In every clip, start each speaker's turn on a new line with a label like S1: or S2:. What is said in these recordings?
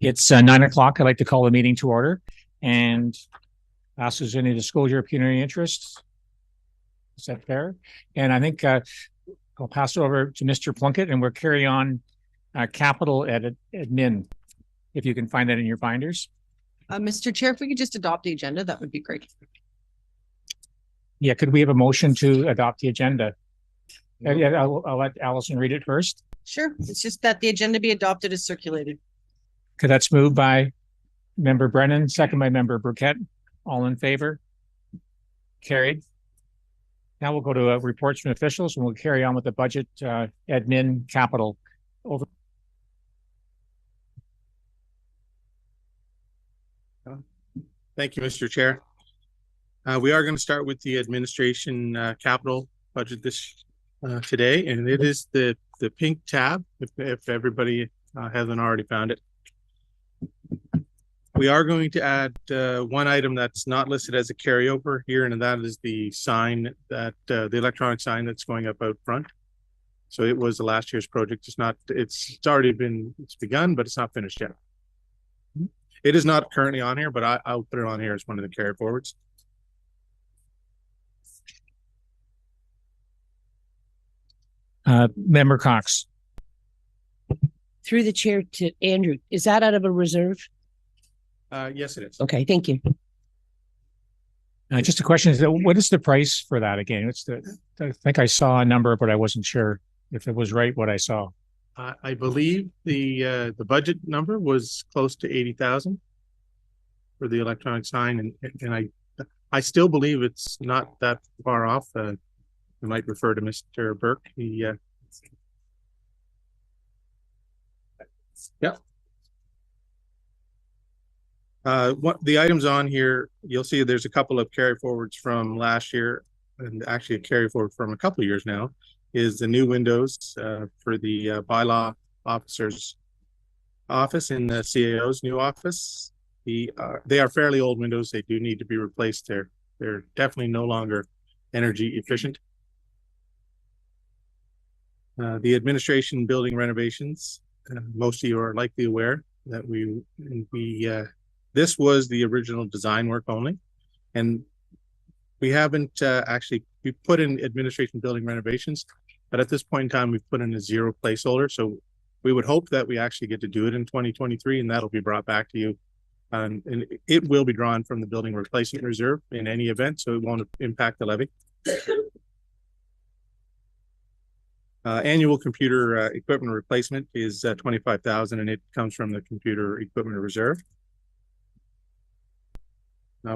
S1: It's 9 o'clock. I'd like to call the meeting to order and ask if there's any disclosure of pecuniary interest. Is that fair? And I think I'll pass it over to Mr. Plunkett, and we'll carry on capital admin, if you can find that in your binders.
S2: Mr. Chair, if we could just adopt the agenda, that would be great.
S1: Yeah, could we have a motion to adopt the agenda? I'll let Allison read it first.
S2: Sure. It's just that the agenda be adopted as circulated.
S1: Okay, that's moved by Member Brennan, second by Member Burkett. All in favor? Carried. Now we'll go to reports from officials, and we'll carry on with the budget admin capital. Over.
S3: Thank you, Mr. Chair. We are going to start with the administration capital budget today, and it is the pink tab, if everybody hasn't already found it. We are going to add one item that's not listed as a carryover here, and that is the sign that the electronic sign that's going up out front. So it was the last year's project. It's begun, but it's not finished yet. It is not currently on here, but I'll put it on here as one of the carry forwards.
S1: Member Cox.
S4: Through the chair to Andrew, is that out of a reserve?
S3: Yes, it is.
S4: Okay, thank you.
S1: Just a question: what is the price for that again? I think I saw a number, but I wasn't sure if it was right what I saw.
S3: I believe the budget number was close to 80,000 for the electronic sign, and I still believe it's not that far off. I might refer to Mr. Burke. Yeah. What the items on here, you'll see there's a couple of carry forwards from last year, and actually a carry forward from a couple of years now, is the new windows for the bylaw officer's office in the CAO's new office. They are fairly old windows. They do need to be replaced. They're definitely no longer energy efficient. The administration building renovations, most of you are likely aware that this was the original design work only, and we haven't we put in administration building renovations, but at this point in time we've put in a zero placeholder. So we would hope that we actually get to do it in 2023, and that'll be brought back to you, and it will be drawn from the building replacement reserve in any event, so it won't impact the levy. Annual computer equipment replacement is 25,000, and it comes from the computer equipment reserve.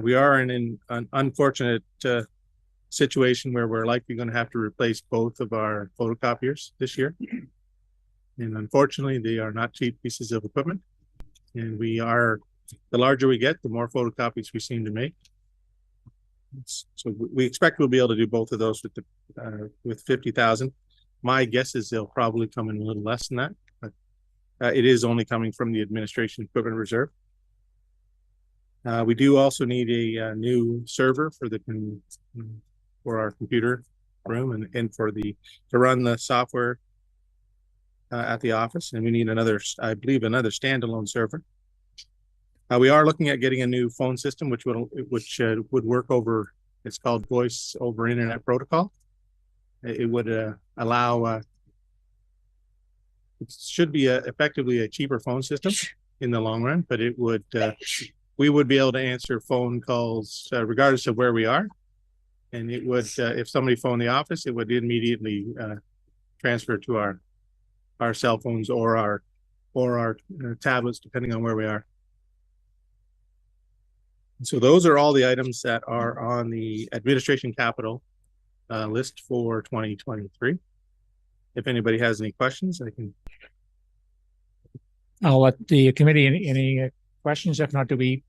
S3: We are in an unfortunate situation where we're likely going to have to replace both of our photocopiers this year. And unfortunately, they are not cheap pieces of equipment. And the larger we get, the more photocopies we seem to make. So we expect we'll be able to do both of those with 50,000. My guess is they'll probably come in a little less than that, but it is only coming from the administration equipment reserve. We do also need a new server for our computer room and to run the software at the office, and we need I believe another standalone server. We are looking at getting a new phone system, which would work over. It's called Voice over Internet Protocol. It would allow. It should be effectively a cheaper phone system in the long run, but it would. We would be able to answer phone calls regardless of where we are, and it would, if somebody phoned the office, it would immediately transfer to our cell phones or our tablets, depending on where we are. So those are all the items that are on the administration capital list for 2023. If anybody has any questions,
S1: I'll let the committee any questions. If not, do we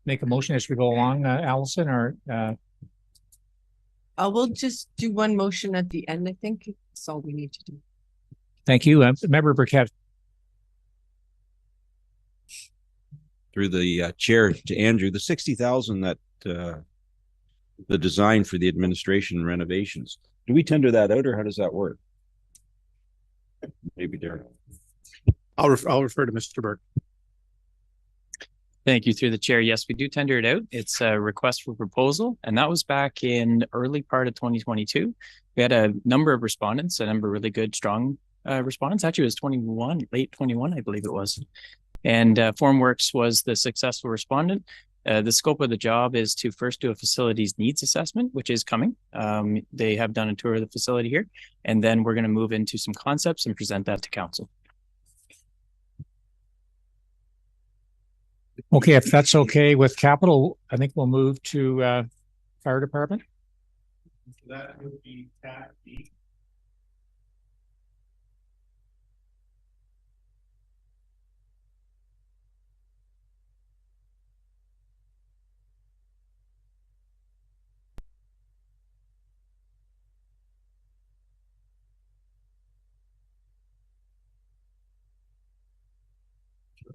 S1: make a motion as we go along, Allison, or
S2: We'll just do one motion at the end. I think that's all we need to do.
S1: Thank you. Member Burkett.
S5: Through the chair to Andrew, the 60,000 that the design for the administration renovations, do we tender that out, or how does that work? Maybe Darren.
S3: I'll refer to Mr. Burke.
S6: Thank you through the chair. Yes, we do tender it out. It's a request for proposal, and that was back in early part of 2022. We had a number of respondents, a number of really good, strong respondents. Actually, it was 21, late 21, I believe it was. And Formworks was the successful respondent. The scope of the job is to first do a facilities needs assessment, which is coming. They have done a tour of the facility here, and then we're going to move into some concepts and present that to council.
S1: Okay, if that's okay with capital, I think we'll move to fire department.
S3: That would be tab B.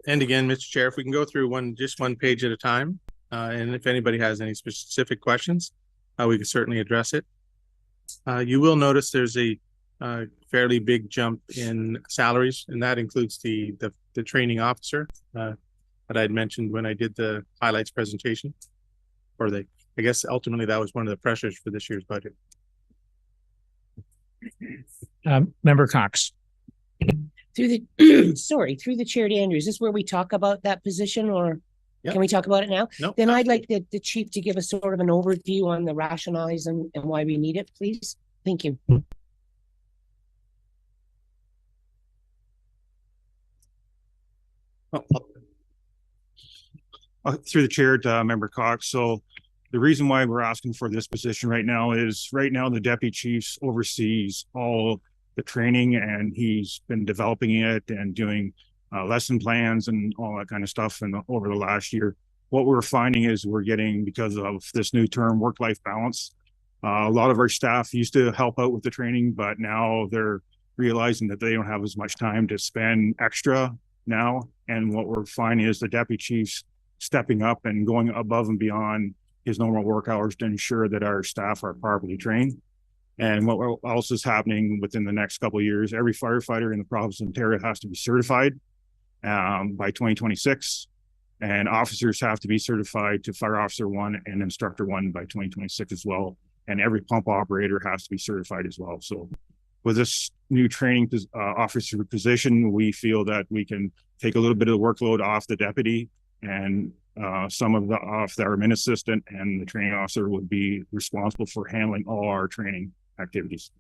S3: And again, Mr. Chair, if we can go through just one page at a time, and if anybody has any specific questions, we can certainly address it. You will notice there's a fairly big jump in salaries, and that includes the training officer that I'd mentioned when I did the highlights presentation. I guess ultimately that was one of the pressures for this year's budget.
S1: Member Cox.
S4: Through the, sorry, through the chair to Andrew, is this where we talk about that position, or
S3: Yep.
S4: can we talk about it now?
S3: No.
S4: Then I'd like the chief to give us sort of an overview on the rationales and why we need it, please. Thank you.
S7: Through the chair to Member Cox. So the reason why we're asking for this position right now is the deputy chief oversees all the training, and he's been developing it and doing lesson plans and all that kind of stuff. And over the last year, what we're finding is we're getting, because of this new term, work-life balance. A lot of our staff used to help out with the training, but now they're realizing that they don't have as much time to spend extra now. And what we're finding is the deputy chief's stepping up and going above and beyond his normal work hours to ensure that our staff are properly trained. And what else is happening within the next couple of years, every firefighter in the province of Ontario has to be certified by 2026. And officers have to be certified to Fire Officer 1 and Instructor 1 by 2026 as well. And every pump operator has to be certified as well. So with this new training officer position, we feel that we can take a little bit of the workload off the deputy, and some of off our admin assistant, and the training officer would be responsible for handling all our training activities.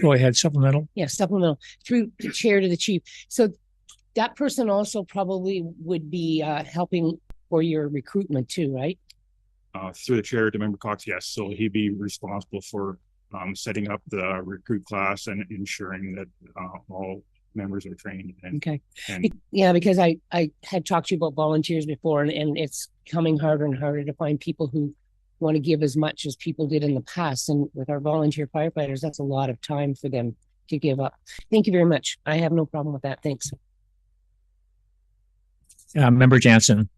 S1: Go ahead, supplemental.
S4: Yeah, supplemental through the chair to the chief. So that person also probably would be helping for your recruitment too, right?
S7: Through the chair to Member Cox, yes. So he'd be responsible for setting up the recruit class and ensuring that all members are trained.
S4: Okay.
S7: And
S4: Yeah, because I had talked to you about volunteers before, and it's coming harder and harder to find people who want to give as much as people did in the past. And with our volunteer firefighters, that's a lot of time for them to give up. Thank you very much. I have no problem with that. Thanks.
S1: Member Jansen.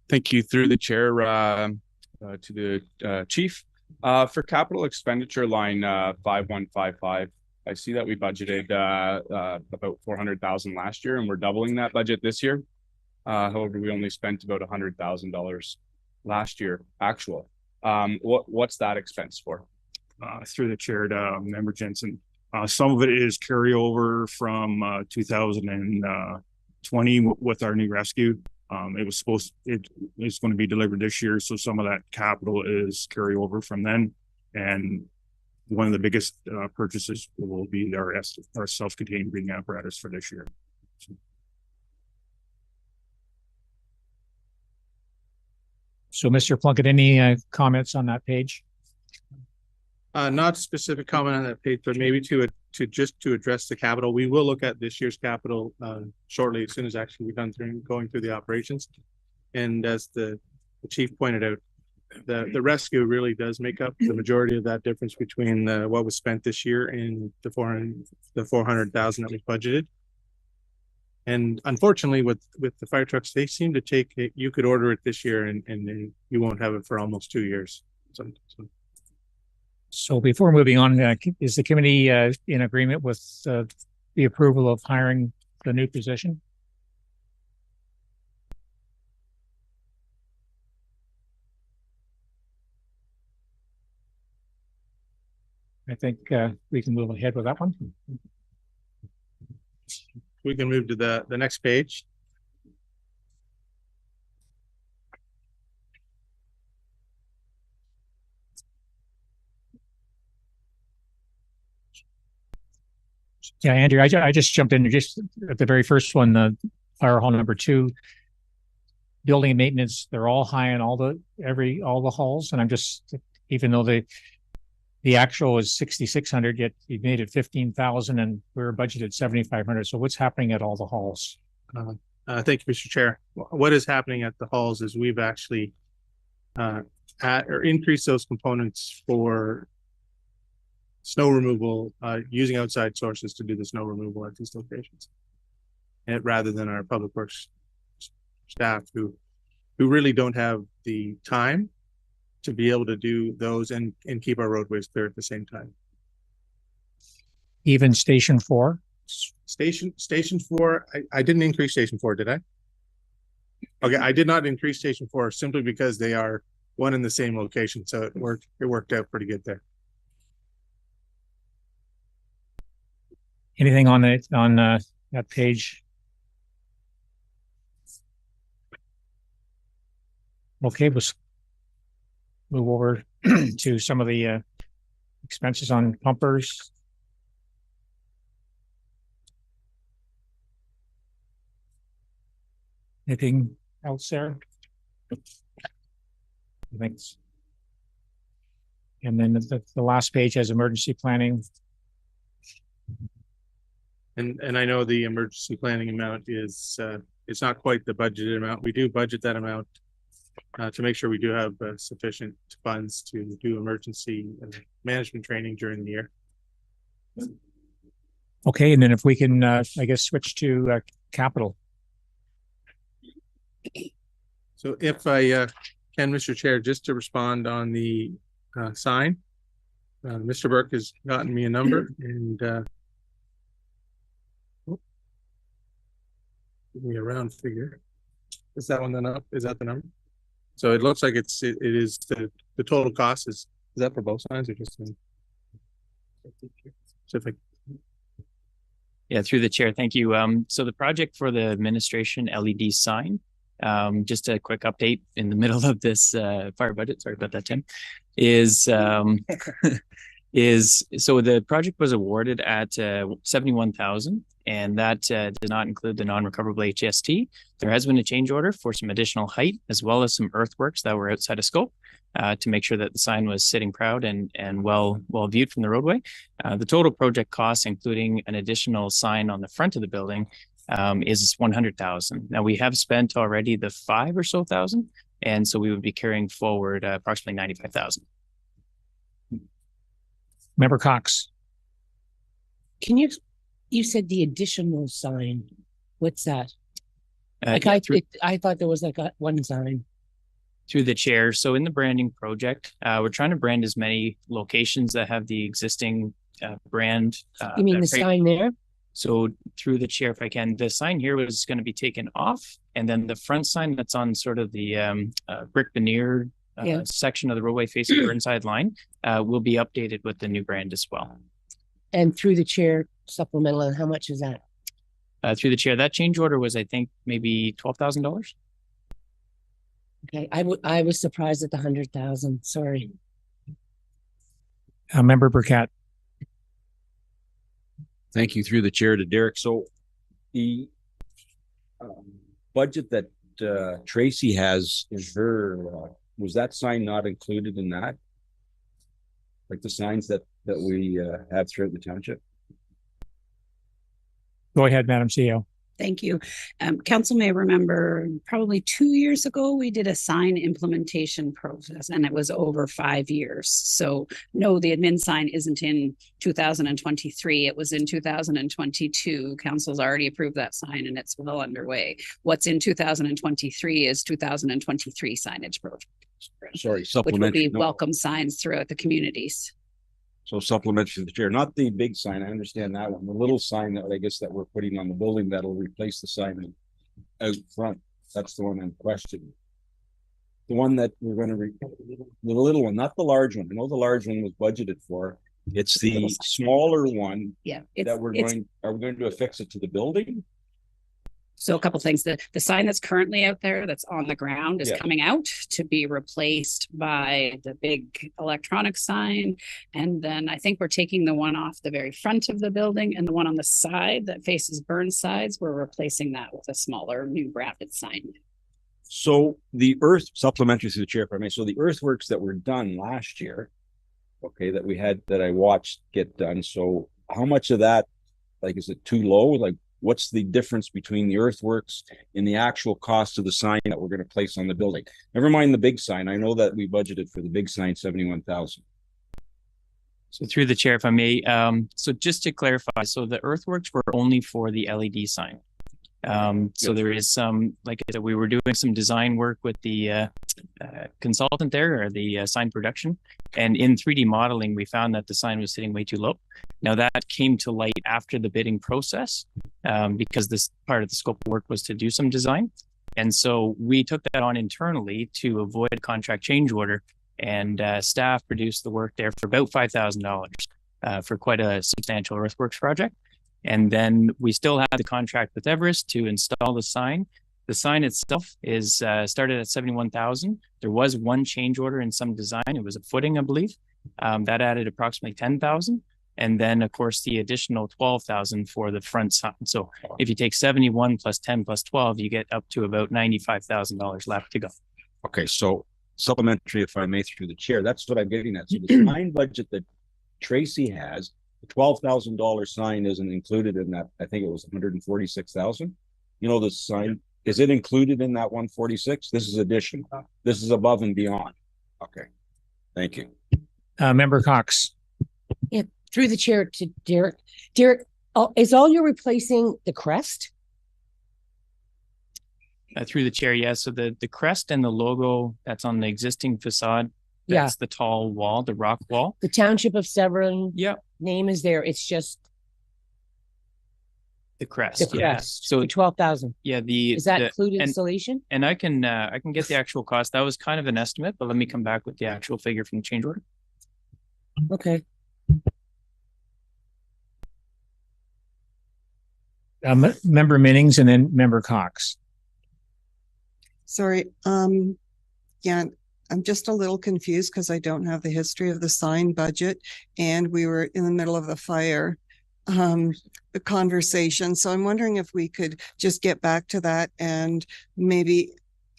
S8: Thank you through the chair to the chief. For capital expenditure line 5155, I see that we budgeted about 400,000 last year, and we're doubling that budget this year. However, we only spent about $100,000 last year actual. What's that expense for?
S7: Through the chair to Member Jensen, some of it is carryover from 2020 with our new rescue. It is going to be delivered this year, so some of that capital is carryover from then. And one of the biggest purchases will be our self-contained breathing apparatus for this year.
S1: So, Mr. Plunkett, any comments on that page?
S3: Not specific comment on that page, but maybe to address the capital. We will look at this year's capital shortly, as soon as actually we're done going through the operations. And as the chief pointed out, the rescue really does make up the majority of that difference between what was spent this year and the 400,000 that was budgeted. And unfortunately, with the fire trucks, they seem to take it. You could order it this year, and then you won't have it for almost 2 years. So
S1: So before moving on, is the committee in agreement with the approval of hiring the new position? I think we can move ahead with that one.
S3: We can move to the next page.
S1: Yeah, Andrew, I just jumped in just at the very first one, the fire hall number 2, building and maintenance, they're all high in all the halls. And I'm just, even though the actual is 6,600, yet we made it 15,000 and we were budgeted 7,500. So what's happening at all the halls?
S3: Thank you, Mr. Chair. What is happening at the halls is we've actually increased those components for snow removal, using outside sources to do the snow removal at these locations, and rather than our public works staff who really don't have the time to be able to do those and keep our roadways clear at the same time.
S1: Even Station 4?
S3: Station 4, I didn't increase Station 4, did I? Okay, I did not increase Station 4 simply because they are one in the same location, so it worked out pretty good there.
S1: Anything on that page? Okay, let's move over to some of the expenses on pumpers. Anything else there? Thanks. And then the last page has emergency planning.
S3: And I know the emergency planning amount is it's not quite the budgeted amount. We do budget that amount to make sure we do have sufficient funds to do emergency management training during the year.
S1: Okay, and then if we can, I guess, switch to capital.
S3: So if I can, Mr. Chair, just to respond on the sign, Mr. Burke has gotten me a number and give me a round figure. Is that one then up? Is that the number? So it looks like it is the total cost is that for both signs or just specific?
S6: Yeah, through the chair. Thank you. So the project for the administration LED sign, just a quick update in the middle of this fire budget. Sorry about that, Tim. So the project was awarded at 71,000, and that did not include the non-recoverable HST. There has been a change order for some additional height as well as some earthworks that were outside of scope to make sure that the sign was sitting proud and well viewed from the roadway. The total project cost, including an additional sign on the front of the building, is 100,000. Now we have spent already the 5 or so thousand, and so we would be carrying forward approximately 95,000.
S1: Member Cox.
S4: Can you said the additional sign? What's that? I thought there was like one sign.
S6: Through the chair. So in the branding project, we're trying to brand as many locations that have the existing brand.
S4: You mean the sign there?
S6: So through the chair, if I can, the sign here was going to be taken off, and then the front sign that's on sort of the brick veneer section of the roadway facing the inside line will be updated with the new brand as well.
S4: And through the chair supplemental, and how much is that?
S6: Through the chair, that change order was, I think, maybe $12,000.
S4: Okay, I was surprised at the 100,000. Sorry.
S1: Member Burkett.
S5: Thank you through the chair to Derek. So the budget that Tracy has in her, was that sign not included in that? Like the signs that we have throughout the township?
S1: Go ahead, Madam CEO.
S9: Thank you. Council may remember probably 2 years ago, we did a sign implementation process and it was over 5 years. So no, the admin sign isn't in 2023. It was in 2022. Council's already approved that sign and it's well underway. What's in 2023 is 2023 signage project.
S5: Sorry,
S9: which will
S5: supplementary.
S9: be welcome signs throughout the communities.
S5: So supplementary to the chair, not the big sign. I understand that one. The little sign that I guess that we're putting on the building that'll replace the sign out front. That's the one I'm questioning. The one that we're going to the little one, not the large one. I know the large one was budgeted for. It's the smaller one
S9: Yeah.
S5: that are we going to affix it to the building?
S9: So a couple things, the sign that's currently out there that's on the ground is
S5: Yeah.
S9: coming out to be replaced by the big electronic sign. And then I think we're taking the one off the very front of the building, and the one on the side that faces Burnsides, we're replacing that with a smaller new branded sign.
S5: So the earth supplementary to the chair, if I may. So the earthworks that were done last year, okay, that I watched get done. So how much of that, like, is it too low? Like, what's the difference between the earthworks and the actual cost of the sign that we're going to place on the building? Never mind the big sign. I know that we budgeted for the big sign, 71,000.
S6: So through the chair, if I may, so just to clarify, so the earthworks were only for the LED sign. So there is some, like I said, we were doing some design work with the consultant there, or the sign production, and in 3D modeling, we found that the sign was sitting way too low. Now that came to light after the bidding process, because this part of the scope of work was to do some design. And so we took that on internally to avoid a contract change order, and staff produced the work there for about $5,000 for quite a substantial earthworks project. And then we still have the contract with Everest to install the sign. The sign itself is started at 71,000. There was one change order in some design. It was a footing, I believe. That added approximately 10,000. And then, of course, the additional 12,000 for the front sign. So if you take 71 plus 10 plus 12, you get up to about $95,000 left to go.
S5: Okay, so supplementary, if I may, through the chair, that's what I'm getting at. So the sign budget that Tracy has, the $12,000 sign isn't included in that. I think it was 146,000. You know, the sign, is it included in that 146? This is addition. This is above and beyond. Okay, thank you.
S1: Member Cox.
S4: Yeah, through the chair to Derek. Derek, is all you're replacing the crest?
S6: Through the chair, yeah. So the crest and the logo that's on the existing facade, that's the tall wall, the rock wall.
S4: The Township of Severn
S6: name
S4: is there. It's just
S6: the crest.
S4: the crest. So 12,000.
S6: Yeah,
S4: is that included installation?
S6: And I can get the actual cost. That was kind of an estimate, but let me come back with the actual figure from the change order.
S4: Okay.
S1: Member Minnings and then Member Cox.
S2: Sorry, yeah, I'm just a little confused because I don't have the history of the sign budget, and we were in the middle of the fire conversation. So I'm wondering if we could just get back to that and maybe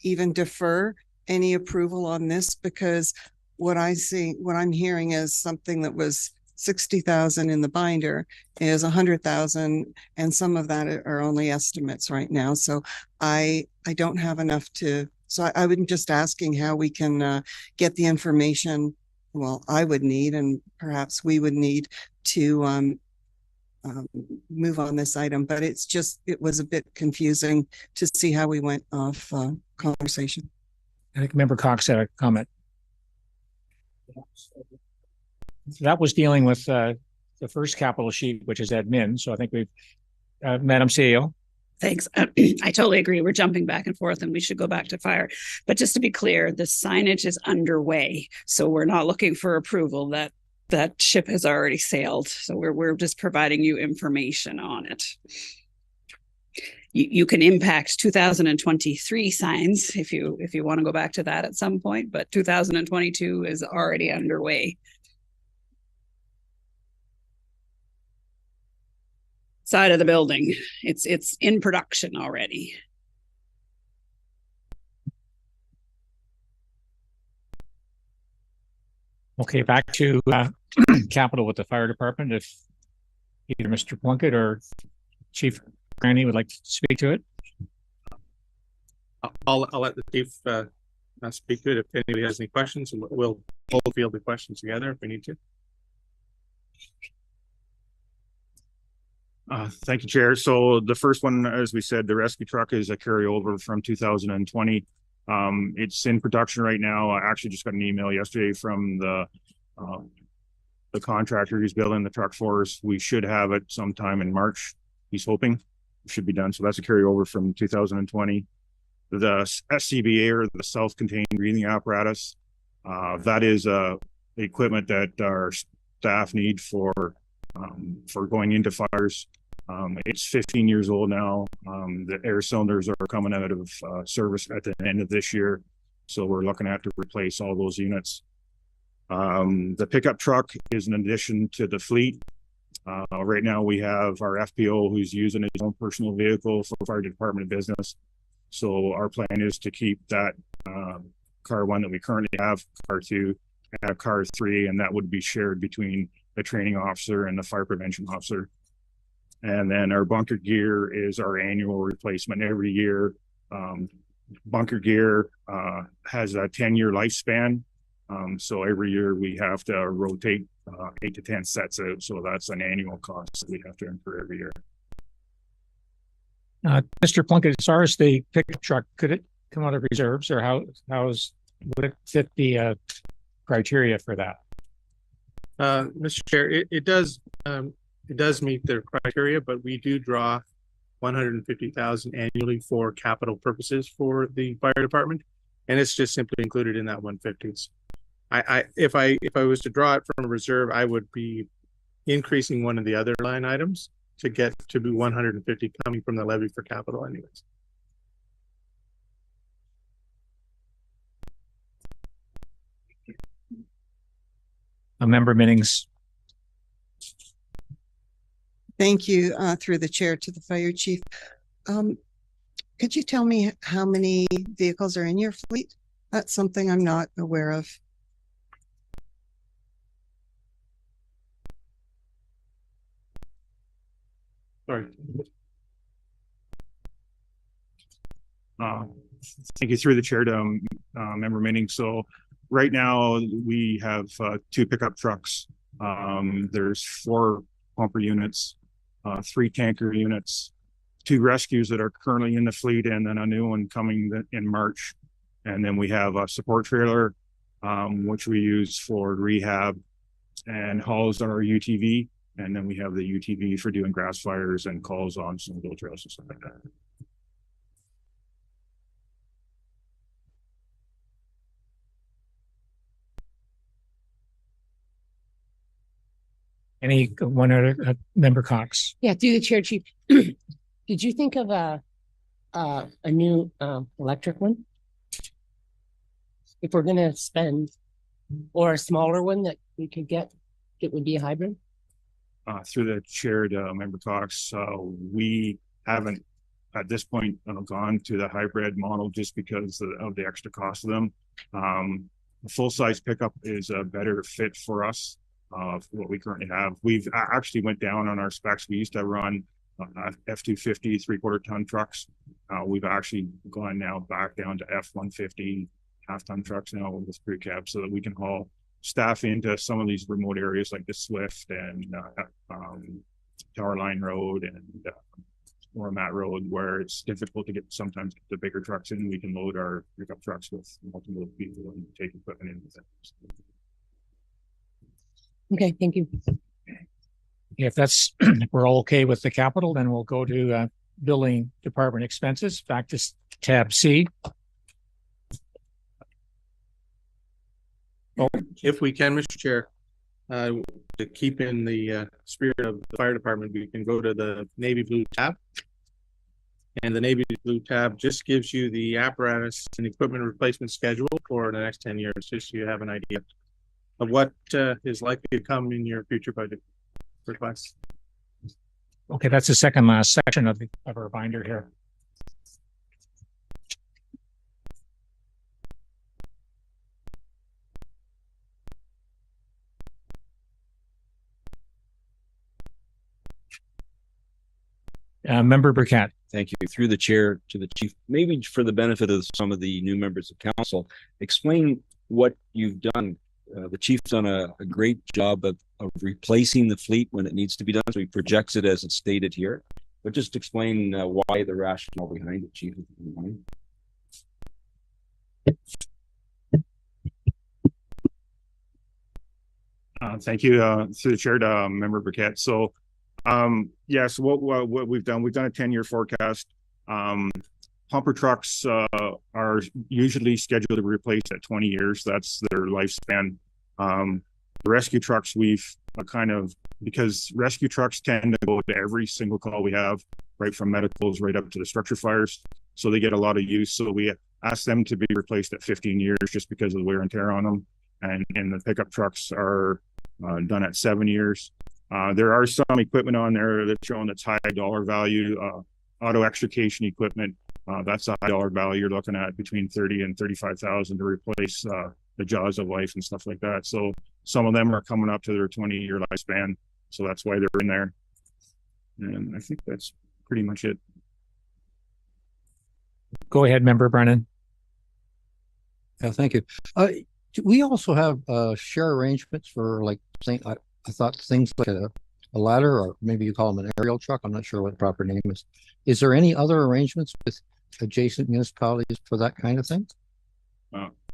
S2: even defer any approval on this, because what I'm hearing is something that was 60,000 in the binder is 100,000, and some of that are only estimates right now. So I don't have enough to, so I would just asking how we can get the information, well, I would need, and perhaps we would need to move on this item, but it was a bit confusing to see how we went off conversation.
S1: I think Member Cox had a comment. That was dealing with the first capital sheet, which is admin. So I think we've, Madam CEO.
S9: Thanks. I totally agree. We're jumping back and forth and we should go back to fire. But just to be clear, the signage is underway. So we're not looking for approval. That ship has already sailed. So we're just providing you information on it. You can impact 2023 signs if you want to go back to that at some point, but 2022 is already underway. Side of the building, it's in production already.
S1: Okay, back to capital with the fire department. If either Mr. Plunkett or Chief Granny would like to speak to it.
S3: I'll let the chief speak to it. If anybody has any questions, we'll field the questions together if we need to.
S7: Thank you, Chair. So the first one, as we said, the rescue truck is a carryover from 2020. It's in production right now. I actually just got an email yesterday from the the contractor who's building the truck for us. We should have it sometime in March. He's hoping it should be done. So that's a carryover from 2020. The SCBA, or the self-contained breathing apparatus, that is equipment that our staff need for going into fires. It's 15 years old now. The air cylinders are coming out of service at the end of this year, so we're looking at to replace all those units. The pickup truck is an addition to the fleet. Right now we have our FPO who's using his own personal vehicle for fire department business. So our plan is to keep that car one that we currently have, car two, and car three, and that would be shared between the training officer and the fire prevention officer. And then our bunker gear is our annual replacement every year. Bunker gear has a 10-year lifespan. So every year we have to rotate 8 to 10 sets out. So that's an annual cost that we have to incur every year.
S1: Mr. Plunkett, as far as the pickup truck, could it come out of reserves, or would it fit the criteria for that?
S3: Mr. Chair, it does meet their criteria, but we do draw 150,000 annually for capital purposes for the fire department, and it's just simply included in that 150s. If I was to draw it from a reserve, I would be increasing one of the other line items to get to be 150 coming from the levy for capital anyways.
S1: Member Minnings.
S2: Thank you, through the chair to the fire chief. Could you tell me how many vehicles are in your fleet? That's something I'm not aware of.
S3: Sorry.
S7: Thank you, through the chair to member Minning. So right now we have 2 pickup trucks. There's 4 pumper units, 3 tanker units, 2 rescues that are currently in the fleet, and then a new one coming in March. And then we have a support trailer, which we use for rehab and hauls our UTV. And then we have the UTV for doing grass fires and calls on snowmobile trails and stuff like that.
S1: Any one other member Cox?
S4: Yeah, through the chair, chief. Did you think of a new electric one? If we're gonna spend, or a smaller one that we could get, it would be a hybrid?
S7: Through the chair to member Cox, we haven't at this point gone to the hybrid model just because of the extra cost of them. A full-size pickup is a better fit for us. For what we currently have, we've actually went down on our specs. We used to run F-250 3/4 ton trucks. We've actually gone now back down to F-150 half-ton trucks now with crew cab, so that we can haul staff into some of these remote areas like the Swift and Tower Line Road and Oramat Road, where it's difficult to get sometimes the bigger trucks in. We can load our pickup trucks with multiple people and take equipment in with them.
S4: Okay, thank you.
S1: If that's, if we're all okay with the capital, then we'll go to building department expenses, back to tab C.
S3: If we can, Mr. Chair, to keep in the spirit of the fire department, we can go to the navy blue tab. And the navy blue tab just gives you the apparatus and equipment replacement schedule for the next 10 years, just so you have an idea of what is likely to come in your future budget requests.
S1: Okay, that's the second last section of our binder here. Member Burkett.
S5: Thank you. Through the chair to the chief, maybe for the benefit of some of the new members of council, explain what you've done. The chief's done a great job of replacing the fleet when it needs to be done. So he projects it as it's stated here, but just explain why the rationale behind it, chief.
S7: Thank you, through the chair to member Burkett. So, so what we've done a 10-year forecast. Pumper trucks are usually scheduled to be replaced at 20 years. That's their lifespan. The rescue trucks, we've because rescue trucks tend to go to every single call we have, right from medicals right up to the structure fires. So they get a lot of use. So we ask them to be replaced at 15 years just because of the wear and tear on them. And the pickup trucks are done at 7 years. There are some equipment on there that's showing that's high dollar value. Auto extrication equipment, that's a high dollar value. You're looking at between 30 and 35,000 to replace the jaws of life and stuff like that. So some of them are coming up to their 20-year lifespan. So that's why they're in there. And I think that's pretty much it.
S1: Go ahead, member Brennan.
S10: Yeah, thank you. Do we also have share arrangements for like I thought things like a ladder, or maybe you call them an aerial truck. I'm not sure what the proper name is. Is there any other arrangements with adjacent municipalities for that kind of thing?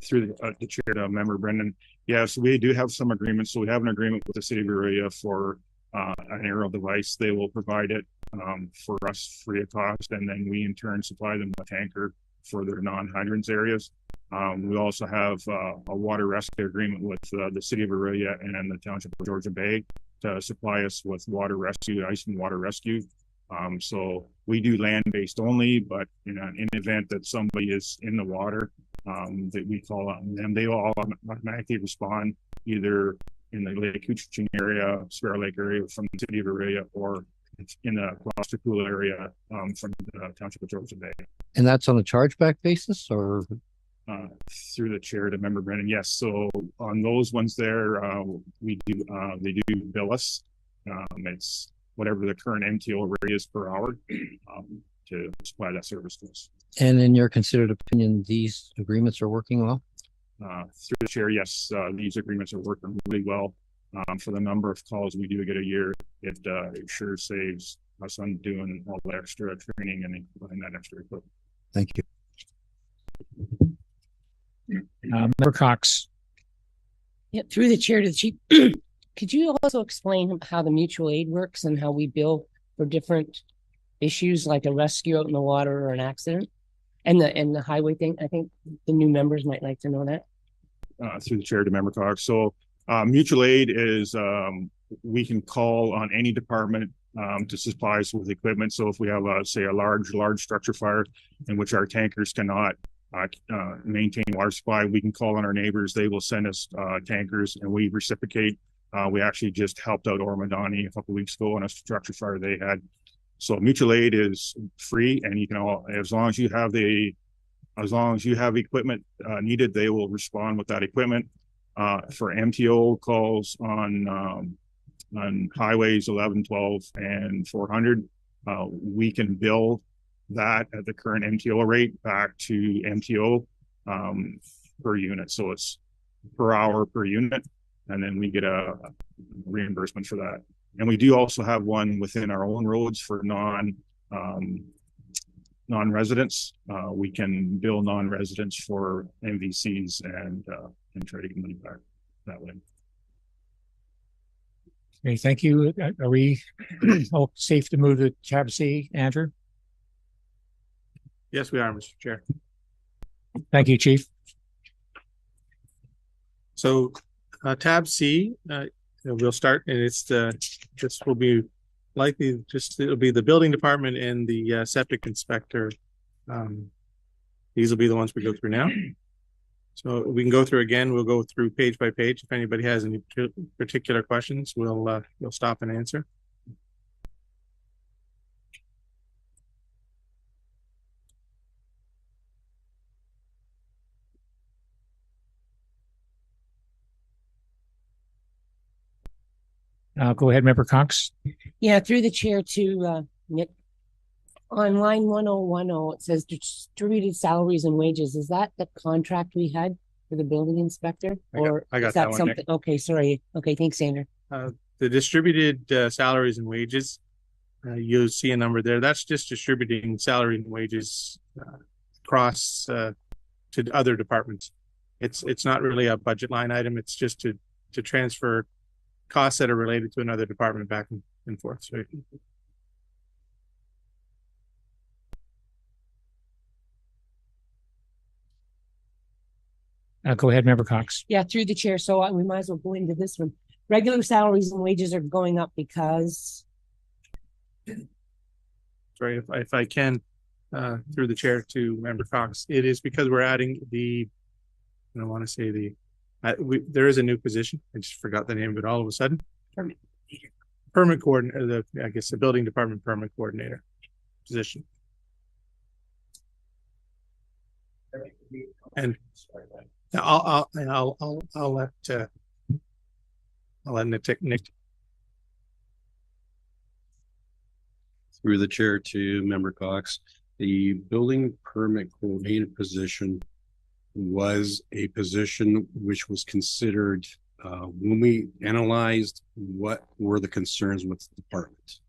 S7: Through the chair to member Brendan. Yes, we do have some agreements. So we have an agreement with the city of Aurelia for an aerial device. They will provide it for us free of cost, and then we in turn supply them a tanker for their non-hydrants areas. We also have a water rescue agreement with the city of Aurelia and the township of Georgia Bay to supply us with water rescue, ice and water rescue. So we do land-based only, but in an event that somebody is in the water, that we call on them, they all automatically respond either in the Lake Pecuniary area, Sparrow Lake area from the city of Aurelia, or in the Gloucester Pool area from the township of Georgia Bay.
S10: And that's on a chargeback basis, or?
S7: Through the chair to member Brennan, yes. So on those ones there, we do they do bill us. It's whatever the current MTO rate is per hour to supply that service to us.
S10: And in your considered opinion, these agreements are working well?
S7: Through the chair, yes, these agreements are working really well. For the number of calls we do get a year, it sure saves us on doing all the extra training and that extra equipment.
S10: Thank you.
S1: Member Cox.
S4: Yeah, through the chair to the chief. Could you also explain how the mutual aid works and how we bill for different issues like a rescue out in the water or an accident? And the highway thing, I think the new members might like to know that.
S7: Through the chair to member Cox. So mutual aid is we can call on any department to supply us with equipment. So if we have say a large structure fire in which our tankers cannot maintain water supply, we can call on our neighbors. They will send us tankers and we reciprocate. We actually just helped out Ormadani a couple of weeks ago on a structure fire they had. So mutual aid is free, and you can as long as you have equipment needed, they will respond with that equipment. For MTO calls on highways 11, 12, and 400, we can bill that at the current MTO rate back to MTO per unit. So it's per hour per unit, and then we get a reimbursement for that. And we do also have one within our own roads for non-residents. We can bill non-residents for MVCs and try to get money back that way.
S1: Okay, thank you. Are we safe to move to tab C, Andrew?
S3: Yes, we are, Mr. Chair.
S1: Thank you, Chief.
S3: So tab C, we'll start, and this will be likely it'll be the building department and the septic inspector. These will be the ones we go through now. So we can go through again. We'll go through page by page. If anybody has any particular questions, we'll stop and answer.
S1: Go ahead, member Cox.
S4: Yeah, through the chair to Nick. On line 1010, it says distributed salaries and wages. Is that the contract we had for the building inspector? Or
S3: I got
S4: is that
S3: that one,
S4: something?
S3: Nick.
S4: Okay, sorry. Okay, thanks, Sandra.
S3: The distributed salaries and wages, you'll see a number there. That's just distributing salary and wages across to other departments. It's not really a budget line item. It's just to transfer costs that are related to another department back and forth. So
S1: Go ahead, Member Cox.
S4: Yeah, through the chair. So we might as well go into this one. Regular salaries and wages are going up because
S3: sorry, if I can, through the chair to Member Cox, it is because we're adding the, I don't want to say there is a new position. I just forgot the name of it all of a sudden. Permit coordinator, I guess the building department permit coordinator position. And I'll let Nick.
S11: Through the chair to Member Cox, the building permit coordinator position was a position which was considered when we analyzed what were the concerns with the department.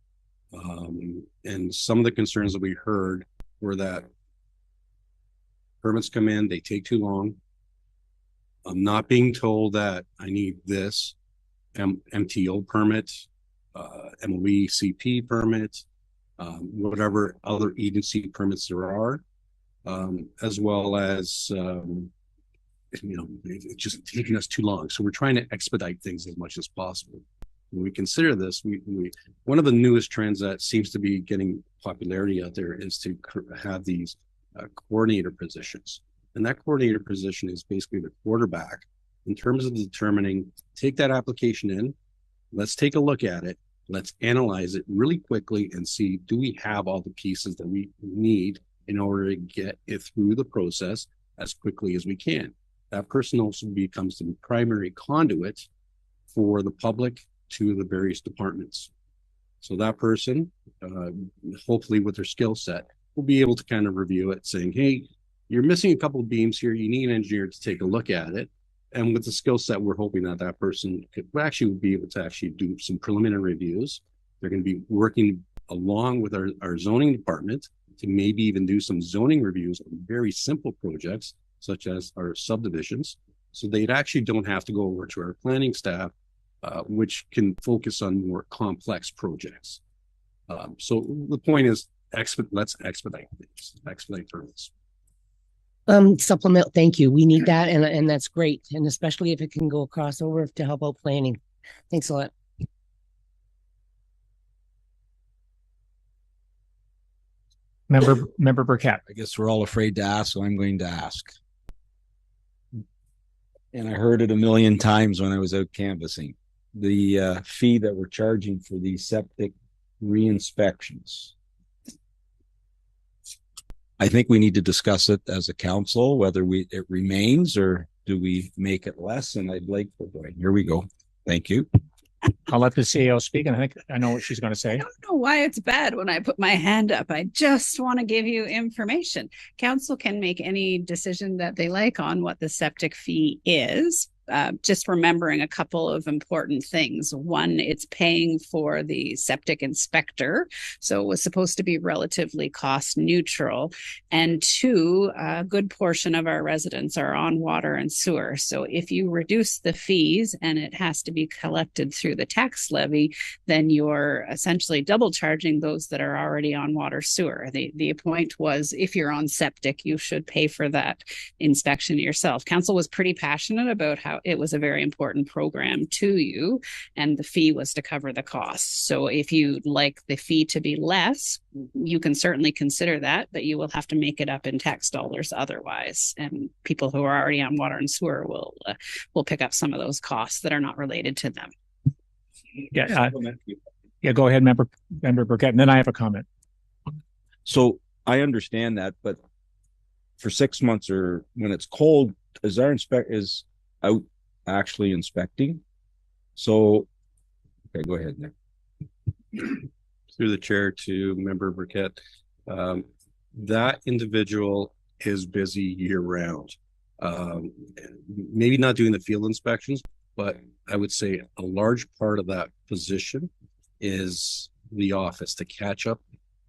S11: And some of the concerns that we heard were that permits come in, they take too long. I'm not being told that I need this MTO permit, MOE-CP permit, whatever other agency permits there are, as well as, it's just taking us too long. So we're trying to expedite things as much as possible. When we consider this, one of the newest trends that seems to be getting popularity out there is to have these coordinator positions. And that coordinator position is basically the quarterback in terms of determining, take that application in, let's take a look at it, let's analyze it really quickly and see, do we have all the pieces that we need in order to get it through the process as quickly as we can. That person also becomes the primary conduit for the public to the various departments. So that person, hopefully with their skill set, will be able to kind of review it saying, hey, you're missing a couple of beams here. You need an engineer to take a look at it. And with the skill set, we're hoping that that person would be able to actually do some preliminary reviews. They're going to be working along with our zoning department to maybe even do some zoning reviews on very simple projects, such as our subdivisions. So they actually don't have to go over to our planning staff, which can focus on more complex projects. So the point is, let's expedite things, expedite permits.
S4: Supplement, thank you. We need that, and that's great. And especially if it can go across over to help out planning. Thanks a lot.
S1: Member Burkett.
S5: I guess we're all afraid to ask, so I'm going to ask. And I heard it a million times when I was out canvassing. The fee that we're charging for these septic re-inspections. I think we need to discuss it as a council, whether it remains or do we make it less? And I'd like, here we go. Thank you.
S1: I'll let the CEO speak, and I think I know what she's going to say.
S9: I don't know why it's bad when I put my hand up. I just want to give you information. Council can make any decision that they like on what the septic fee is. Just remembering a couple of important things. One, it's paying for the septic inspector. So it was supposed to be relatively cost neutral. And two, a good portion of our residents are on water and sewer. So if you reduce the fees and it has to be collected through the tax levy, then you're essentially double charging those that are already on water sewer. The point was, if you're on septic, you should pay for that inspection yourself. Council was pretty passionate about how it was a very important program to you, and the fee was to cover the costs. So if you'd like the fee to be less, you can certainly consider that, but you will have to make it up in tax dollars otherwise. And people who are already on water and sewer will pick up some of those costs that are not related to them.
S1: Yeah, go ahead, Member Burkett, and then I have a comment.
S5: So I understand that, but for 6 months or when it's cold, is our is out actually inspecting? So, okay, go ahead, Nick.
S11: Through the chair to Member Burkett, that individual is busy year round. Maybe not doing the field inspections, but I would say a large part of that position is the office to catch up,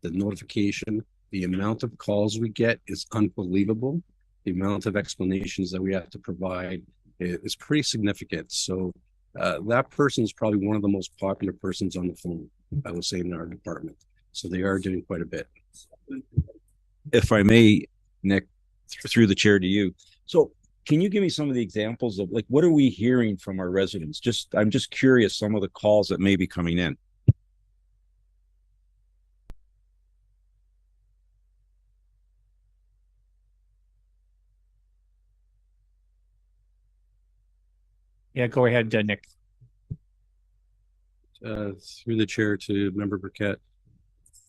S11: the notification. The amount of calls we get is unbelievable. The amount of explanations that we have to provide is pretty significant. So that person is probably one of the most popular persons on the phone, I would say, in our department. So they are doing quite a bit.
S5: If I may, Nick, through the chair to you. So can you give me some of the examples of like, what are we hearing from our residents? I'm just curious, some of the calls that may be coming in.
S1: Yeah, go ahead, Nick.
S11: Through the chair to Member Burkett,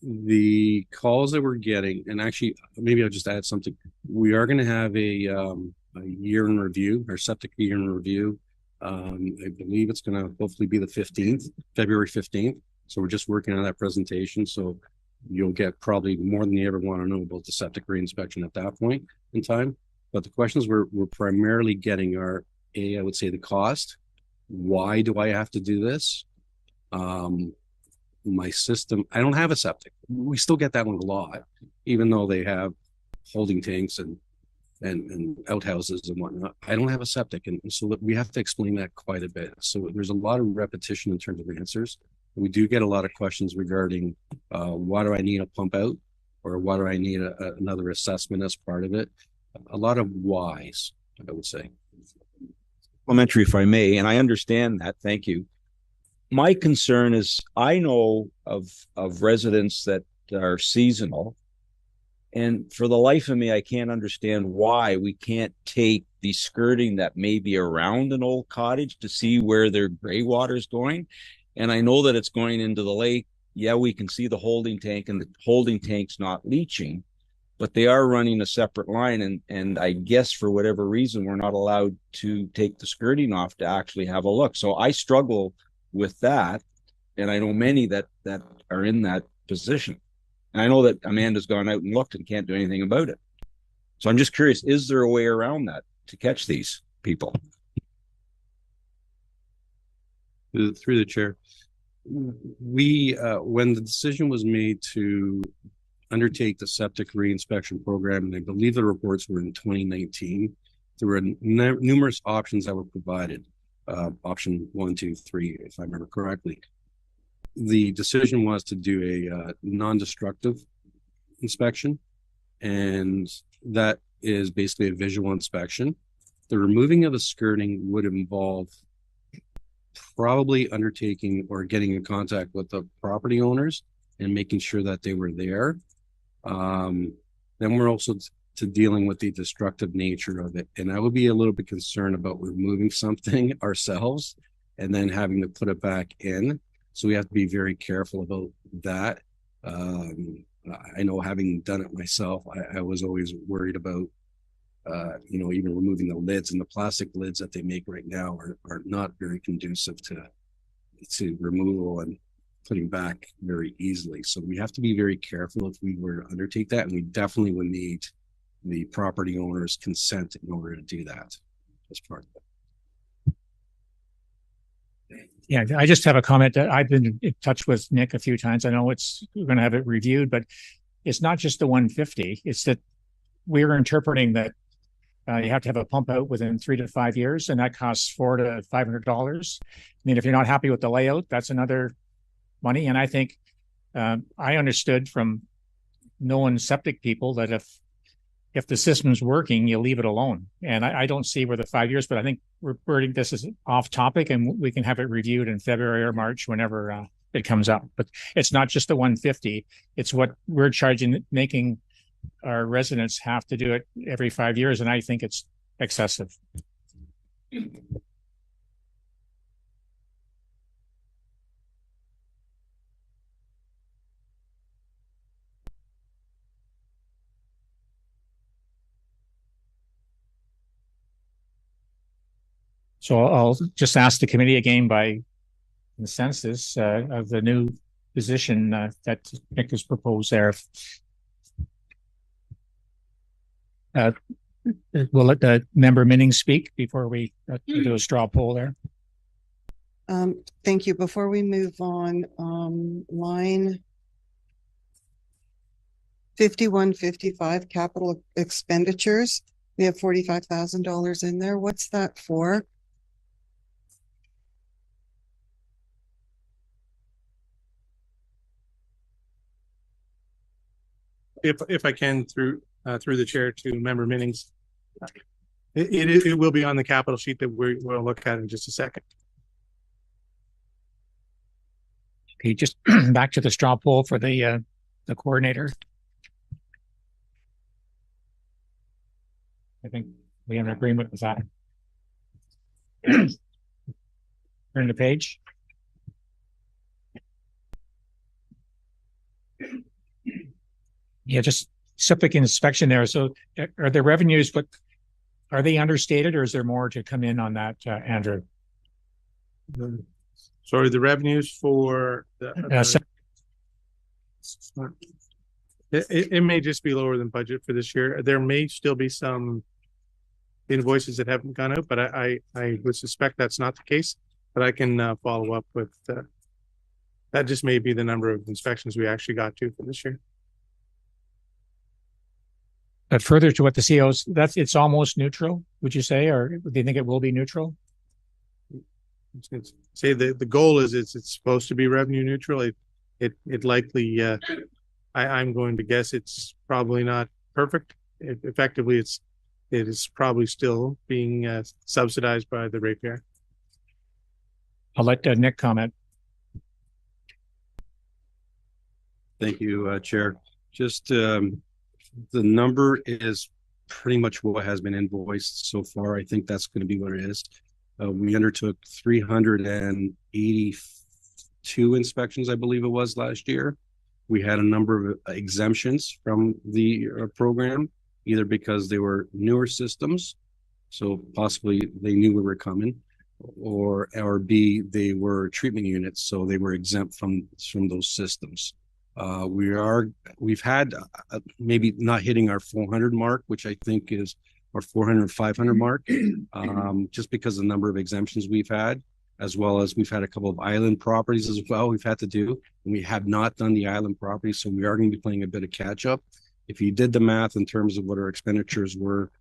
S11: the calls that we're getting, and actually, maybe I'll just add something. We are going to have a year in review, our septic year in review. I believe it's going to hopefully be the 15th, February 15th. So we're just working on that presentation. So you'll get probably more than you ever want to know about the septic reinspection at that point in time. But the questions we're primarily getting are, I would say the cost. Why do I have to do this? My system, I don't have a septic. We still get that one a lot, even though they have holding tanks and outhouses and whatnot. I don't have a septic, and so we have to explain that quite a bit. So there's a lot of repetition in terms of answers. We do get a lot of questions regarding why do I need a pump out, or why do I need another assessment as part of it. A lot of whys, I would say.
S5: Supplementary, if I may, and I understand that. Thank you. My concern is I know of residents that are seasonal, and for the life of me, I can't understand why we can't take the skirting that may be around an old cottage to see where their gray water is going. And I know that it's going into the lake. Yeah, we can see the holding tank, and the holding tank's not leaching, but they are running a separate line. And I guess for whatever reason, we're not allowed to take the skirting off to actually have a look. So I struggle with that. And I know many that are in that position. And I know that Amanda's gone out and looked and can't do anything about it. So I'm just curious, is there a way around that to catch these people?
S11: Through the chair, we when the decision was made to undertake the septic reinspection program, and I believe the reports were in 2019, there were numerous options that were provided. Option 1, 2, 3, if I remember correctly. The decision was to do a non-destructive inspection, and that is basically a visual inspection. The removing of the skirting would involve probably undertaking or getting in contact with the property owners and making sure that they were there. Then we're also to dealing with the destructive nature of it. And I would be a little bit concerned about removing something ourselves and then having to put it back in. So we have to be very careful about that. I know, having done it myself, I was always worried about, even removing the lids, and the plastic lids that they make right now are not very conducive to removal and putting back very easily. So we have to be very careful if we were to undertake that, and we definitely would need the property owner's consent in order to do that as part of it.
S1: Yeah, I just have a comment that I've been in touch with Nick a few times. I know we're going to have it reviewed, but it's not just the 150. It's that we're interpreting that you have to have a pump out within 3 to 5 years, and that costs $400 to $500. I mean, if you're not happy with the layout, that's another money. And I think I understood from knowing septic people that if the system's working, you leave it alone. And I don't see where the 5 years, but I think we're wording this as off topic, and we can have it reviewed in February or March whenever it comes up. But it's not just the 150. It's what we're charging, making our residents have to do it every 5 years. And I think it's excessive. So I'll just ask the committee again by consensus of the new position that Nick has proposed there. We'll let the member Minning speak before we do a straw poll there.
S2: Thank you. Before we move on, line 5155, capital expenditures. We have $45,000 in there. What's that for?
S3: if I can through the chair to member Minnings, it will be on the capital sheet that we'll look at in just a second.
S1: Okay, just back to the straw poll for the coordinator. I think we have an agreement with that. Turn the page. Yeah, just septic inspection there. So are the revenues, but are they understated or is there more to come in on that, Andrew?
S3: Sorry, the revenues for the it may just be lower than budget for this year. There may still be some invoices that haven't gone out, but I would suspect that's not the case. But I can follow up with that. Just may be the number of inspections we actually got to for this year.
S1: But further to what the COs, it's almost neutral, would you say, or do you think it will be neutral?
S3: Say the goal is it's supposed to be revenue neutral. It likely I'm going to guess it's probably not perfect. Effectively, it is probably still being subsidized by the ratepayer.
S1: I'll let Nick comment.
S11: Thank you, Chair. Just the number is pretty much what has been invoiced so far. I think that's going to be what it is. We undertook 382 inspections, I believe it was last year. We had a number of exemptions from the program, either because they were newer systems, so possibly they knew we were coming, or B, they were treatment units, so they were exempt from those systems. We've had maybe not hitting our 400 mark, which I think is our 400, 500 mark, just because of the number of exemptions we've had, as well as we've had a couple of island properties as well we've had to do, and we have not done the island properties, so we are going to be playing a bit of catch up. If you did the math in terms of what our expenditures were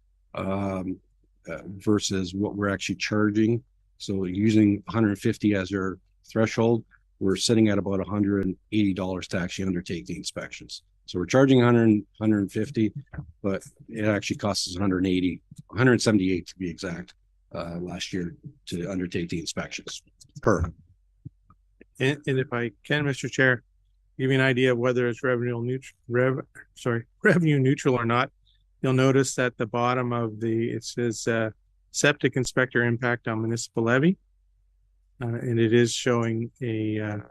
S11: versus what we're actually charging, so using 150 as your threshold, we're sitting at about $180 to actually undertake the inspections. So we're charging 150, but it actually costs us 178 to be exact, last year to undertake the inspections per.
S3: And if I can, Mr. Chair, give you an idea of whether it's revenue neutral or not, you'll notice at the bottom of it says septic inspector impact on municipal levy. And it is showing the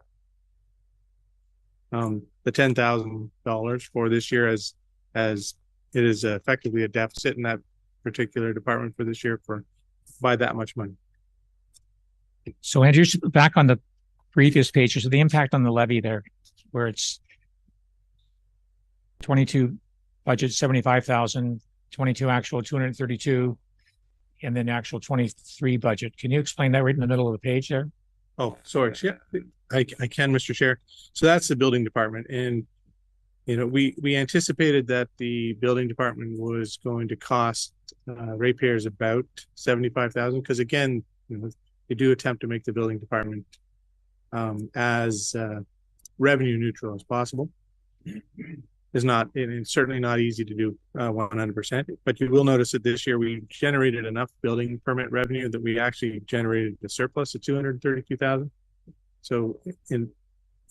S3: $10,000 for this year as it is effectively a deficit in that particular department for this year by that much money.
S1: So Andrew, back on the previous page, so the impact on the levy there, where it's 22 budget 75,000, 22 actual 232. And then actual 23 budget. Can you explain that right in the middle of the page there?
S3: Oh, sorry. Yeah, I can, Mr. Chair. So that's the building department. And, we anticipated that the building department was going to cost ratepayers about 75,000. Because again, they do attempt to make the building department as revenue neutral as possible. It's certainly not easy to do 100%, but you will notice that this year we generated enough building permit revenue that we actually generated a surplus of 232,000. So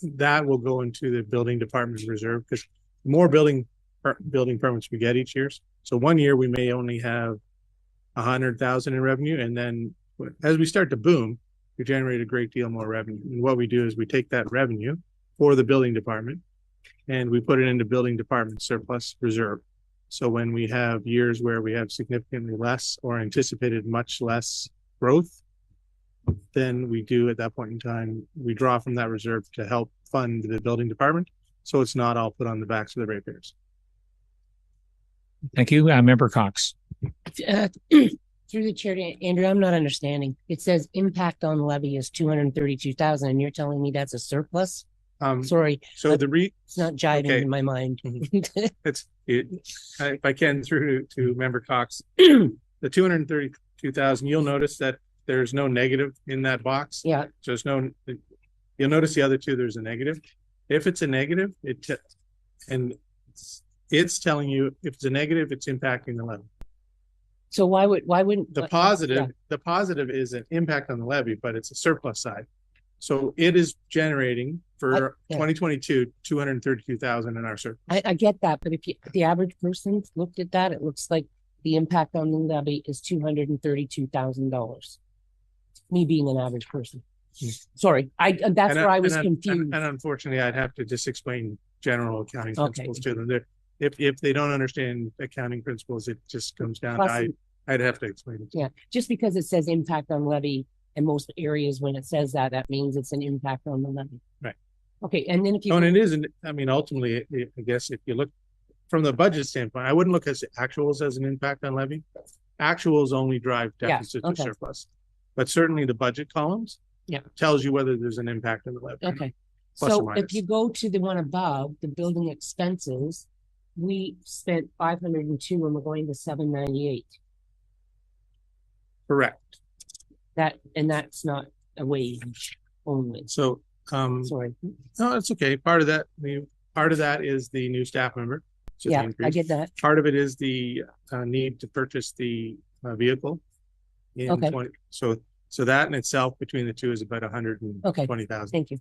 S3: that will go into the building department's reserve, because more building permits we get each year. So one year we may only have 100,000 in revenue, and then as we start to boom, we generate a great deal more revenue. And what we do is we take that revenue for the building department and we put it into building department surplus reserve. So when we have years where we have significantly less or anticipated much less growth, then we do at that point in time, we draw from that reserve to help fund the building department. So it's not all put on the backs of the ratepayers.
S1: Thank you. Member Cox.
S4: Through the chair to Andrew, I'm not understanding. It says impact on levy is 232,000 and you're telling me that's a surplus? Sorry.
S3: So
S4: it's not jiving in my mind.
S3: If I can, through to Member Cox, the 232,000, you'll notice that there's no negative in that box.
S4: Yeah.
S3: So you'll notice the other two, there's a negative. If it's a negative, and It's telling you if it's a negative, it's impacting the levy.
S4: So why wouldn't?
S3: The
S4: yeah.
S3: positive is an impact on the levy, but it's a surplus side. So it is generating for
S4: yeah.
S3: 2022, 232,000 in our surplus.
S4: I get that, but if the average person looked at that, it looks like the impact on the levy is $232,000. Me being an average person. Sorry, that's where I was confused.
S3: And unfortunately, I'd have to just explain general accounting principles to them. If they don't understand accounting principles, it just comes down to I'd have to explain it.
S4: Yeah, just because it says impact on levy in most areas, when it says that, that means it's an impact on the levy.
S3: Right.
S4: Okay, and then if you
S3: and it isn't. I mean, ultimately, I guess if you look from the budget standpoint, I wouldn't look at actuals as an impact on levy. Actuals only drive deficit or surplus, but certainly the budget columns tells you whether there's an impact on the levy.
S4: Okay. So if you go to the one above, the building expenses, we spent 502 and we're going to 798.
S3: Correct.
S4: That's not a wage only.
S3: So
S4: sorry.
S3: No, it's okay. Part of that is the new staff member.
S4: Yeah, I get that.
S3: Part of it is the need to purchase the vehicle.
S4: Okay.
S3: So that in itself between the two is about 120,000.
S4: Thank you.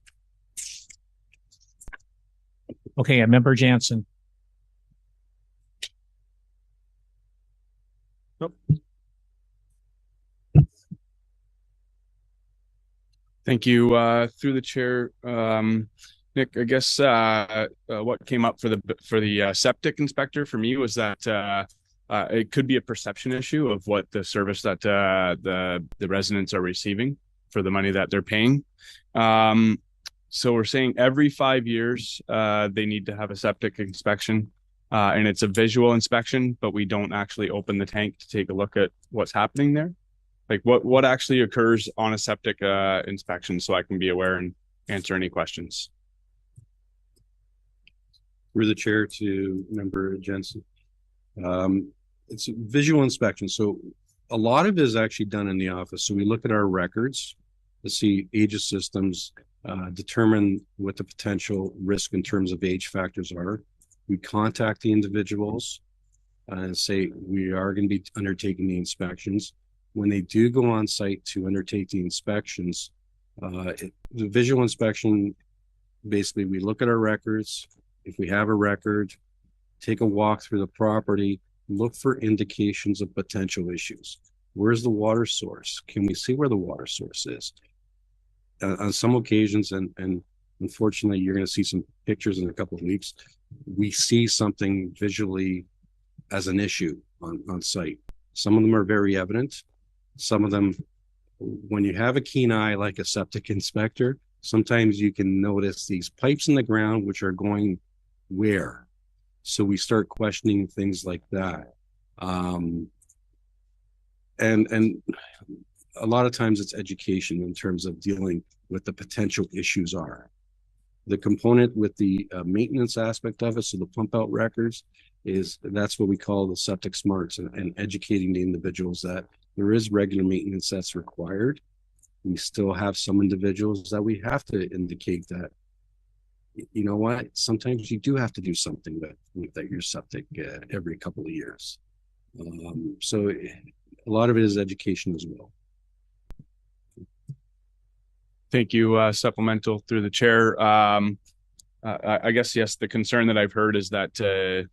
S1: Okay, Member Jansen.
S3: Nope.
S8: Thank you. Through the chair, Nick, I guess what came up for the septic inspector for me was that it could be a perception issue of what the service that the residents are receiving for the money that they're paying. So we're saying every 5 years they need to have a septic inspection, and it's a visual inspection, but we don't actually open the tank to take a look at what's happening there. Like what actually occurs on a septic inspection, so I can be aware and answer any questions.
S11: Through the chair to Member Jensen. It's a visual inspection. So a lot of it is actually done in the office. So we look at our records to see age of systems, determine what the potential risk in terms of age factors are. We contact the individuals and say we are going to be undertaking the inspections. When they do go on site to undertake the inspections, the visual inspection, basically we look at our records. If we have a record, take a walk through the property, look for indications of potential issues. Where's the water source? Can we see where the water source is? On some occasions, and unfortunately, you're going to see some pictures in a couple of weeks, we see something visually as an issue on site. Some of them are very evident. Some of them, when you have a keen eye like a septic inspector, sometimes you can notice these pipes in the ground which are going where. So we start questioning things like that. And a lot of times it's education in terms of dealing with the potential issues are. The component with the maintenance aspect of it, so the pump out records, that's what we call the septic smarts, and educating the individuals that there is regular maintenance that's required. We still have some individuals that we have to indicate that, you know what, sometimes you do have to do something with your septic every couple of years. So a lot of it is education as well.
S8: Thank you. Supplemental through the chair. I guess, yes, the concern that I've heard is that the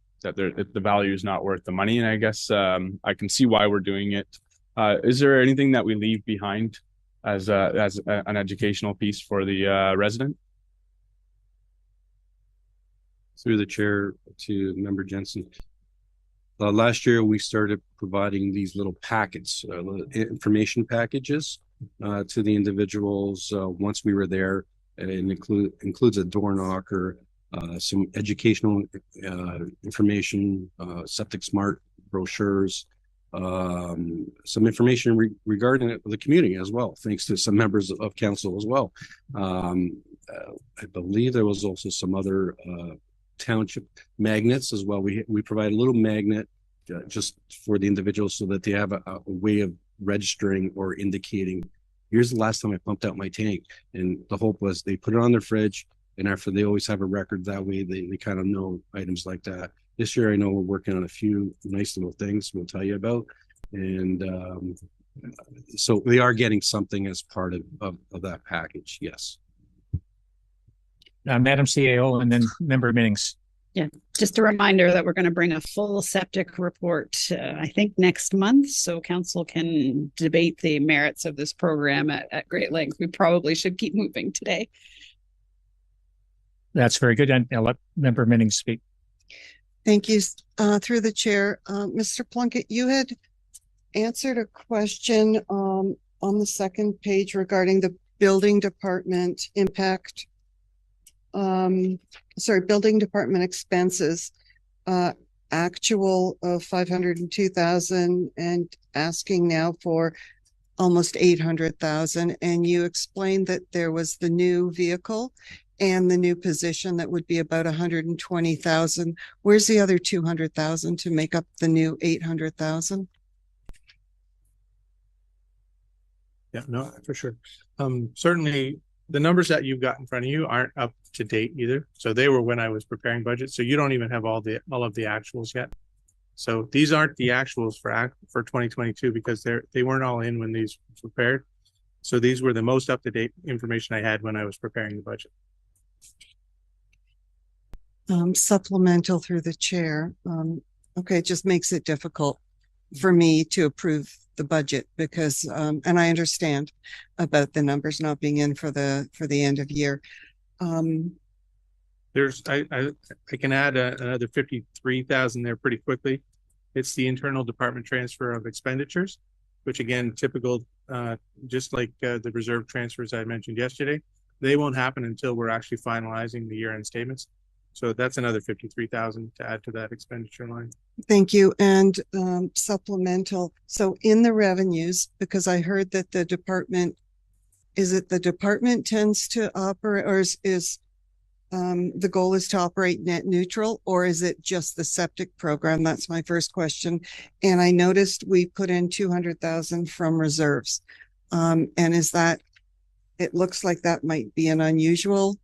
S8: value is not worth the money. And I guess I can see why we're doing it. Is there anything that we leave behind as an educational piece for the resident?
S11: Through the chair to Member Jensen. Last year, we started providing these little packets, little information packages to the individuals once we were there. And it includes a door knocker, some educational information, septic smart brochures, some information regarding the community as well, thanks to some members of council as well. I believe there was also some other township magnets as well. We provide a little magnet just for the individuals so that they have a way of registering or indicating, here's the last time I pumped out my tank. And the hope was they put it on their fridge, and after they always have a record that way, they kind of know items like that. This year, I know we're working on a few nice little things we'll tell you about. And so they are getting something as part of that package. Yes.
S1: Madam CAO and then member Minnings.
S9: Yeah, just a reminder that we're going to bring a full septic report, I think next month, so council can debate the merits of this program at great length. We probably should keep moving today.
S1: That's very good. And I'll let member Minnings speak.
S2: Thank you. Through the chair, Mr. Plunkett, you had answered a question on the second page regarding the building department impact. Building department expenses, actual of 502,000 and asking now for almost 800,000. And you explained that there was the new vehicle and the new position that would be about 120,000. Where's the other 200,000 to make up the new 800,000?
S3: Yeah, no, for sure. Certainly the numbers that you've got in front of you aren't up to date either. So they were when I was preparing budget. So you don't even have all of the actuals yet. So these aren't the actuals for 2022 because they weren't all in when these were prepared. So these were the most up to date information I had when I was preparing the budget.
S2: Supplemental through the chair. Okay, it just makes it difficult for me to approve the budget because and I understand about the numbers not being in for the end of year.
S3: There's I can add another 53,000 there pretty quickly. It's the internal department transfer of expenditures, which again typical just like the reserve transfers I mentioned yesterday, they won't happen until we're actually finalizing the year-end statements. So that's another 53,000 to add to that expenditure line.
S2: Thank you. And supplemental. So in the revenues, because I heard that the department tends to operate, or is the goal is to operate net neutral, or is it just the septic program? That's my first question. And I noticed we put in 200,000 from reserves. And is that, it looks like that might be an unusual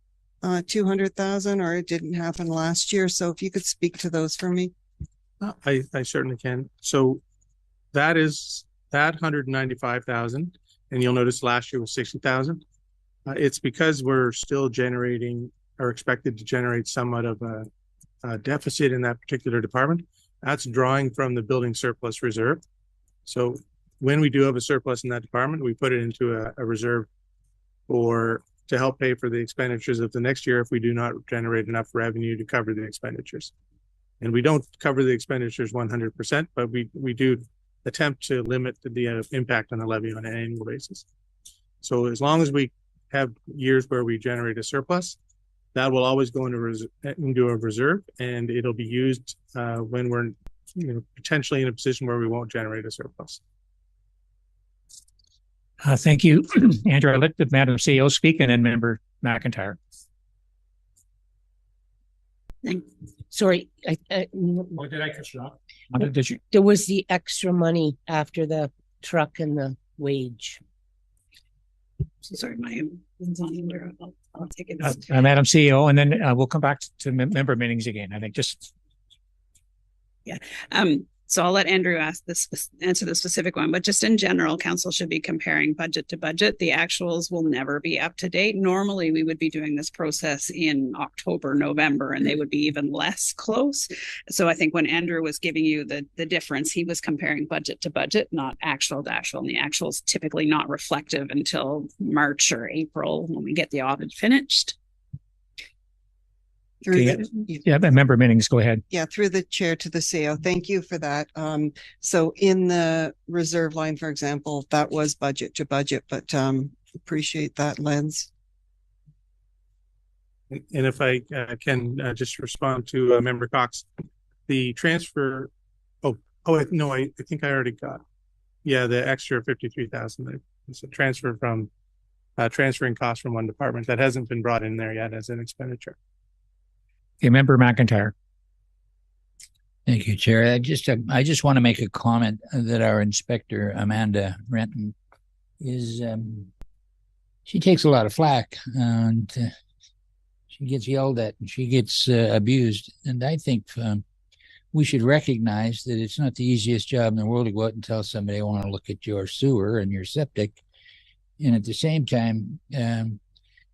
S2: 200,000, or it didn't happen last year. So if you could speak to those for me.
S3: I certainly can. So that 195,000, and you'll notice last year was 60,000. It's because we're still generating or expected to generate somewhat of a deficit in that particular department. That's drawing from the building surplus reserve. So when we do have a surplus in that department, we put it into a reserve to help pay for the expenditures of the next year if we do not generate enough revenue to cover the expenditures. And we don't cover the expenditures 100%, but we do attempt to limit the impact on the levy on an annual basis. So as long as we have years where we generate a surplus, that will always go into a reserve, and it'll be used when we're potentially in a position where we won't generate a surplus.
S1: Thank you, Andrew. I'd like the Madam CEO speak and then member McIntyre.
S4: Sorry,
S1: Did I cut you off? Did you?
S4: there was the extra money after the truck and the wage.
S9: So sorry, my one's on under. I'll take it.
S1: Madam CEO, and then we'll come back to member meetings again. I think just.
S9: Yeah. So I'll let Andrew answer the specific one, but just in general, council should be comparing budget to budget. The actuals will never be up to date. Normally we would be doing this process in October, November, and they would be even less close. So I think when Andrew was giving you the difference, he was comparing budget to budget, not actual to actual. And the actual is typically not reflective until March or April when we get the audit finished.
S1: Member Minnings, go ahead.
S2: Yeah, through the chair to the CEO. Thank you for that. So in the reserve line, for example, that was budget to budget, but appreciate that lens.
S3: And if I can just respond to Member Cox, the transfer. No, I think I already got. Yeah, the extra 53,000. It's a transfer from transferring costs from one department that hasn't been brought in there yet as an expenditure.
S1: Okay, member McIntyre.
S12: Thank you, Chair. I just want to make a comment that our inspector, Amanda Renton, she takes a lot of flack and she gets yelled at and she gets abused. And I think we should recognize that it's not the easiest job in the world to go out and tell somebody I want to look at your sewer and your septic. And at the same time,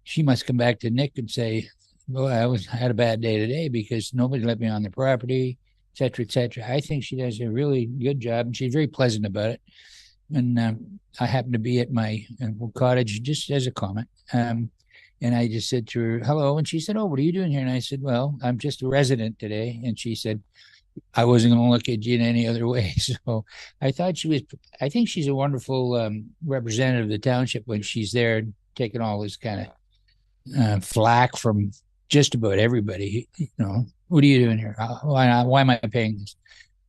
S12: she must come back to Nick and say, well, I had a bad day today because nobody let me on the property, et cetera, et cetera. I think she does a really good job, and she's very pleasant about it. And I happened to be at my cottage just as a comment. And I just said to her, hello. And she said, oh, what are you doing here? And I said, well, I'm just a resident today. And she said, I wasn't going to look at you in any other way. So I thought I think she's a wonderful representative of the township when she's there taking all this kind of flack from just about everybody. You know, what are you doing here? Why am I paying this?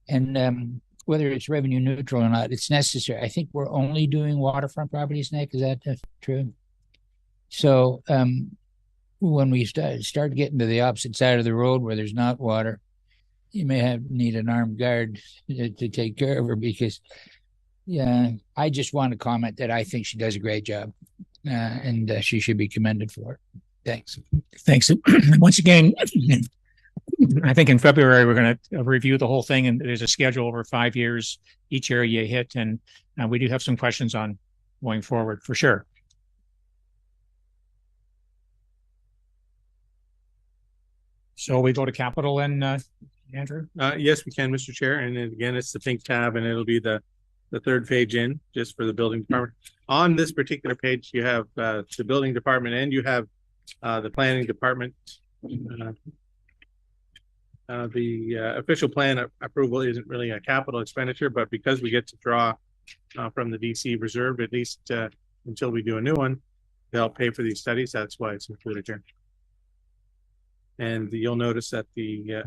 S12: And whether it's revenue neutral or not, it's necessary. I think we're only doing waterfront properties, Nick. Is that true? So when we start getting to the opposite side of the road where there's not water, you may need an armed guard to take care of her, because I just want to comment that I think she does a great job, and she should be commended for it. Thanks.
S1: Thanks. Once again, I think in February, we're going to review the whole thing, and there's a schedule over 5 years, each area you hit. And we do have some questions on going forward for sure. So we go to capital and Andrew?
S3: Yes, we can, Mr. Chair. And then again, it's the pink tab, and it'll be the third page in just for the building department. On this particular page, you have the building department and you have the planning department. The official plan approval isn't really a capital expenditure, but because we get to draw from the DC reserve, at least until we do a new one, they'll pay for these studies. That's why it's included here. And you'll notice that the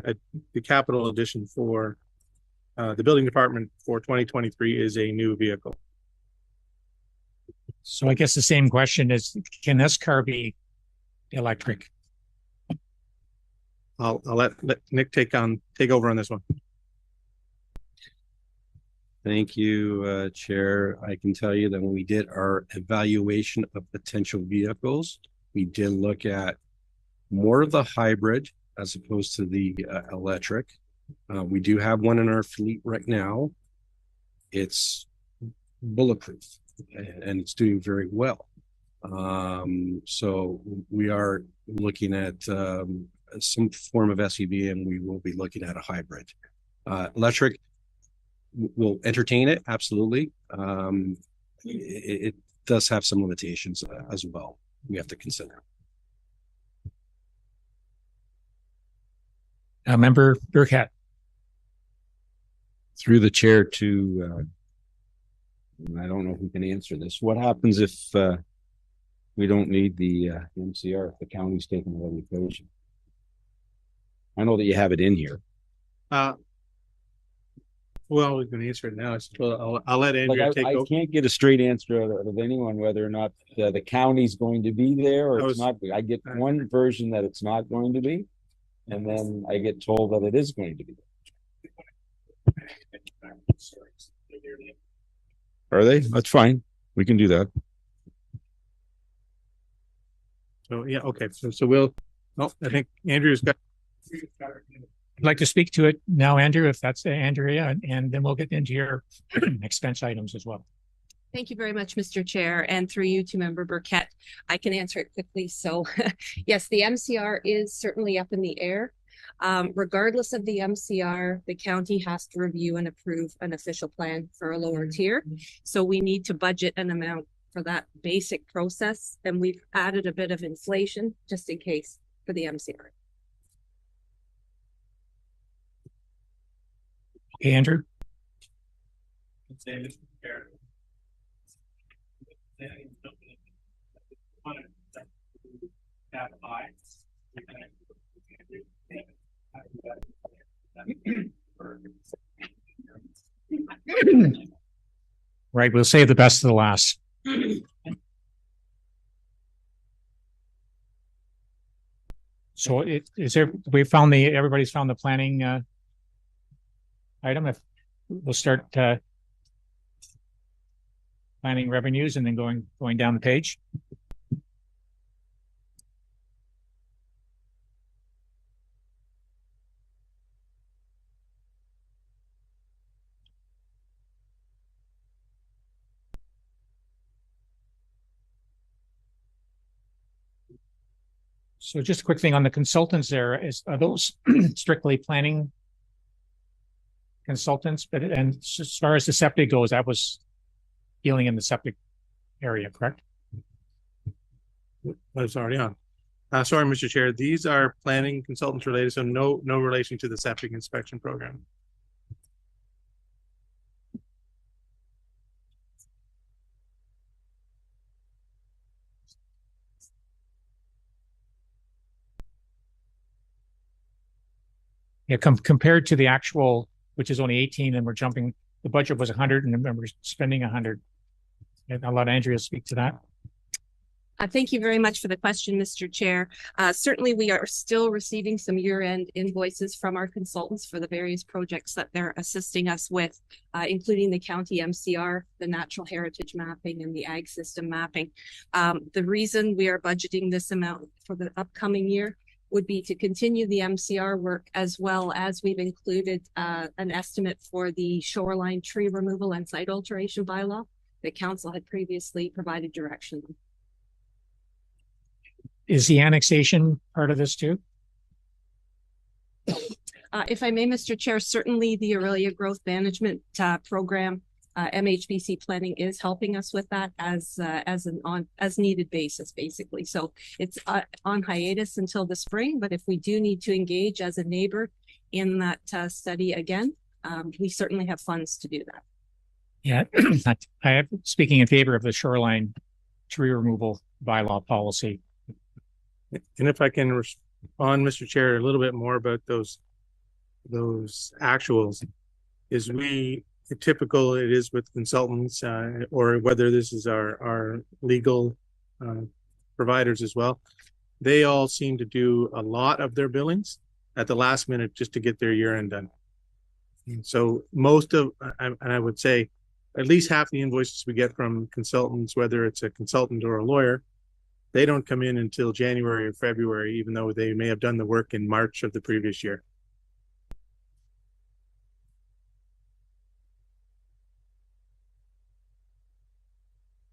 S3: capital addition for the building department for 2023 is a new vehicle.
S1: So I guess the same question is, can this car be electric?
S3: I'll let Nick take over on this one.
S11: Thank you, Chair. I can tell you that when we did our evaluation of potential vehicles, we did look at more of the hybrid as opposed to the electric. We do have one in our fleet right now. It's bulletproof and it's doing very well. So we are looking at some form of SUV, and we will be looking at a hybrid. Electric, we'll entertain it, absolutely. It does have some limitations as well we have to consider.
S1: Member Burkett.
S5: Through the chair to, I don't know who can answer this. What happens if we don't need the MCR, if the county's taking it out of the equation? I know that you have it in here.
S3: Well, we can answer it now. I'll let Andrea take over.
S5: I can't get a straight answer out of anyone whether or not the county's going to be there or it's not. I get one version that it's not going to be, and then I get told that it is going to be. Are they? That's fine. We can do that.
S3: So yeah, okay. So we'll. Oh, I think Andrew's got.
S1: I'd like to speak to it now, Andrew, if that's Andrea, and then we'll get into your expense items as well.
S13: Thank you very much, Mr. Chair, and through you to Member Burkett. I can answer it quickly. So yes, the MCR is certainly up in the air. Regardless of the MCR, the county has to review and approve an official plan for a lower tier. So we need to budget an amount for that basic process. And we've added a bit of inflation just in case for the MCR.
S1: Okay, Andrew. Right, we'll save the best to the last. So everybody's found the planning item. If we'll start planning revenues and then going down the page. So just a quick thing on the consultants there are those strictly planning consultants, but and as far as the septic goes, that was dealing in the septic area, correct?
S3: I was already on. Sorry, Mr. Chair, these are planning consultants related, so no relation to the septic inspection program.
S1: Yeah, compared to the actual, which is only 18, and we're jumping, the budget was 100 and we're spending 100. And I'll let Andrea speak to that.
S13: Thank you very much for the question, Mr. Chair. Certainly, we are still receiving some year-end invoices from our consultants for the various projects that they're assisting us with, including the county MCR, the natural heritage mapping, and the ag system mapping. The reason we are budgeting this amount for the upcoming year would be to continue the MCR work, as well as we've included an estimate for the shoreline tree removal and site alteration bylaw that council had previously provided direction on.
S1: Is the annexation part of this too?
S13: If I may, Mr. Chair, certainly the Aurelia Growth Management Program, MHBC planning is helping us with that as an as needed basis, basically. So it's on hiatus until the spring, but if we do need to engage as a neighbor in that study again, we certainly have funds to do that.
S1: Yeah, I am speaking in favor of the shoreline tree removal bylaw policy.
S3: And if I can respond, Mr. Chair, a little bit more about those actuals, is typical it is with consultants, or whether this is our legal providers as well. They all seem to do a lot of their billings at the last minute just to get their year end done. And so and I would say at least half the invoices we get from consultants, whether it's a consultant or a lawyer, they don't come in until January or February, even though they may have done the work in March of the previous year.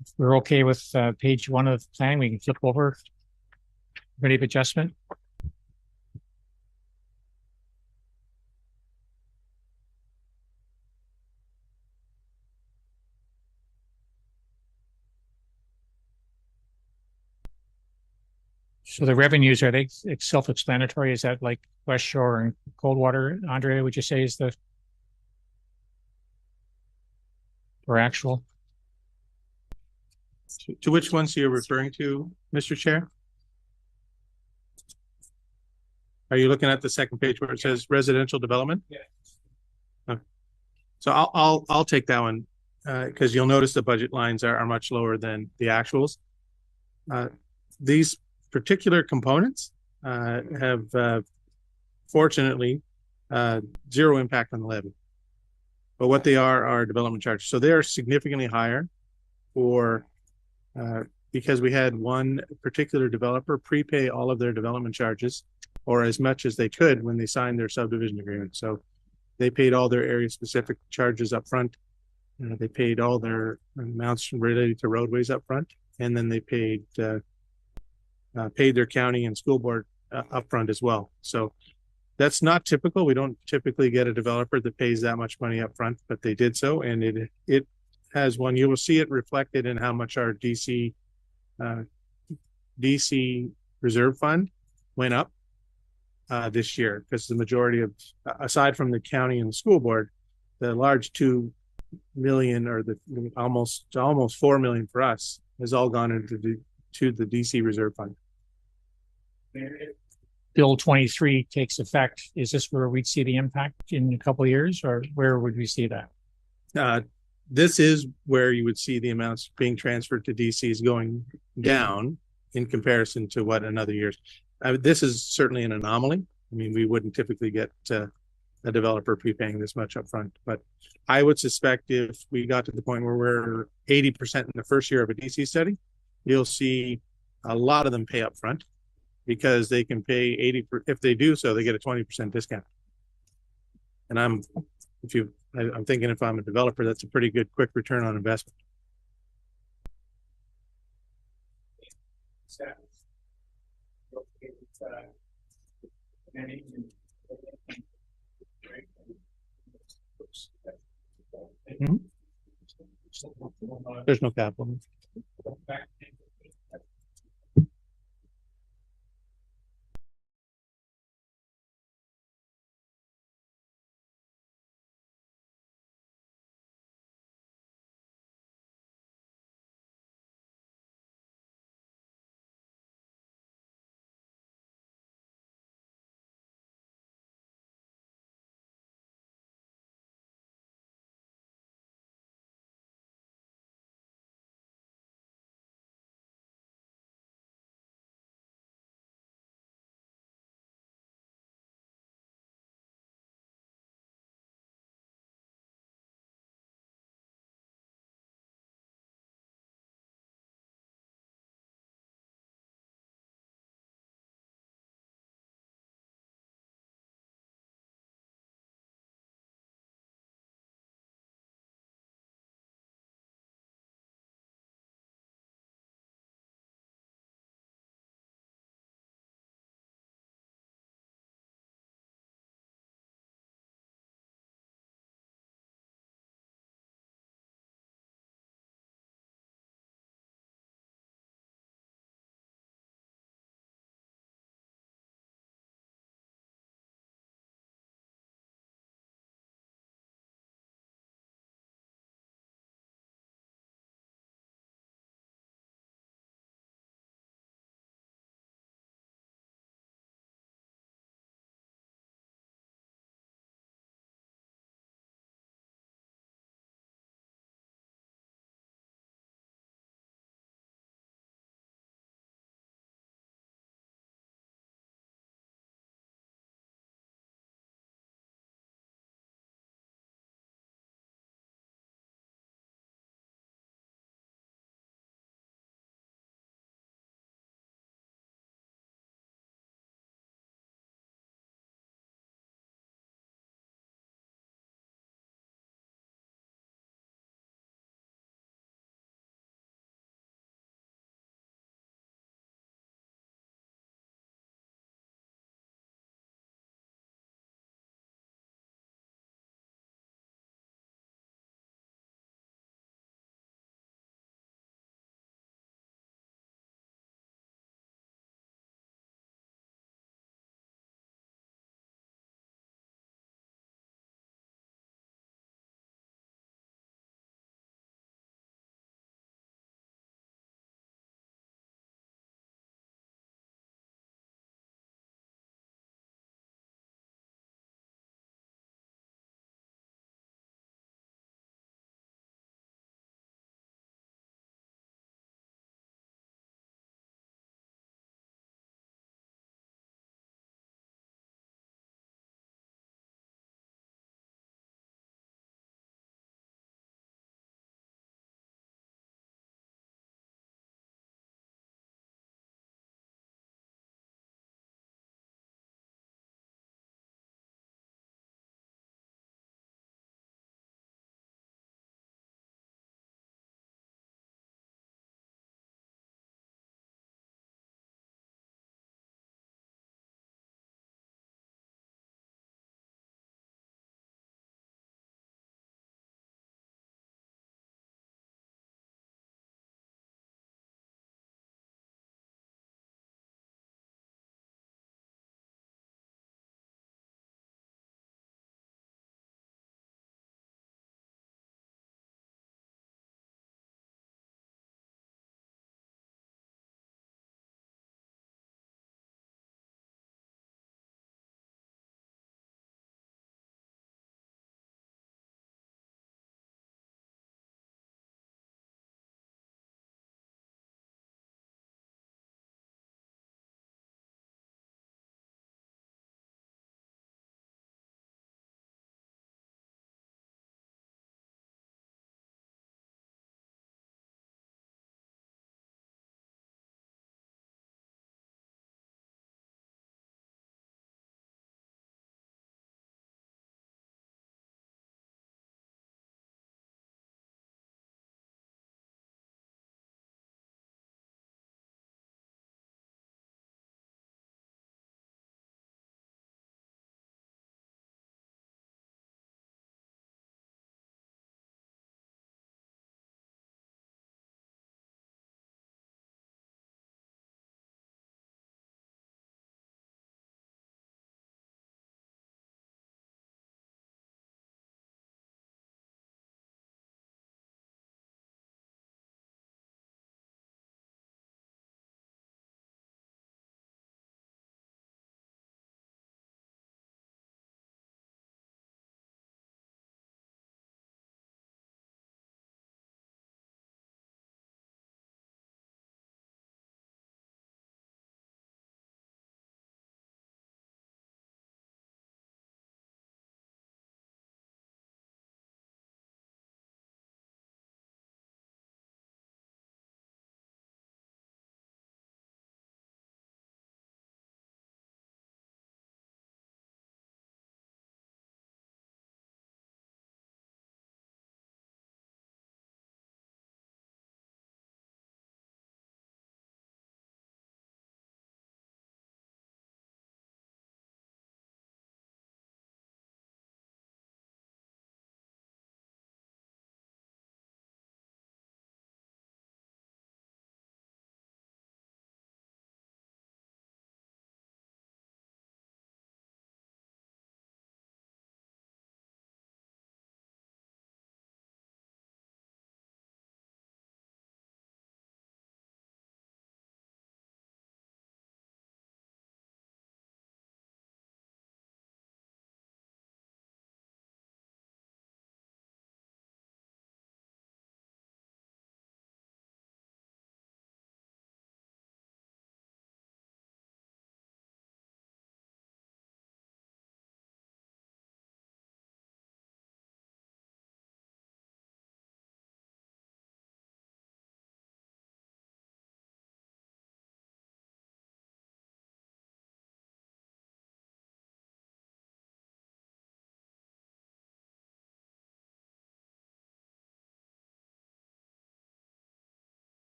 S1: If we're okay with page 1 of the plan, we can flip over. Ready of adjustment. So the revenues, are they self-explanatory? Is that like West Shore and Coldwater? Andrea, would you say is the or actual?
S3: To which ones are you referring to, Mr. Chair? Are you looking at the second page where it says residential development?
S1: Yeah.
S3: Okay. So I'll take that one because you'll notice the budget lines are much lower than the actuals. These particular components have fortunately zero impact on the levy, but what they are development charges. So they are significantly higher for because we had one particular developer prepay all of their development charges, or as much as they could when they signed their subdivision agreement. So they paid all their area specific charges up front. They paid all their amounts related to roadways up front, and then they paid their county and school board upfront as well. So that's not typical. We don't typically get a developer that pays that much money upfront, but they did so, and it has one. You will see it reflected in how much our DC reserve fund went up this year, because the majority of, aside from the county and the school board, the large 2 million or the almost 4 million for us has all gone into the DC reserve fund.
S1: Bill 23 takes effect. Is this where we'd see the impact in a couple of years, or where would we see that?
S3: This is where you would see the amounts being transferred to DCs going down in comparison to what in other years. This is certainly an anomaly. I mean, we wouldn't typically get a developer prepaying this much upfront, but I would suspect if we got to the point where we're 80% in the first year of a DC study, you'll see a lot of them pay upfront, because they can pay 80. If they do so, they get a 20% discount. And I'm thinking if I'm a developer, that's a pretty good quick return on investment. There's no capital.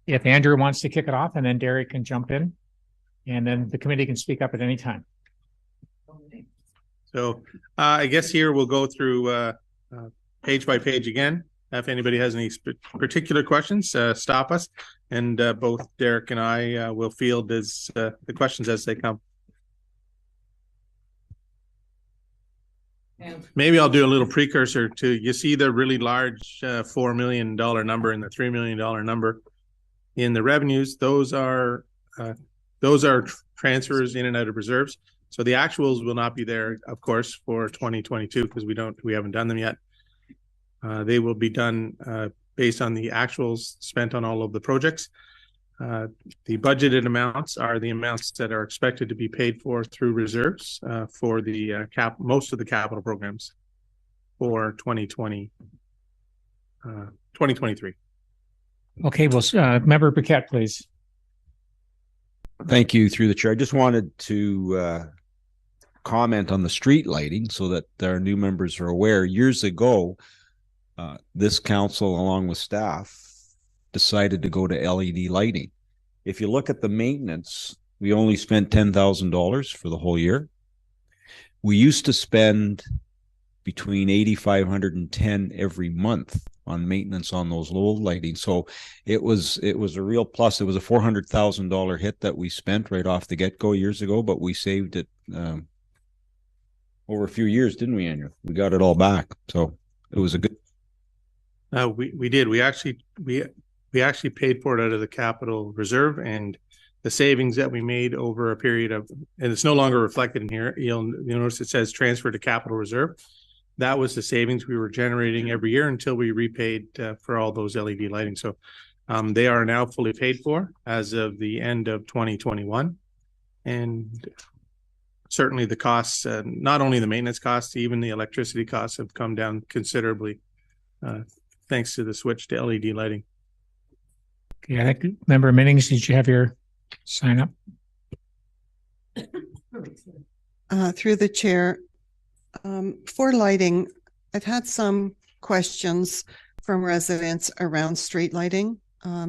S1: if Andrew wants to kick it off, and then Derek can jump in, and then the committee can speak up at any time.
S3: So I guess here we'll go through page by page again. If anybody has any particular questions, stop us, and both Derek and I will field the questions as they come. Maybe I'll do a little precursor to, you see the really large $4 million number and the $3 million number in the revenues. Those are transfers in and out of reserves. So the actuals will not be there, of course, for 2022 because we haven't done them yet. They will be done based on the actuals spent on all of the projects. The budgeted amounts are the amounts that are expected to be paid for through reserves for the most of the capital programs for 2023.
S1: Okay, well, Member Burkett, please.
S5: Thank you, through the chair. I just wanted to comment on the street lighting so that our new members are aware. Years ago, this council, along with staff, decided to go to LED lighting. If you look at the maintenance, we only spent $10,000 for the whole year. We used to spend between $8,500 and $10,000 every month on maintenance on those low lighting. So it was a real plus. It was a $400,000 hit that we spent right off the get-go years ago, but we saved it over a few years, didn't we, Andrew? We got it all back. So it was a good.
S3: We did. We actually paid for it out of the capital reserve, and the savings that we made over a period of, and it's no longer reflected in here. You'll notice it says transfer to capital reserve. That was the savings we were generating every year until we repaid for all those LED lighting. So they are now fully paid for as of the end of 2021. And certainly the costs, not only the maintenance costs, even the electricity costs have come down considerably thanks to the switch to LED lighting.
S1: Okay, I think Member Minnings, did you have your sign up?
S2: Through the chair, for lighting, I've had some questions from residents around street lighting,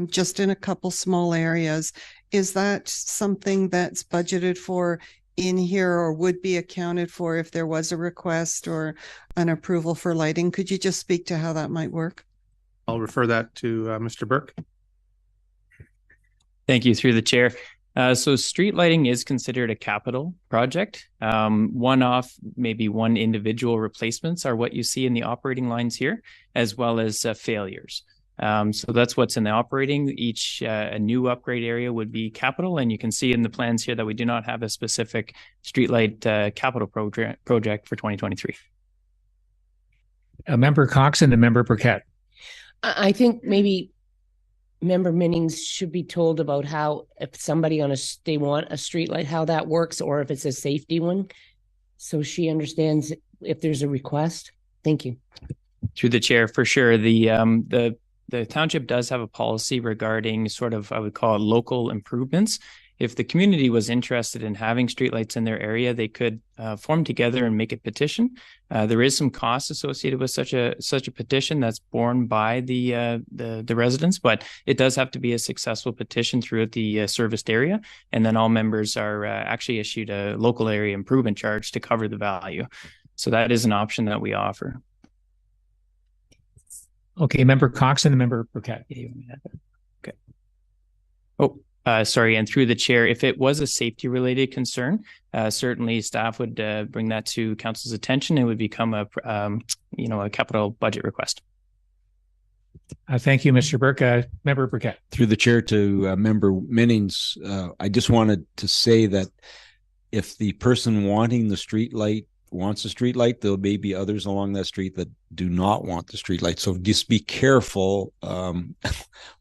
S2: just in a couple small areas. Is that something that's budgeted for in here or would be accounted for if there was a request or an approval for lighting? Could you just speak to how that might work?
S3: I'll refer that to Mr. Burke.
S6: Thank you, through the chair. So street lighting is considered a capital project. One-off, maybe one individual replacements are what you see in the operating lines here, as well as failures. So that's what's in the operating. Each a new upgrade area would be capital, and you can see in the plans here that we do not have a specific streetlight capital project for 2023.
S1: Member Cox and the Member Burkett.
S4: I think maybe Member Minnings should be told about how, if somebody they want a street light, how that works, or if it's a safety one, so she understands if there's a request. Thank you.
S6: Through the chair, for sure. The township does have a policy regarding sort of, I would call it, local improvements. If the community was interested in having streetlights in their area, they could form together and make a petition. There is some cost associated with such a petition that's borne by the residents, but it does have to be a successful petition throughout the serviced area, and then all members are actually issued a local area improvement charge to cover the value. So that is an option that we offer.
S1: Okay, Member Cox and the Member Burkett.
S6: Okay. Oh. Sorry, and through the chair, if it was a safety related concern, certainly staff would bring that to council's attention. It would become a capital budget request.
S1: Thank you, Mr. Burke. Member Burkett.
S5: Through the chair to Member Minnings, I just wanted to say that if the person wanting the street light wants a street light, there may be others along that street that do not want the street light. So just be careful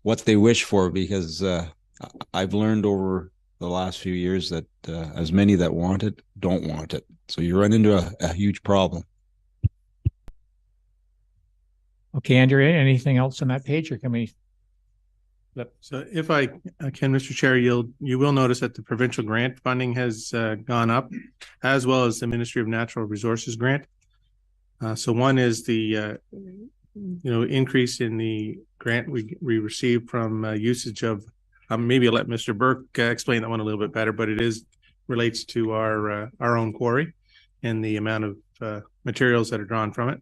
S5: what they wish for, because I've learned over the last few years that as many that want it don't want it. So you run into a huge problem.
S1: Okay, Andrea, anything else on that page, or can we?
S3: So if I can, Mr. Chair, you will notice that the provincial grant funding has gone up, as well as the Ministry of Natural Resources grant. So one is the increase in the grant we received from usage of, maybe I'll let Mr. Burke explain that one a little bit better, but it relates to our own quarry and the amount of materials that are drawn from it.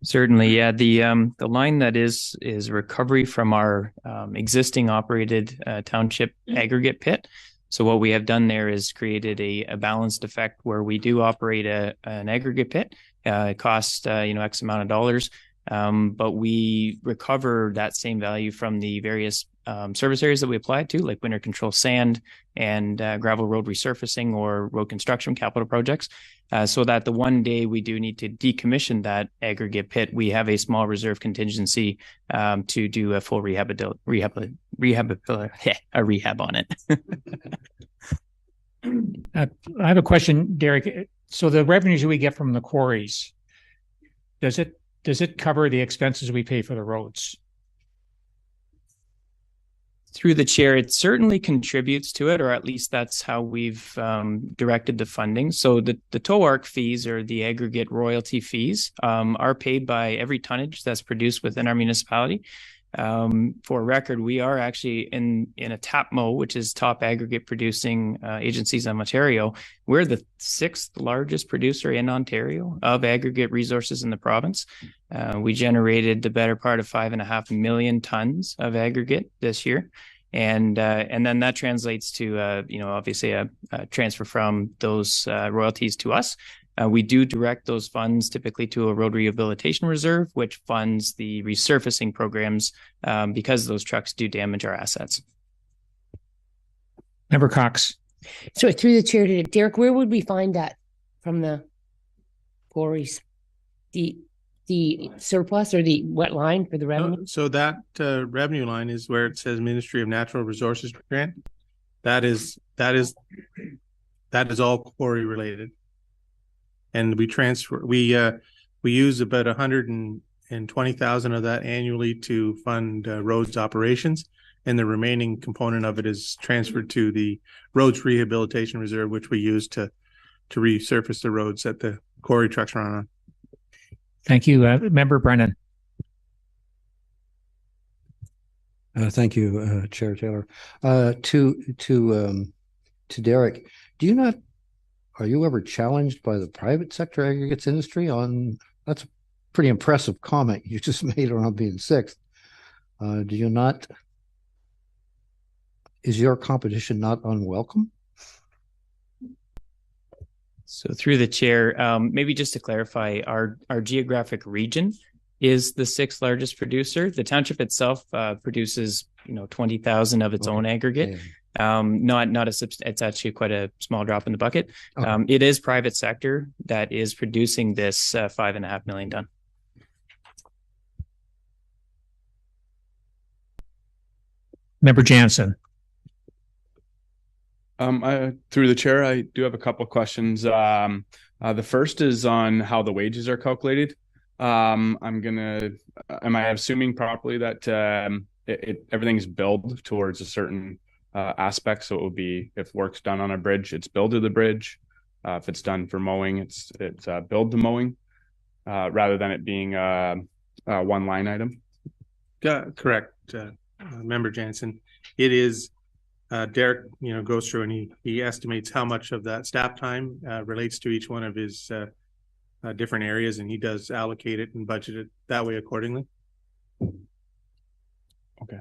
S6: Certainly, yeah. The line that is recovery from our existing operated township aggregate pit. So what we have done there is created a balanced effect where we do operate an aggregate pit. It costs X amount of dollars, but we recover that same value from the various service areas that we apply it to, like winter control sand and gravel road resurfacing or road construction capital projects. So that the one day we do need to decommission that aggregate pit, we have a small reserve contingency to do a full rehab on it.
S1: I have a question, Derek. So the revenues we get from the quarries, does it cover the expenses we pay for the roads?
S6: Through the chair, it certainly contributes to it, or at least that's how we've directed the funding. So the TOARC fees, or the aggregate royalty fees, are paid by every tonnage that's produced within our municipality. For record, we are actually in a TAPMO, which is top aggregate producing agencies in Ontario. We're the 6th largest producer in Ontario of aggregate resources in the province. We generated the better part of 5.5 million tons of aggregate this year. And then that translates to, obviously a transfer from those royalties to us. We do direct those funds typically to a road rehabilitation reserve, which funds the resurfacing programs because those trucks do damage our assets.
S1: Member Cox.
S4: So through the chair to Derek, where would we find that from the quarries? The surplus or the what line for the revenue?
S3: So that revenue line is where it says Ministry of Natural Resources grant. That is all quarry related. And we use about 120,000 of that annually to fund roads operations, and the remaining component of it is transferred to the roads rehabilitation reserve, which we use to resurface the roads that the quarry trucks run on.
S1: Thank you, Member Brennan.
S10: Thank you, Chair Taylor. To Derek, are you ever challenged by the private sector aggregates industry on, that's a pretty impressive comment you just made around being 6th. Do you not, is your competition not unwelcome?
S6: So through the chair, maybe just to clarify, our geographic region is the 6th largest producer. The township itself produces 20,000 of its own aggregate. It's actually quite a small drop in the bucket. It is private sector that is producing this 5.5 million ton.
S1: Member Jansen.
S8: Through the chair, I do have a couple of questions. The first is on how the wages are calculated. Am I assuming properly that everything's billed towards a certain aspect? So it would be, if work's done on a bridge, it's billed to the bridge. If it's done for mowing, it's billed to mowing, rather than it being one line item.
S3: Correct, Member Jansen. It is. Derek, goes through and he estimates how much of that staff time relates to each one of his different areas, and he does allocate it and budget it that way accordingly.
S8: Okay.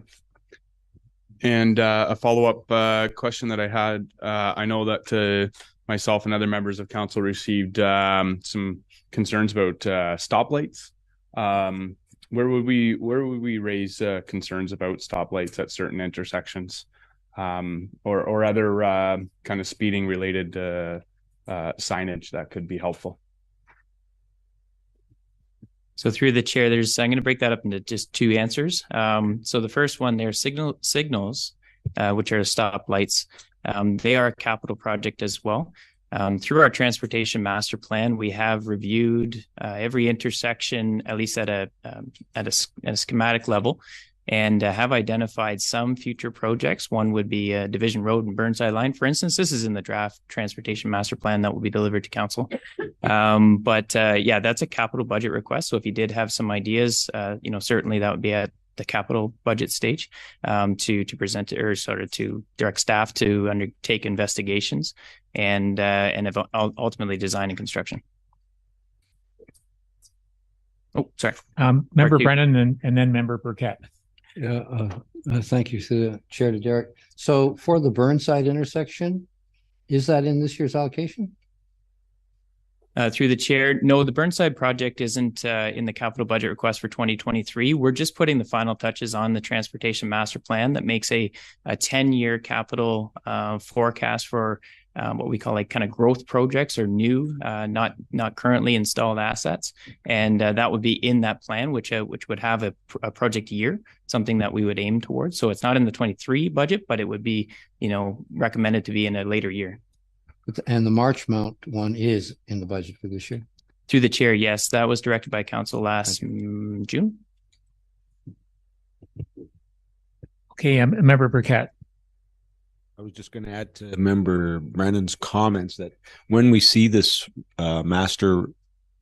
S8: And a follow-up question that I had, I know that myself and other members of council received some concerns about stoplights. Where would we raise concerns about stoplights at certain intersections? Or other kind of speeding related signage that could be helpful?
S6: So through the chair, I'm going to break that up into just 2 answers. So the first one, there's signals, which are stoplights. They are a capital project as well. Through our transportation master plan, we have reviewed every intersection, at least at a schematic level, and have identified some future projects. One would be a Division Road and Burnside line. For instance, this is in the draft transportation master plan that will be delivered to council. Yeah, that's a capital budget request. So if you did have some ideas, certainly that would be at the capital budget stage to present it, or sort of to direct staff to undertake investigations and ultimately design and construction. Oh, sorry.
S1: Member Brennan and then Member Burkett.
S10: Thank you to the chair, to Derek. So for the Burnside intersection, is that in this year's allocation?
S6: Through the chair, no, the Burnside project isn't in the capital budget request for 2023. We're just putting the final touches on the transportation master plan that makes a 10-year capital forecast for what we call like kind of growth projects or new, not currently installed assets. And that would be in that plan, which would have a project year, something that we would aim towards. So it's not in the 23 budget, but it would be, recommended to be in a later year.
S10: And the March Mount one is in the budget for this year?
S6: Through the chair, yes. That was directed by council last June.
S1: Okay, Member Burkett.
S14: I was just going to add to Member Brennan's comments that when we see this master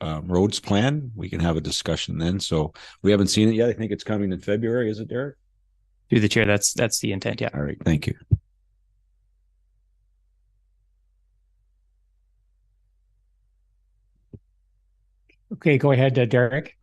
S14: roads plan, we can have a discussion then. So we haven't seen it yet. I think it's coming in February. Is it, Derek?
S6: Through the chair, that's the intent, yeah.
S14: All right, thank you.
S1: Okay, go ahead, Derek.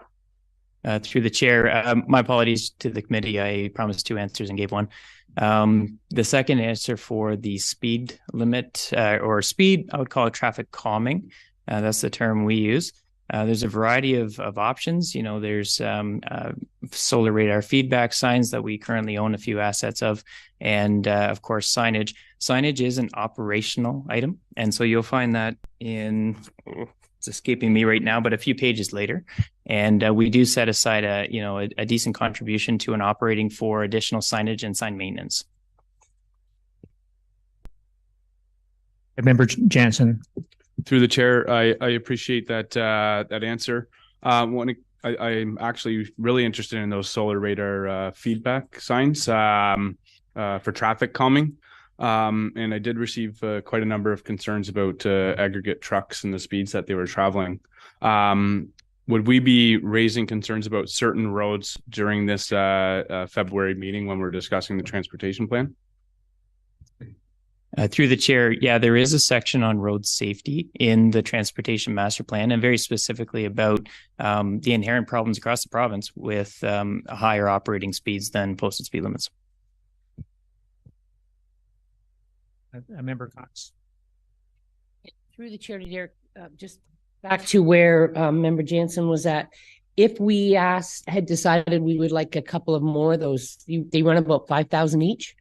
S6: Through the chair, my apologies to the committee. I promised 2 answers and gave 1. The second answer for the speed limit or speed, I would call it traffic calming. That's the term we use. There's a variety of options. There's solar radar feedback signs that we currently own a few assets of. And of course, signage. Signage is an operational item. And so you'll find that in... it's escaping me right now, but a few pages later. And we do set aside a decent contribution to an operating for additional signage and sign maintenance.
S1: Member Jansen.
S8: Through the chair, I appreciate that answer. I'm actually really interested in those solar radar feedback signs for traffic calming. And I did receive quite a number of concerns about aggregate trucks and the speeds that they were traveling. Would we be raising concerns about certain roads during this February meeting when we're discussing the transportation plan?
S6: Through the chair, yeah, there is a section on road safety in the transportation master plan, and very specifically about the inherent problems across the province with higher operating speeds than posted speed limits.
S1: Member Cox.
S4: Through the chair to Derek, just back to where Member Jansen was at. If we had decided we would like a couple of more of those, they run about 5,000 each.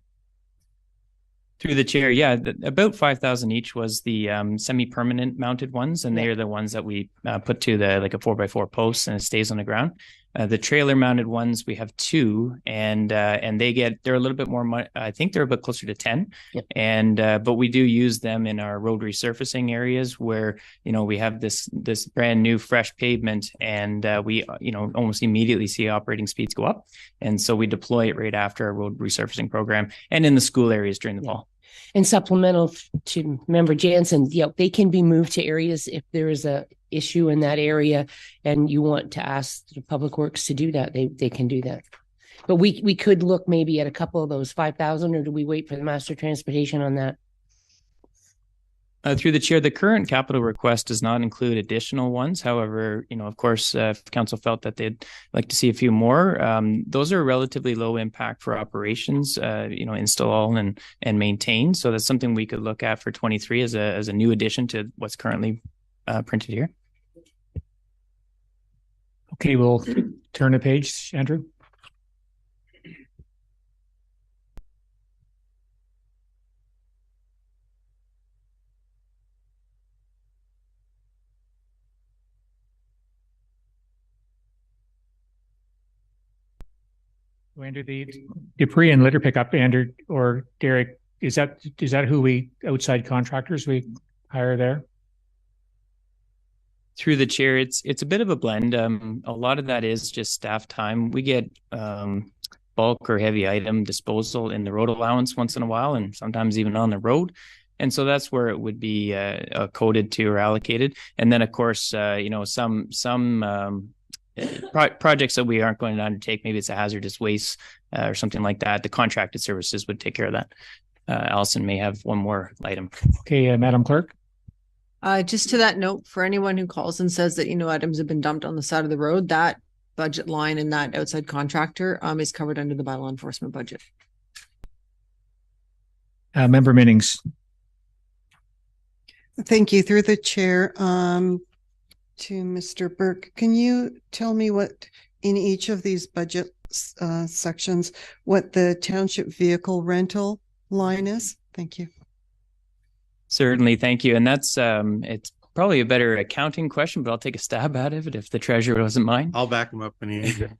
S6: Through the chair, yeah, about 5,000 each was the semi-permanent mounted ones, and they are the ones that we put to the like a 4x4 post, and it stays on the ground. The trailer mounted ones, we have 2, and they're a little bit more. I think they're a bit closer to 10,
S4: yep.
S6: And but we do use them in our road resurfacing areas where we have this brand new fresh pavement, and we almost immediately see operating speeds go up, and so we deploy it right after our road resurfacing program and in the school areas during the fall.
S4: And supplemental to Member Jansen, they can be moved to areas if there is a issue in that area and you want to ask the Public Works to do that, they can do that. But we could look maybe at a couple of those 5,000, or do we wait for the master transportation on that?
S6: Through the chair, the current capital request does not include additional ones. However, of course, if council felt that they'd like to see a few more, those are relatively low impact for operations, install and maintain. So that's something we could look at for 23 as a new addition to what's currently printed here.
S1: Okay, we'll turn the page, Andrew. Andrew, the debris and litter pickup, Andrew or Derek, is that who outside contractors we hire there?
S6: Through the chair, it's a bit of a blend. A lot of that is just staff time. We get bulk or heavy item disposal in the road allowance once in a while, and sometimes even on the road. And so that's where it would be coded to or allocated. And then, of course, some projects that we aren't going to undertake, maybe it's a hazardous waste or something like that, the contracted services would take care of that. Allison may have one more item.
S1: Okay, Madam Clerk.
S15: Just to that note, for anyone who calls and says that, items have been dumped on the side of the road, that budget line and that outside contractor is covered under the bylaw enforcement budget.
S1: Member Minnings.
S2: Thank you. Through the chair, to Mr. Burke, can you tell me what in each of these budget sections, what the township vehicle rental line is? Thank you.
S6: Certainly, thank you. And that's it's probably a better accounting question, but I'll take a stab at it if the treasurer doesn't mind.
S3: I'll back him up when he needs
S6: it.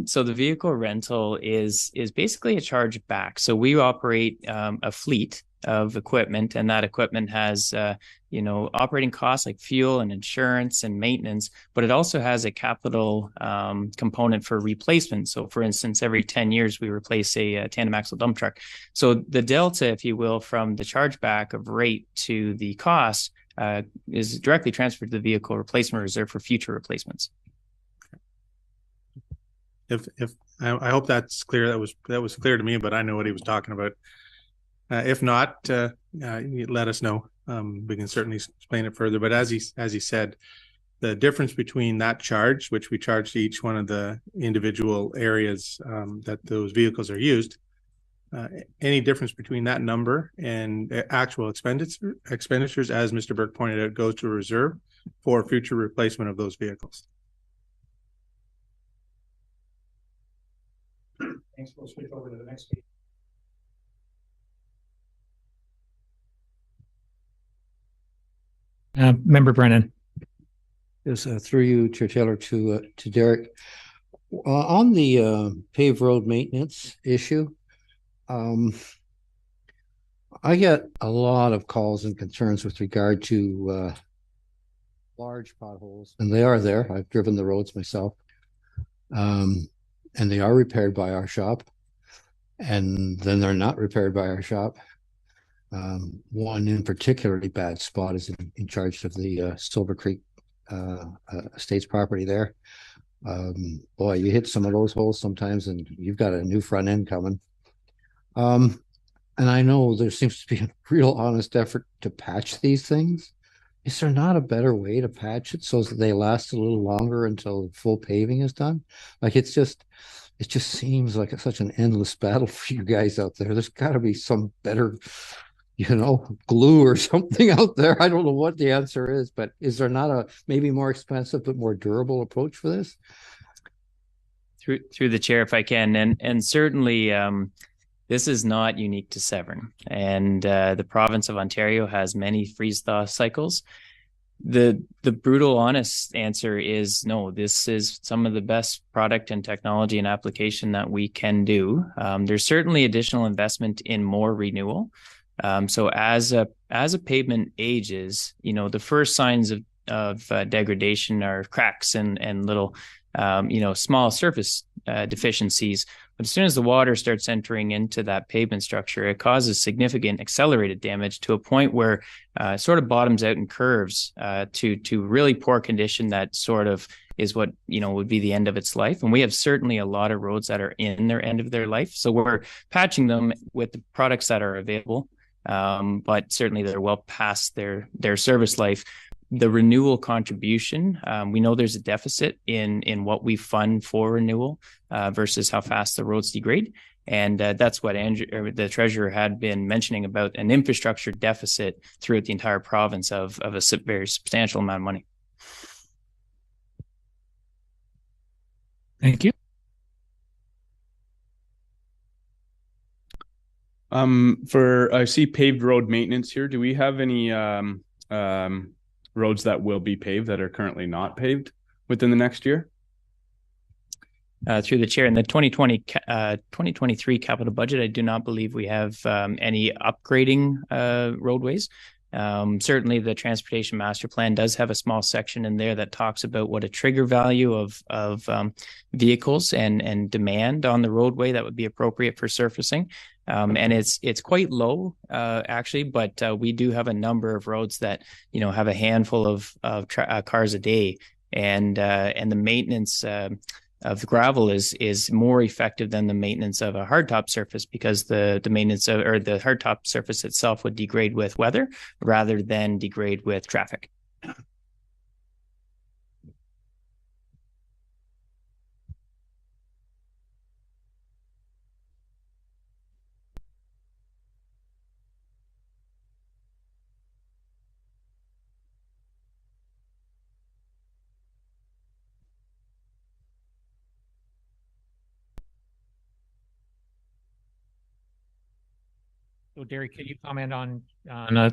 S6: So the vehicle rental is basically a charge back. So we operate a fleet of equipment, and that equipment has operating costs like fuel and insurance and maintenance, but it also has a capital component for replacement. So for instance, every 10 years we replace a tandem axle dump truck. So the delta, if you will, from the chargeback of rate to the cost is directly transferred to the vehicle replacement reserve for future replacements.
S3: If I hope that's clear. That was clear to me, but I know what he was talking about. If not, let us know. We can certainly explain it further. But as he said, the difference between that charge, which we charge to each one of the individual areas that those vehicles are used, any difference between that number and actual expenditures, as Mr. Burke pointed out, goes to a reserve for future replacement of those vehicles.
S1: Thanks. We'll switch over to the next page. Member Brennan.
S10: Yes, through you, Chair Taylor, to Derek. On the paved road maintenance issue, I get a lot of calls and concerns with regard to large potholes, and they are there. I've driven the roads myself, and they are repaired by our shop, and then they're not repaired by our shop. One in particularly bad spot is in charge of the Silver Creek Estates property there. Boy, you hit some of those holes sometimes and you've got a new front end coming. And I know there seems to be a real honest effort to patch these things. Is there not a better way to patch it so that they last a little longer until full paving is done? Like it just seems like such an endless battle for you guys out there. There's got to be some better glue or something out there. I don't know what the answer is, but is there not a maybe more expensive but more durable approach for this?
S6: Through the chair, if I can, and certainly this is not unique to Severn, and the province of Ontario has many freeze-thaw cycles. The brutal, honest answer is no. This is some of the best product and technology and application that we can do. There's certainly additional investment in more renewal. So as a pavement ages, the first signs of degradation are cracks and little, small surface deficiencies. But as soon as the water starts entering into that pavement structure, it causes significant accelerated damage to a point where it sort of bottoms out and curves to really poor condition that sort of is what, would be the end of its life. And we have certainly a lot of roads that are in their end of their life. So we're patching them with the products that are available. But certainly they're well past their service life. The renewal contribution, we know there's a deficit in what we fund for renewal versus how fast the roads degrade. And that's what the treasurer had been mentioning about an infrastructure deficit throughout the entire province of a very substantial amount of money.
S1: Thank you.
S8: I see paved road maintenance here. Do we have any roads that will be paved that are currently not paved within the next year?
S6: Through the chair, in the 2023 capital budget, I do not believe we have any upgrading roadways. Certainly the transportation master plan does have a small section in there that talks about what a trigger value of vehicles and demand on the roadway that would be appropriate for surfacing. And it's quite low, actually, but we do have a number of roads that, have a handful of cars a day, and the maintenance of gravel is more effective than the maintenance of a hardtop surface, because the maintenance of, or the hardtop surface itself would degrade with weather rather than degrade with traffic.
S1: So Derek, can you comment on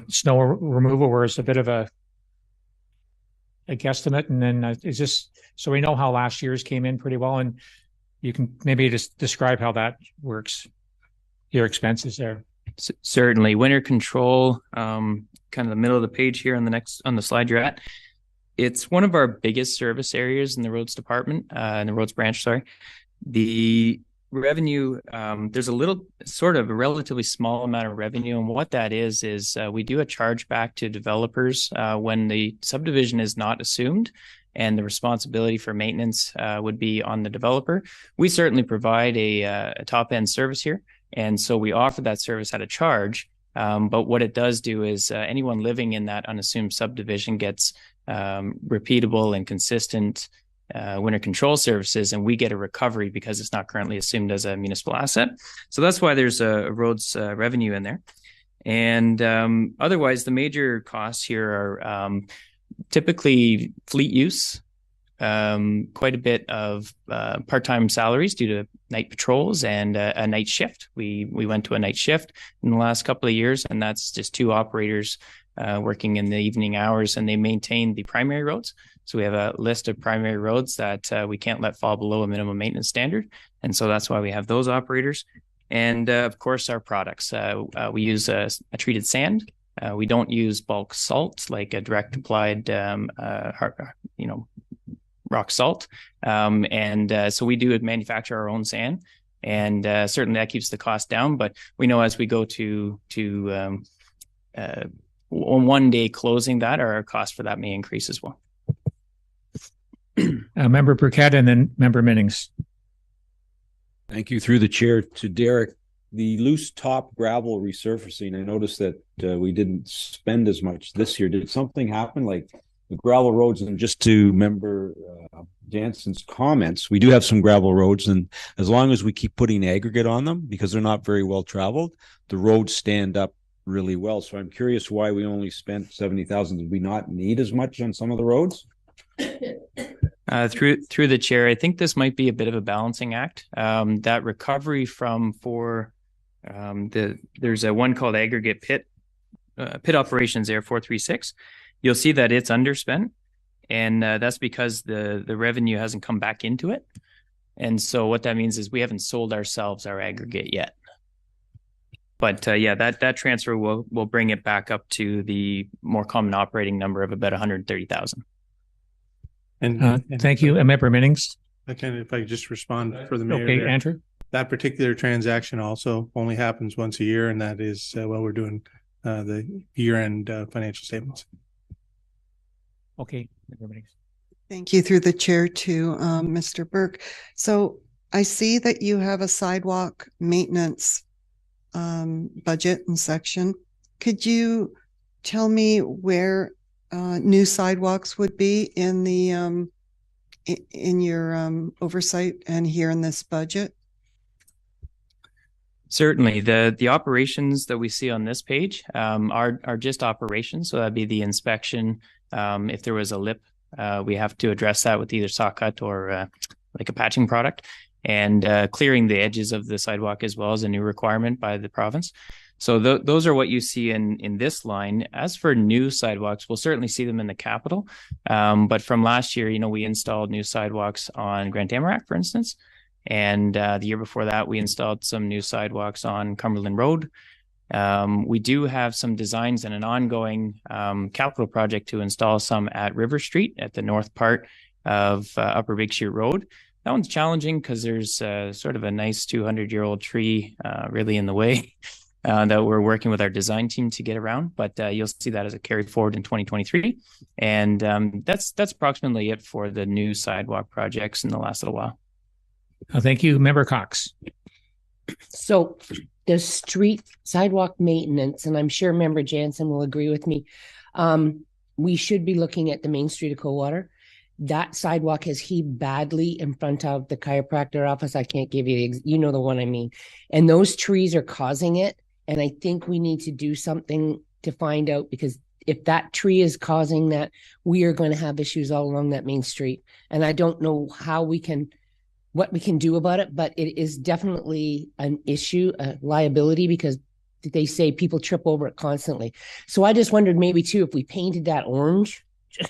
S1: snow removal, where it's a bit of a guesstimate? And then is this, so we know how last year's came in pretty well, and you can maybe just describe how that works, your expenses there.
S6: Certainly. Winter control, kind of the middle of the page here on the slide you're at. It's one of our biggest service areas in the roads department, in the roads branch, sorry. The revenue, there's a relatively small amount of revenue, and what that is we do a charge back to developers when the subdivision is not assumed and the responsibility for maintenance would be on the developer. We certainly provide a top end service here, and so we offer that service at a charge, but what it does do is anyone living in that unassumed subdivision gets repeatable and consistent winter control services, and we get a recovery because it's not currently assumed as a municipal asset. So that's why there's a roads revenue in there. And otherwise, the major costs here are typically fleet use, quite a bit of part-time salaries due to night patrols and a night shift. We went to a night shift in the last couple of years, and that's just 2 operators working in the evening hours, and they maintain the primary roads. So we have a list of primary roads that we can't let fall below a minimum maintenance standard. And so that's why we have those operators. And of course, our products. We use a treated sand. We don't use bulk salt like a direct applied, rock salt. So we do manufacture our own sand. And certainly that keeps the cost down. But we know as we go to one day closing that, our cost for that may increase as well.
S1: Member Burkett and then Member Minnings.
S5: Thank you. Through the chair to Derek. The loose top gravel resurfacing, I noticed that we didn't spend as much this year. Did something happen, like the gravel roads? And just to Member Jansen's comments, we do have some gravel roads, and as long as we keep putting aggregate on them, because they're not very well traveled, the roads stand up really well. So I'm curious why we only spent 70,000. Did we not need as much on some of the roads?
S6: Through the chair, I think this might be a bit of a balancing act. That recovery there's a one called aggregate pit operations there, 436. You'll see that it's underspent, and that's because the revenue hasn't come back into it. And so what that means is we haven't sold ourselves our aggregate yet. But that transfer will bring it back up to the more common operating number of about 130,000.
S3: And
S1: thank you, Member Minnings.
S3: If I could just respond for the mayor.
S1: Okay,
S3: there.
S1: Andrew.
S3: That particular transaction also only happens once a year, and that is while we're doing the year-end financial statements.
S1: Okay, Member Minnings.
S2: Thank you. Through the chair to Mr. Burke. So I see that you have a sidewalk maintenance budget and section. Could you tell me where new sidewalks would be in the in your oversight and here in this budget?
S6: Certainly. The operations that we see on this page are just operations. So that'd be the inspection. If there was a lip, we have to address that with either saw cut or like a patching product. And clearing the edges of the sidewalk as well as a new requirement by the province. So those are what you see in this line. As for new sidewalks, we'll certainly see them in the capital. But from last year, we installed new sidewalks on Grand Tamarack, for instance. And the year before that, we installed some new sidewalks on Cumberland Road. We do have some designs and an ongoing capital project to install some at River Street at the north part of Upper Big Shoot Road. That one's challenging because there's sort of a nice 200-year-old tree really in the way that we're working with our design team to get around. But you'll see that as a carry forward in 2023. And that's approximately it for the new sidewalk projects in the last little while.
S1: Thank you, Member Cox.
S4: So the street sidewalk maintenance, and I'm sure Member Jansen will agree with me, we should be looking at the main street of Coldwater. That sidewalk has heaved badly in front of the chiropractor office. I can't give you you know the one I mean. And those trees are causing it. And I think we need to do something to find out, because if that tree is causing that, we are going to have issues all along that main street. And I don't know what we can do about it, but it is definitely an issue, a liability, because they say people trip over it constantly. So I just wondered maybe too, if we painted that orange,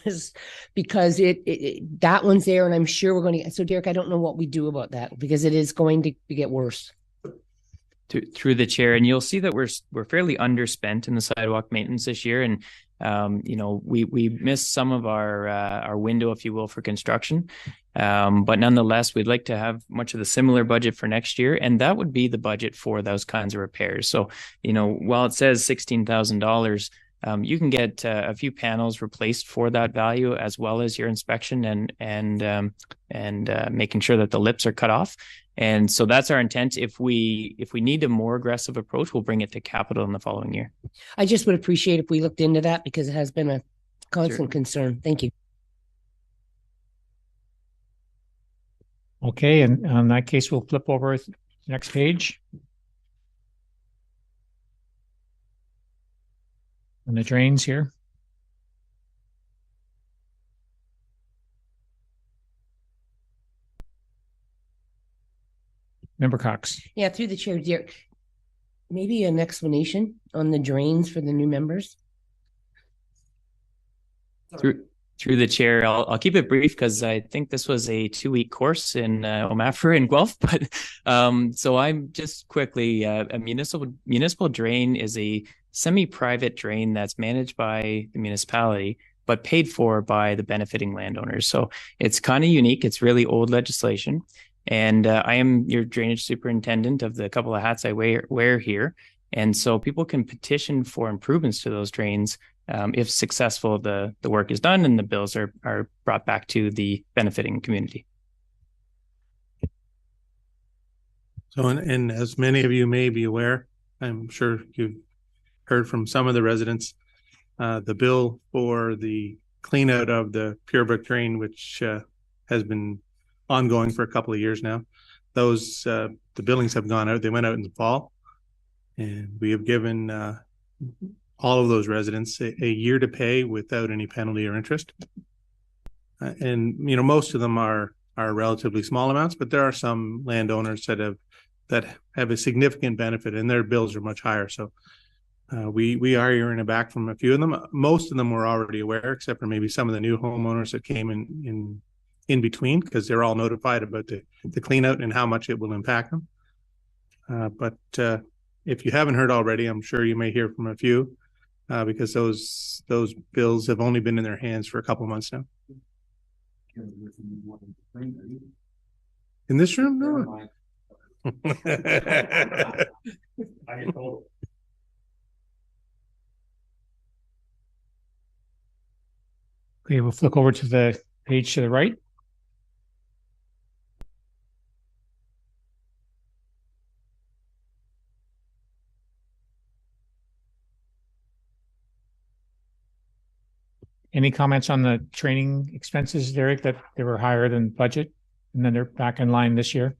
S4: just because that one's there, and I'm sure we're going to. So Derek, I don't know what we do about that, because it is going to get worse.
S6: Through the chair, and you'll see that we're fairly underspent in the sidewalk maintenance this year, and we missed some of our window, if you will, for construction. But nonetheless, we'd like to have much of the similar budget for next year, and that would be the budget for those kinds of repairs. So, while it says $16,000, you can get a few panels replaced for that value, as well as your inspection and making sure that the lips are cut off. And so that's our intent. If we need a more aggressive approach, we'll bring it to capital in the following year.
S4: I just would appreciate if we looked into that, because it has been a constant concern. Thank you.
S1: Okay, and in that case, we'll flip over to the next page. And the drains here. Member Cox.
S4: Yeah, through the chair, Derek, maybe an explanation on the drains for the new members.
S6: Through the chair, I'll keep it brief, because I think this was a 2-week course in OMAFR in Guelph. But so I'm just quickly, a municipal drain is a semi-private drain that's managed by the municipality, but paid for by the benefiting landowners. So it's kind of unique. It's really old legislation. And I am your drainage superintendent of the couple of hats I wear here. And so people can petition for improvements to those drains. If successful, the work is done and the bills are brought back to the benefiting community.
S3: So, and as many of you may be aware, I'm sure you've heard from some of the residents, the bill for the clean out of the Purebrook drain, which has been ongoing for a couple of years now. Those the billings have gone out. They went out in the fall, and we have given all of those residents a year to pay without any penalty or interest. And most of them are relatively small amounts, but there are some landowners that have a significant benefit, and their bills are much higher. So we are hearing it back from a few of them. Most of them were already aware, except for maybe some of the new homeowners that came in between, because they're all notified about the clean out and how much it will impact them. But if you haven't heard already, I'm sure you may hear from a few, because those bills have only been in their hands for a couple of months now. In this room? No.
S1: Okay, we'll flick over to the page to the right. Any comments on the training expenses, Derek, that they were higher than budget and then they're back in line this year?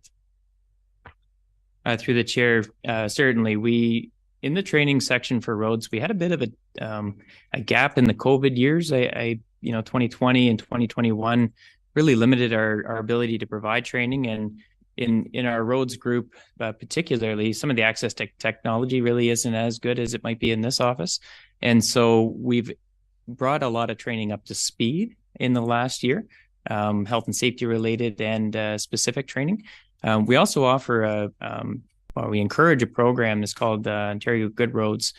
S6: Through the chair, certainly in the training section for roads, we had a bit of a gap in the COVID years. 2020 and 2021 really limited our ability to provide training, and in our roads group, particularly, some of the access to technology really isn't as good as it might be in this office. And so we've brought a lot of training up to speed in the last year, health and safety related and specific training. We also offer we encourage a program that's called Ontario Good Roads.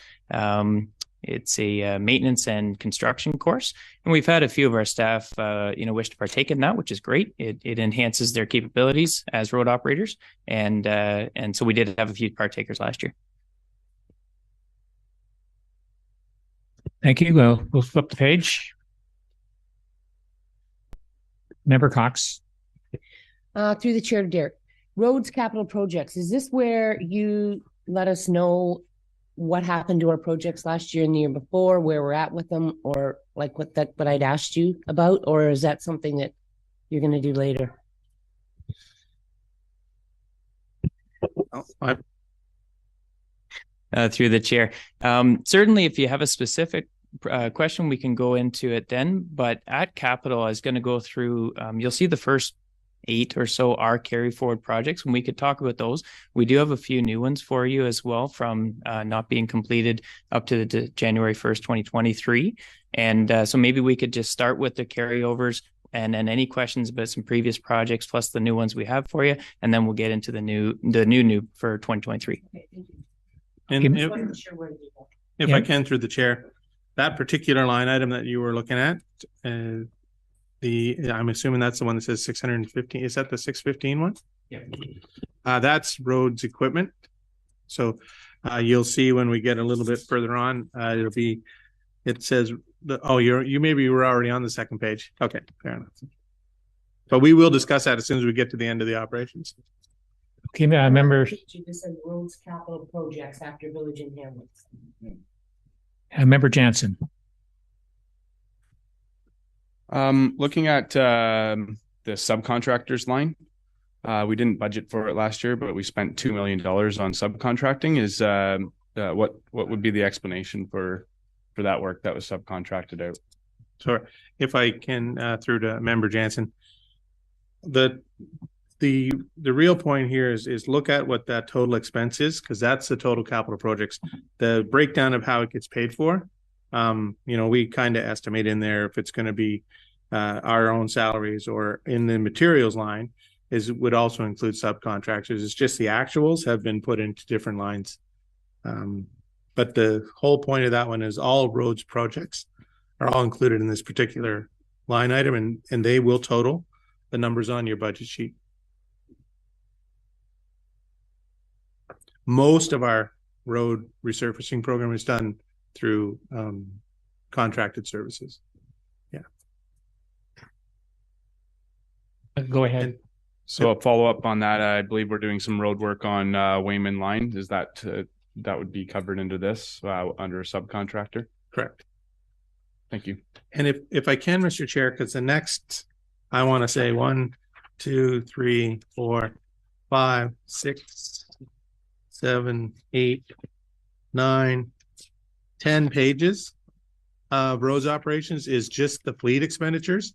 S6: It's a maintenance and construction course, and we've had a few of our staff, wish to partake in that, which is great. It enhances their capabilities as road operators, and so we did have a few partakers last year.
S1: Thank you. We'll flip the page. Member Cox.
S4: Through the chair to Derek. Roads capital projects. Is this where you let us know what happened to our projects last year and the year before, where we're at with them, or like what I'd asked you about, or is that something that you're going to do later?
S6: Through the chair. Certainly, if you have a specific question, we can go into it then. But at Capital, I was going to go through, you'll see the first 8 or so are carry forward projects, and we could talk about those. We do have a few new ones for you as well from not being completed up to the January 1st, 2023. And so maybe we could just start with the carryovers and then any questions about some previous projects plus the new ones we have for you, and then we'll get into the new for 2023. Okay, thank you.
S3: And if I can, through the chair, that particular line item that you were looking at, I'm assuming that's the one that says 615. Is that the 615 one?
S1: Yeah.
S3: That's roads equipment. So you'll see when we get a little bit further on, it says, you maybe were already on the second page. Okay, fair enough. But we will discuss that as soon as we get to the end of the operations.
S1: Okay, member.
S4: This is roads capital projects after village and hamlets.
S1: Member Jansen.
S8: Looking at the subcontractors line, we didn't budget for it last year, but we spent $2 million on subcontracting. Is what would be the explanation for that work that was subcontracted out?
S3: So if I can, through to member Jansen, the real point here is look at what that total expense is, because that's the total capital projects. The breakdown of how it gets paid for, we kind of estimate in there if it's going to be our own salaries, or in the materials line would also include subcontractors. It's just the actuals have been put into different lines. But the whole point of that one is all roads projects are all included in this particular line item, and they will total the numbers on your budget sheet. Most of our road resurfacing program is done through contracted services. Yeah.
S1: Go ahead.
S8: So a follow up on that, I believe we're doing some road work on Wayman Line. Is that would be covered into this under a subcontractor?
S3: Correct.
S8: Thank you.
S3: And if I can, Mr. Chair, because the next, I want to say 1, 2, 3, 4, 5, 6, 7, 8, 9, 10 pages of roads operations is just the fleet expenditures.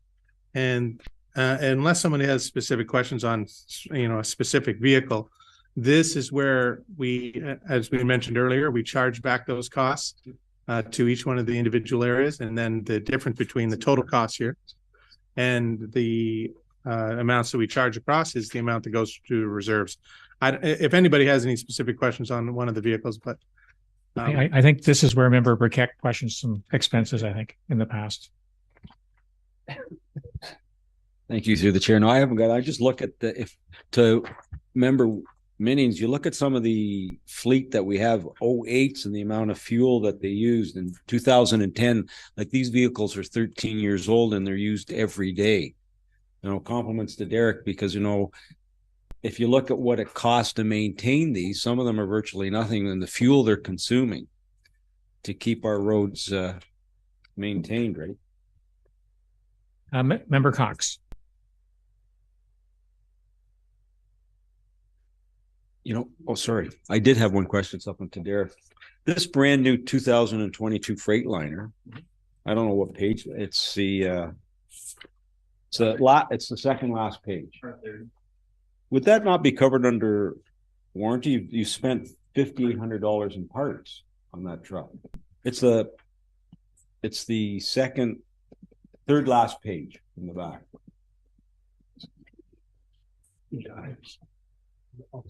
S3: And unless somebody has specific questions on, a specific vehicle, this is where we, as we mentioned earlier, we charge back those costs to each one of the individual areas. And then the difference between the total cost here and the amounts that we charge across is the amount that goes to reserves. If anybody has any specific questions on one of the vehicles, but
S1: I think this is where member Burkett questioned some expenses, I think, in the past.
S5: Thank you, through the chair. No, I haven't got, I just look at to member Minnings, you look at some of the fleet that we have, 08s, and the amount of fuel that they used in 2010, like these vehicles are 13 years old and they're used every day. Compliments to Derek, because, if you look at what it costs to maintain these, some of them are virtually nothing than the fuel they're consuming to keep our roads maintained, right?
S1: Member Cox.
S5: Sorry. I did have one question, something to Derek. This brand new 2022 Freightliner, I don't know what page, it's the second last page. Would that not be covered under warranty? You spent $5,800 in parts on that truck. It's the third last page in the back.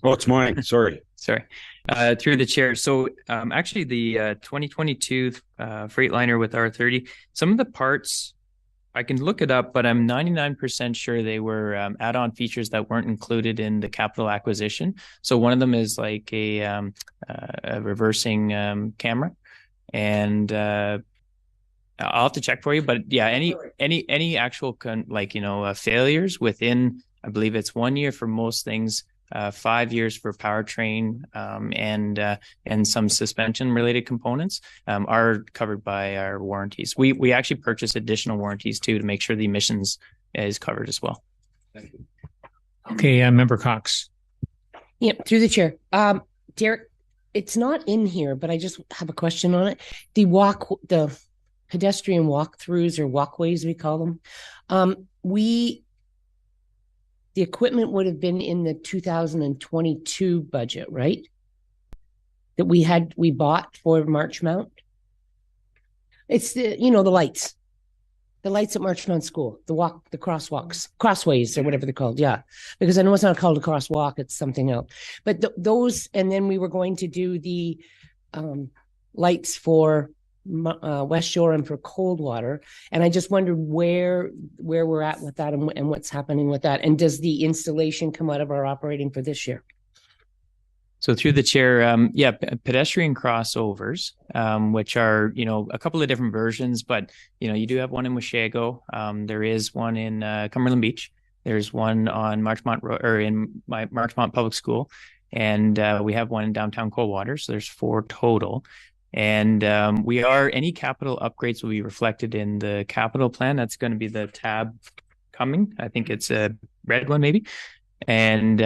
S5: Oh, it's mine. Sorry.
S6: Sorry. Through the chair. So actually the 2022 Freightliner with R30, some of the parts, I can look it up, but I'm 99% sure they were add-on features that weren't included in the capital acquisition. So one of them is like a reversing camera, and I'll have to check for you. But yeah, any actual failures within, I believe it's 1 year for most things, 5 years for powertrain, and some suspension related components are covered by our warranties. We actually purchase additional warranties too to make sure the emissions is covered as well.
S5: Thank you.
S1: Okay, Member Cox.
S4: Yep, through the chair. Derek, it's not in here, but I just have a question on it. The pedestrian walkthroughs or walkways, we call them. The equipment would have been in the 2022 budget, right? That we bought for Marchmount. It's the lights. The lights at Marchmount School, the crossways or whatever they're called. Yeah. Because I know it's not called a crosswalk, it's something else. But those, and then we were going to do the lights for West Shore and for Coldwater, and I just wondered where we're at with that and what's happening with that, and does the installation come out of our operating for this year?
S6: So through the chair, pedestrian crossovers, which are a couple of different versions, but you do have one in Washago. There is one in Cumberland Beach. There's one on Marchmont or in my Marchmont Public School, and we have one in downtown Coldwater. So there's 4 total. And any capital upgrades will be reflected in the capital plan. That's going to be the tab coming. I think it's a red one maybe. And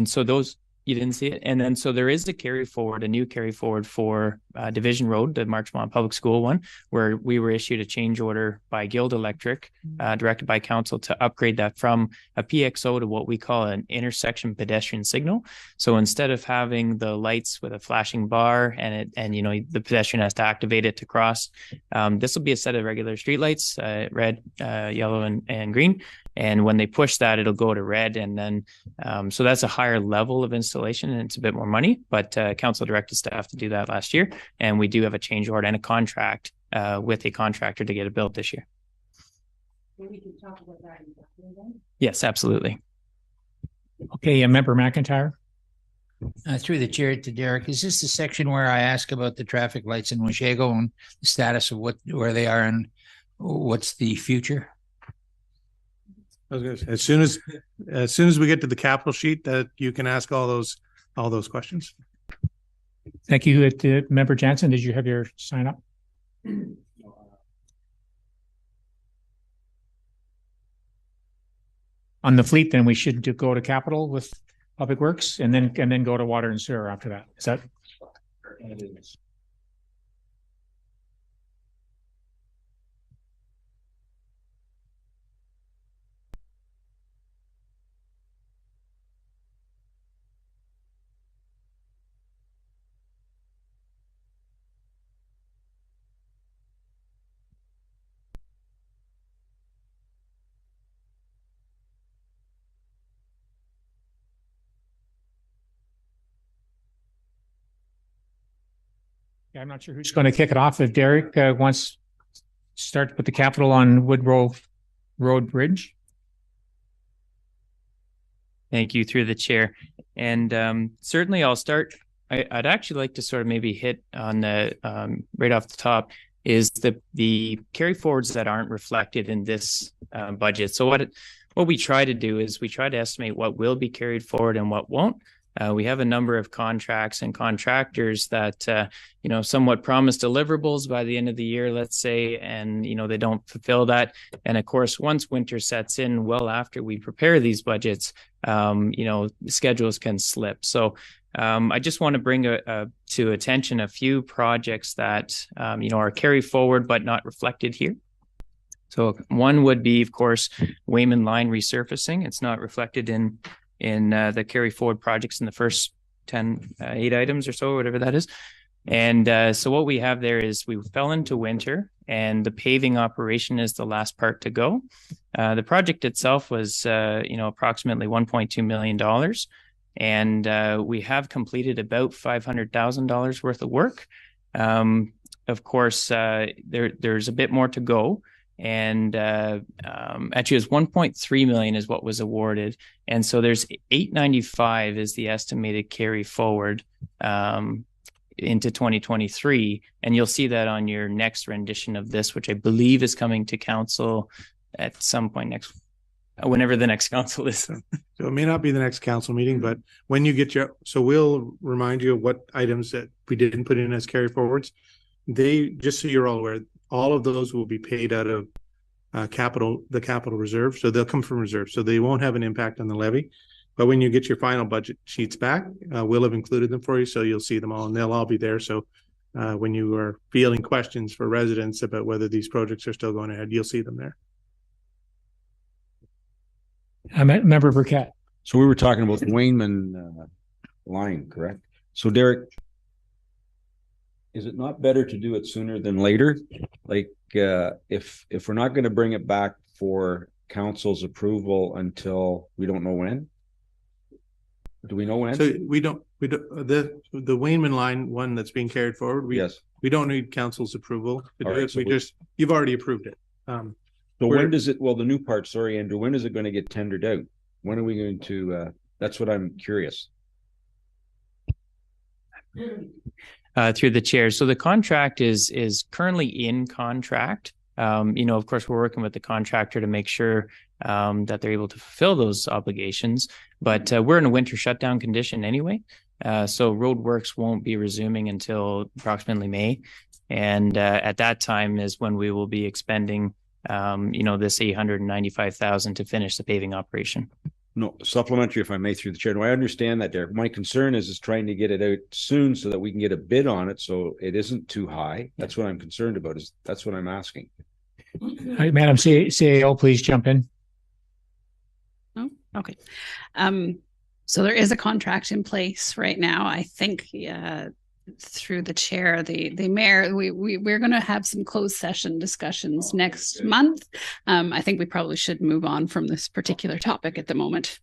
S6: so those, you didn't see it. And then so there is a new carry forward for Division Road, the Marchmont Public School one, where we were issued a change order by Guild Electric, directed by council to upgrade that from a PXO to what we call an intersection pedestrian signal. So instead of having the lights with a flashing bar and the pedestrian has to activate it to cross, this will be a set of regular street lights, red, yellow, and green. And when they push that, it'll go to red. And then, so that's a higher level of installation and it's a bit more money, but council directed staff to do that last year. And we do have a change order and a contract with a contractor to get it built this year.
S4: We can talk about that in
S6: Yes, absolutely.
S1: Okay, Member McIntyre.
S12: Through the chair to Derek, is this the section where I ask about the traffic lights in Washago and the status of where they are and what's the future?
S3: I was gonna say, as soon as we get to the capital sheet, that you can ask all those questions.
S1: Thank you, Member Jansen. Did you have your sign up? On the fleet, then we should go to capital with Public Works and then go to water and sewer after that. Is that? Yeah, I'm not sure who's going to kick it off. If Derek wants to start with the capital on Woodrow Road Bridge.
S6: Thank you, through the chair. And certainly I'll start. I'd actually like to sort of maybe hit on the right off the top is the carry forwards that aren't reflected in this budget. So what we try to do is we try to estimate what will be carried forward and what won't. We have a number of contracts and contractors that, somewhat promise deliverables by the end of the year, let's say, and, they don't fulfill that. And of course, once winter sets in, well after we prepare these budgets, schedules can slip. So I just want to bring to attention a few projects that, are carried forward but not reflected here. So one would be, of course, Wayman Line resurfacing. It's not reflected in the carry forward projects in the first 8 items or so, whatever that is. And so what we have there is we fell into winter and the paving operation is the last part to go. The project itself was, approximately $1.2 million. And we have completed about $500,000 worth of work. Of course, there's a bit more to go. And actually, it was 1.3 million is what was awarded, and so there's 895 is the estimated carry forward into 2023, and you'll see that on your next rendition of this, which I believe is coming to council at some point whenever the next council is.
S3: So it may not be the next council meeting, but when you get so we'll remind you of what items that we didn't put in as carry forwards. Just so you're all aware, all of those will be paid out of the capital reserve. So they'll come from reserve. So they won't have an impact on the levy. But when you get your final budget sheets back, we'll have included them for you. So you'll see them all and they'll all be there. So when you are fielding questions for residents about whether these projects are still going ahead, you'll see them there.
S1: Member Burkett.
S14: So we were talking about the Wayman line, correct? So Derek, is it not better to do it sooner than later? Like if we're not going to bring it back for council's approval until we don't know when? Do we know when?
S3: So we don't the Wayman line one that's being carried forward. We don't need council's approval to do it. So you've already approved it.
S14: So when does it? Well, the new part. Sorry, Andrew. When is it going to get tendered out? When are we going to? That's what I'm curious.
S6: Through the chair. So the contract is currently in contract. Of course, we're working with the contractor to make sure that they're able to fulfill those obligations. But we're in a winter shutdown condition anyway. So roadworks won't be resuming until approximately May. And at that time is when we will be expending, this $895,000 to finish the paving operation.
S14: No, supplementary, if I may, through the chair. No, I understand that, Derek. My concern is trying to get it out soon so that we can get a bid on it so it isn't too high. That's what I'm concerned about. That's what I'm asking.
S1: Hi, Madam CAO, please jump in.
S9: Oh, okay. So there is a contract in place right now. I think through the chair, the mayor, we're going to have some closed session discussions next month. I think we probably should move on from this particular topic at the moment.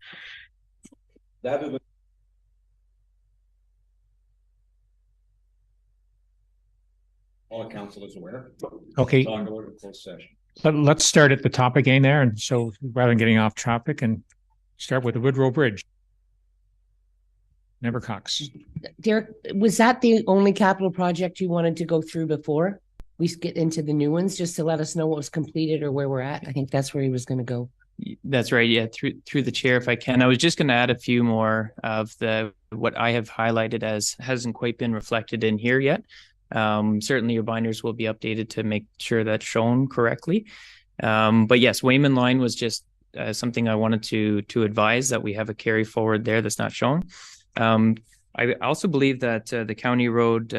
S14: All council is aware.
S1: Okay.
S14: Talk about a closed session.
S1: Let's start at the top again there. And so rather than getting off topic, and start with the Woodrow Bridge. Member Cox.
S4: Derek, was that the only capital project you wanted to go through before we get into the new ones, just to let us know what was completed or where we're at? I think that's where he was going to go.
S6: That's right. Yeah, through the chair, if I can. I was just going to add a few more of what I have highlighted as hasn't quite been reflected in here yet. Certainly your binders will be updated to make sure that's shown correctly. But yes, Wayman line was just something I wanted to advise that we have a carry forward there that's not shown. I also believe that the County Road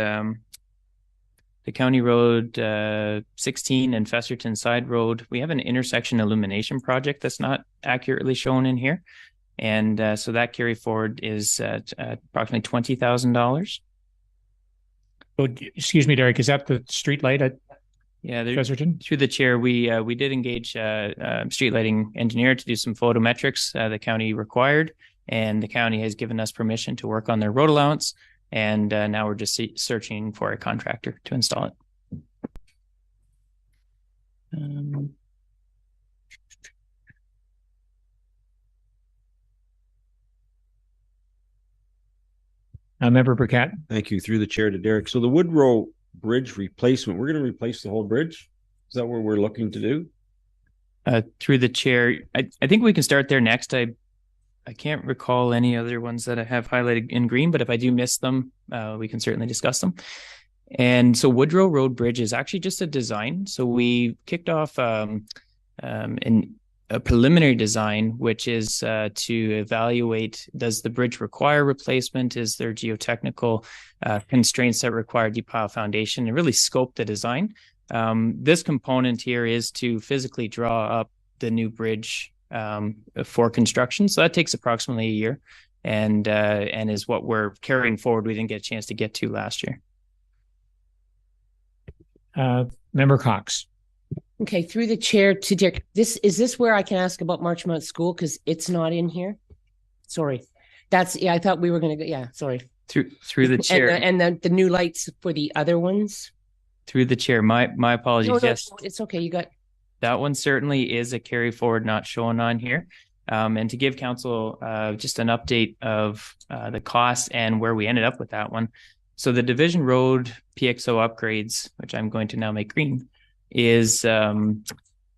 S6: 16 and Festerton Side Road, we have an intersection illumination project that's not accurately shown in here. And so that carry forward is at approximately $20,000.
S1: Oh, excuse me, Derek, is that the street light at Festerton?
S6: Through the chair, we did engage street lighting engineer to do some photometrics the county required. And the county has given us permission to work on their road allowance. And now we're just searching for a contractor to install it.
S1: Member Burkett.
S14: Thank you. Through the chair to Derek. So the Woodrow Bridge replacement, we're going to replace the whole bridge? Is that what we're looking to do?
S6: Through the chair, I think we can start there next. I can't recall any other ones that I have highlighted in green, but if I do miss them, we can certainly discuss them. And so Woodrow Road Bridge is actually just a design. So we kicked off a preliminary design, which is to evaluate, does the bridge require replacement? Is there geotechnical constraints that require deep pile foundation, and really scope the design? This component here is to physically draw up the new bridge for construction. So that takes approximately a year and is what we're carrying forward. We didn't get a chance to get to last year.
S1: Member Cox.
S4: Okay, through the chair to Dick. Is this where I can ask about Marchmont School? Because it's not in here. Sorry. Yeah, I thought we were gonna go, yeah, sorry.
S6: Through the chair.
S4: And the new lights for the other ones?
S6: Through the chair, my apologies.
S4: No,
S6: Yes,
S4: it's okay. You got,
S6: that one certainly is a carry forward, not shown on here. And to give council just an update of the costs and where we ended up with that one. So the Division Road PXO upgrades, which I'm going to now make green, is single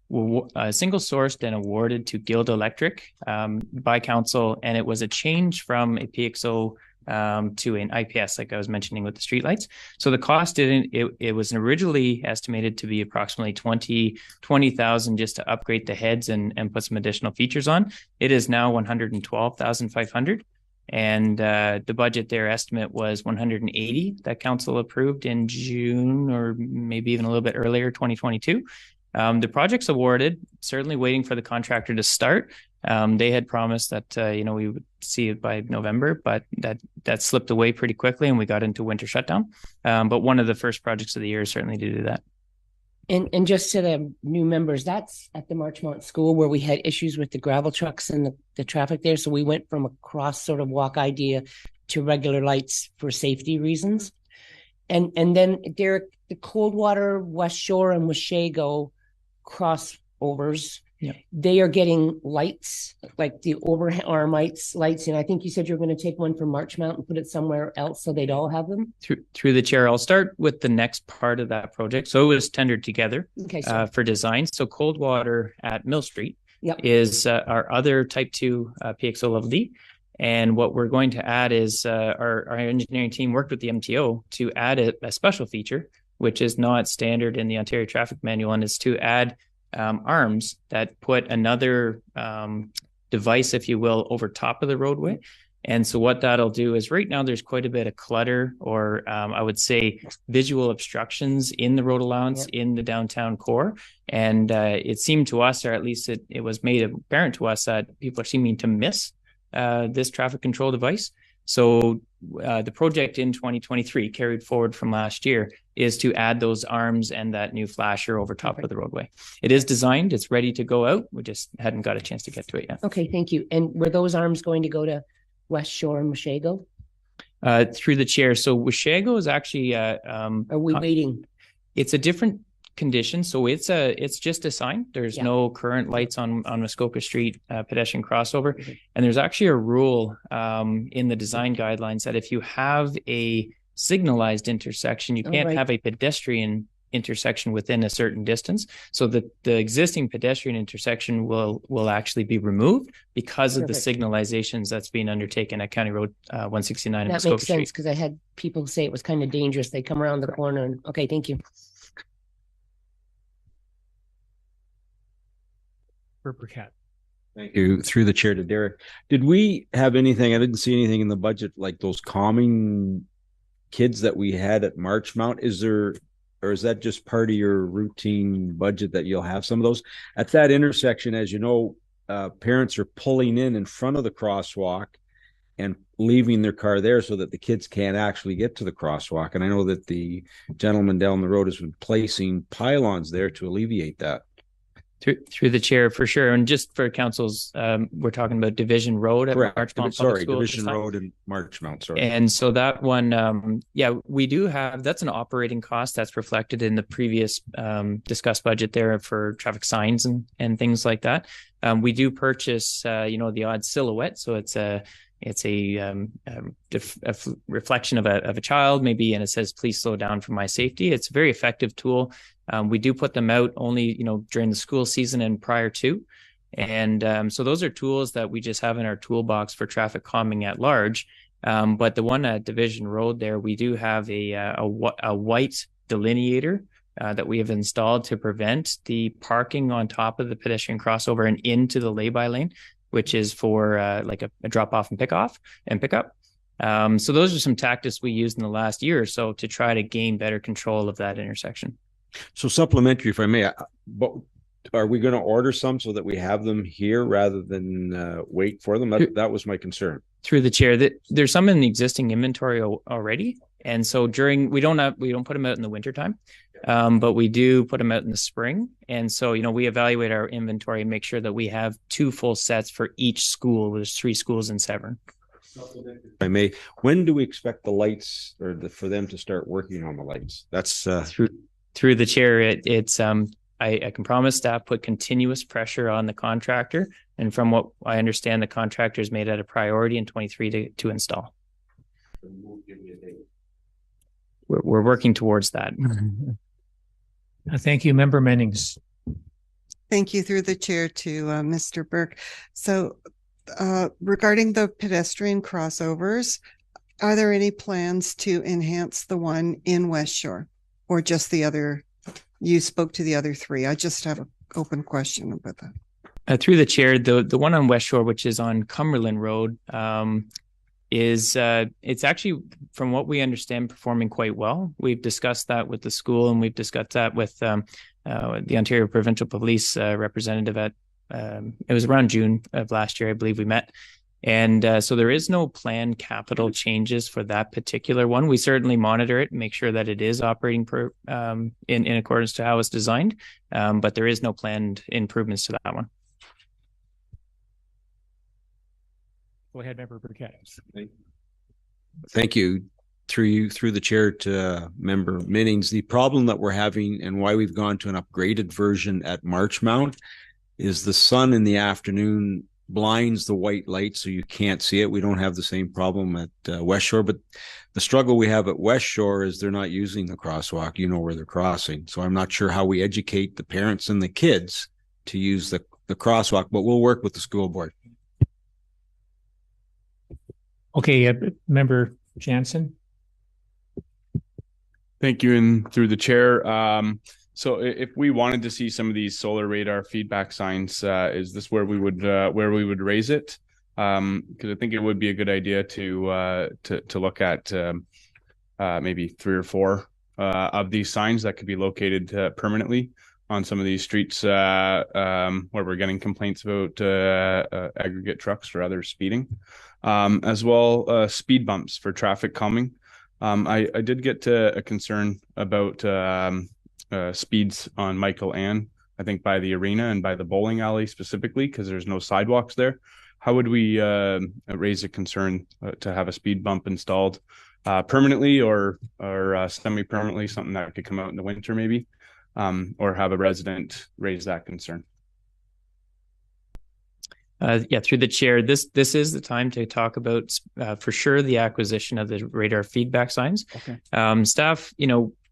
S6: sourced and awarded to Guild Electric by council, and it was a change from a PXO to an IPS, like I was mentioning with the streetlights. So the cost it was originally estimated to be approximately 20,000 just to upgrade the heads and put some additional features on. It is now 112,500. And the budget there estimate was 180 that council approved in June, or maybe even a little bit earlier, 2022. The project's awarded, certainly waiting for the contractor to start. They had promised that, we would see it by November, but that slipped away pretty quickly and we got into winter shutdown. But one of the first projects of the year is certainly due to that.
S4: and just to the new members, that's at the Marchmont School where we had issues with the gravel trucks and the traffic there. So we went from a cross sort of walk idea to regular lights for safety reasons. And then Derek, the Coldwater, West Shore and Washago crossovers,
S6: yeah,
S4: they are getting lights, like the overarm lights. And I think you said you're going to take one from Marchmont and put it somewhere else so they'd all have them.
S6: Through the chair, I'll start with the next part of that project. So it was tendered together for design. So Coldwater at Mill Street is our other Type 2 PXO Level D. And what we're going to add is our engineering team worked with the MTO to add a special feature, which is not standard in the Ontario Traffic Manual, and is to add arms that put another device, if you will, over top of the roadway. And so what that'll do is right now there's quite a bit of clutter, or I would say visual obstructions in the road allowance in the downtown core. And it seemed to us, or at least it was made apparent to us, that people are seeming to miss this traffic control device. So the project in 2023 carried forward from last year is to add those arms and that new flasher over top of the roadway. It is designed, it's ready to go out. We just hadn't got a chance to get to it yet.
S4: Okay, thank you. And were those arms going to go to West Shore and Washago?
S6: Through the chair. So Washago is actually
S4: are we waiting?
S6: It's a different condition. So it's just a sign. There's no current lights on Muskoka Street pedestrian crossover. And there's actually a rule in the design guidelines that if you have a signalized intersection, you can't have a pedestrian intersection within a certain distance. So the existing pedestrian intersection will actually be removed because of the signalizations that's being undertaken at County Road 169 in Muskoka Street.
S4: That makes sense, because I had people say it was kind of dangerous. They come around the corner and okay, thank you.
S14: Thank you. Through the chair to Derek. Did we have anything? I didn't see anything in the budget like those calming kids that we had at Marchmont. Is there, or is that just part of your routine budget that you'll have some of those at that intersection? As you know, parents are pulling in front of the crosswalk and leaving their car there so that the kids can't actually get to the crosswalk. And I know that the gentleman down the road has been placing pylons there to alleviate that.
S6: Through the chair, for sure. And just for councils, we're talking about Division Road at Marchmont.
S14: Sorry, Division Road and Marchmont. Sorry.
S6: And so that one, we do have, that's an operating cost that's reflected in the previous discussed budget there for traffic signs and things like that. We do purchase, the odd silhouette. So it's a reflection of a child maybe, and it says, please slow down for my safety. It's a very effective tool. We do put them out only, during the school season and prior to. And so those are tools that we just have in our toolbox for traffic calming at large. But the one at Division Road there, we do have a white delineator that we have installed to prevent the parking on top of the pedestrian crossover and into the lay-by lane, which is for like a drop off and pick up. So those are some tactics we used in the last year or so to try to gain better control of that intersection.
S14: So supplementary, if I may, but are we going to order some so that we have them here rather than wait for them? That was my concern.
S6: Through the chair, that there's some in the existing inventory already. And so we don't put them out in the wintertime, but we do put them out in the spring. And so, we evaluate our inventory and make sure that we have 2 full sets for each school. There's 3 schools in Severn.
S14: If I may, when do we expect the lights or for them to start working on the lights? That's
S6: through the chair. I can promise staff put continuous pressure on the contractor, and from what I understand, the contractor is made it a priority in 23 to install. We're working towards that.
S1: Thank you, Member Mennings.
S2: Thank you through the chair to Mr. Burke. So regarding the pedestrian crossovers, are there any plans to enhance the one in West Shore or just the other? You spoke to the other three. I just have an open question about that.
S6: Through the chair, the one on West Shore, which is on Cumberland Road, is it's actually, from what we understand, performing quite well. We've discussed that with the school, and we've discussed that with the Ontario Provincial Police representative at it was around June of last year, I believe we met. And so there is no planned capital changes for that particular one. We certainly monitor it and make sure that it is operating in accordance to how it's designed, but there is no planned improvements to that one.
S1: Go ahead, Member Burkett.
S14: Thank you. Through the chair to Member Minnings, the problem that we're having and why we've gone to an upgraded version at Marchmount is the sun in the afternoon blinds the white light so you can't see it. We don't have the same problem at West Shore, but the struggle we have at West Shore is they're not using the crosswalk. You know where they're crossing. So I'm not sure how we educate the parents and the kids to use the crosswalk, but we'll work with the school board.
S1: Okay, Member Jansen.
S8: Thank you, and through the chair. So if we wanted to see some of these solar radar feedback signs, is this where we would raise it? Because I think it would be a good idea to look at maybe 3 or 4 of these signs that could be located permanently on some of these streets where we're getting complaints about aggregate trucks or other speeding, as well speed bumps for traffic calming. I did get a concern about speeds on Michael Ann, I think by the arena and by the bowling alley specifically, because there's no sidewalks there. How would we raise a concern to have a speed bump installed permanently or semi-permanently, something that could come out in the winter maybe, or have a resident raise that concern?
S6: Through the chair, this is the time to talk about for sure the acquisition of the radar feedback signs.
S8: Okay.
S6: Staff,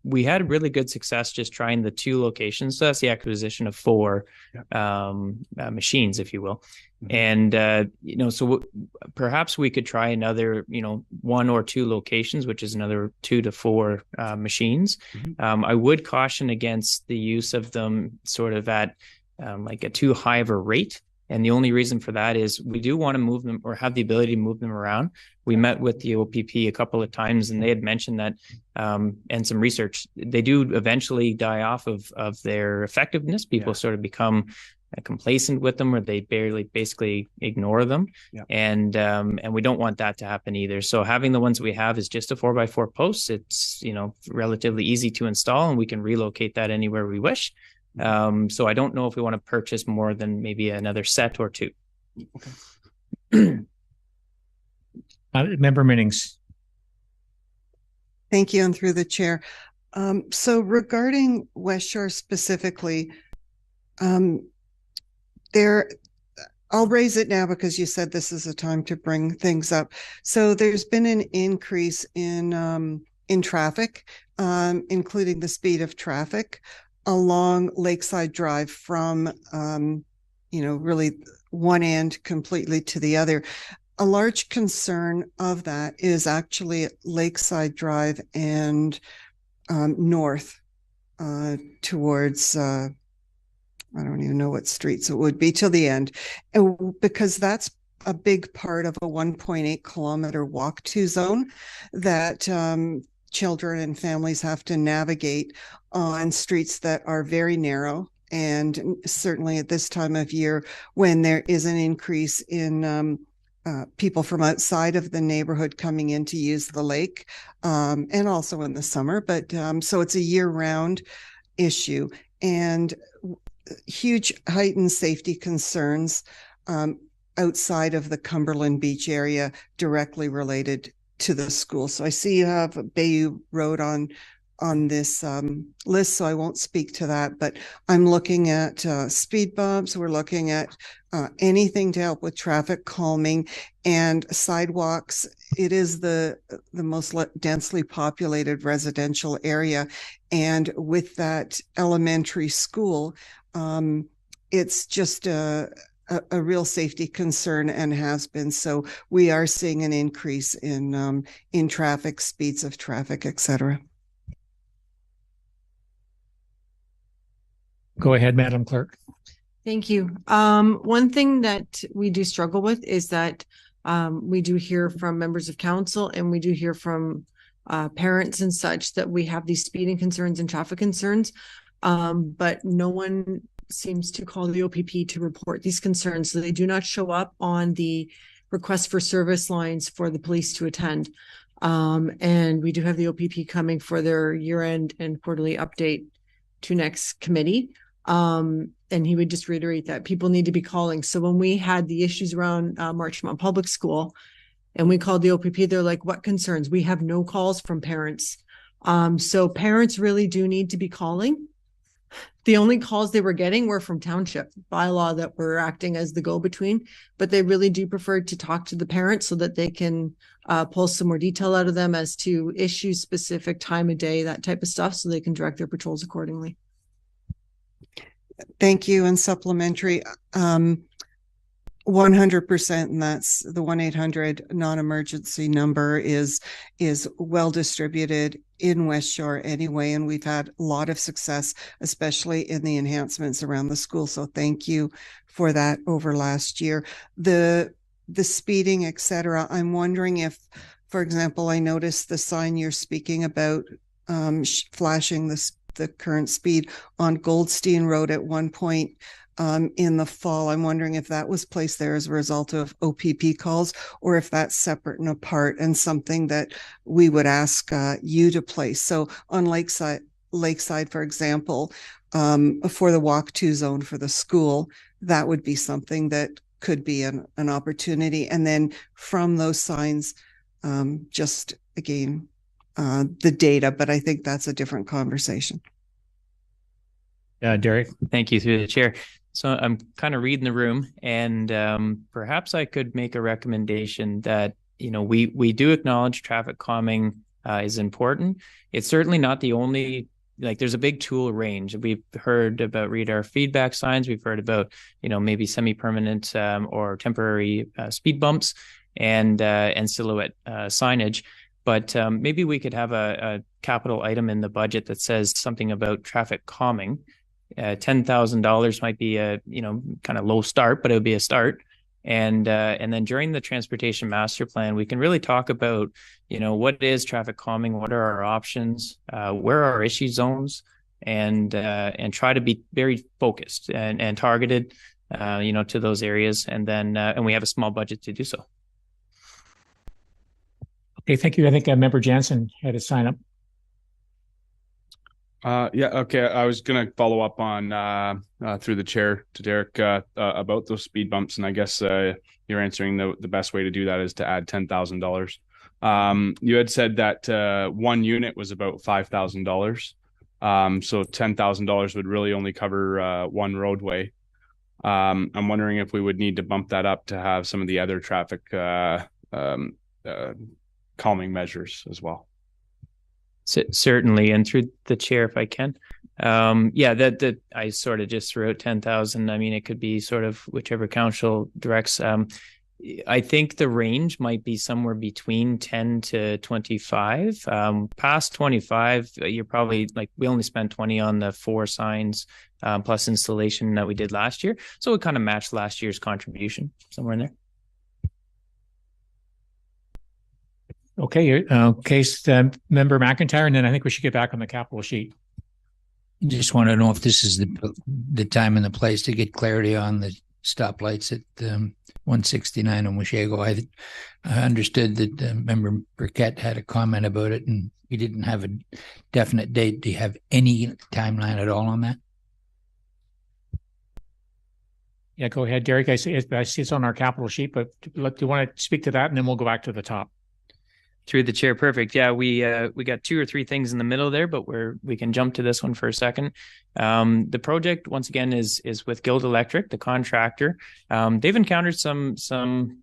S6: we had really good success just trying the 2 locations. So that's the acquisition of 4 machines, if you will. Mm-hmm. And, so perhaps we could try another, 1 or 2 locations, which is another 2 to 4 machines. Mm-hmm. I would caution against the use of them sort of at like a too high of a rate. And the only reason for that is we do want to move them or have the ability to move them around. We met with the OPP a couple of times, and they had mentioned that, and some research, they do eventually die off of their effectiveness. People sort of become complacent with them, or they basically ignore them. Yeah. And we don't want that to happen either. So having the ones we have is just a 4x4 post. It's, relatively easy to install, and we can relocate that anywhere we wish. So I don't know if we want to purchase more than maybe another set or 2.
S1: Okay. Member Minnings.
S2: Thank you, and through the chair. So regarding West Shore specifically, I'll raise it now because you said this is a time to bring things up. So there's been an increase in traffic, including the speed of traffic along Lakeside Drive from, really one end completely to the other. A large concern of that is actually Lakeside Drive and north towards, I don't even know what streets it would be till the end, because that's a big part of a 1.8 kilometer walk to zone that children and families have to navigate on streets that are very narrow. And certainly at this time of year, when there is an increase in people from outside of the neighborhood coming in to use the lake, and also in the summer. But so it's a year-round issue, and huge heightened safety concerns. outside of the Cumberland Beach area directly related to the school. So I see you have Bayou Road on this list, so I won't speak to that, but I'm looking at speed bumps. We're looking at anything to help with traffic calming and sidewalks. It is the most densely populated residential area. And with that elementary school, it's just a real safety concern and has been. So we are seeing an increase in traffic, speeds of traffic, et cetera.
S1: Go ahead, Madam Clerk.
S15: Thank you. One thing that we do struggle with is that we do hear from members of council and we do hear from parents and such that we have these speeding concerns and traffic concerns, but no one seems to call the OPP to report these concerns. So they do not show up on the request for service lines for the police to attend. And we do have the OPP coming for their year-end and quarterly update to next committee. And he would just reiterate that people need to be calling. So when we had the issues around Marchmont Public School and we called the OPP, they're like, what concerns? We have no calls from parents. So parents really do need to be calling. The only calls they were getting were from township bylaw that were acting as the go-between, but they really do prefer to talk to the parents so that they can pull some more detail out of them as to issues, specific time of day, that type of stuff, so they can direct their patrols accordingly.
S2: Thank you. And supplementary, 100%, and that's the 1-800 non-emergency number is well distributed in West Shore anyway, and we've had a lot of success, especially in the enhancements around the school. So thank you for that over last year. The speeding, etc. I'm wondering if, for example, I noticed the sign you're speaking about flashing the current speed on Goldstein Road at one point in the fall. I'm wondering if that was placed there as a result of OPP calls or if that's separate and apart and something that we would ask you to place. So on Lakeside, for example, for the walk-to zone for the school, that would be something that could be an opportunity. And then from those signs, just again, the data, but I think that's a different conversation.
S1: Derek.
S6: Thank you, through the chair. So I'm kind of reading the room, and perhaps I could make a recommendation that, you know, we do acknowledge traffic calming is important. It's certainly not the only, like, there's a big tool range. We've heard about radar feedback signs. We've heard about, you know, maybe semi-permanent or temporary speed bumps and silhouette signage. But maybe we could have a capital item in the budget that says something about traffic calming. $10,000 might be a, you know, kind of low start, but it would be a start. And then during the transportation master plan, we can really talk about, you know, what is traffic calming, what are our options, where are our issue zones, and try to be very focused and targeted, you know, to those areas. And then and we have a small budget to do so.
S1: Okay, thank you. I think Member Jansen had a sign up.
S8: Yeah, okay. I was gonna follow up on through the chair to Derek about those speed bumps, and I guess you're answering the best way to do that is to add $10,000. You had said that one unit was about $5,000, so $10,000 would really only cover one roadway. I'm wondering if we would need to bump that up to have some of the other traffic calming measures as well.
S6: Certainly, and through the chair, if I can, yeah, that I sort of just threw out 10,000. I mean, it could be sort of whichever council directs. I think the range might be somewhere between 10 to 25. Past 25, you're probably like, we only spent 20 on the 4 signs plus installation that we did last year, so it kind of matched last year's contribution somewhere in there.
S1: Okay, case Member McIntyre, and then I think we should get back on the capital sheet.
S12: Just want to know if this is the time and the place to get clarity on the stoplights at 169 on Washago. I understood that Member Burkett had a comment about it, and we didn't have a definite date. Do you have any timeline at all on that?
S1: Yeah, go ahead, Derek. I see it's on our capital sheet, but do you want to speak to that and then we'll go back to the top?
S6: Through the chair, perfect. Yeah, we got 2 or 3 things in the middle there, but we can jump to this one for a second. The project once again is with Guild Electric, the contractor. They've encountered some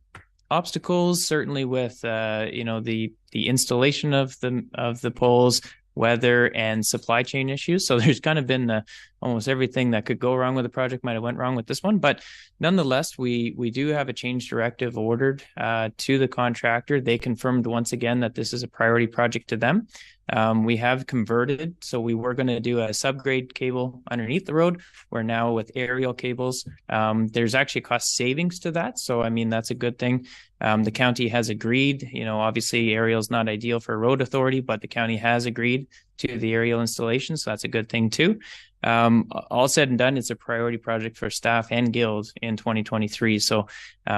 S6: obstacles, certainly with the installation of the poles, weather, and supply chain issues. So there's kind of been almost everything that could go wrong with the project might have went wrong with this one. But nonetheless, we do have a change directive ordered to the contractor. They confirmed once again that this is a priority project to them. We have converted, so we were going to do a subgrade cable underneath the road. We're now with aerial cables. There's actually cost savings to that, so I mean that's a good thing. The county has agreed. Obviously aerial is not ideal for a road authority, but the county has agreed to the aerial installation, so that's a good thing too. All said and done, it's a priority project for staff and guild in 2023. So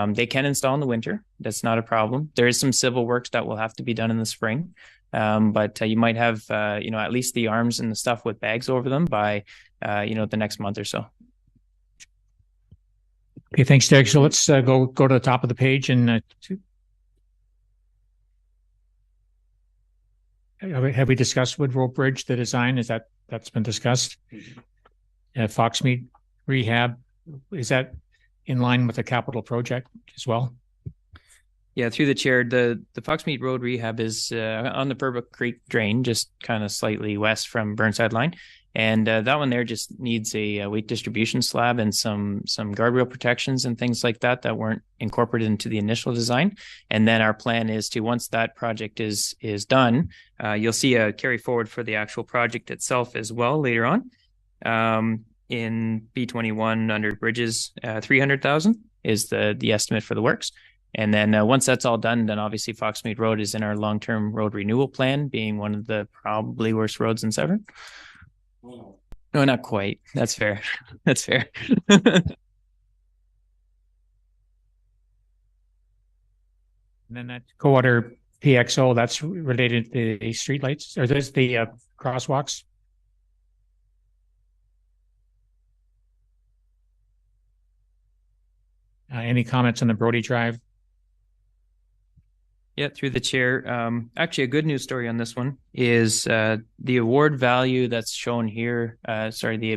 S6: they can install in the winter. That's not a problem. There is some civil works that will have to be done in the spring. But you might have, at least the arms and the stuff with bags over them by, the next month or so.
S1: Okay, thanks, Derek. So let's go to the top of the page and have we discussed Wood Road Bridge, the design? That's been discussed? Foxmead rehab, is that in line with the capital project as well?
S6: Yeah, through the chair, the Foxmead Road rehab is on the Purbeck Creek drain, just kind of slightly west from Burnside Line. And that one there just needs a weight distribution slab and some guardrail protections and things like that weren't incorporated into the initial design. And then our plan is to, once that project is done, you'll see a carry forward for the actual project itself as well later on. In B21 under bridges, 300,000 is the estimate for the works. And then once that's all done, then obviously Foxmead Road is in our long-term road renewal plan, being one of the probably worst roads in Severn. No, not quite. That's fair. That's fair.
S1: And then that co-water PXO, that's related to the streetlights, or there's the crosswalks? Any comments on the Brody Drive?
S6: Yeah, through the chair. Actually, a good news story on this one is the award value that's shown here. The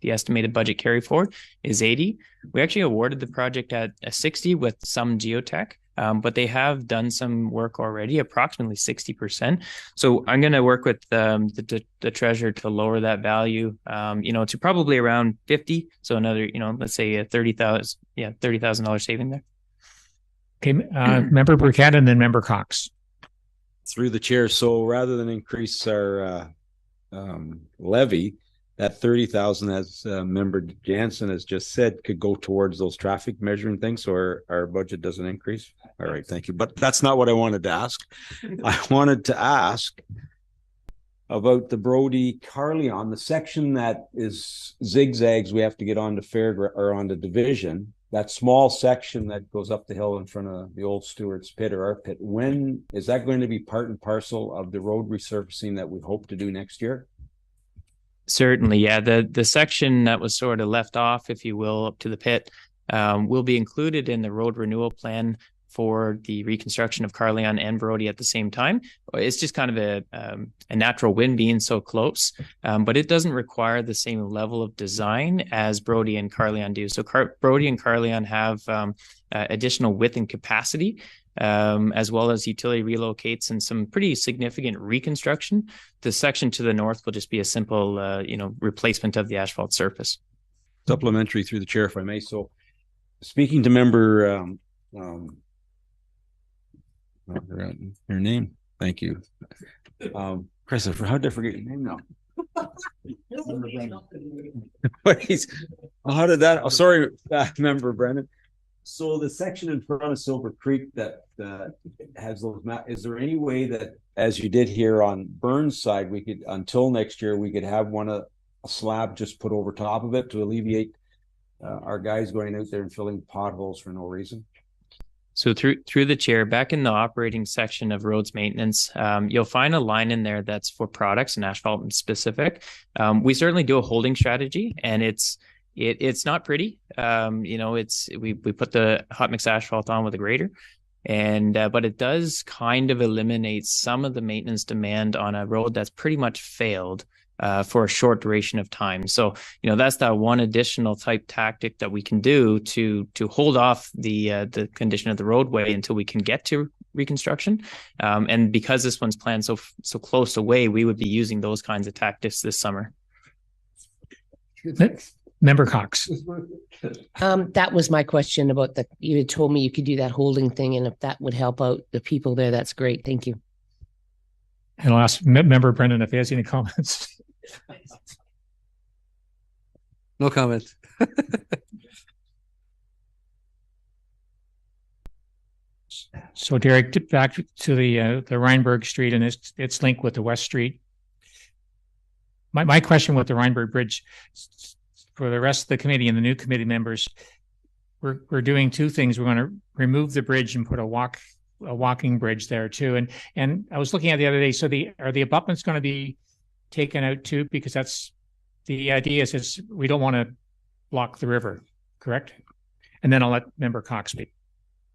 S6: estimated budget carry forward is 80. We actually awarded the project at a 60 with some geotech, but they have done some work already, approximately 60%. So I'm going to work with the treasurer to lower that value, to probably around 50. So another, let's say a $30,000 saving there.
S1: Okay, Member Burkett and then Member Cox.
S14: Through the chair. So rather than increase our levy, that 30,000, as Member Jansen has just said, could go towards those traffic measuring things, so our budget doesn't increase. All right, thank you. But that's not what I wanted to ask. I wanted to ask about the Brody Carleon, the section that is zigzags. We have to get onto onto Division. That small section that goes up the hill in front of the old Stewart's Pit or our pit. When is that going to be part and parcel of the road resurfacing that we hope to do next year?
S6: Certainly, yeah. The section that was sort of left off, if you will, up to the pit, will be included in the road renewal plan for the reconstruction of Carleon and Brody at the same time. It's just kind of a natural win being so close, but it doesn't require the same level of design as Brody and Carleon do. So Brody and Carleon have additional width and capacity, as well as utility relocates and some pretty significant reconstruction. The section to the north will just be a simple, replacement of the asphalt surface.
S14: Supplementary through the chair, if I may. So speaking to Member your name. Thank you. Christopher, how did I forget your name now? How did that? Oh, sorry, Member Brennan. So the section in front of Silver Creek that has those is there any way that, as you did here on Burnside, we could, until next year, we could have a slab just put over top of it to alleviate our guys going out there and filling potholes for no reason?
S6: So through the chair, back in the operating section of roads maintenance, you'll find a line in there that's for products and asphalt specific. We certainly do a holding strategy, and it's it's not pretty. We put the hot mix asphalt on with a grader, and but it does kind of eliminate some of the maintenance demand on a road that's pretty much failed for a short duration of time. So, that's that one additional type tactic that we can do to hold off the condition of the roadway until we can get to reconstruction. And because this one's planned so close away, we would be using those kinds of tactics this summer.
S1: Member Cox.
S4: That was my question about you had told me you could do that holding thing, and if that would help out the people there, that's great. Thank you.
S1: And I'll ask Member Brennan if he has any comments.
S10: No comments.
S1: So Derek, back to the Rheinberg Street and its link with the West Street. My question with the Rheinberg Bridge for the rest of the committee and the new committee members, we're doing two things. We're going to remove the bridge and put a walking bridge there too. And I was looking at the other day. So are the abutments going to be taken out too? Because that's the idea is we don't want to block the river, correct? And then I'll let Member Cox speak.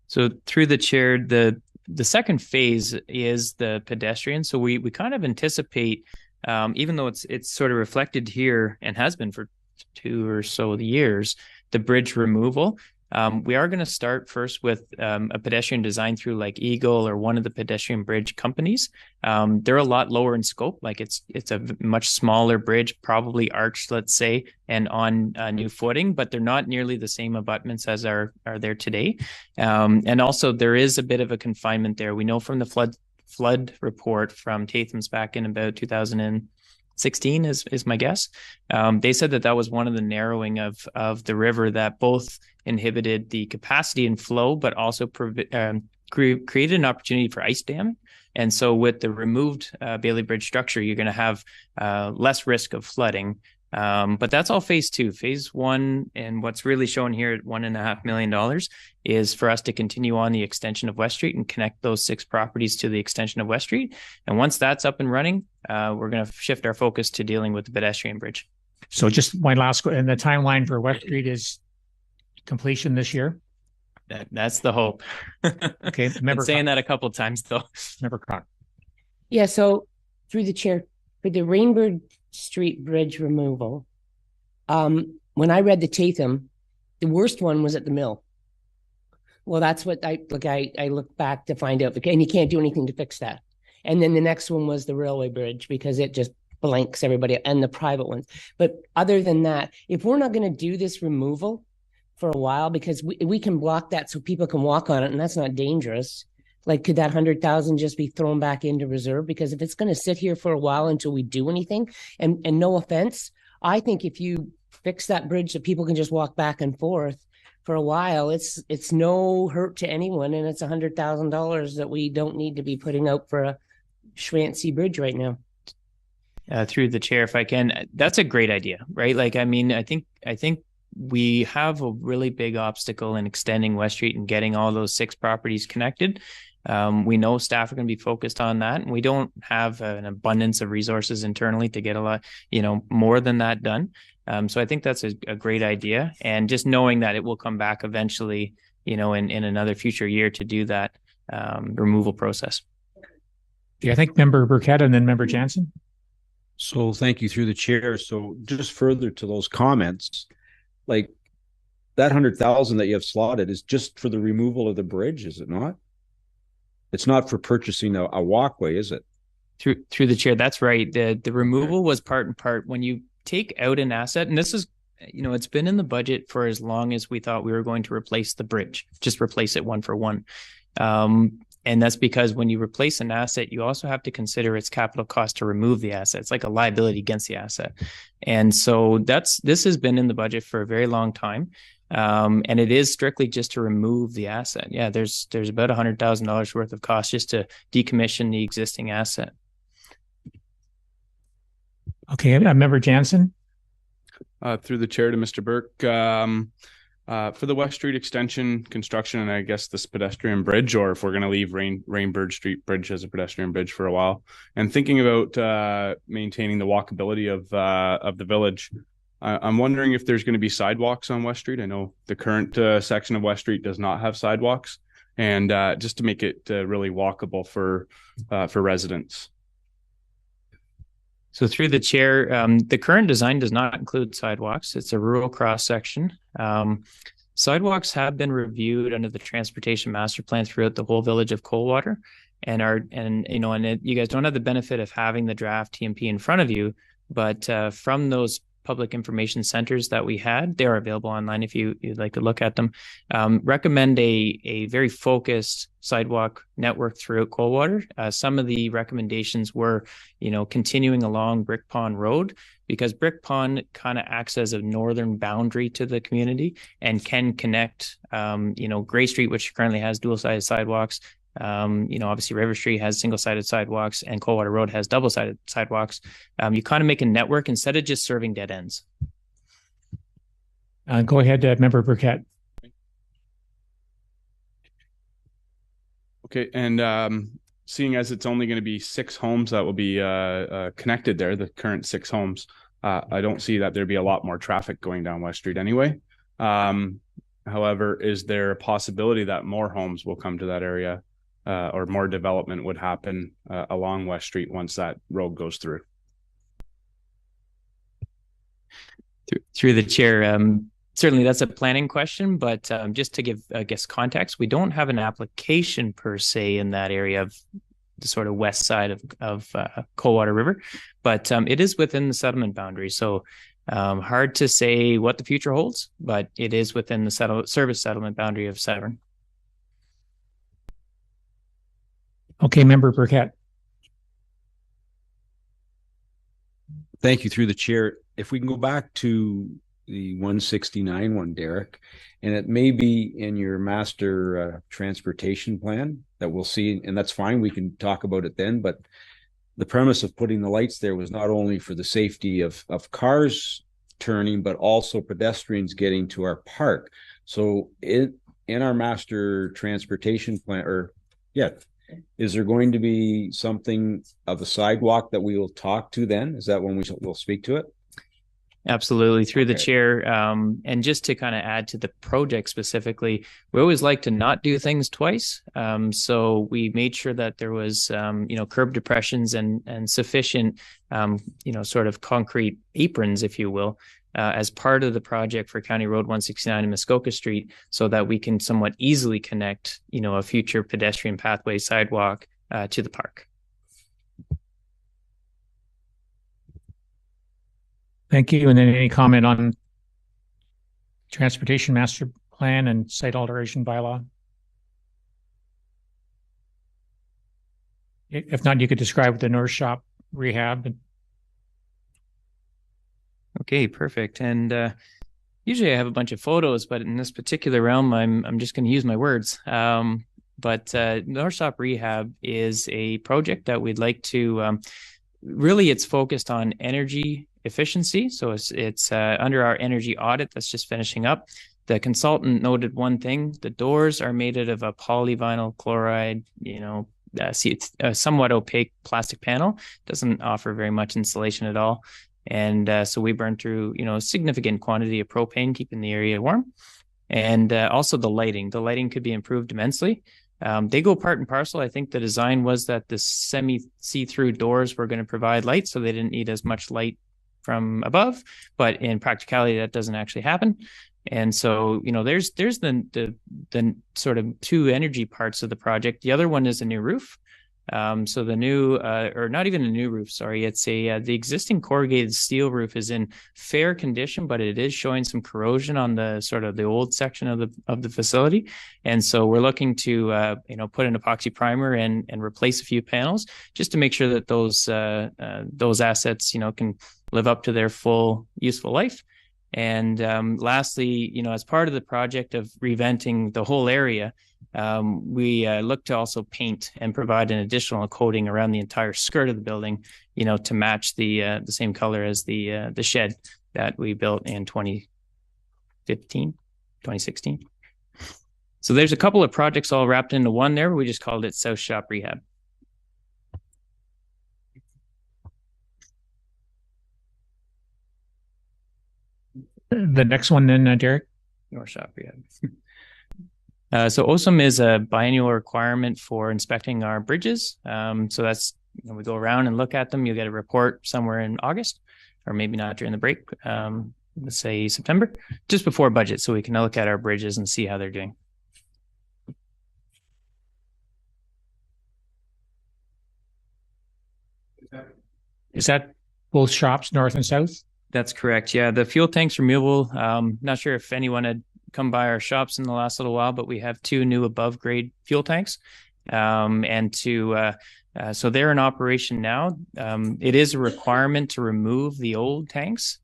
S6: So through the chair, the second phase is the pedestrian. So we kind of anticipate, even though it's sort of reflected here and has been for 2 or so years, the bridge removal. We are going to start first with a pedestrian design through like Eagle or one of the pedestrian bridge companies. They're a lot lower in scope. Like it's a much smaller bridge, probably arched, let's say, and on a new footing, but they're not nearly the same abutments as are there today. And also there is a bit of a confinement there. We know from the flood report from Tatham's back in about 2016 is my guess. They said that was one of the narrowing of the river that both inhibited the capacity and flow, but also created an opportunity for ice damming. And so with the removed Bailey Bridge structure, you're going to have less risk of flooding. But that's all phase 2. Phase 1, and what's really shown here at $1.5 million is for us to continue on the extension of West Street and connect those 6 properties to the extension of West Street. And once that's up and running, we're going to shift our focus to dealing with the pedestrian bridge.
S1: So just my last, and the timeline for West Street is completion this year?
S6: That's the hope.
S1: Okay.
S6: Been saying that a couple of times though.
S1: Member Cox.
S4: Yeah. So through the chair, for the Rainbird Street Bridge removal, when I read the Tatham, the worst one was at the mill. Well, that's what I looked back to find out, and you can't do anything to fix that. And then the next one was the railway bridge because it just blanks everybody, and the private ones. But other than that, if we're not going to do this removal for a while, because we can block that so people can walk on it, and that's not dangerous. Like, could that 100,000 just be thrown back into reserve? Because if it's going to sit here for a while until we do anything, and no offense, I think if you fix that bridge so people can just walk back and forth for a while, it's no hurt to anyone, and it's $100,000 that we don't need to be putting out for a schwancy bridge right now.
S6: Through the chair, if I can, that's a great idea, right? Like, I mean, I think we have a really big obstacle in extending West Street and getting all those 6 properties connected. We know staff are going to be focused on that, and we don't have an abundance of resources internally to get a lot, more than that done. So I think that's a great idea, and just knowing that it will come back eventually, in another future year to do that removal process.
S1: Yeah, I think Member Burkett and then Member Jansen.
S14: So thank you through the chair. So just further to those comments, like that 100,000 that you have slotted is just for the removal of the bridge, is it not? It's not for purchasing a walkway, is it?
S6: Through the chair, that's right. The removal was part and part. When you take out an asset, and this is, it's been in the budget for as long as we thought we were going to replace the bridge, just replace it one for one. And that's because when you replace an asset, you also have to consider its capital cost to remove the asset. It's like a liability against the asset. And so this has been in the budget for a very long time. And it is strictly just to remove the asset. Yeah, there's about $100,000 worth of cost just to decommission the existing asset.
S1: Okay, Member Jansen.
S8: Through the chair to Mr. Burke, for the West Street extension construction, and I guess this pedestrian bridge, or if we're going to leave Rainbird Street Bridge as a pedestrian bridge for a while, and thinking about maintaining the walkability of the village, I'm wondering if there's going to be sidewalks on West Street. I know the current section of West Street does not have sidewalks, and just to make it really walkable for residents.
S6: So through the chair, the current design does not include sidewalks. It's a rural cross section. Sidewalks have been reviewed under the transportation master plan throughout the whole village of Coldwater, and you guys don't have the benefit of having the draft TMP in front of you, but from those public information centers that we had, they're available online if you'd like to look at them. Recommend a very focused sidewalk network throughout Coldwater. Some of the recommendations were, continuing along Brick Pond Road, because Brick Pond kind of acts as a northern boundary to the community and can connect, Gray Street, which currently has dual-sided sidewalks. Obviously River Street has single-sided sidewalks and Coldwater Road has double-sided sidewalks. You kind of make a network instead of just serving dead ends.
S1: Go ahead, Member Burkett.
S8: Okay, and seeing as it's only going to be 6 homes that will be connected there, the current 6 homes, I don't see that there'd be a lot more traffic going down West Street anyway. However, is there a possibility that more homes will come to that area? Or more development would happen along West Street once that road goes through?
S6: Through the chair, certainly that's a planning question, but just to give, I guess, context, we don't have an application per se in that area of the sort of west side of Coldwater River, but it is within the settlement boundary. So hard to say what the future holds, but it is within the service settlement boundary of Severn.
S1: Okay, Member Burkett.
S14: Thank you, through the chair. If we can go back to the 169 one, Derek, and it may be in your master transportation plan that we'll see, and that's fine, we can talk about it then, but the premise of putting the lights there was not only for the safety of cars turning, but also pedestrians getting to our park. So in our master transportation plan, is there going to be something of a sidewalk that we will talk to then? Is that when we'll speak to it?
S6: Absolutely, through the chair. And just to kind of add to the project specifically, we always like to not do things twice. So we made sure that there was, curb depressions and sufficient, sort of concrete aprons, if you will, as part of the project for County Road 169 and Muskoka Street, so that we can somewhat easily connect, a future pedestrian pathway sidewalk to the park.
S1: Thank you. And then any comment on transportation master plan and site alteration bylaw? If not, you could describe the North Shop rehab.
S6: Okay, perfect. And usually I have a bunch of photos, but in this particular realm, I'm just going to use my words. But North Shop Rehab is a project that we'd like to really, it's focused on energy efficiency. So it's under our energy audit that's just finishing up. The consultant noted one thing: the doors are made out of a polyvinyl chloride, it's a somewhat opaque plastic panel. Doesn't offer very much insulation at all. And so we burn through, a significant quantity of propane, keeping the area warm. And also the lighting could be improved immensely. They go part and parcel. I think the design was that the semi see-through doors were going to provide light, so they didn't need as much light from above, but in practicality, that doesn't actually happen. And so, there's the sort of 2 energy parts of the project. The other one is a new roof. So the new, or not even a new roof, sorry, it's the existing corrugated steel roof is in fair condition, but it is showing some corrosion on the sort of the old section of the facility. And so we're looking to, put an epoxy primer and replace a few panels just to make sure that those assets, can live up to their full useful life. And lastly, as part of the project of reventing the whole area, we look to also paint and provide an additional coating around the entire skirt of the building, to match the same color as the shed that we built in 2016. So there's a couple of projects all wrapped into one there. We just called it South Shop Rehab.
S1: The next one then, Derek.
S6: North Shop, yeah. So OSM is a biannual requirement for inspecting our bridges. So that's, we go around and look at them. You'll get a report somewhere in August, or maybe not during the break. Let's say September, just before budget, so we can look at our bridges and see how they're doing.
S1: Is that both shops, north and south?
S6: That's correct. Yeah, the fuel tanks removal. Not sure if anyone had come by our shops in the last little while, but we have 2 new above grade fuel tanks, so they're in operation now. It is a requirement to remove the old tanks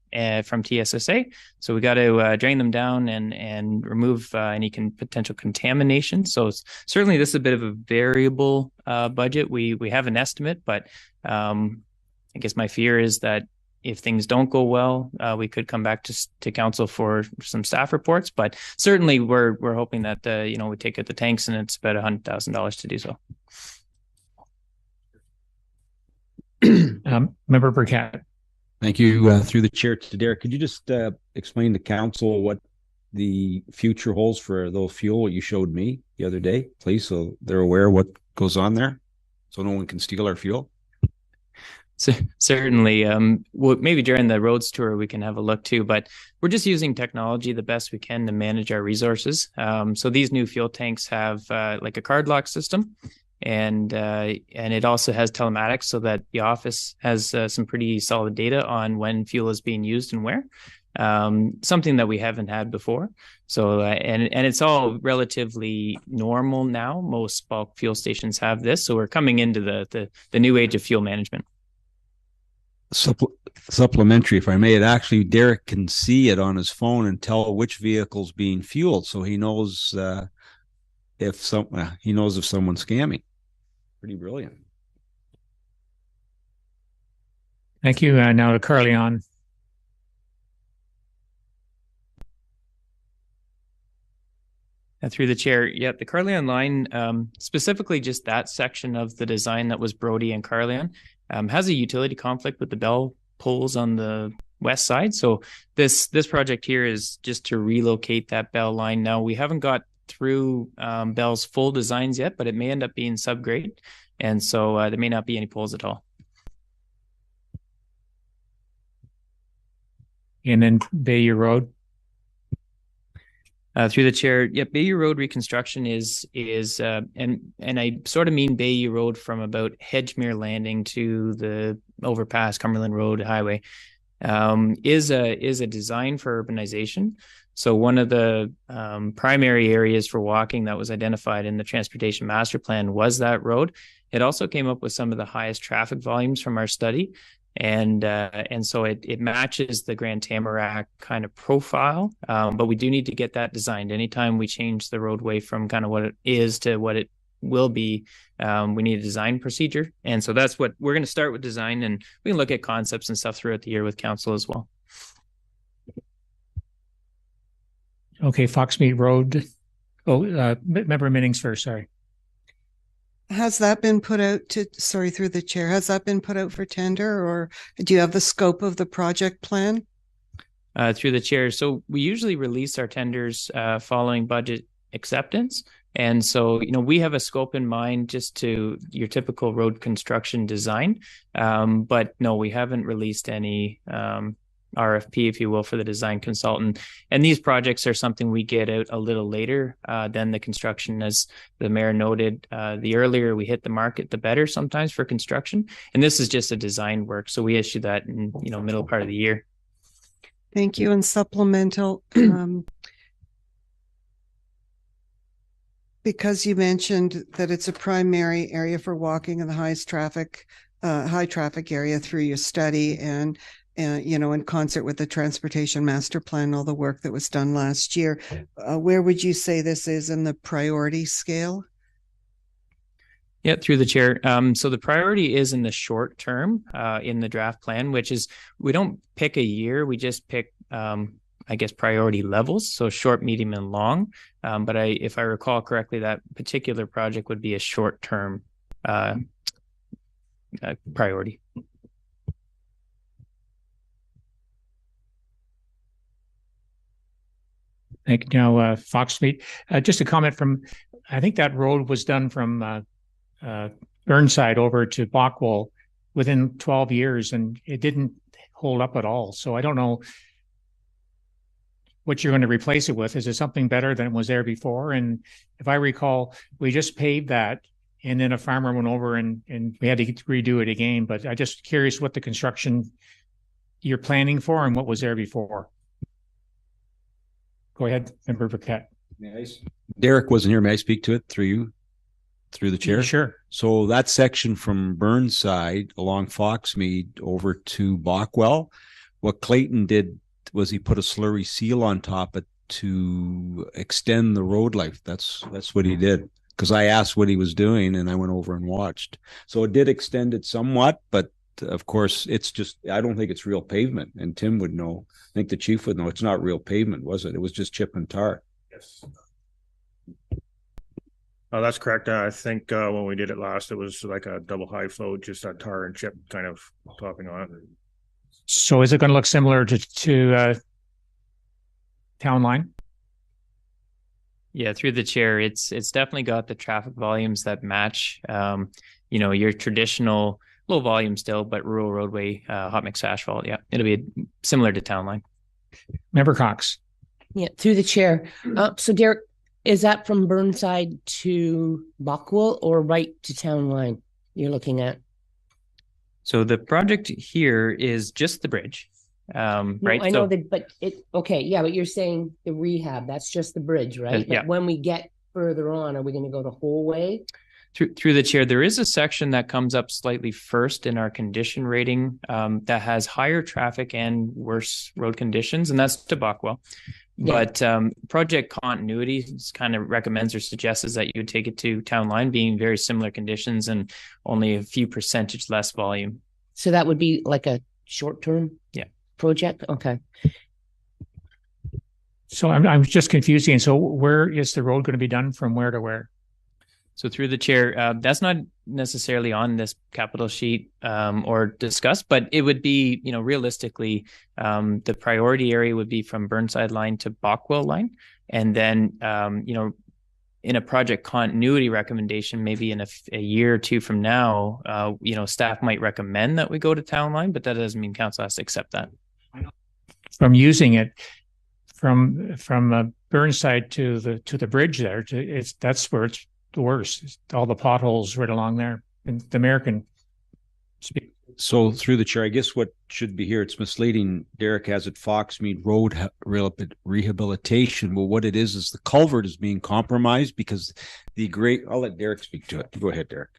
S6: from TSSA. So we got to drain them down and remove any potential contamination. So certainly this is a bit of a variable budget. We have an estimate, but I guess my fear is that if things don't go well, we could come back to council for some staff reports. But certainly we're hoping that we take out the tanks, and it's about $100,000 to do so.
S1: Member Burkett.
S5: Thank you. Through the chair to Derek, could you just explain to council what the future holds for those fuel you showed me the other day, please, so they're aware what goes on there, so no one can steal our fuel?
S6: So certainly, maybe during the roads tour we can have a look too. But we're just using technology the best we can to manage our resources. So these new fuel tanks have like a card lock system, and it also has telematics, so that the office has some pretty solid data on when fuel is being used and where. Something that we haven't had before. So and it's all relatively normal now. Most bulk fuel stations have this, so we're coming into the new age of fuel management.
S5: Supplementary, if I may, Derek can see it on his phone and tell which vehicle's being fueled, so he knows if someone's scamming. Pretty brilliant.
S1: Thank you. Now to Carleon.
S6: Through the chair, yeah, the Carleon line, specifically just that section of the design that was Brody and Carleon, has a utility conflict with the bell poles on the west side. So this project here is just to relocate that bell line. Now, we haven't got through Bell's full designs yet, but it may end up being subgrade, and so there may not be any poles at all.
S1: And then Bayou Road.
S6: Through the chair, yeah, Bayou Road reconstruction is and I sort of mean Bayou Road from about Hedgemere Landing to the overpass Cumberland Road Highway, is a design for urbanization. So one of the primary areas for walking that was identified in the transportation master plan was that road. It also came up with some of the highest traffic volumes from our study. And so it matches the Grand Tamarack kind of profile, but we do need to get that designed. Anytime we change the roadway from kind of what it is to what it will be, we need a design procedure. And so that's what we're going to start with design, and we can look at concepts and stuff throughout the year with council as well.
S1: Okay, Foxmead Road. Member Minnings first, sorry.
S2: Has that been put out through the chair, has that been put out for tender, or do you have the scope of the project plan?
S6: Through the chair. So we usually release our tenders following budget acceptance. And so, we have a scope in mind just to your typical road construction design. But no, we haven't released any RFP, if you will, for the design consultant. And these projects are something we get out a little later than the construction. As the mayor noted, the earlier we hit the market, the better sometimes for construction. And this is just a design work. So we issue that in, middle part of the year.
S2: Thank you. And supplemental, because you mentioned that it's a primary area for walking in the high traffic area through your study, and in concert with the transportation master plan, all the work that was done last year, where would you say this is in the priority scale?
S6: Yeah, through the chair. So the priority is in the short term in the draft plan, which is we don't pick a year, we just pick, priority levels. So short, medium, and long. But if I recall correctly, that particular project would be a short term priority.
S1: Thank you. Now, Foxmead, just a comment from, I think that road was done from Burnside over to Bockwell within 12 years, and it didn't hold up at all. So I don't know what you're going to replace it with. Is it something better than was there before? And if I recall, we just paved that, and then a farmer went over and we had to redo it again. But I'm just curious what the construction you're planning for and what was there before. Go ahead, Member Burkett.
S14: Derek wasn't here. May I speak to it through you, through the chair?
S1: Sure.
S14: So that section from Burnside along Foxmead over to Bockwell, what Clayton did was he put a slurry seal on top of it to extend the road life. That's what he did. Because I asked what he was doing and I went over and watched. So it did extend it somewhat, but of course it's just, I don't think it's real pavement, and Tim would know. I think the chief would know. It's not real pavement, was it? It was just chip and tar.
S7: Yes. Oh, that's correct. I think when we did it last, it was like a double high float, just a tar and chip kind of topping on it.
S1: So is it going to look similar to Town Line?
S6: Yeah, through the chair, it's definitely got the traffic volumes that match, your traditional low volume still, but rural roadway, hot mix asphalt. Yeah, it'll be similar to Town Line.
S1: Member Cox.
S4: Yeah, through the chair. So Derek, is that from Burnside to Bockwell or right to Town Line you're looking at?
S6: So the project here is just the bridge, right?
S4: No, I know that, but okay, yeah, but you're saying the rehab, that's just the bridge, right?
S6: Yeah.
S4: But when we get further on, are we going to go the whole way?
S6: Through the chair, there is a section that comes up slightly first in our condition rating that has higher traffic and worse road conditions, and that's to Bockwell. Yeah. But project continuity kind of recommends or suggests that you would take it to Town Line, being very similar conditions and only a few percentage less volume.
S4: So that would be like a short-term project? Okay.
S1: So I'm just confusing. So where is the road going to be done from where to where?
S6: So through the chair, that's not necessarily on this capital sheet or discussed, but it would be, realistically, the priority area would be from Burnside line to Bockwell line. And then, in a project continuity recommendation, maybe in a year or two from now, staff might recommend that we go to Town Line, but that doesn't mean council has to accept that.
S1: From using it from Burnside to the bridge there, that's where it's the worst. All the potholes right along there. And the American.
S14: So through the chair, I guess what should be here, it's misleading. Derek has it Foxmead Road rehabilitation. Well, what it is the culvert is being compromised because I'll let Derek speak to it. Go ahead, Derek.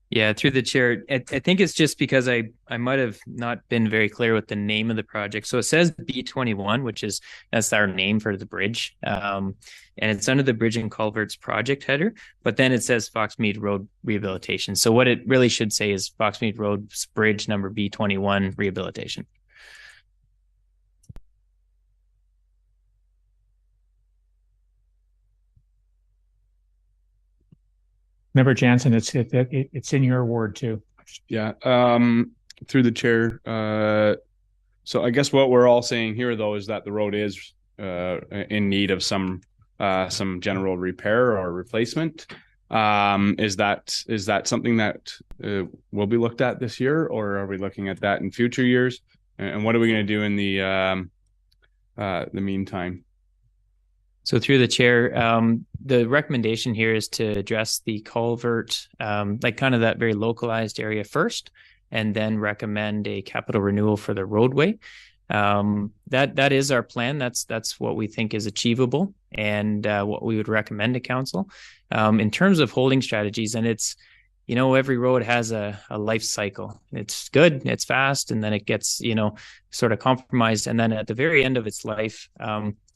S6: Yeah, through the chair, I think it's just because I might have not been very clear with the name of the project. So it says B21, that's our name for the bridge. And it's under the Bridge and Culverts project header, but then it says Foxmead Road Rehabilitation. So what it really should say is Foxmead Road Bridge number B21 Rehabilitation.
S1: Member Jansen, it's in your ward too.
S8: Yeah. Through the chair. So I guess what we're all saying here though is that the road is in need of some general repair or replacement. Is that something that will be looked at this year, or are we looking at that in future years? And what are we going to do in the meantime?
S6: So through the chair, the recommendation here is to address the culvert, like kind of that very localized area first, and then recommend a capital renewal for the roadway. That is our plan. That's what we think is achievable and what we would recommend to council. In terms of holding strategies, and it's, every road has a life cycle. It's good, it's fast, and then it gets, sort of compromised. And then at the very end of its life,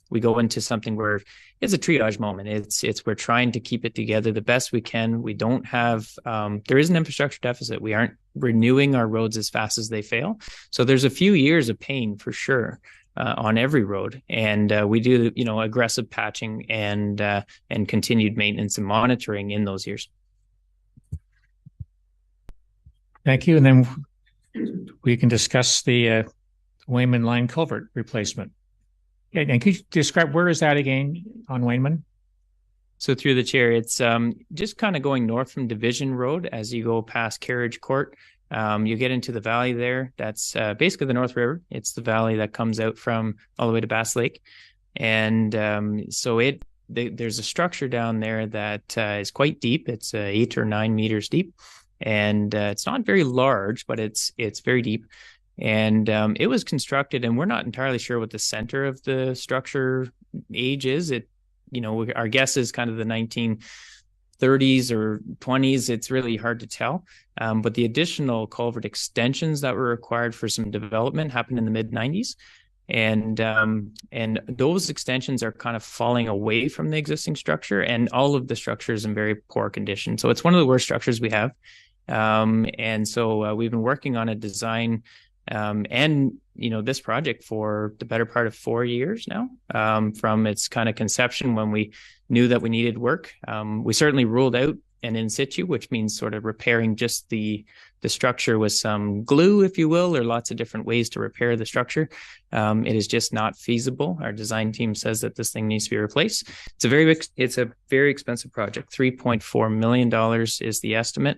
S6: we go into something where it's a triage moment. It's we're trying to keep it together the best we can. We don't have, there is an infrastructure deficit. We aren't renewing our roads as fast as they fail. So there's a few years of pain for sure on every road. And we do, aggressive patching and continued maintenance and monitoring in those years.
S1: Thank you. And then we can discuss the Wayman Line culvert replacement. And could you describe where is that again on Wayman?
S6: So through the chair, it's just kind of going north from Division Road as you go past Carriage Court. You get into the valley there. That's basically the North River. It's the valley that comes out from all the way to Bass Lake. And so there's a structure down there that is quite deep. It's 8 or 9 meters deep. And it's not very large, but it's very deep. And it was constructed, and we're not entirely sure what the center of the structure age is. Our guess is kind of the 1930s or 20s. It's really hard to tell. But the additional culvert extensions that were required for some development happened in the mid 90s. And those extensions are kind of falling away from the existing structure, and all of the structure is in very poor condition. So it's one of the worst structures we have. And so we've been working on a design and this project for the better part of 4 years now, from its kind of conception when we knew that we needed work. We certainly ruled out an in situ, which means sort of repairing just the structure with some glue, if you will, or lots of different ways to repair the structure. It is just not feasible. Our design team says that this thing needs to be replaced. It's a very expensive project. $3.4 million is the estimate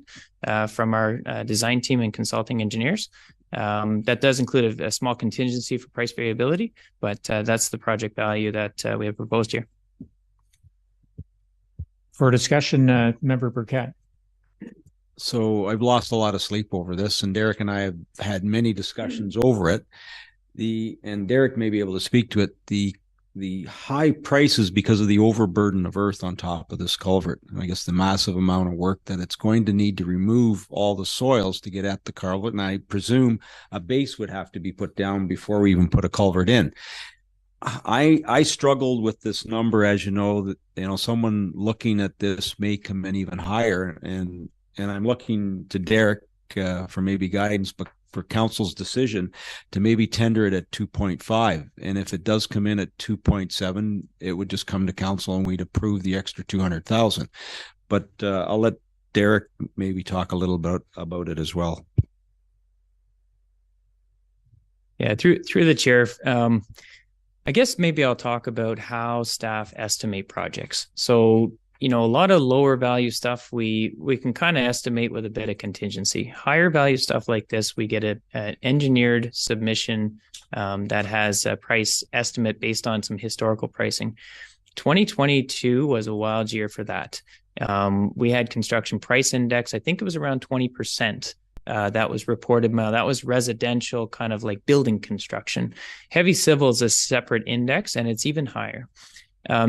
S6: from our design team and consulting engineers. That does include a small contingency for price variability, but that's the project value that we have proposed here.
S1: For discussion, Member Burkett.
S14: So I've lost a lot of sleep over this, and Derek and I have had many discussions over it. And Derek may be able to speak to it. The high prices because of the overburden of earth on top of this culvert. I guess the massive amount of work that it's going to need to remove all the soils to get at the culvert. And I presume a base would have to be put down before we even put a culvert in. I struggled with this number, as you know, that someone looking at this may come in even higher, and I'm looking to Derek for maybe guidance, but for council's decision to maybe tender it at 2.5. And if it does come in at 2.7, it would just come to council and we'd approve the extra 200,000. But I'll let Derek maybe talk a little bit about it as well.
S6: Yeah, through the chair. I guess maybe I'll talk about how staff estimate projects. So, a lot of lower value stuff we can kind of estimate with a bit of contingency. Higher value stuff like this, we get an engineered submission that has a price estimate based on some historical pricing. 2022 was a wild year for that. We had construction price index. I think it was around 20%. That was reported. That was residential, kind of like building construction. Heavy civil is a separate index, and it's even higher.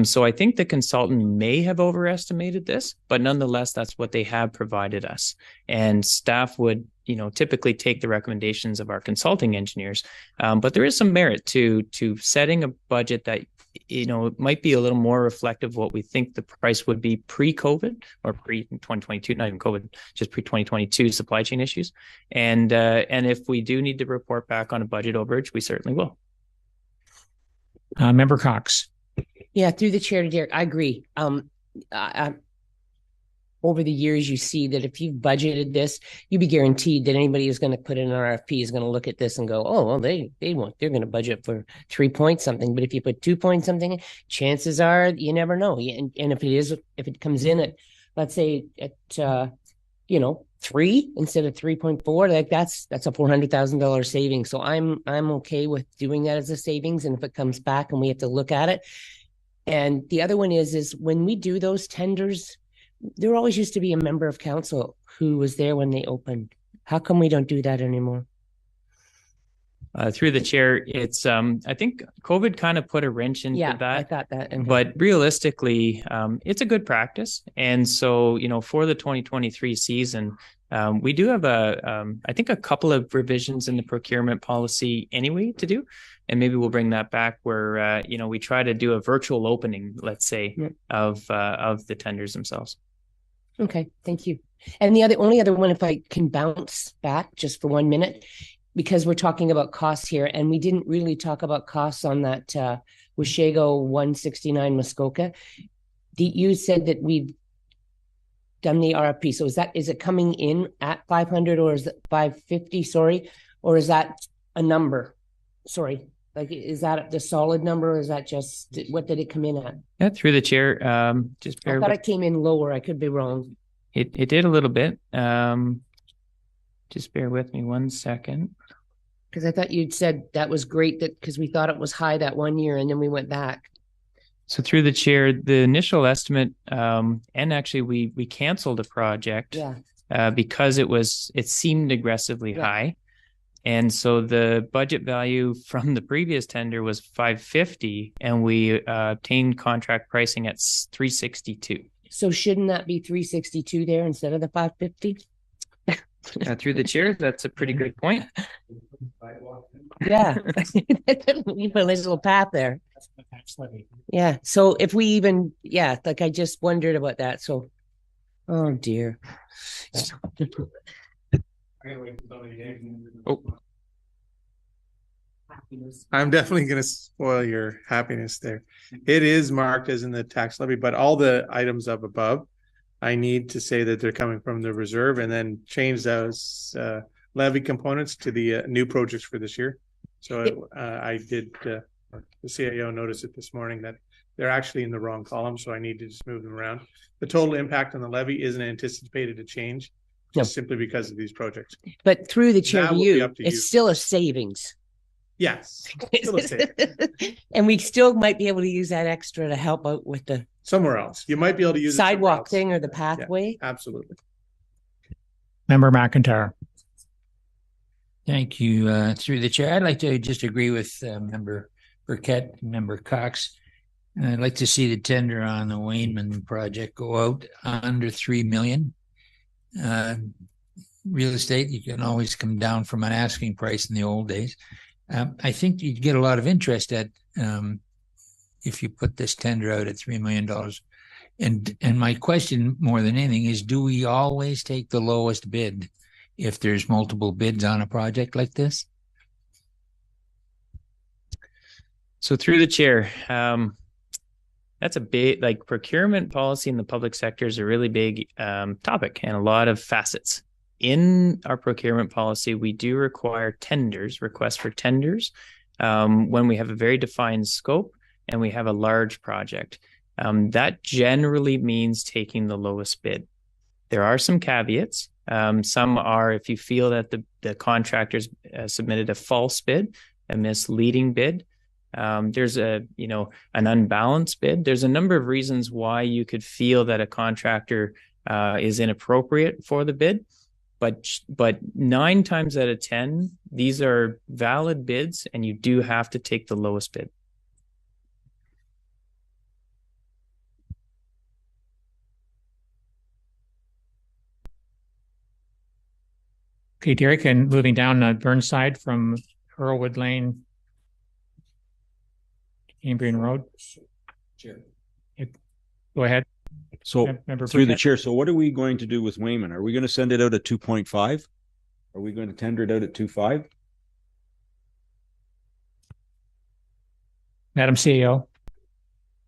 S6: So I think the consultant may have overestimated this, but nonetheless, that's what they have provided us. And staff would, typically take the recommendations of our consulting engineers. But there is some merit to setting a budget that, it might be a little more reflective of what we think the price would be pre-COVID or pre-2022, not even COVID, just pre-2022 supply chain issues. And if we do need to report back on a budget overage, we certainly will.
S1: Member Cox.
S4: Yeah, through the chair to Derek, I agree. Over the years, you see that if you've budgeted this, you'd be guaranteed that anybody who's going to put in an RFP is going to look at this and go, oh, well, they're going to budget for 3 point something. But if you put 2 point something, chances are you never know. And if it comes in at, let's say at 3 instead of 3.4, like that's a $400,000 saving. So I'm okay with doing that as a savings. And if it comes back and we have to look at it. And the other one is when we do those tenders, there always used to be a member of council who was there when they opened. How come we don't do that anymore?
S6: Through the chair, it's I think COVID kind of put a wrench into that.
S4: I thought that. Okay.
S6: But realistically, it's a good practice. And so, for the 2023 season, we do have I think a couple of revisions in the procurement policy anyway to do. And maybe we'll bring that back where, we try to do a virtual opening, let's say, of the tenders themselves.
S4: Okay, thank you. And the only other one, if I can bounce back just for 1 minute, because we're talking about costs here, and we didn't really talk about costs on that Washago 169 Muskoka. You said that we've done the RFP. So is it coming in at 500 or is it 550? Sorry, or is that a number? Sorry. Like, is that the solid number or is that just, what did it come in at?
S6: Yeah, through the chair, just
S4: I
S6: bear
S4: thought
S6: with,
S4: it came in lower. I could be wrong.
S6: it did a little bit. Just bear with me 1 second.
S4: Because I thought you'd said that was great that because we thought it was high that 1 year and then we went back.
S6: So through the chair, the initial estimate, and actually we canceled a project
S4: Yeah.
S6: because it seemed aggressively high. And so the budget value from the previous tender was 550 and we obtained contract pricing at 362.
S4: So shouldn't that be 362 there instead of the 550?
S6: Through the chair, that's a pretty good point.
S4: Yeah. You put a nice little path there. Yeah. So if we even, like I just wondered about that. So, oh dear.
S6: Oh,
S3: I'm definitely going to spoil your happiness there. It is marked as in the tax levy, but all the items up above, I need to say that they're coming from the reserve and then change those levy components to the new projects for this year. So I did, the CIO noticed it this morning that they're actually in the wrong column. So I need to just move them around. The total impact on the levy isn't anticipated to change just simply because of these projects.
S4: But through the chair to you,
S3: it's
S4: you. Still a savings.
S3: Yes. Still a savings.
S4: And we still might be able to use that extra to help out with the
S3: somewhere else. You might be able to use
S4: sidewalk thing or the pathway.
S3: Yeah, absolutely.
S1: Member McIntyre.
S12: Thank you. Through the chair, I'd like to just agree with Member Burkett, Member Cox. I'd like to see the tender on the Wayman project go out under 3 million. Real estate, you can always come down from an asking price in the old days. I think you'd get a lot of interest at if you put this tender out at $3 million. And my question more than anything is, do we always take the lowest bid if there's multiple bids on a project like this?
S6: So through the chair, that's a big, like, procurement policy in the public sector is a really big topic and a lot of facets. In our procurement policy, we do require tenders, requests for tenders, when we have a very defined scope and we have a large project. That generally means taking the lowest bid. There are some caveats. Some are if you feel that the contractors submitted a false bid, a misleading bid. There's an unbalanced bid. There's a number of reasons why you could feel that a contractor is inappropriate for the bid. But 9 times out of 10, these are valid bids and you do have to take the lowest bid.
S1: Okay, Derek, and moving down Burnside from Earlwood Lane, Cambrian Road.
S5: Chair.
S1: Go ahead.
S14: So
S1: Member
S14: through the
S1: Burkett.
S14: chair, so what are we going to do with Wayman? Are we going to send it out at 2.5? Are we going to tender it out at 2.5?
S1: Madam CEO.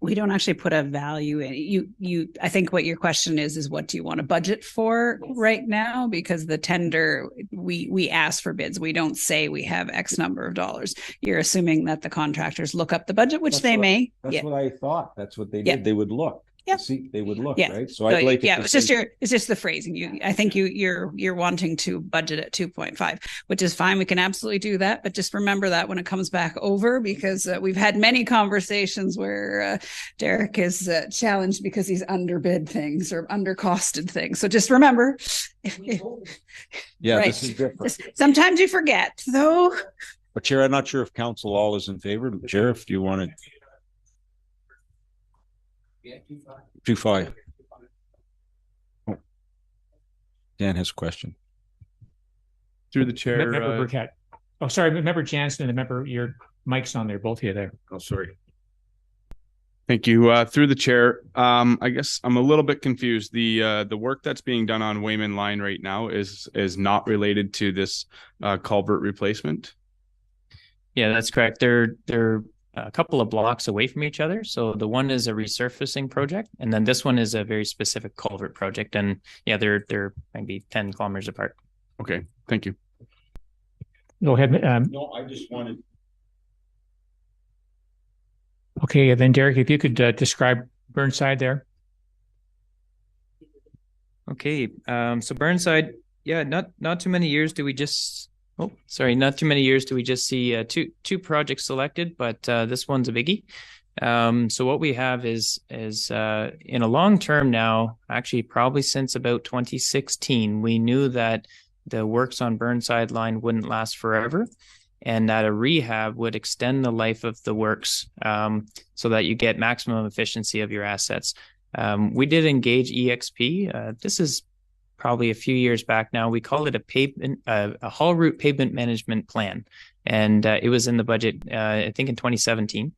S9: We don't actually put a value in I think what your question is what do you want to budget for right now? Because the tender, we ask for bids. We don't say we have X number of dollars. You're assuming that the contractors look up the budget, which they may.
S14: That's what I thought. That's what they did. They would look.
S9: Yeah.
S14: See, they would look,
S9: Yeah.
S14: right? So I'd like
S9: it's just the phrasing. I think you're wanting to budget at 2.5, which is fine. We can absolutely do that, but just remember that when it comes back over, because we've had many conversations where Derek is challenged because he's underbid things or undercosted things. So just remember.
S14: Yeah,
S9: right.
S14: this is different.
S9: Sometimes you forget, though.
S14: But Chair, I'm not sure if council all is in favor. Chair, if you want to. 2.5. Oh. Dan has a question.
S8: Through the chair.
S1: Member Burkett. Oh, sorry, Member Jansen and Member, your mic's on there, both of you there.
S8: Oh, sorry. Thank you. Through the chair, I guess I'm a little bit confused. The work that's being done on Wayman Line right now is not related to this culvert replacement.
S6: Yeah, that's correct. They're a couple of blocks away from each other. So the one is a resurfacing project, and then this one is a very specific culvert project. And yeah, they're maybe 10 kilometers apart.
S8: Okay, thank you.
S1: Go ahead.
S14: No, I just wanted.
S1: Okay, then Derek, if you could describe Burnside there.
S6: Okay, so Burnside, yeah, not too many years do we just, oh, sorry, not too many years do we just see two projects selected, but this one's a biggie. So what we have is in a long term now, actually probably since about 2016, we knew that the works on Burnside line wouldn't last forever, and that a rehab would extend the life of the works, so that you get maximum efficiency of your assets. We did engage EXP. This is probably a few years back now. We called it a haul route pavement management plan, and it was in the budget, I think in 2017,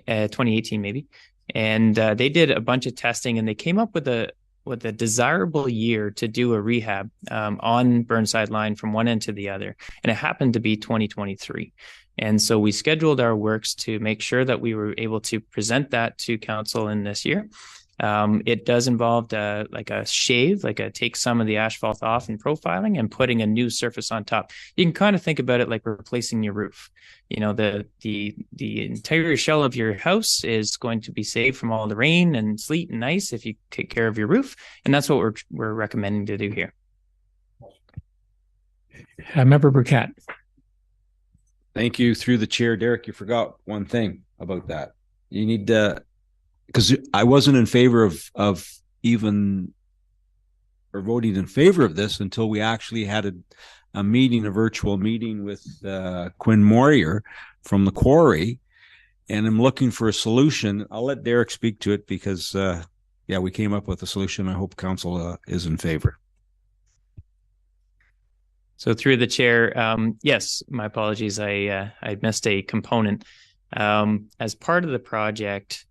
S6: 2018 maybe. And they did a bunch of testing, and they came up with a desirable year to do a rehab on Burnside line from one end to the other, and it happened to be 2023. And so we scheduled our works to make sure that we were able to present that to council in this year. It does involve like a shave, take some of the asphalt off and profiling and putting a new surface on top. You can kind of think about it like replacing your roof. You know, the interior shell of your house is going to be saved from all the rain and sleet and ice if you take care of your roof, and that's what we're recommending to do here.
S1: Member Burkett.
S14: Thank you. Through the chair, Derek, you forgot one thing about that. You need to, because I wasn't in favor of even or voting in favor of this until we actually had a meeting, a virtual meeting with Quinn Moyer from the quarry, and I'm looking for a solution. I'll let Derek speak to it because, yeah, we came up with a solution. I hope council is in favor.
S6: So through the chair, yes, my apologies. I missed a component. As part of the project,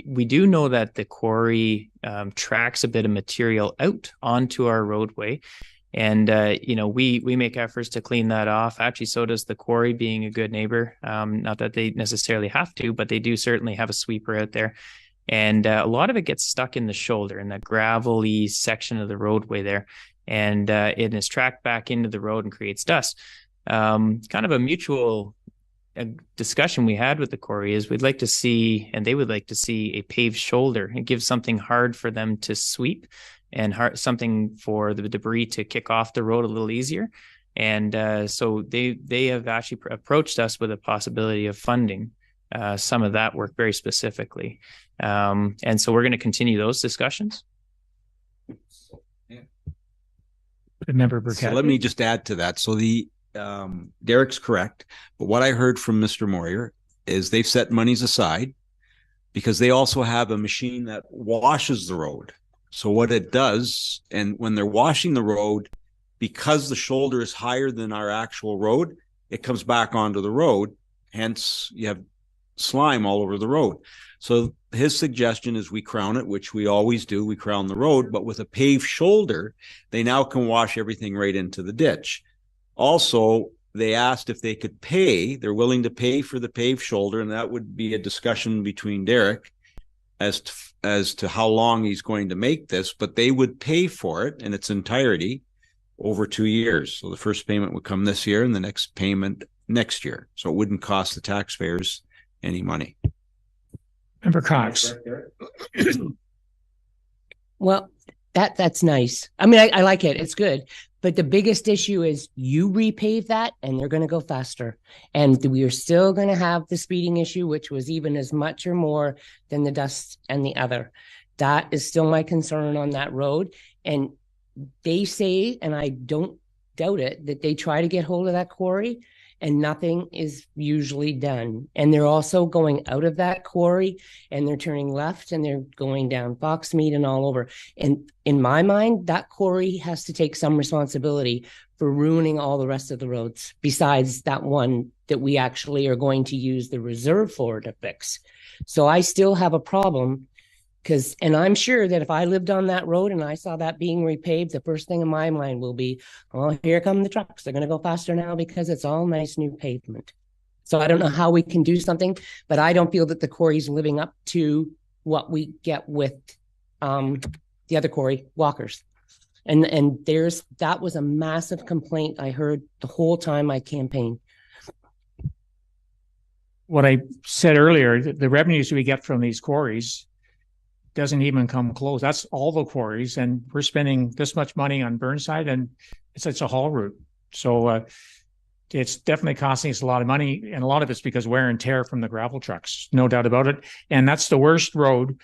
S6: we do know that the quarry tracks a bit of material out onto our roadway. And, we make efforts to clean that off. Actually, so does the quarry, being a good neighbor. Not that they necessarily have to, but they do certainly have a sweeper out there. And a lot of it gets stuck in the shoulder, in that gravelly section of the roadway there. And it is tracked back into the road and creates dust. Kind of a mutual discussion we had with the quarry is we'd like to see, and they would like to see, a paved shoulder. It gives something hard for them to sweep and something for the debris to kick off the road a little easier. And so they have actually approached us with a possibility of funding some of that work very specifically. And so we're going to continue those discussions.
S1: Member Burkett.
S14: So let me just add to that. So Derek's correct, but what I heard from Mr. Moyer is they've set monies aside because they also have a machine that washes the road. So what it does, and when they're washing the road, because the shoulder is higher than our actual road, it comes back onto the road. Hence, you have slime all over the road. So his suggestion is we crown it, which we always do. We crown the road, but with a paved shoulder, they now can wash everything right into the ditch. Also, they asked if they could pay. They're willing to pay for the paved shoulder, and that would be a discussion between Derek as to how long he's going to make this, but they would pay for it in its entirety over 2 years. So the first payment would come this year and the next payment next year. So it wouldn't cost the taxpayers any money.
S1: Member Cox.
S4: Well, that's nice. I mean, I like it. It's good. But the biggest issue is you repave that and they're going to go faster. And we are still going to have the speeding issue, which was even as much or more than the dust and the other. That is still my concern on that road. And they say, and I don't doubt it, that they try to get hold of that quarry and nothing is usually done. And they're also going out of that quarry and they're turning left and they're going down Foxmead and all over. And in my mind, that quarry has to take some responsibility for ruining all the rest of the roads, besides that one that we actually are going to use the reserve for to fix. So I still have a problem and I'm sure that if I lived on that road and I saw that being repaved, the first thing in my mind will be, oh, here come the trucks. They're going to go faster now because it's all nice new pavement. So I don't know how we can do something, but I don't feel that the quarry's living up to what we get with the other quarry, Walkers. And that was a massive complaint I heard the whole time I campaigned.
S1: what I said earlier, the revenues we get from these quarries doesn't even come close. That's all the quarries, and we're spending this much money on Burnside, and it's a haul route. So it's definitely costing us a lot of money, and a lot of it's because wear and tear from the gravel trucks, no doubt about it. And that's the worst road.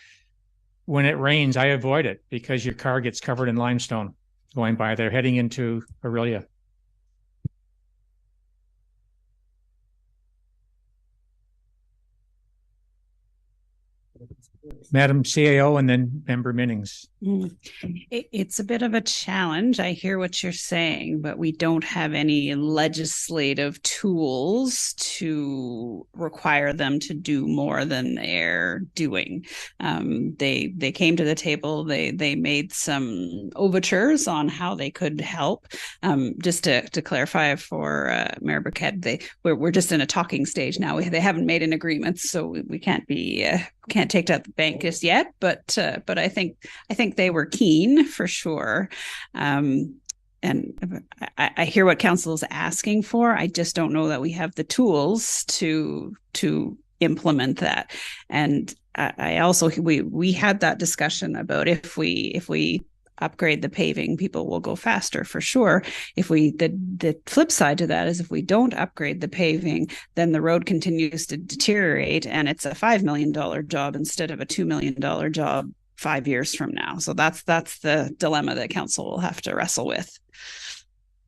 S1: When it rains, I avoid it because your car gets covered in limestone going by there, heading into Aurelia. Madam CAO and then Member Minnings.
S9: It's a bit of a challenge. I hear what you're saying, but we don't have any legislative tools to require them to do more than they're doing. They came to the table. They made some overtures on how they could help. Just to clarify for Mayor Burkett, we're just in a talking stage now. They haven't made an agreement, so we can't take to the bank just yet, but I think they were keen for sure. And I hear what council is asking for. I just don't know that we have the tools to implement that. And I also we had that discussion about if we upgrade the paving, people will go faster for sure. If the flip side to that is if we don't upgrade the paving, then the road continues to deteriorate, and it's a $5 million job instead of a $2 million job 5 years from now. So that's the dilemma that council will have to wrestle with.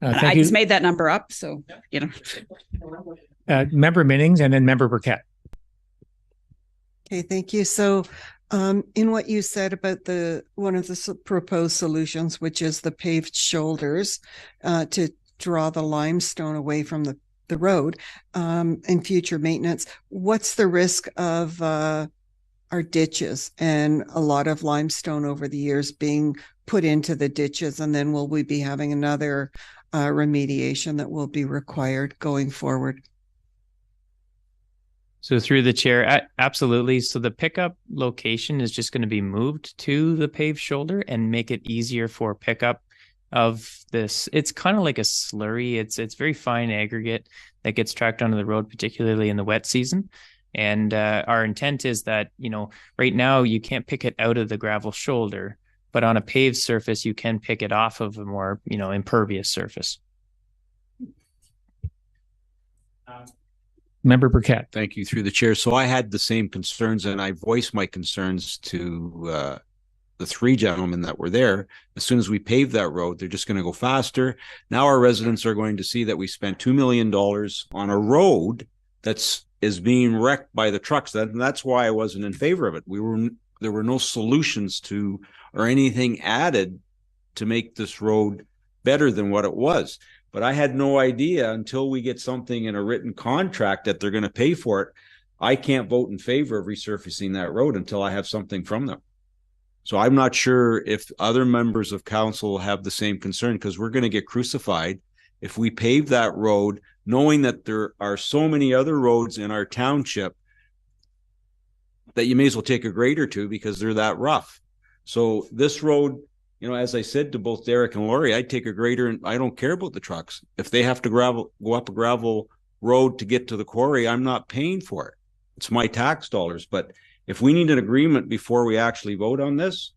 S9: I just made that number up, so you know.
S1: Member Minnings and then Member Burkett.
S2: Okay, thank you. So in what you said about one of the proposed solutions, which is the paved shoulders to draw the limestone away from the road in future maintenance, what's the risk of our ditches and a lot of limestone over the years being put into the ditches? And then will we be having another remediation that will be required going forward?
S6: So through the chair, absolutely. So the pickup location is just going to be moved to the paved shoulder and make it easier for pickup of this. It's kind of like a slurry. It's very fine aggregate that gets tracked onto the road, particularly in the wet season. And our intent is that, you know, right now you can't pick it out of the gravel shoulder, but on a paved surface, you can pick it off of a more, you know, impervious surface.
S1: Member Burkett.
S14: Thank you, through the chair. So I had the same concerns, and I voiced my concerns to the three gentlemen that were there. As soon as we pave that road, they're just going to go faster. Now our residents are going to see that we spent $2 million on a road is being wrecked by the trucks. That's why I wasn't in favor of it. There were no solutions to or anything added to make this road better than what it was. But I had no idea until we get something in a written contract that they're going to pay for it. I can't vote in favor of resurfacing that road until I have something from them. So I'm not sure if other members of council have the same concern, because we're going to get crucified if we pave that road, knowing that there are so many other roads in our township that you may as well take a grade or two because they're that rough. So this road, you know, as I said to both Derek and Lori, I'd take a grader and I don't care about the trucks. If they have to go up a gravel road to get to the quarry, I'm not paying for it. It's my tax dollars. But if we need an agreement before we actually vote on this,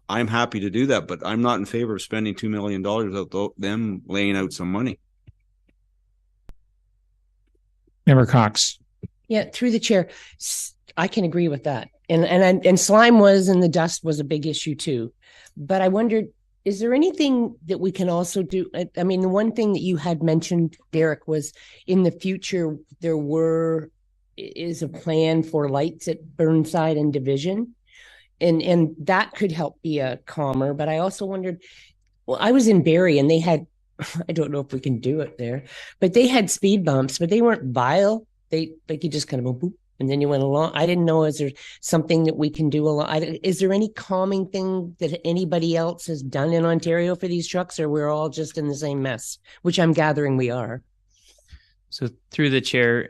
S14: I'm happy to do that. But I'm not in favor of spending $2 million without them laying out some money.
S1: Member Cox.
S4: Yeah, through the chair, I can agree with that. And slime and the dust was a big issue too. But I wondered, is there anything that we can also do? I mean, the one thing that you had mentioned, Derek, was in the future is a plan for lights at Burnside and Division, and that could help be a calmer. But I also wondered, well, I was in Barrie and they had, I don't know if we can do it there, but they had speed bumps, but they weren't vile. They like you just kind of boop, and then you went along. I didn't know, is there something that we can do is there any calming thing that anybody else has done in Ontario for these trucks, or we're all just in the same mess, which I'm gathering we are?
S6: So through the chair,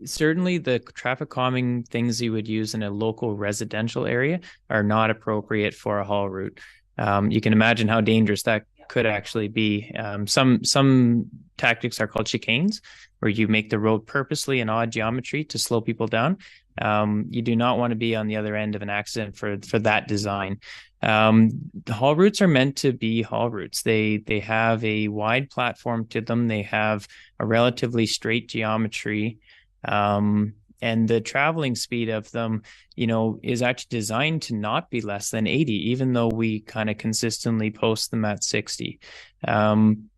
S6: certainly the traffic calming things you would use in a local residential area are not appropriate for a haul route. You can imagine how dangerous that could actually be. Some tactics are called chicanes, where you make the road purposely an odd geometry to slow people down. You do not want to be on the other end of an accident for that design. The haul routes are meant to be haul routes. They have a wide platform to them. They have a relatively straight geometry. And the traveling speed of them, is actually designed to not be less than 80, even though we kind of consistently post them at 60.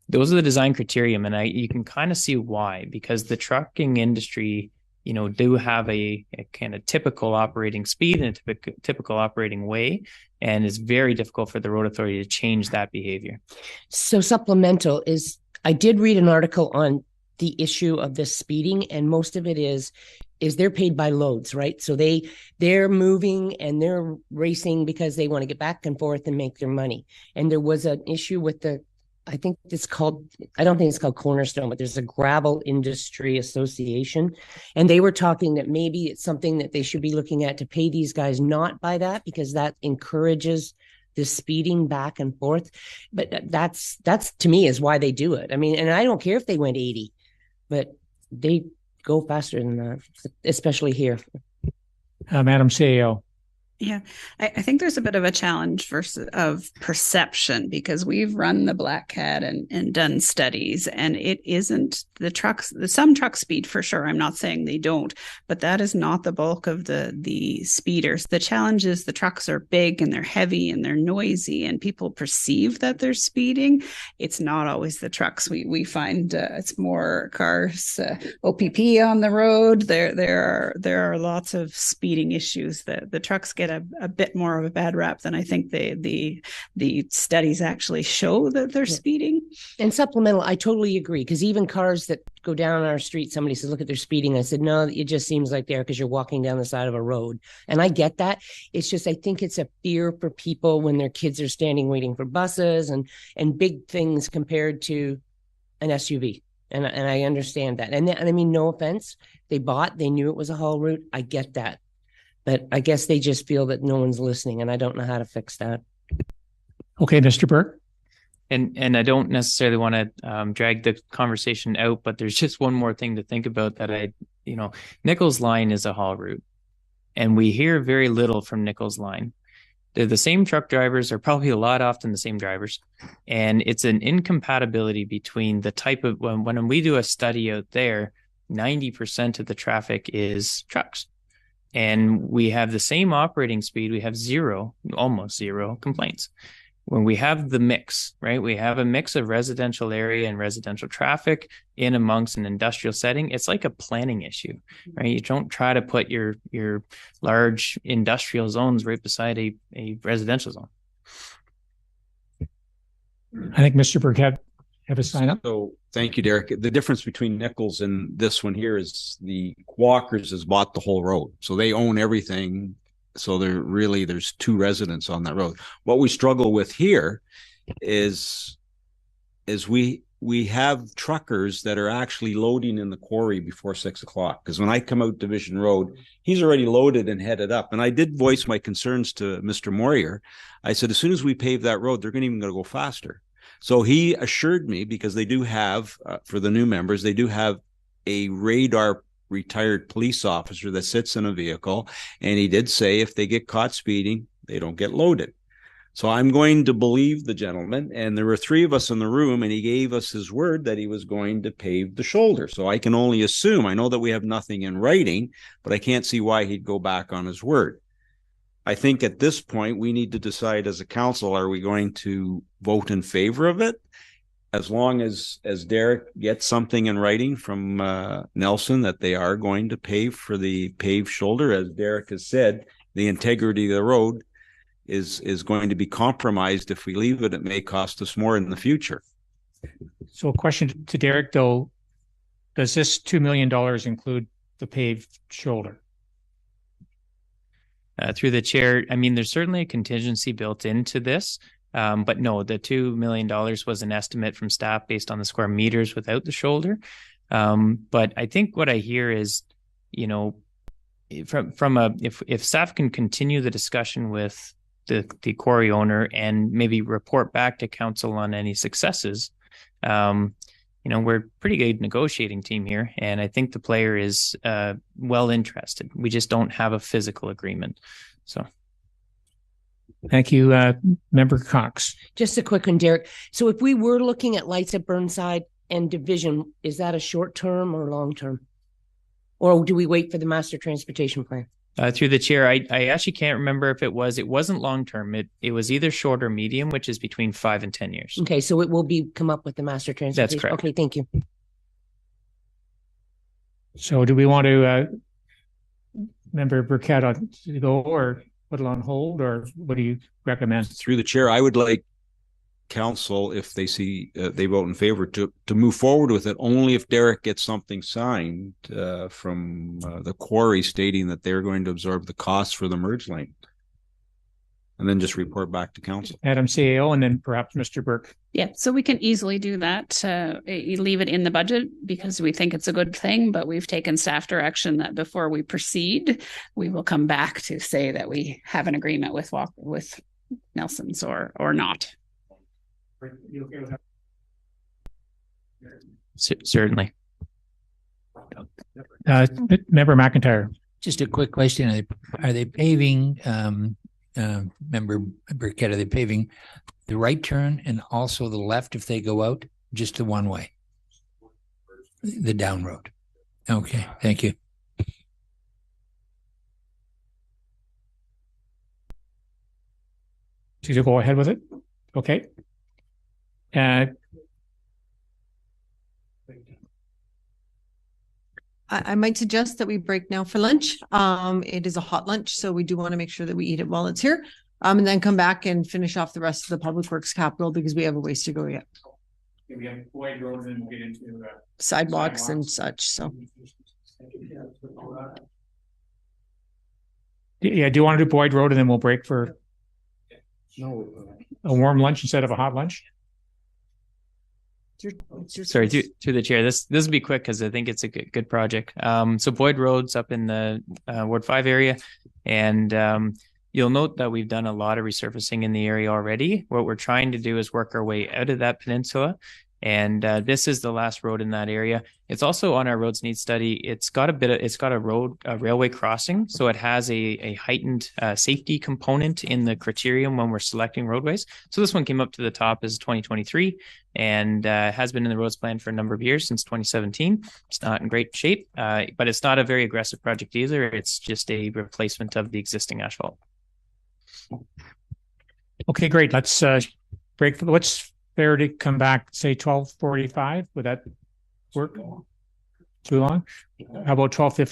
S6: Those are the design criteria, and you can kind of see why, because the trucking industry, do have a kind of typical operating speed and a typical operating way, and it's very difficult for the road authority to change that behavior.
S4: So supplemental is, I did read an article on the issue of this speeding, and most of it is they're paid by loads, right? So they're moving and they're racing because they want to get back and forth and make their money. And there was an issue with I don't think it's called Cornerstone, but there's a gravel industry association. And they were talking that maybe it's something that they should be looking at to pay these guys not by that, because that encourages the speeding back and forth. But that's to me is why they do it. I mean, and I don't care if they went 80, but they go faster than that, especially here.
S1: Madam CEO.
S9: Yeah, I think there's a bit of a challenge of perception, because we've run the Black Cat and done studies, and it isn't some truck speed for sure. I'm not saying they don't, but that is not the bulk of the speeders. The challenge is the trucks are big and they're heavy and they're noisy, and people perceive that they're speeding. It's not always the trucks. We find it's more cars, OPP on the road. There are lots of speeding issues that the trucks get a bit more of a bad rap than I think the studies actually show that they're speeding.
S4: And supplemental, I totally agree, because even cars that go down our street, somebody says, look at their speeding. I said, no, it just seems like they're, because you're walking down the side of a road. And I get that. It's just, I think it's a fear for people when their kids are standing waiting for buses and big things compared to an SUV. And I understand that. And I mean, no offense, they knew it was a haul route. I get that. But I guess they just feel that no one's listening, and I don't know how to fix that.
S1: Okay, Mr. Burke.
S6: And I don't necessarily want to drag the conversation out, but there's just one more thing to think about that Nichols Line is a haul route, and we hear very little from Nichols Line. They're the same truck drivers, or probably a lot often the same drivers. And it's an incompatibility between the type of, when we do a study out there, 90% of the traffic is trucks. And we have the same operating speed. We have almost zero complaints. When we have the mix, right? We have a mix of residential area and residential traffic in amongst an industrial setting. It's like a planning issue, right? You don't try to put your large industrial zones right beside a residential zone.
S1: I think Mr. Burkett have a sign up.
S5: So thank you, Derek. The difference between Nichols and this one here is the Walkers has bought the whole road. So they own everything. So there's two residents on that road. What we struggle with here is we have truckers that are actually loading in the quarry before 6 o'clock. Because when I come out Division Road, he's already loaded and headed up. And I did voice my concerns to Mr. Moyer. I said, as soon as we pave that road, they're even going to go faster. So he assured me, because they do have, for the new members, they do have a radar retired police officer that sits in a vehicle. And he did say if they get caught speeding, they don't get loaded. So I'm going to believe the gentleman. And there were three of us in the room, and he gave us his word that he was going to pave the shoulder. So I can only assume, I know that we have nothing in writing, but I can't see why he'd go back on his word. I think at this point, we need to decide as a council, are we going to vote in favor of it? As long as Derek gets something in writing from Nelson that they are going to pave for the paved shoulder, as Derek has said, the integrity of the road is going to be compromised. If we leave it, it may cost us more in the future.
S1: So a question to Derek, though, does this $2 million include the paved shoulder?
S6: Through the chair, I mean, there's certainly a contingency built into this, but no, the $2 million was an estimate from staff based on the square meters without the shoulder. But I think what I hear is, if staff can continue the discussion with the quarry owner and maybe report back to council on any successes. We're a pretty good negotiating team here, and I think the player is well interested. We just don't have a physical agreement. So.
S1: Thank you, Member Cox.
S4: Just a quick one, Derek. So if we were looking at lights at Burnside and Division, is that a short term or long term? Or do we wait for the master transportation plan?
S6: Through the chair, I actually can't remember if it wasn't long term. It was either short or medium, which is between 5 and 10 years.
S4: Okay, so it will come up with the master transportation.
S6: That's correct.
S4: Okay, thank you.
S1: So do we want to, Member Burkett, to go or put it on hold, or what do you recommend?
S14: Through the chair, I would like council, if they see they vote in favor, to move forward with it only if Derek gets something signed from the quarry stating that they're going to absorb the costs for the merge lane, and then just report back to council.
S1: Madam CAO, and then perhaps Mr. Burke.
S9: Yeah, so we can easily do that. You leave it in the budget because we think it's a good thing, but we've taken staff direction that before we proceed, we will come back to say that we have an agreement with Nelson's or not.
S6: Certainly.
S1: Member McIntyre.
S12: Just a quick question. Are they paving, Member Burkett, are they paving the right turn and also the left if they go out, just the one way? The down road. Okay, thank you.
S1: So you go ahead with it? Okay.
S15: I might suggest that we break now for lunch. It is a hot lunch, so we do want to make sure that we eat it while it's here. And then come back and finish off the rest of the Public Works capital because we have a ways to go yet.
S1: We have Boyd Road, and we'll get into
S15: sidewalks and such. So.
S1: Yeah, do you want to do Boyd Road and then we'll break for a warm lunch instead of a hot lunch?
S6: Sorry, through the chair. This will be quick because I think it's a good project. So Boyd Road's up in the Ward 5 area, and you'll note that we've done a lot of resurfacing in the area already. What we're trying to do is work our way out of that peninsula, and this is the last road in that area. It's also on our roads needs study. It's got a railway crossing, so it has a heightened safety component in the criterion when we're selecting roadways. So this one came up to the top as 2023 and has been in the roads plan for a number of years, since 2017. It's not in great shape, but it's not a very aggressive project either. It's just a replacement of the existing asphalt. Okay, great. Let's break. What's fair to come back, say 12:45? Would that work? Too long? How about 12:15?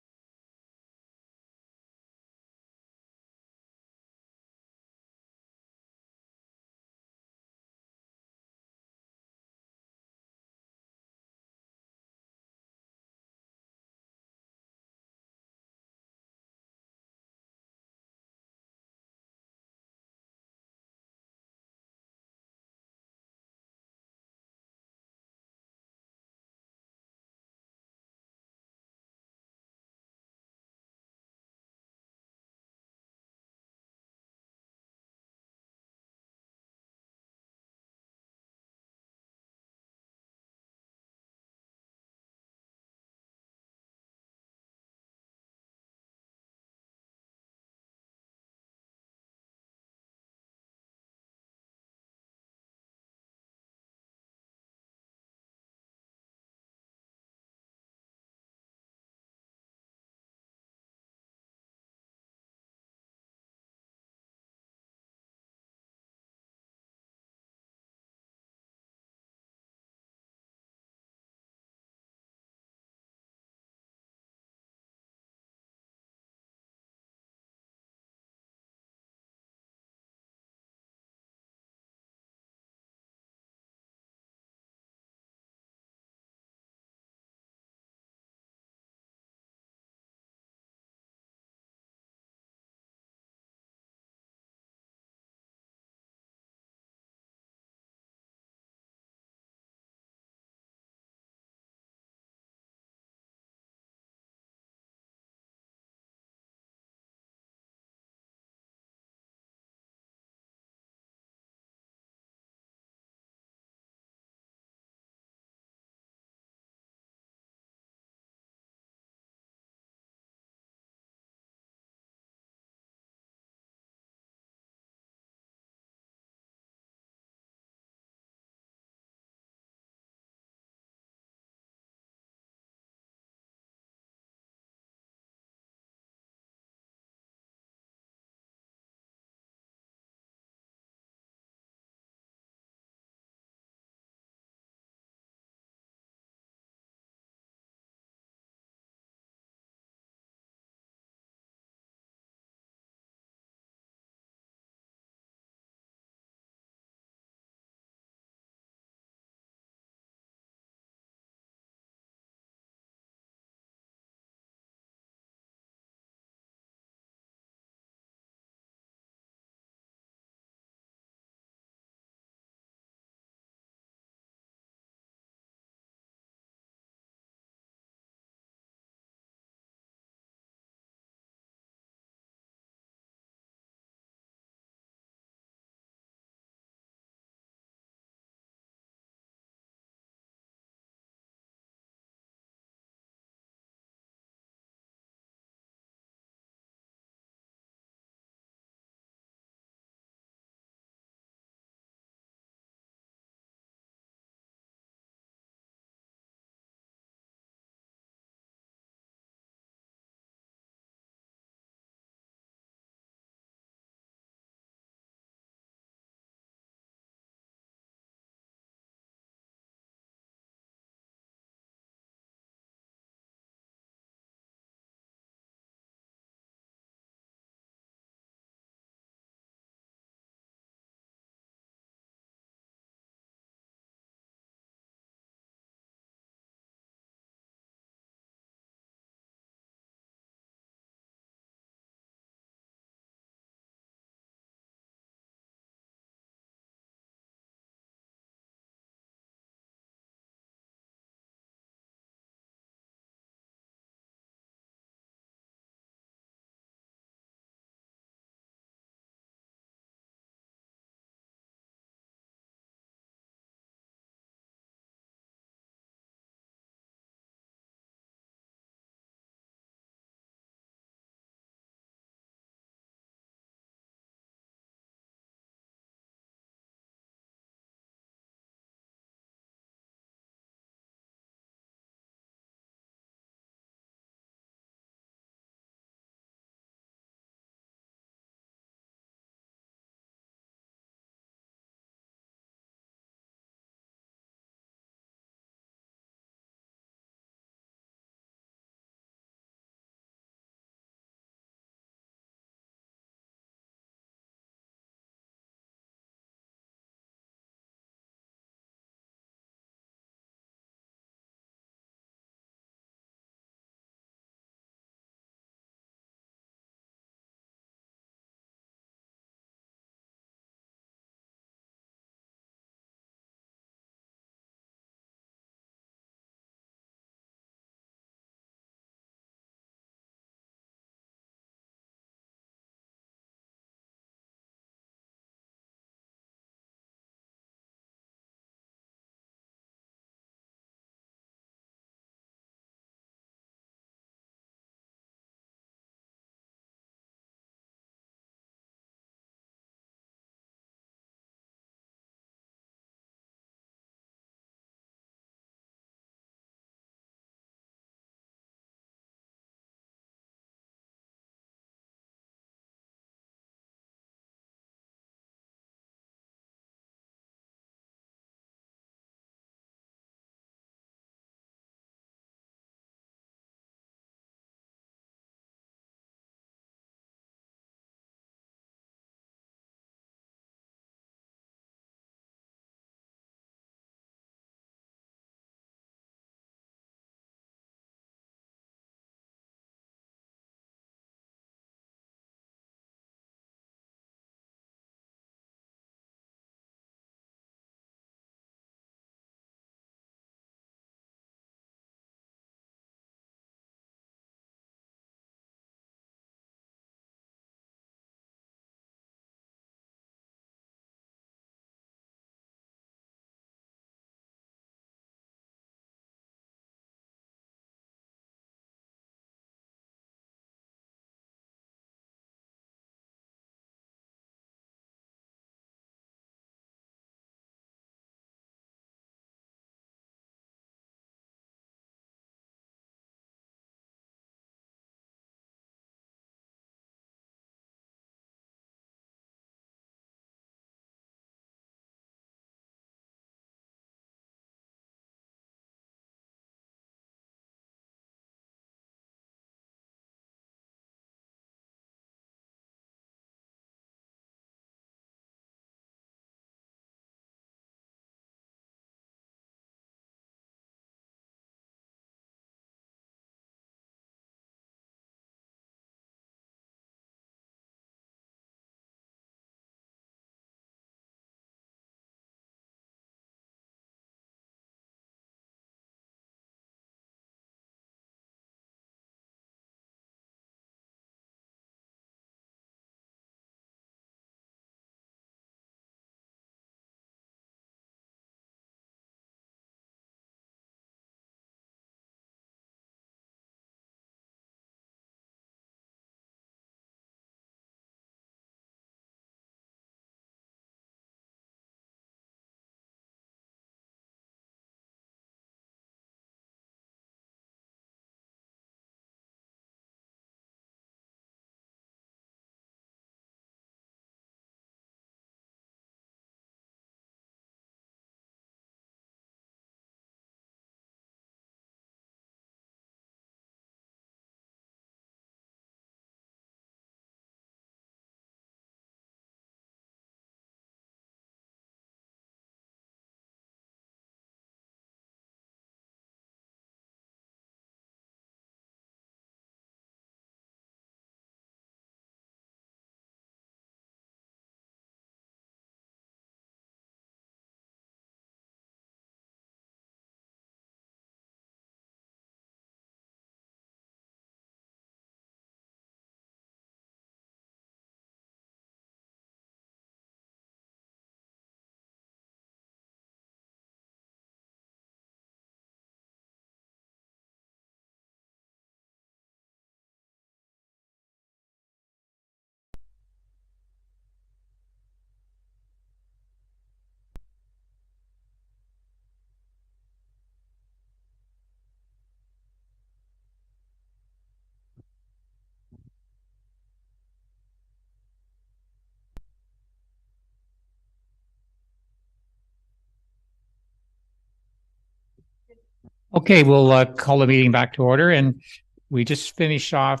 S1: Okay, we'll call the meeting back to order, and we just finished off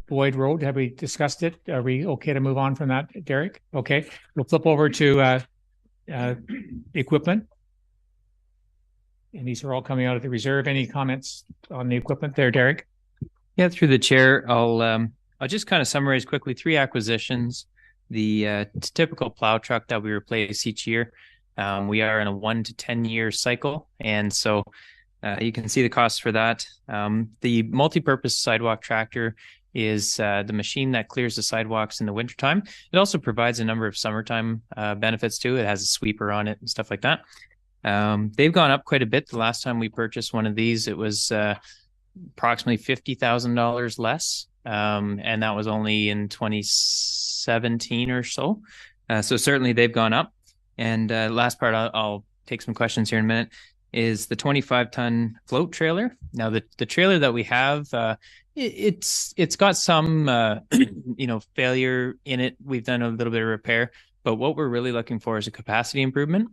S1: Boyd Road. Have we discussed it? Are we okay to move on from that, Derek? Okay, we'll flip over to equipment. And these are all coming out of the reserve. Any comments on the equipment there, Derek?
S6: Yeah, through the chair, I'll just kind of summarize quickly 3 acquisitions. The typical plow truck that we replace each year. We are in a 1 to 10 year cycle, and so you can see the costs for that. The multi-purpose sidewalk tractor is the machine that clears the sidewalks in the wintertime. It also provides a number of summertime benefits too. It has a sweeper on it and stuff like that. They've gone up quite a bit. The last time we purchased one of these, it was approximately $50,000 less. And that was only in 2017 or so. So certainly they've gone up. And last part, I'll take some questions here in a minute, is the 25-ton float trailer. Now, the trailer that we have, it's got some, failure in it. We've done a little bit of repair, but what we're really looking for is a capacity improvement.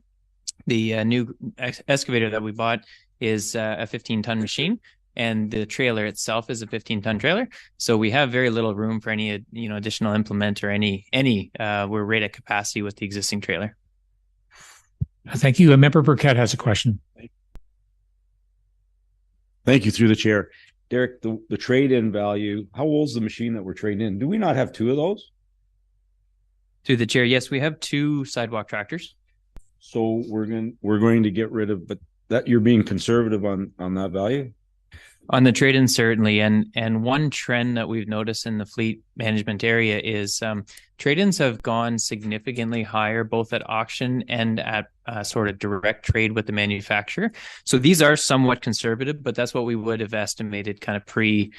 S6: The new excavator that we bought is a 15-ton machine, and the trailer itself is a 15-ton trailer. So we have very little room for any, additional implement or any. We're right at capacity with the existing trailer.
S1: Thank you. Member Burkett has a question.
S5: Thank you, through the chair. Derek, the trade-in value, how old is the machine that we're trading in? Do we not have 2 of those?
S6: Through the chair, yes, we have 2 sidewalk tractors.
S5: So we're going to get rid of, but that you're being conservative on that value?
S6: On the trade-in, certainly. And one trend that we've noticed in the fleet management area is trade-ins have gone significantly higher, both at auction and at sort of direct trade with the manufacturer. So these are somewhat conservative, but that's what we would have estimated kind of pre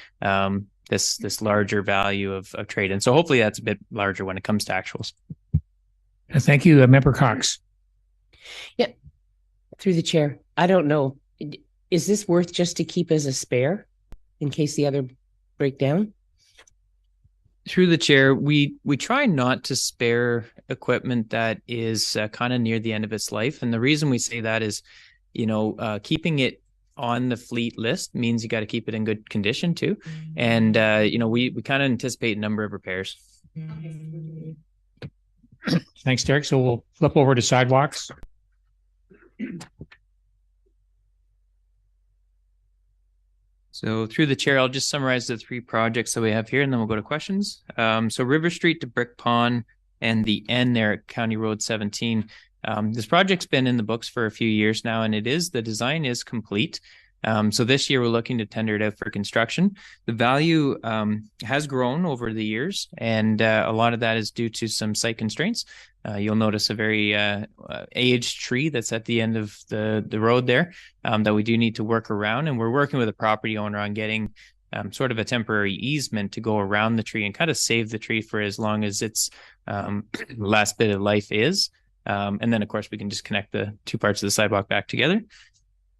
S6: this larger value of trade-in. So hopefully that's a bit larger when it comes to actuals.
S1: Thank you, Member Cox.
S4: Yeah, through the chair. I don't know. Is this worth just to keep as a spare in case the other break down?
S6: Through the chair, we try not to spare equipment that is kind of near the end of its life. And the reason we say that is, keeping it on the fleet list means you got to keep it in good condition too. And, we kind of anticipate a number of repairs.
S1: Thanks, Derek. So we'll flip over to sidewalks.
S6: So through the chair, I'll just summarize the 3 projects that we have here, and then we'll go to questions. So River Street to Brick Pond and the end there at County Road 17. This project's been in the books for a few years now, and the design is complete. So this year we're looking to tender it out for construction. The value has grown over the years, and a lot of that is due to some site constraints. You'll notice a very aged tree that's at the end of the road there that we do need to work around. And we're working with a property owner on getting sort of a temporary easement to go around the tree and kind of save the tree for as long as its last bit of life is. And then, of course, we can just connect the 2 parts of the sidewalk back together.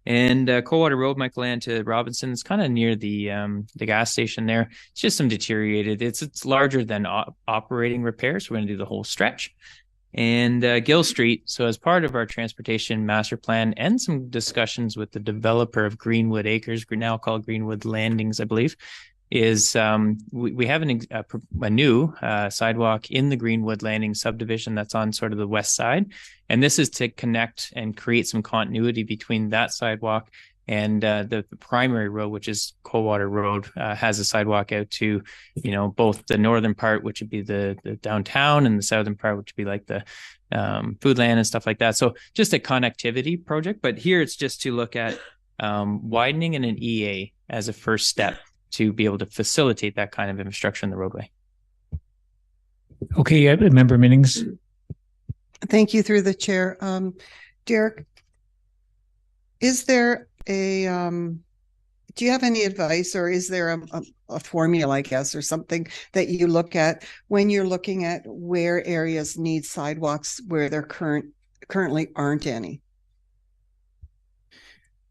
S6: And Coldwater Road, Michaelan to Robinson, is kind of near the gas station there. It's just some deteriorated. It's larger than operating repairs. We're going to do the whole stretch. And Gill Street. So as part of our transportation master plan and some discussions with the developer of Greenwood Acres, now called Greenwood Landings, I believe, is we have a new sidewalk in the Greenwood Landing subdivision that's on sort of the west side. And this is to connect and create some continuity between that sidewalk and the primary road, which is Coldwater Road, has a sidewalk out to, both the northern part, which would be the downtown, and the southern part, which would be like the Foodland and stuff like that. So just a connectivity project. But here it's just to look at widening in an EA as a first step to be able to facilitate that kind of infrastructure in the roadway.
S1: Okay, Member Minnings.
S2: Thank you, through the chair. Derek, is there do you have any advice, or is there a formula, I guess, or something that you look at when you're looking at where areas need sidewalks where there currently aren't any?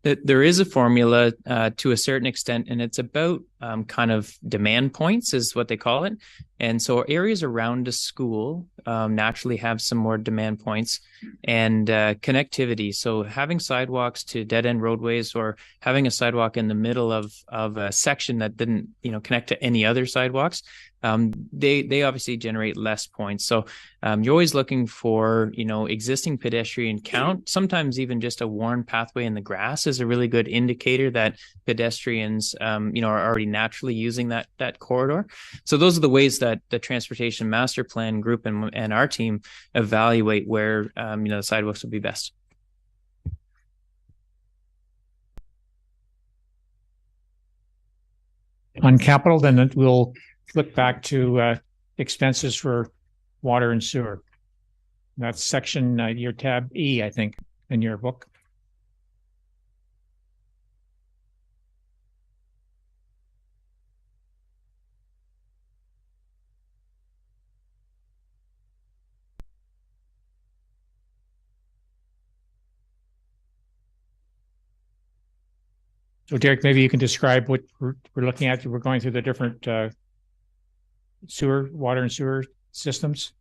S6: There is a formula to a certain extent, and it's about kind of demand points is what they call it. And so areas around a school naturally have some more demand points, and connectivity. So having sidewalks to dead end roadways, or having a sidewalk in the middle of a section that didn't, connect to any other sidewalks, they obviously generate less points. So you're always looking for, existing pedestrian count. Sometimes even just a worn pathway in the grass is a really good indicator that pedestrians, are already naturally using that corridor. So those are the ways that the Transportation Master Plan group and our team evaluate where, the sidewalks would be best.
S1: On capital, then we'll flip back to expenses for water and sewer. That's section, your tab E, I think, in your book. So Derek, maybe you can describe what we're looking at. We're going through the different water and sewer systems.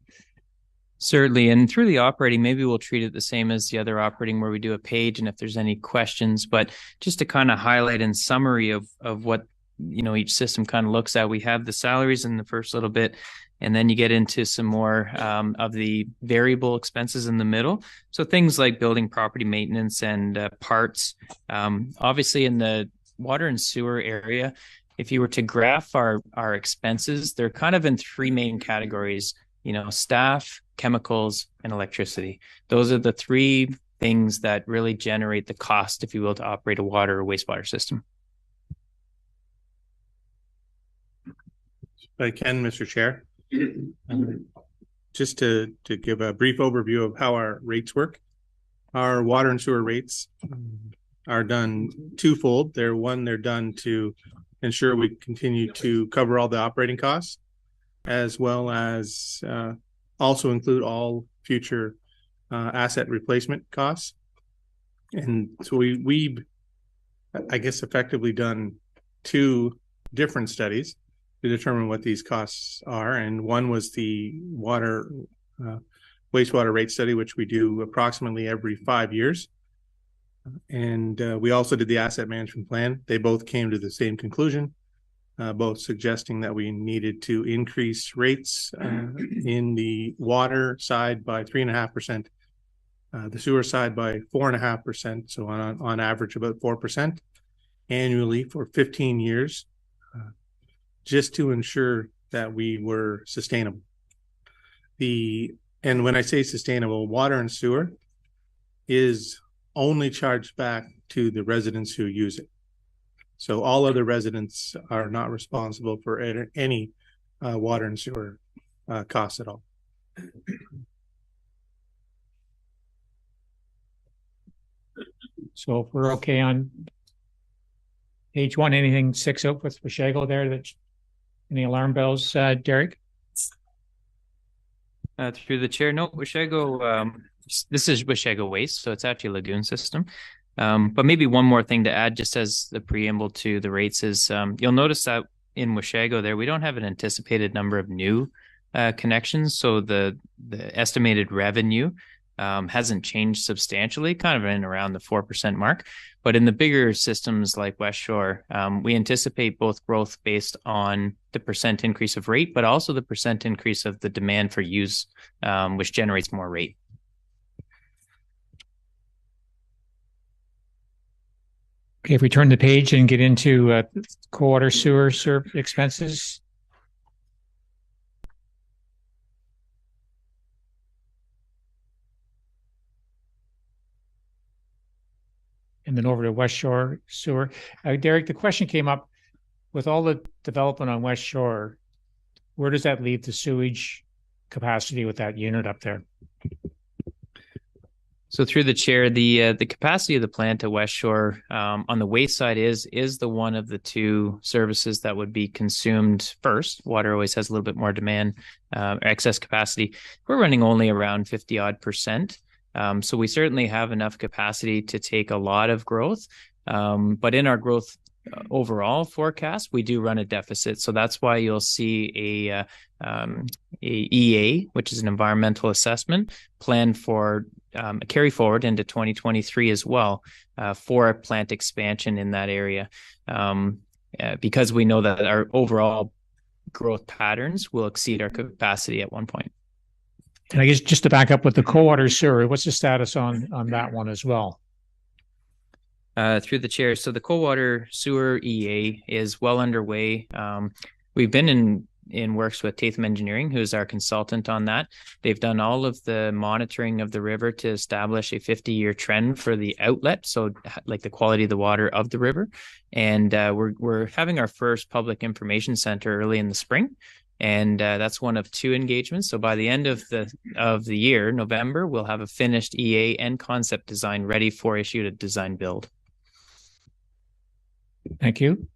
S6: Certainly. And through the operating, maybe we'll treat it the same as the other operating, where we do a page and if there's any questions, but just to kind of highlight in summary of what, each system kind of looks at. We have the salaries in the first little bit, and then you get into some more of the variable expenses in the middle. So things like building property maintenance and parts. Obviously in the water and sewer area, if you were to graph our expenses, they're kind of in three main categories, staff, chemicals, and electricity. Those are the three things that really generate the cost, if you will, to operate a water or wastewater system.
S3: If I can, Mr. Chair, just to give a brief overview of how our rates work. Our water and sewer rates are done twofold. They're done to ensure we continue to cover all the operating costs, as well as also include all future asset replacement costs. And so we've, I guess, effectively done two different studies to determine what these costs are. And one was the wastewater rate study, which we do approximately every 5 years. And we also did the asset management plan. They both came to the same conclusion, both suggesting that we needed to increase rates in the water side by 3.5%, the sewer side by 4.5%. So on average, about 4% annually for 15 years. Just to ensure that we were sustainable. And when I say sustainable, water and sewer is only charged back to the residents who use it. So all other residents are not responsible for any water and sewer costs at all.
S1: So if we're okay on page 1, anything sticks out with Washago there? Any alarm bells, Derek?
S6: Through the chair, no, Washago, this is Washago Waste, so it's actually a lagoon system. But maybe one more thing to add, just as the preamble to the rates, is you'll notice that in Washago there, we don't have an anticipated number of new connections. So the estimated revenue hasn't changed substantially, kind of in around the 4% mark. But in the bigger systems like West Shore, we anticipate both growth based on the percent increase of rate, but also the percent increase of the demand for use, which generates more rate.
S1: Okay, if we turn the page and get into water sewer expenses. And then over to West Shore sewer. Derek, the question came up with all the development on West Shore. Where does that leave the sewage capacity with that unit up there?
S6: So through the chair, the capacity of the plant at West Shore on the waste side is the one of the two services that would be consumed first. Water always has a little bit more demand, excess capacity. We're running only around 50% So we certainly have enough capacity to take a lot of growth. But in our growth overall forecast, we do run a deficit. So that's why you'll see a EA, which is an environmental assessment plan for carry forward into 2023 as well, for a plant expansion in that area, because we know that our overall growth patterns will exceed our capacity at one point.
S1: And I guess just to back up with the cold water sewer, what's the status on that one as well?
S6: Through the chair. So the cold water sewer EA is well underway. We've been in works with Tatham Engineering, who's our consultant on that. They've done all of the monitoring of the river to establish a 50-year trend for the outlet, so like the quality of the water of the river. And we're having our first public information center early in the spring. And that's one of 2 engagements. So by the end of the year, November, we'll have a finished EA and concept design ready for issue to design build.
S1: Thank you.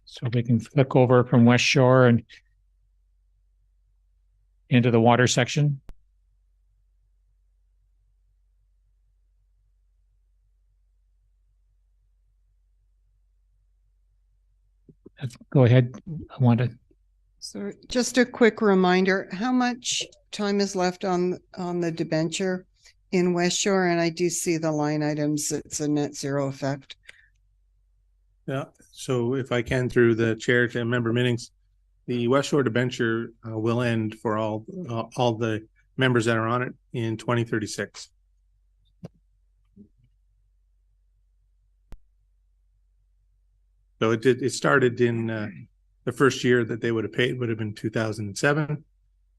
S1: So we can flick over from West Shore and into the water section. Go ahead. I want to.
S2: So just a quick reminder, how much time is left on the debenture in West Shore? And I do see the line items. It's a net zero effect.
S3: Yeah. So if I can, through the chair to member Minnings, the West Shore debenture will end for all the members that are on it in 2036. So it started in the first year that they would have paid would have been 2007,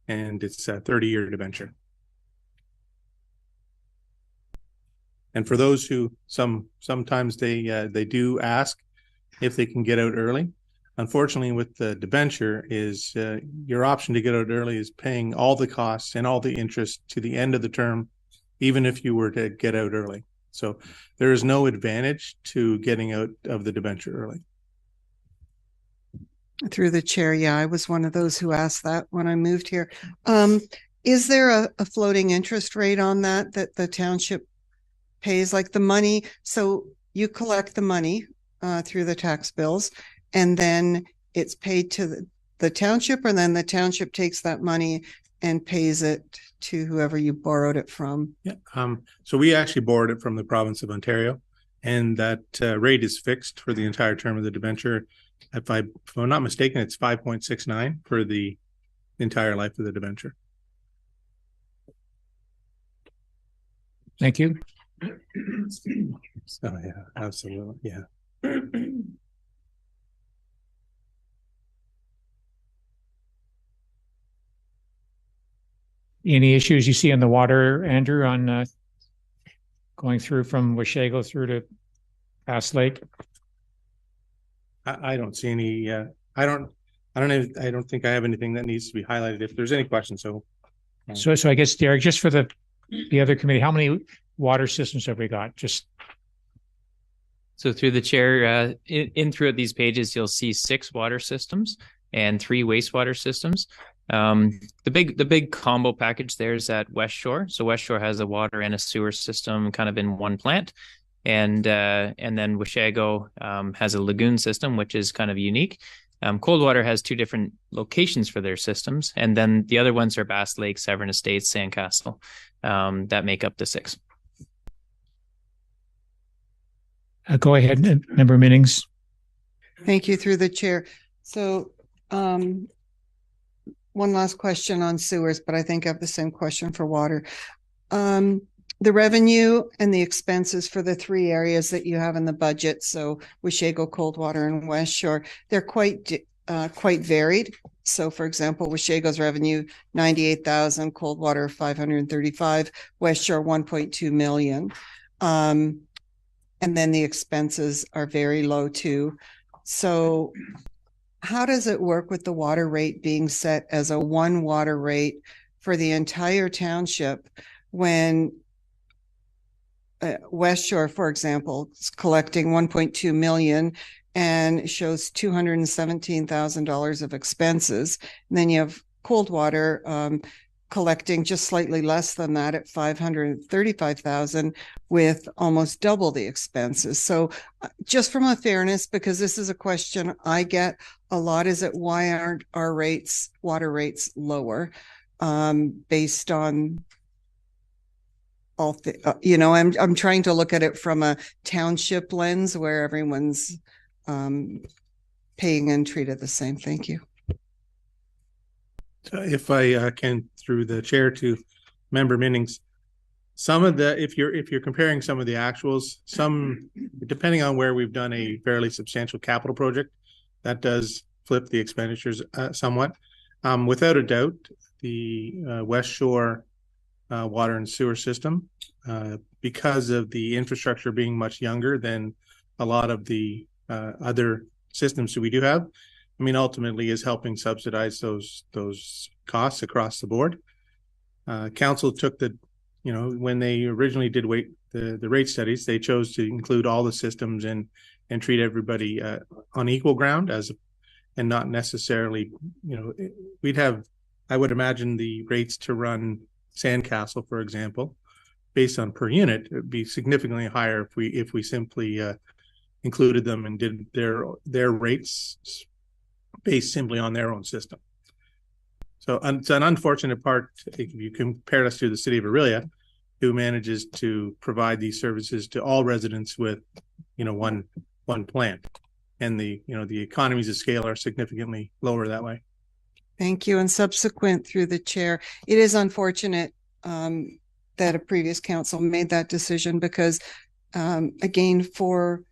S3: and it's a 30-year debenture. And for those who sometimes they do ask if they can get out early. Unfortunately, with the debenture is your option to get out early is paying all the costs and all the interest to the end of the term, even if you were to get out early. So there is no advantage to getting out of the debenture early.
S2: Through the chair, yeah, I was one of those who asked that when I moved here. Is there a floating interest rate on that the township pays, like the money? So you collect the money through the tax bills, and then it's paid to the township, or then the township takes that money and pays it to whoever you borrowed it from?
S3: Yeah. So we actually borrowed it from the province of Ontario, and that rate is fixed for the entire term of the debenture. If I'm not mistaken, it's 5.69 for the entire life of the debenture.
S1: Thank you.
S3: Oh yeah, absolutely. Yeah.
S1: Any issues you see in the water, Andrew, on going through from Washego through to Pass Lake?
S3: I don't see any. I don't think I have anything that needs to be highlighted. If there's any questions, so
S1: I guess, Derek, just for the other committee, how many water systems have we got? Just
S6: so through the chair, throughout these pages, you'll see 6 water systems and 3 wastewater systems. The big combo package there is at West Shore. So West Shore has a water and a sewer system kind of in one plant. And then Washego has a lagoon system, which is kind of unique. Coldwater has 2 different locations for their systems. And then the other ones are Bass Lake, Severn Estates, Sandcastle, that make up the 6.
S1: Go ahead, Member Minnings.
S2: Thank you, through the chair. So one last question on sewers, but I think I have the same question for water. The revenue and the expenses for the 3 areas that you have in the budget, so Washego, Coldwater, and West Shore, they're quite varied. So, for example, Washego's revenue 98,000, Coldwater 535, West Shore 1.2 million, and then the expenses are very low too. So, how does it work with the water rate being set as a 1 water rate for the entire township when West Shore, for example, is collecting 1.2 million and shows $217,000 of expenses? And then you have Coldwater collecting just slightly less than that at 535,000 with almost double the expenses. So just from a fairness, because this is a question I get a lot, is it why aren't our rates, water rates lower, based on all I'm trying to look at it from a township lens where everyone's paying and treated the same. Thank you.
S3: If I can, through the chair to Member Minnings, some of the, if you're comparing some of the actuals, some, depending on where we've done a fairly substantial capital project, that does flip the expenditures somewhat. Without a doubt, the West Shore water and sewer system, because of the infrastructure being much younger than a lot of the other systems that we do have, I mean, ultimately is helping subsidize those costs across the board. Council took the, when they originally did the rate studies, they chose to include all the systems and treat everybody on equal ground and not necessarily, we'd have, I would imagine the rates to run Sandcastle, for example, based on per unit, it would be significantly higher if we simply included them and did their rates based simply on their own system. So it's an unfortunate part if you compare us to the city of Aurelia, who manages to provide these services to all residents with, one plant, and the economies of scale are significantly lower that way.
S2: Thank you. And subsequent through the chair, it is unfortunate that a previous council made that decision because, again, for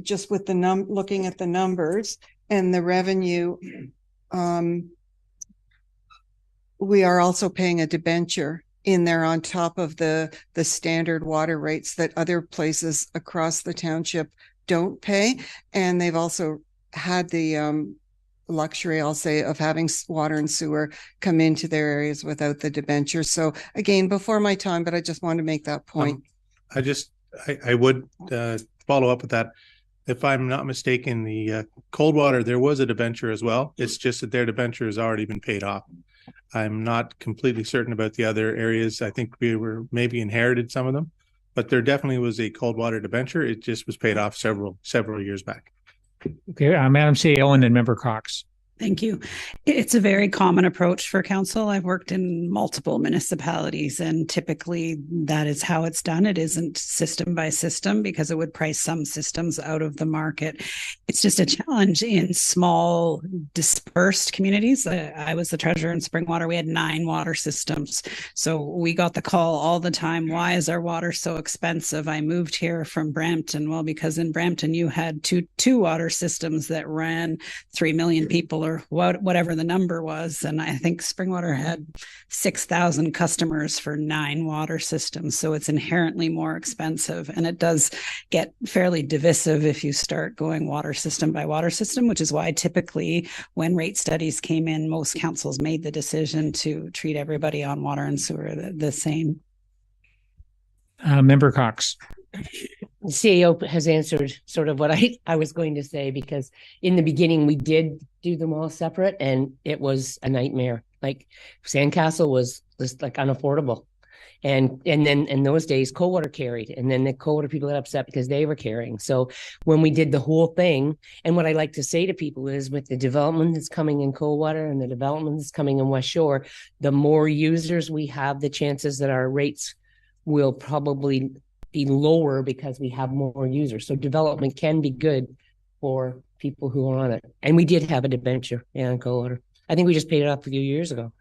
S2: just with looking at the numbers and the revenue, we are also paying a debenture in there on top of the standard water rates that other places across the township don't pay. And they've also had the luxury, I'll say, of having water and sewer come into their areas without the debenture. So again, before my time, but I just wanted to make that point.
S3: I would follow up with that. If I'm not mistaken, the Coldwater, there was a debenture as well. It's just that their debenture has already been paid off. I'm not completely certain about the other areas. I think we were maybe inherited some of them, but there definitely was a Coldwater debenture. It just was paid off several years back.
S1: Okay, Madam CEO and then Member Cox.
S9: Thank you. It's a very common approach for council. I've worked in multiple municipalities, and typically that is how it's done. It isn't system by system because it would price some systems out of the market. It's just a challenge in small, dispersed communities. I was the treasurer in Springwater. We had 9 water systems. So we got the call all the time, why is our water so expensive? I moved here from Brampton. Well, because in Brampton you had two water systems that ran 3 million people, or whatever the number was. And I think Springwater had 6,000 customers for 9 water systems. So it's inherently more expensive. And it does get fairly divisive if you start going water system by water system, which is why typically when rate studies came in, most councils made the decision to treat everybody on water and sewer the same.
S1: Member Cox.
S4: The CEO has answered sort of what I was going to say, because in the beginning we did do them all separate and it was a nightmare. Like Sandcastle was just like unaffordable. And then in those days, Coldwater carried, and then the Coldwater people got upset because they were carrying. So when we did the whole thing, and what I like to say to people is with the development that's coming in Coldwater and the development that's coming in West Shore, the more users we have, the chances that our rates will probably be lower because we have more users. So development can be good for people who are on it. And we did have a debenture in Coldwater. I think we just paid it off a few years ago.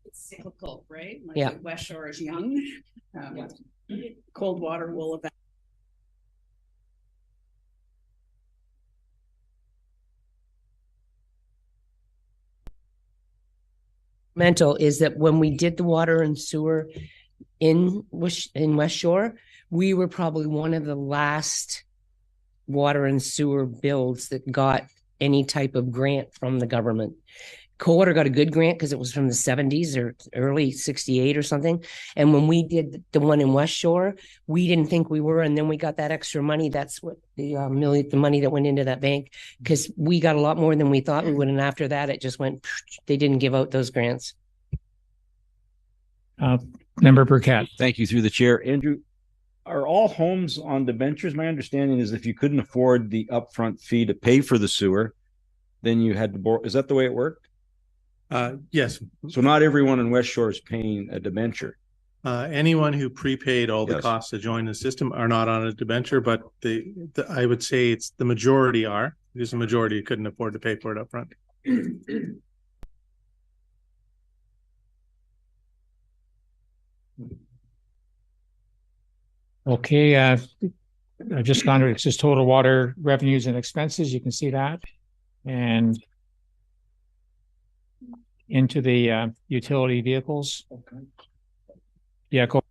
S9: It's cyclical, right? Like
S4: yeah.
S9: West Shore is young. Coldwater will eventually.
S4: Mental is that when we did the water and sewer in West Shore, we were probably one of the last water and sewer builds that got any type of grant from the government. Coldwater got a good grant because it was from the 70s or early 68 or something. And when we did the one in West Shore, we didn't think we were. And then we got that extra money. That's what the money that went into that bank, because we got a lot more than we thought we would. And after that, it just went, they didn't give out those grants.
S1: Member Burkett.
S5: Thank you through the chair. Andrew, are all homes on debentures? My understanding is if you couldn't afford the upfront fee to pay for the sewer, then you had to borrow. Is that the way it worked?
S3: Yes.
S5: So not everyone in West Shore is paying a debenture.
S3: Anyone who prepaid all the
S5: Yes.
S3: costs to join the system are not on a debenture, but I would say it's the majority are, because the majority couldn't afford to pay for it up front.
S1: Okay, I've just gone to, it says total water revenues and expenses. You can see that. And into the utility vehicles. Yeah, go.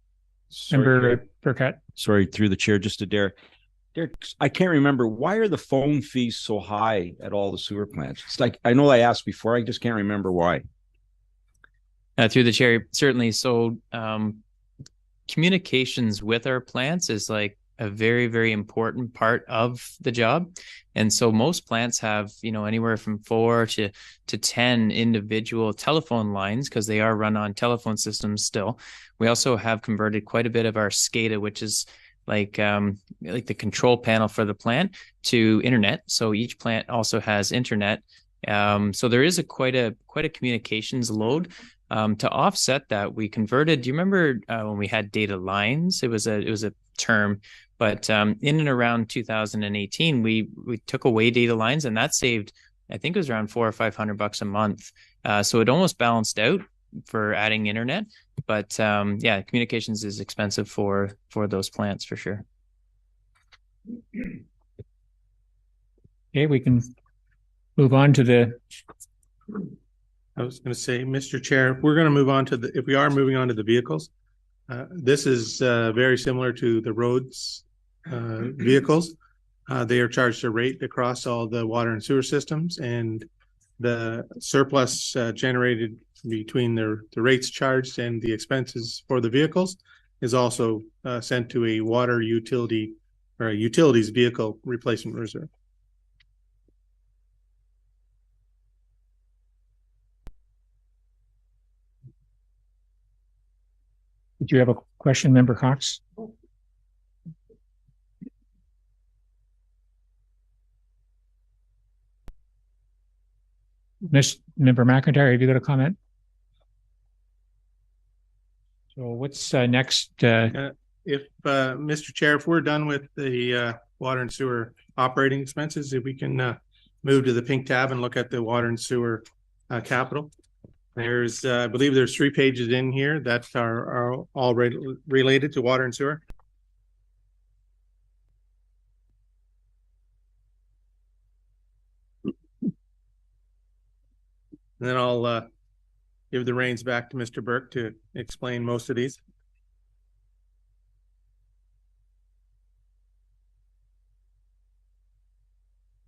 S1: Member Burkett.
S5: Sorry, through the chair, just to Derek. Derek, I can't remember. Why are the phone fees so high at all the sewer plants? It's like, I know I asked before, I just can't remember why.
S6: Through the chair, certainly. So communications with our plants is like a very, very important part of the job. And so most plants have, anywhere from 4 to 10 individual telephone lines, because they are run on telephone systems still. We also have converted quite a bit of our SCADA, which is like the control panel for the plant, to internet. So each plant also has internet. So there is quite a communications load. To offset that, we converted. Do you remember when we had data lines? It was a term, but in and around 2018, we took away data lines, and that saved, I think it was around $400 or $500 a month. So it almost balanced out for adding internet, but communications is expensive for those plants for sure.
S1: Okay, we can move on to the.
S3: I was going to say, Mr. Chair, if we are moving on to the vehicles, this is very similar to the roads vehicles. They are charged a rate across all the water and sewer systems, and the surplus generated between the rates charged and the expenses for the vehicles is also sent to a water utility or a utilities vehicle replacement reserve.
S1: Did you have a question, Member Cox? Member McIntyre, have you got a comment? So what's next?
S3: If Mr. Chair, if we're done with the water and sewer operating expenses, if we can move to the pink tab and look at the water and sewer capital. There's, I believe there's 3 pages in here that are all related to water and sewer. And then I'll give the reins back to Mr. Burke to explain most of these.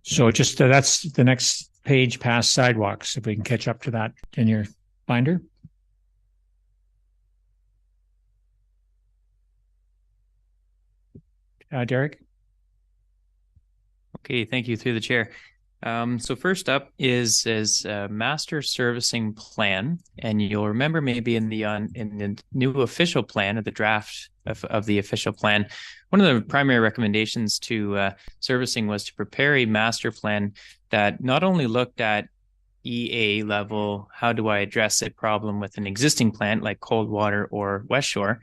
S1: So just that's the next page past sidewalks, if we can catch up to that in your binder. Derek?
S6: Okay, thank you through the chair. So first up is master servicing plan, and you'll remember maybe in the new official plan or the draft of the official plan, one of the primary recommendations to servicing was to prepare a master plan that not only looked at EA level, how do I address a problem with an existing plant like Coldwater or West Shore,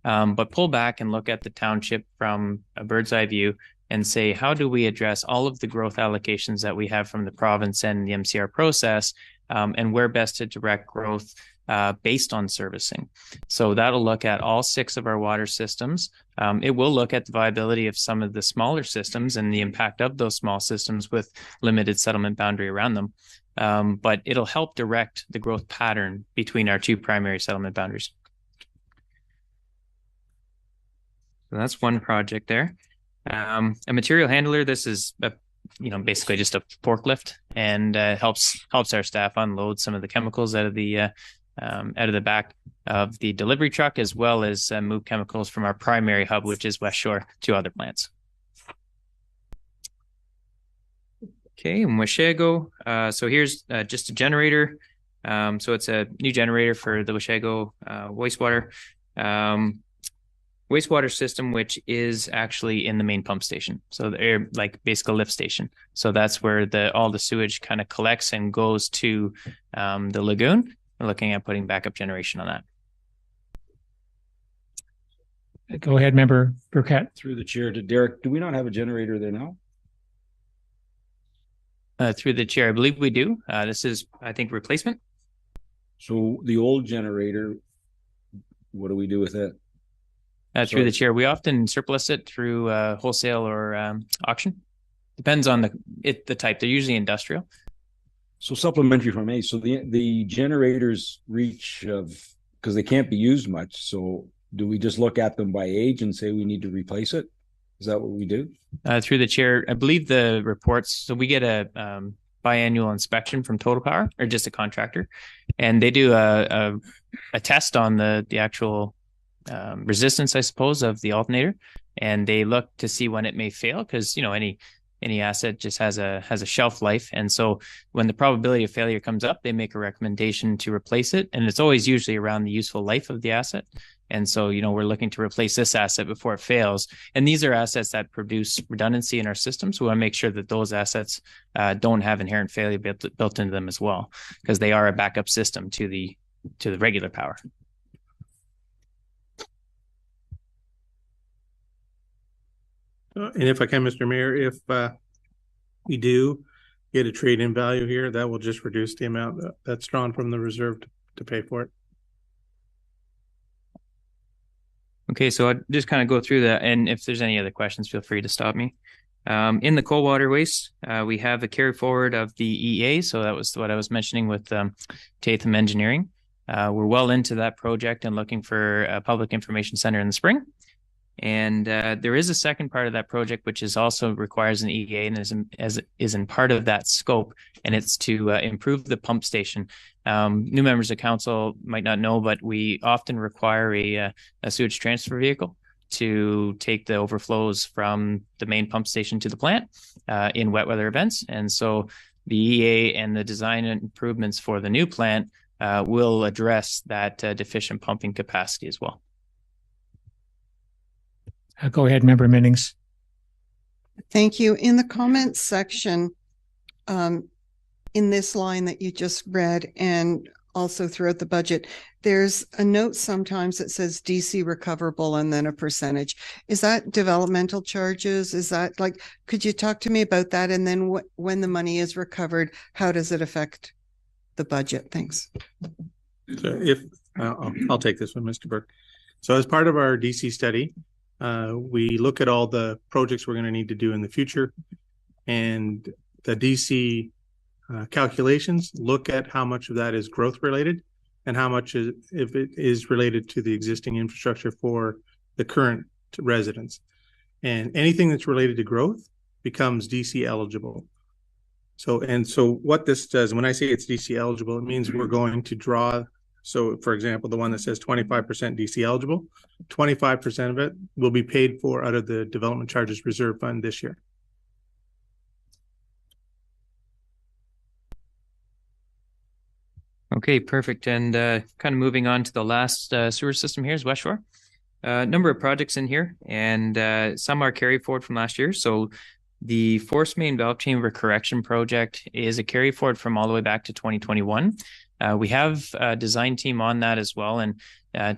S6: but pull back and look at the township from a bird's eye view and say, how do we address all of the growth allocations that we have from the province and the MCR process, and where best to direct growth based on servicing. So that'll look at all 6 of our water systems. It will look at the viability of some of the smaller systems and the impact of those small systems with limited settlement boundary around them. But it'll help direct the growth pattern between our 2 primary settlement boundaries. So that's one project there. A material handler, this is a basically just a forklift, and helps our staff unload some of the chemicals out of the back of the delivery truck, as well as move chemicals from our primary hub, which is West Shore, to other plants. Okay, in Weshego, so here's just a generator. So it's a new generator for the Weshego wastewater system, which is actually in the main pump station. So they're like basically a lift station. So that's where all the sewage kind of collects and goes to the lagoon. We're looking at putting backup generation on that.
S1: Go ahead, Member Burkett.
S5: Through the chair to Derek, do we not have a generator there now?
S6: Through the chair, I believe we do. This is, I think, replacement.
S5: So the old generator, what do we do with it?
S6: Through the chair, we often surplus it through wholesale or auction. Depends on the type. They're usually industrial.
S5: So supplementary from A. So the generators reach of, because they can't be used much. So do we just look at them by age and say we need to replace it? Is that what we do?
S6: Through the chair, I believe the reports. So we get a biannual inspection from Total Power, or just a contractor, and they do a test on the actual resistance, I suppose, of the alternator, and they look to see when it may fail, because any asset just has a shelf life, and so when the probability of failure comes up, they make a recommendation to replace it, and it's always usually around the useful life of the asset. And so, we're looking to replace this asset before it fails. And these are assets that produce redundancy in our system. So we want to make sure that those assets don't have inherent failure built into them as well, because they are a backup system to the regular power.
S3: And if I can, Mr. Mayor, if we do get a trade-in value here, that will just reduce the amount that's drawn from the reserve to pay for it.
S6: Okay, so I'll just kind of go through that, and if there's any other questions, feel free to stop me. In the coal water waste, we have a carry forward of the EA, so that was what I was mentioning with Tatham Engineering. We're well into that project and looking for a public information center in the spring. And there is a second part of that project, which is also requires an EA and is in part of that scope, and it's to improve the pump station. New members of council might not know, but we often require a sewage transfer vehicle to take the overflows from the main pump station to the plant in wet weather events. And so the EA and the design improvements for the new plant will address that deficient pumping capacity as well.
S1: Go ahead, Member Minnings.
S2: Thank you. In the comments section, in this line that you just read, and also throughout the budget, there's a note sometimes that says DC recoverable and then a percentage. Is that developmental charges? Is that could you talk to me about that? And then when the money is recovered, how does it affect the budget? Thanks.
S3: So I'll take this one, Mr. Burke. So as part of our DC study, we look at all the projects we're going to need to do in the future, and the DC calculations look at how much of that is growth related and how much if it is related to the existing infrastructure for the current residents. And anything that's related to growth becomes DC eligible. So what this does, when I say it's DC eligible, it means we're going to draw. So for example, the one that says 25% DC eligible, 25% of it will be paid for out of the Development Charges Reserve Fund this year.
S6: Okay, perfect. And kind of moving on to the last sewer system here is West Shore. Number of projects in here, and some are carry forward from last year. So the force main valve chamber correction project is a carry forward from all the way back to 2021. We have a design team on that as well. And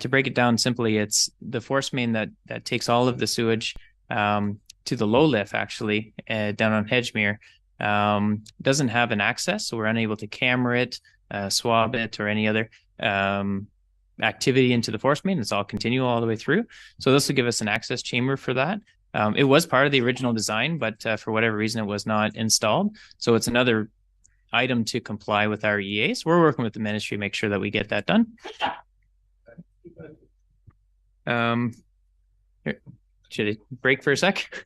S6: to break it down simply, it's the force main that takes all of the sewage to the low lift, actually, down on Hedgemere. Doesn't have an access, so we're unable to camera it, swab it, or any other activity into the force main. It's all continual all the way through. So this will give us an access chamber for that. It was part of the original design, but for whatever reason, it was not installed. So it's another item to comply with our EA. So we're working with the ministry to make sure that we get that done. Here, should I break for a sec?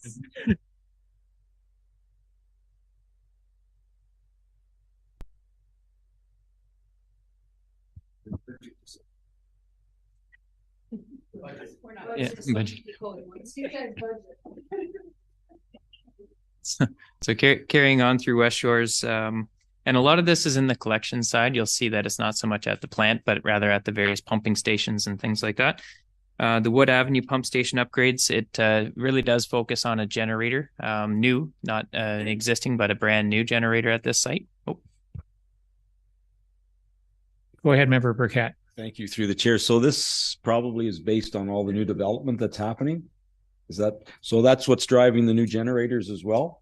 S6: Yeah, but so carrying on through West Shores, and a lot of this is in the collection side. You'll see that it's not so much at the plant, but rather at the various pumping stations and things like that. The Wood Avenue pump station upgrades, it really does focus on a generator, new, not an existing, but a brand new generator at this site. Oh.
S1: Go ahead, Member Burkett.
S14: Thank you through the chair. So this probably is based on all the new development that's happening. Is that, so that's what's driving the new generators as well,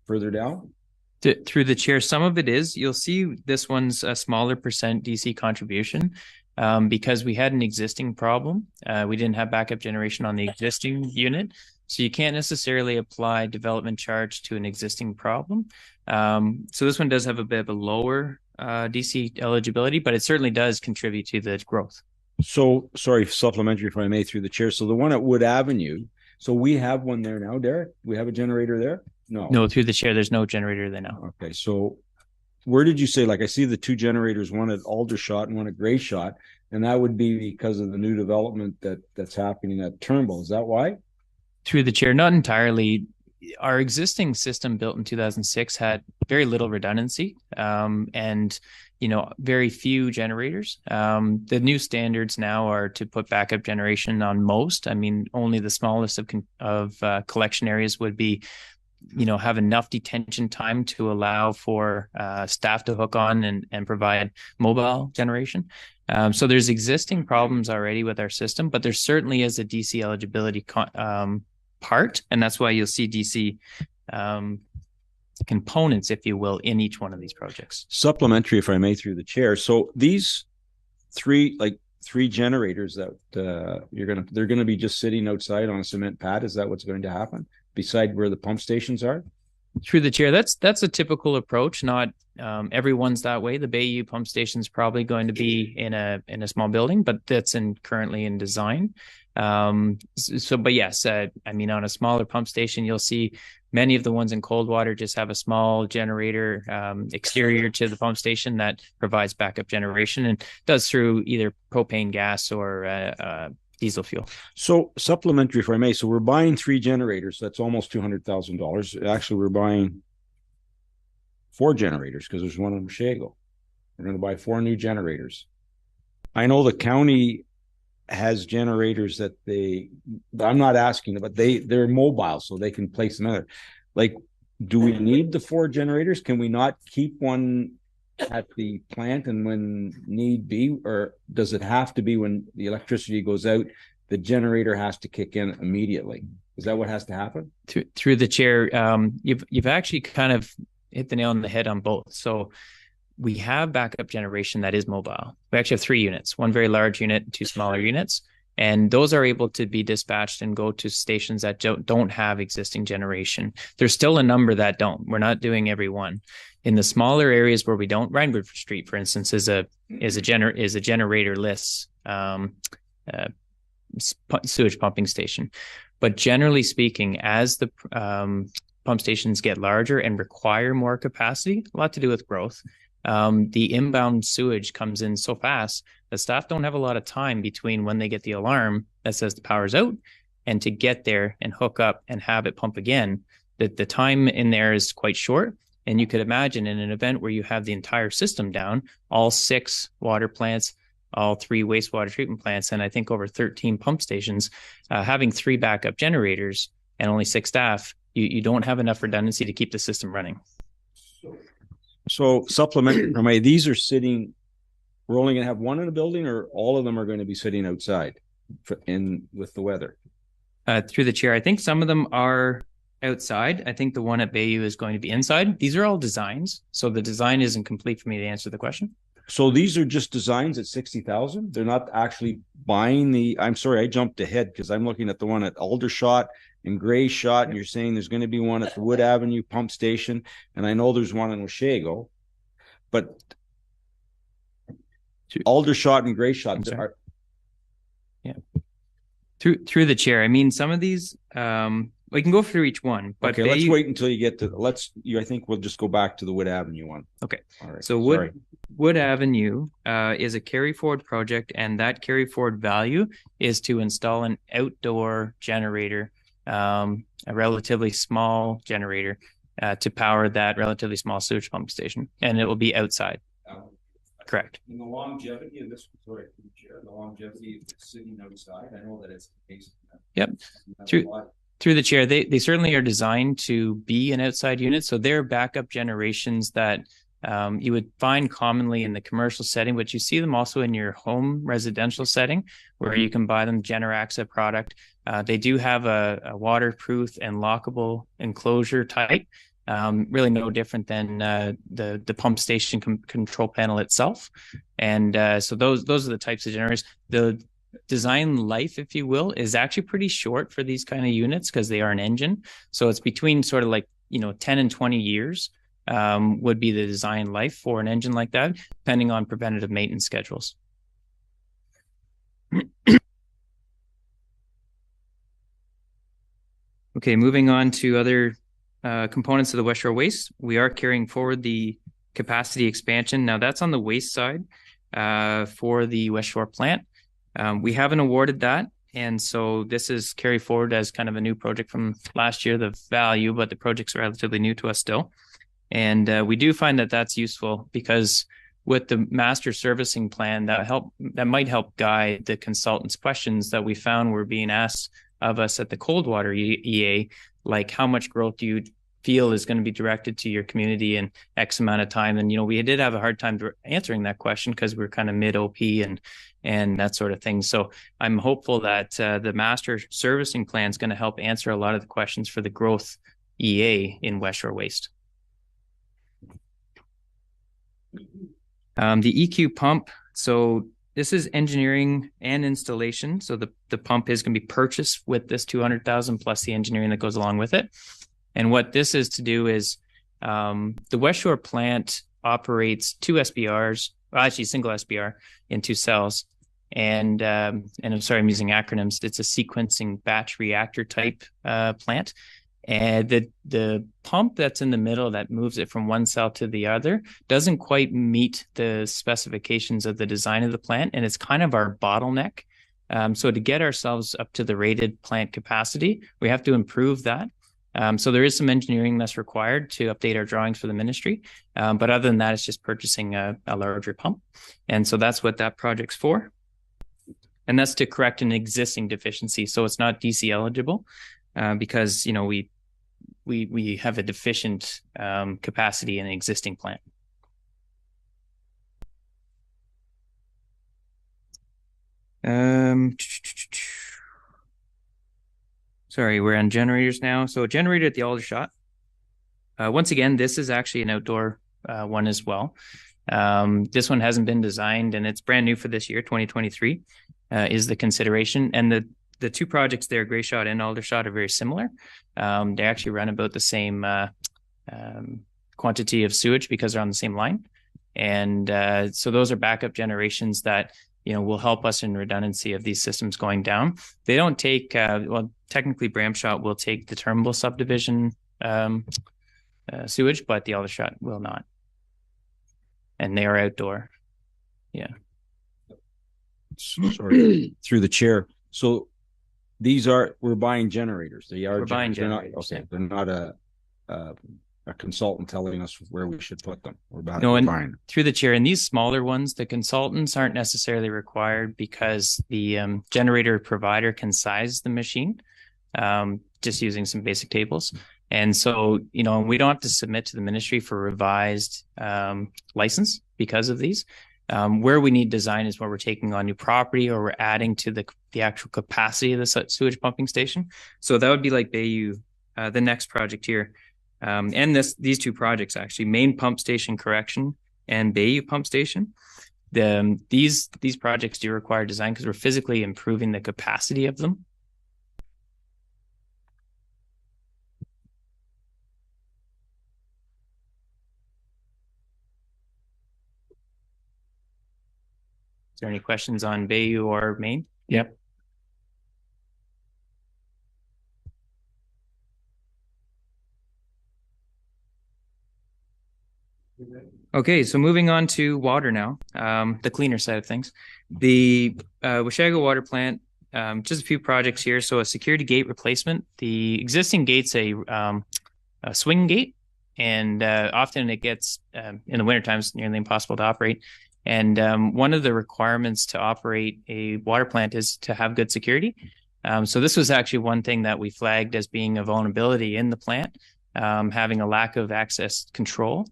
S14: further down?
S6: Through the chair, some of it is. You'll see this one's a smaller percent DC contribution because we had an existing problem. We didn't have backup generation on the existing unit. So you can't necessarily apply development charge to an existing problem. So this one does have a bit of a lower DC eligibility, but it certainly does contribute to the growth.
S14: So, sorry, supplementary if I may through the chair. So the one at Wood Avenue, so we have one there now, Derek? We have a generator there?
S6: No, through the chair, there's no generator there now.
S14: Okay, so where did you say, like I see the two generators, one at Aldershot and one at Gray Shot, and that would be because of the new development that's happening at Turnbull. Is that why?
S6: Through the chair, not entirely. Our existing system built in 2006 had very little redundancy and, you know, very few generators. The new standards now are to put backup generation on most. I mean, only the smallest of collection areas would be, you know, have enough detention time to allow for staff to hook on and provide mobile generation. So there's existing problems already with our system, but there certainly is a DC eligibility part, and that's why you'll see DC components, if you will, in each one of these projects.
S14: Supplementary, if I may, through the chair. So these three generators that they're gonna be just sitting outside on a cement pad. Is that what's going to happen beside where the pump stations are?
S6: Through the chair, that's a typical approach. Not everyone's that way. The Bayou pump station is probably going to be in a small building, but that's currently in design. But yes, I mean, on a smaller pump station, you'll see many of the ones in Coldwater just have a small generator exterior to the pump station that provides backup generation and does through either propane gas or diesel fuel.
S14: So supplementary, if I may. So we're buying 3 generators. That's almost $200,000. Actually, we're buying 4 generators because there's one in Washago. We're going to buy 4 new generators. I know the county has generators that I'm not asking, but they're mobile, so they can place another. Like, do we need the 4 generators? Can we not keep one at the plant and when need be, or does it have to be when the electricity goes out, the generator has to kick in immediately? Is that what has to happen?
S6: Through the chair, you've actually kind of hit the nail on the head on both. So we have backup generation that is mobile. We actually have 3 units, 1 very large unit and 2 smaller units. And those are able to be dispatched and go to stations that don't have existing generation. There's still a number that don't. We're not doing every one. In the smaller areas where we don't, Rhinewood Street, for instance, is a generator-less sewage pumping station. But generally speaking, as the pump stations get larger and require more capacity, a lot to do with growth, the inbound sewage comes in so fast that staff don't have a lot of time between when they get the alarm that says the power's out and to get there and hook up and have it pump again. That the time in there is quite short. And you could imagine in an event where you have the entire system down, all 6 water plants, all 3 wastewater treatment plants, and I think over 13 pump stations, having 3 backup generators and only 6 staff, you don't have enough redundancy to keep the system running.
S14: So supplementary from these are sitting, we're only going to have 1 in a building, or all of them are going to be sitting outside with the weather?
S6: Through the chair, I think some of them are outside. I think the one at Bayou is going to be inside. These are all designs, so the design isn't complete for me to answer the question.
S14: So these are just designs at 60,000. They're not actually buying I'm sorry, I jumped ahead because I'm looking at the one at Aldershot and Gray Shot, and you're saying there's going to be one at the Wood Avenue pump station, and I know there's one in Washago, but Aldershot and Gray Shot
S6: are. Yeah. Through the chair, I mean, some of these We can go through each one, but
S5: Okay, let's
S6: Bayou-
S5: wait until you get to, I think we'll just go back to the Wood Avenue one.
S6: Okay.
S5: All right.
S6: So
S5: Sorry.
S6: Wood Avenue is a carry forward project, and that carry forward value is to install an outdoor generator, a relatively small generator, to power that relatively small sewage pump station, and it will be outside. Correct.
S5: And the longevity of this, sorry, Chair, the longevity of sitting outside, I know that it's the case.
S6: Yep. Through the chair, they certainly are designed to be an outside unit. So they're backup generations that you would find commonly in the commercial setting, but you see them also in your home residential setting where you can buy them Generaxa product. They do have a waterproof and lockable enclosure type. Really no different than the pump station control panel itself. And so those are the types of generators. The design life, if you will, is actually pretty short for these kind of units because they are an engine. So it's between sort of like, 10 and 20 years would be the design life for an engine like that, depending on preventative maintenance schedules. Okay, moving on to other components of the West Shore Waste. We are carrying forward the capacity expansion. Now that's on the waste side for the West Shore plant. We haven't awarded that. And so this is carried forward as kind of a new project from last year, the value, but the project's relatively new to us still. And we do find that that's useful because with the master servicing plan, that might help guide the consultants' questions that we found were being asked of us at the Coldwater EA, like how much growth do you feel is going to be directed to your community in X amount of time? And, we did have a hard time answering that question because we're kind of mid OP and that sort of thing. So I'm hopeful that the master servicing plan is going to help answer a lot of the questions for the growth EA in West Shore Waste. The EQ pump. So this is engineering and installation. So the pump is going to be purchased with this 200,000 plus the engineering that goes along with it. And what this is to do is the West Shore plant operates two SBRs, actually single SBR in two cells. And I'm sorry, I'm using acronyms. It's a sequencing batch reactor type plant. And the pump that's in the middle that moves it from one cell to the other doesn't quite meet the specifications of the design of the plant. And it's kind of our bottleneck. So to get ourselves up to the rated plant capacity, we have to improve that. So there is some engineering that's required to update our drawings for the ministry. But other than that, it's just purchasing a larger pump. And so that's what that project's for. And that's to correct an existing deficiency. So it's not DC eligible because, we have a deficient capacity in an existing plant. Sorry, we're on generators now. So a generator at the Aldershot. Once again, this is actually an outdoor one as well. This one hasn't been designed and it's brand new for this year, 2023 is the consideration. And the two projects there, Grayshot and Aldershot, are very similar. They actually run about the same quantity of sewage because they're on the same line. And so those are backup generations that, will help us in redundancy of these systems going down. They don't take, technically Bramshot will take the Turnbull subdivision sewage, but the Aldershot will not. And they are outdoor. Yeah.
S5: Sorry, through the chair. So we're buying generators. We're
S6: buying
S5: generators. They're not a consultant telling us where we should put them. We're buying.
S6: Through the chair. And these smaller ones, the consultants aren't necessarily required because the generator provider can size the machine just using some basic tables. And so, we don't have to submit to the ministry for revised license because of these. Where we need design is where we're taking on new property or we're adding to the actual capacity of the sewage pumping station. So that would be like Bayou, the next project here. And these two projects actually, main pump station correction and Bayou pump station. These projects do require design because we're physically improving the capacity of them. Is there any questions on Bayou or Maine?
S1: Yep.
S6: Okay, so moving on to water now, the cleaner side of things. The Washaga water plant, just a few projects here. So a security gate replacement. The existing gate's a swing gate, and often it gets in the winter times nearly impossible to operate. And one of the requirements to operate a water plant is to have good security. So this was actually one thing that we flagged as being a vulnerability in the plant, having a lack of access control.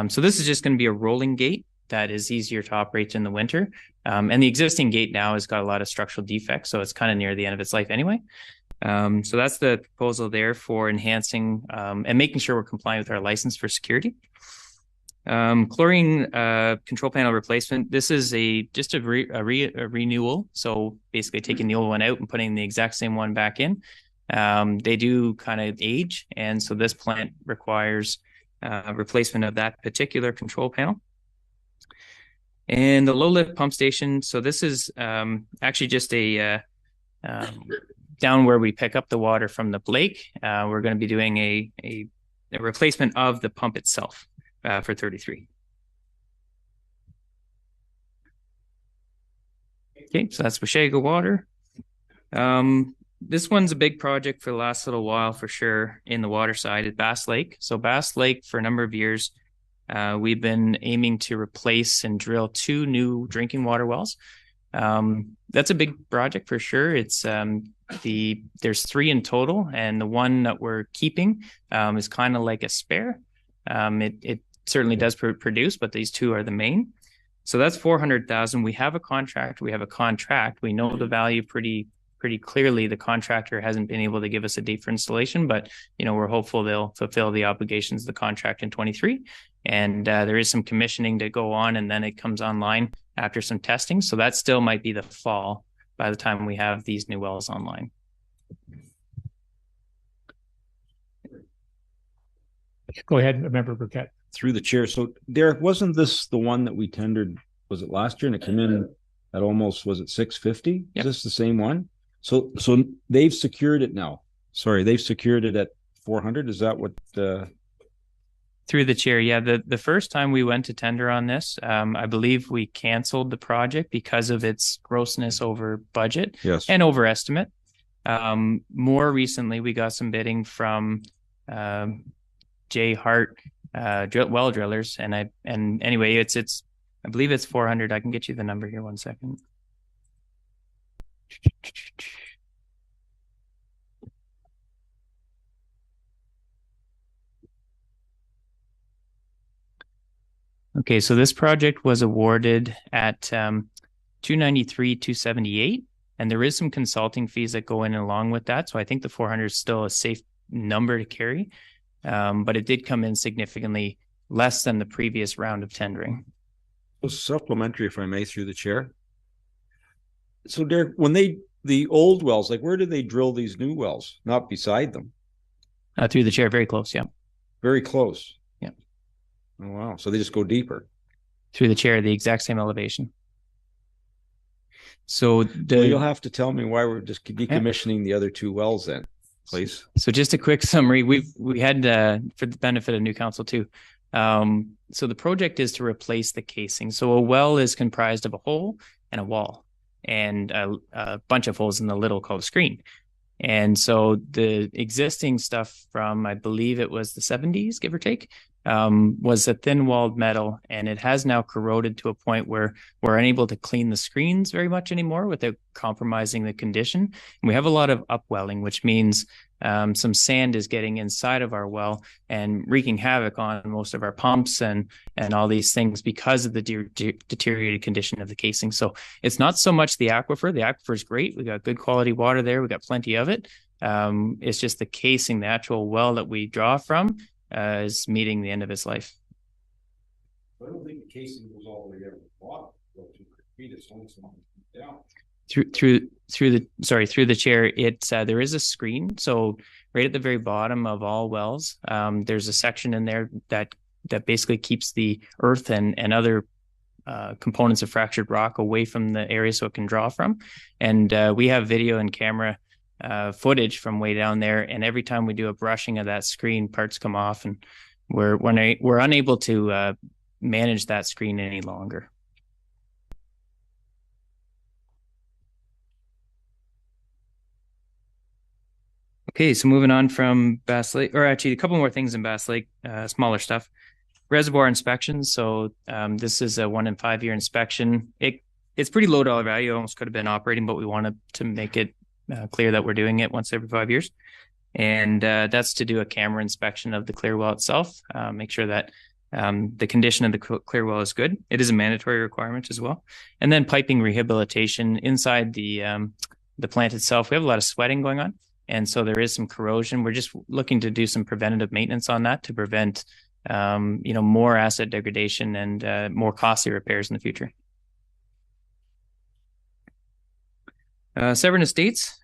S6: So this is just going to be a rolling gate that is easier to operate in the winter. And the existing gate now has got a lot of structural defects, so it's kind of near the end of its life anyway. So that's the proposal there for enhancing and making sure we're compliant with our license for security. Chlorine control panel replacement. This is just a renewal. So basically taking the old one out and putting the exact same one back in. They do kind of age, and so this plant requires replacement of that particular control panel. And the low lift pump station. So this is actually just a down where we pick up the water from the lake. We're going to be doing a replacement of the pump itself for 33. Okay, so that's Washaga water. This one's a big project for the last little while for sure in the water side at Bass Lake. So Bass Lake, for a number of years, we've been aiming to replace and drill 2 new drinking water wells. That's a big project for sure. It's there's 3 in total, and the one that we're keeping is kind of like a spare. It certainly does produce, but these 2 are the main. So that's 400,000. We have a contract. We know the value pretty clearly. The contractor hasn't been able to give us a date for installation, but we're hopeful they'll fulfill the obligations of the contract in 23. And there is some commissioning to go on, and then it comes online after some testing. So that still might be the fall by the time we have these new wells online.
S1: Go ahead, Member Burkett.
S5: Through the chair. So Derek, wasn't this the one that we tendered, was it last year? And it came in at almost, was it 650?
S6: Yep.
S5: Is this the same one? So they've secured it now. Sorry, they've secured it at 400. Is that what
S6: Through the chair, yeah. The first time we went to tender on this, I believe we canceled the project because of its grossness over budget.
S5: Yes.
S6: And overestimate. More recently, we got some bidding from Jay Hart well drillers, and anyway, it's I believe it's 400. I can get you the number here. 1 second. Okay, so this project was awarded at 293, 278, and there is some consulting fees that go in along with that. So I think the 400 is still a safe number to carry, but it did come in significantly less than the previous round of tendering.
S5: Supplementary, if I may, through the chair. So Derek, when the old wells, like where do they drill these new wells? Not beside them.
S6: Through the chair, very close, yeah.
S5: Very close.
S6: Yeah.
S5: Oh, wow. So they just go deeper.
S6: Through the chair, the exact same elevation. So
S5: you'll have to tell me why we're just decommissioning the other 2 wells then, please.
S6: So just a quick summary. We had for the benefit of new council too. So the project is to replace the casing. So a well is comprised of a hole and a wall and a bunch of holes in the middle called a screen. And so the existing stuff from, I believe it was the 70s, give or take, was a thin-walled metal, and it has now corroded to a point where we're unable to clean the screens very much anymore without compromising the condition. And we have a lot of upwelling, which means some sand is getting inside of our well and wreaking havoc on most of our pumps and all these things because of the deteriorated condition of the casing. So it's not so much the aquifer. The aquifer is great. We got good quality water there. We got plenty of it. It's just the casing, the actual well that we draw from, is meeting the end of its life.
S5: I don't think the casing goes all the way down to the bottom. It's only down. Through the chair, there is a screen. So right at the very bottom of all wells, there's a section in there that basically keeps the earth and other components of fractured rock away from the area so it can draw from. And we have video and camera footage from way down there, and every time we do a brushing of that screen, parts come off, and
S6: we're unable to manage that screen any longer. Okay, so moving on from Bass Lake, or actually a couple more things in Bass Lake, smaller stuff. Reservoir inspections. So this is a 1 in 5 year inspection. It's pretty low dollar value. Almost could have been operating, but we wanted to make it clear that we're doing it once every 5 years. And that's to do a camera inspection of the clear well itself, make sure that the condition of the clear well is good. It is a mandatory requirement as well. And then piping rehabilitation inside the plant itself. We have a lot of sweating going on, and so there is some corrosion. We're just looking to do some preventative maintenance on that to prevent more asset degradation and more costly repairs in the future. Severn Estates.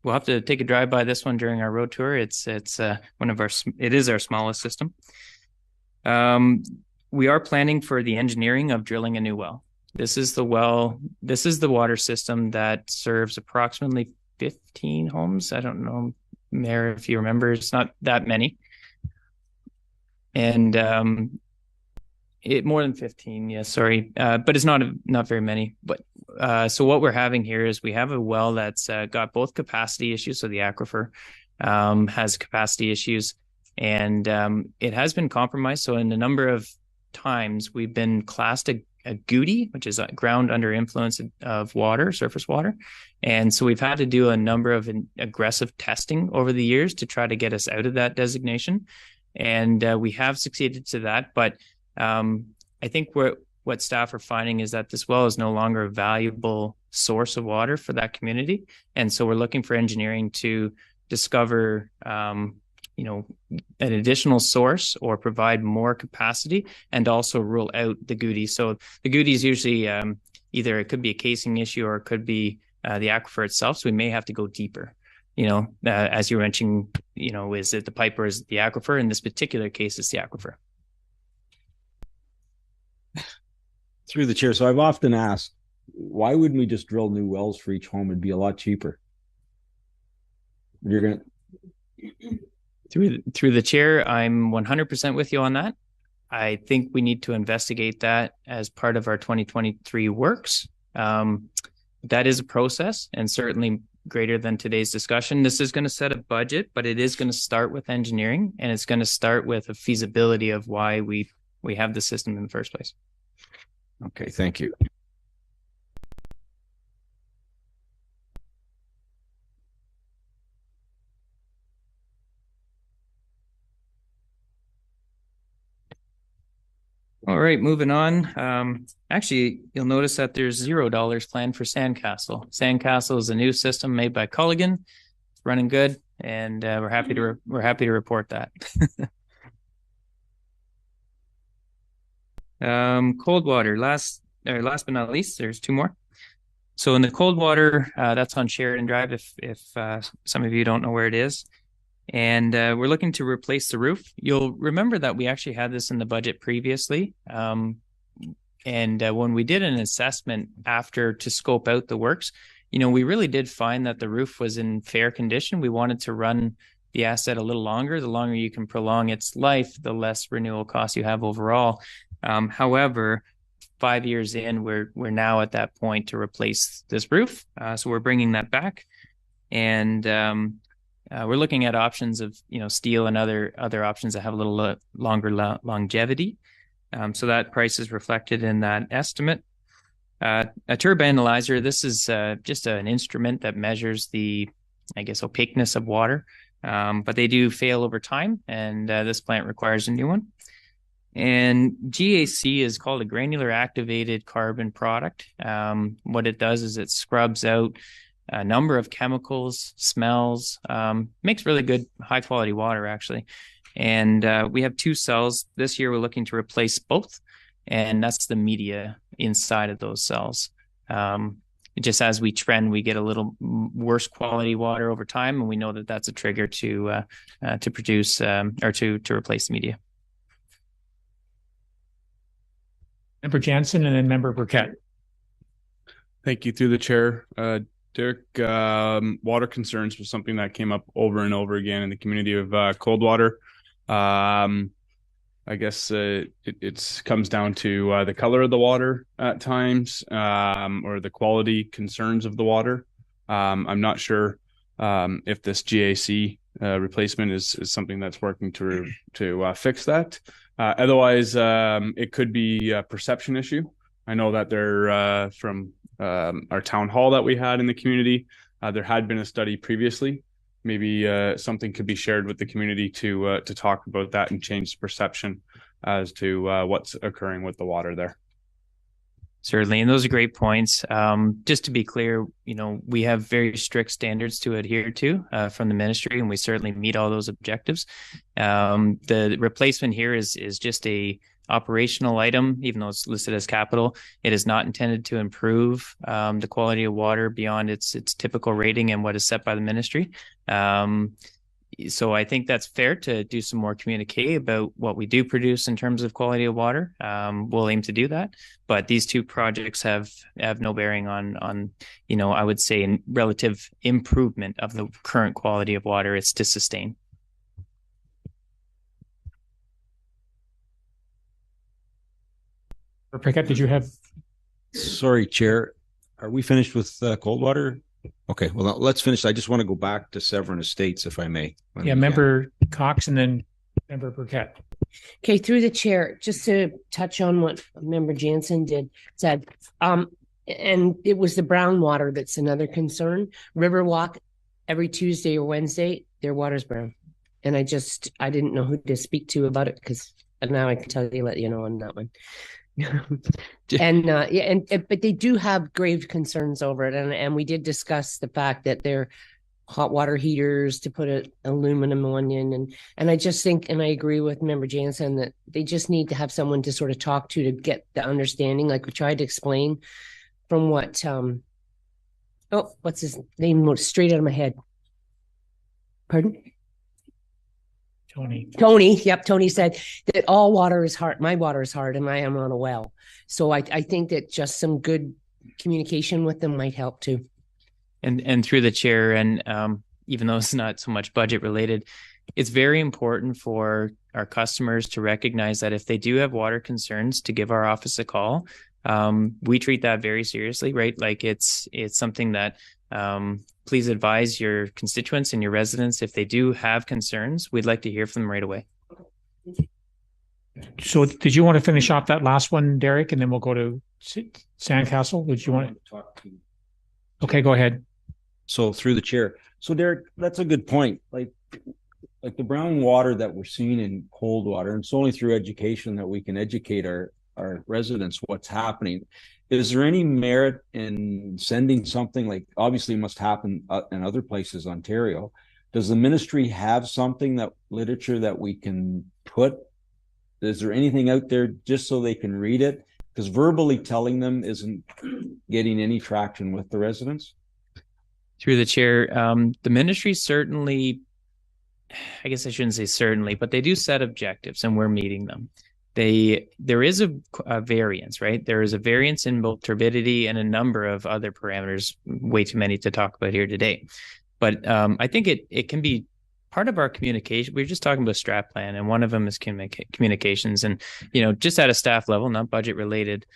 S6: We'll have to take a drive by this one during our road tour. It is our smallest system. We are planning for the engineering of drilling a new well. This is the water system that serves approximately 15 homes. I don't know, Mayor, if you remember, it's not that many. And more than 15, yes, sorry. But it's not very many. But so what we're having here is we have a well that's got both capacity issues. So the aquifer has capacity issues, and it has been compromised. So in a number of times, we've been classed a GUDI, which is ground under influence of water, surface water. And so we've had to do a number of aggressive testing over the years to try to get us out of that designation. And we have succeeded to that. But I think what staff are finding is that this well is no longer a valuable source of water for that community. And so we're looking for engineering to discover, an additional source or provide more capacity, and also rule out the GUDI. So the GUDI is usually either it could be a casing issue or it could be the aquifer itself. So we may have to go deeper. As you were mentioning, is it the pipe or is it the aquifer? In this particular case, it's the aquifer.
S14: Through the chair. So I've often asked, why wouldn't we just drill new wells for each home? It'd be a lot cheaper. You're going to.
S6: Through the chair, I'm 100% with you on that. I think we need to investigate that as part of our 2023 works. That is a process, and certainly greater than today's discussion. This is going to set a budget, but it is going to start with engineering, and it's going to start with a feasibility of why we have the system in the first place.
S14: Okay, thank you.
S6: All right, moving on. Actually, you'll notice that there's $0 planned for Sandcastle. Sandcastle is a new system made by Culligan. It's running good, and we're happy to report that. Cold water. Last but not least, there's two more. So in the cold water, that's on Sheridan Drive. If some of you don't know where it is. And we're looking to replace the roof. You'll remember that we actually had this in the budget previously. And when we did an assessment to scope out the works, we really did find that the roof was in fair condition. We wanted to run the asset a little longer. The longer you can prolong its life, the less renewal costs you have overall. However, 5 years in, we're now at that point to replace this roof. So we're bringing that back. And we're looking at options of steel and other options that have a little longer longevity. So that price is reflected in that estimate. A turbo analyzer. This is just an instrument that measures the, opaqueness of water. But they do fail over time, and this plant requires a new one. And GAC is called a granular activated carbon product. What it does is it scrubs out a number of chemicals, smells, makes really good high quality water actually. And we have 2 cells. This year we're looking to replace both, and that's the media inside of those cells. Just as we trend, we get a little worse quality water over time, and we know that that's a trigger to produce or to replace the media.
S1: Member Jansen and then Member Burkett.
S8: Thank you, through the chair. Derek, water concerns was something that came up over and over again in the community of Coldwater. I guess it comes down to the color of the water at times, or the quality concerns of the water. I'm not sure if this GAC replacement is something that's working to fix that. Otherwise, it could be a perception issue. I know that there from our town hall that we had in the community, there had been a study previously. Maybe something could be shared with the community to talk about that and change the perception as to what's occurring with the water there.
S6: Certainly, and those are great points. Just to be clear, we have very strict standards to adhere to from the ministry, and we certainly meet all those objectives. The replacement here is just a operational item, even though it's listed as capital. It is not intended to improve the quality of water beyond its typical rating and what is set by the ministry. So I think that's fair to do some more communique about what we do produce in terms of quality of water. We'll aim to do that, but these two projects have no bearing on I would say in relative improvement of the current quality of water. It's to sustain.
S1: Pickett, did you have?
S14: Sorry, Chair. Are we finished with cold water? Okay, well, let's finish. I just want to go back to Severn Estates, if I may.
S1: Yeah, Member Cox and then Member Burkett.
S4: Okay, through the chair, just to touch on what Member Jansen said, and it was the brown water that's another concern. Riverwalk, every Tuesday or Wednesday, their water's brown. And I didn't know who to speak to about it, because now I can let you know on that one. But they do have grave concerns over it, and we did discuss the fact that they're hot water heaters to put an aluminum one in, and I just think, and I agree with Member Jansen, that they just need to have someone to sort of talk to get the understanding. Like we tried to explain from what what's his name, straight out of my head. Pardon? Tony. Yep. Tony said that all water is hard. My water is hard, and I am on a well. So I think that just some good communication with them might help too.
S6: And through the chair, and even though it's not so much budget related, it's very important for our customers to recognize that if they do have water concerns, to give our office a call. We treat that very seriously, right? Like it's something that please advise your constituents and your residents if they do have concerns. We'd like to hear from them right away.
S1: So did you want to finish off that last one, Derek, and then we'll go to Sandcastle? Would you want to? Okay, go ahead.
S5: So through the chair. So Derek, that's a good point. Like the brown water that we're seeing in cold water, and it's only through education that we can educate our residents what's happening. Is there any merit in sending something, like obviously it must happen in other places, Ontario? Does the ministry have something, that literature that we can put? Is there anything out there just so they can read it? Because verbally telling them isn't getting any traction with the residents.
S6: Through the chair, the ministry certainly, I guess I shouldn't say certainly, but they do set objectives and we're meeting them. There is a variance, right? There is a variance in both turbidity and a number of other parameters, way too many to talk about here today. But I think it can be part of our communication. We were just talking about strat plan, and one of them is communications. And, just at a staff level, not budget related,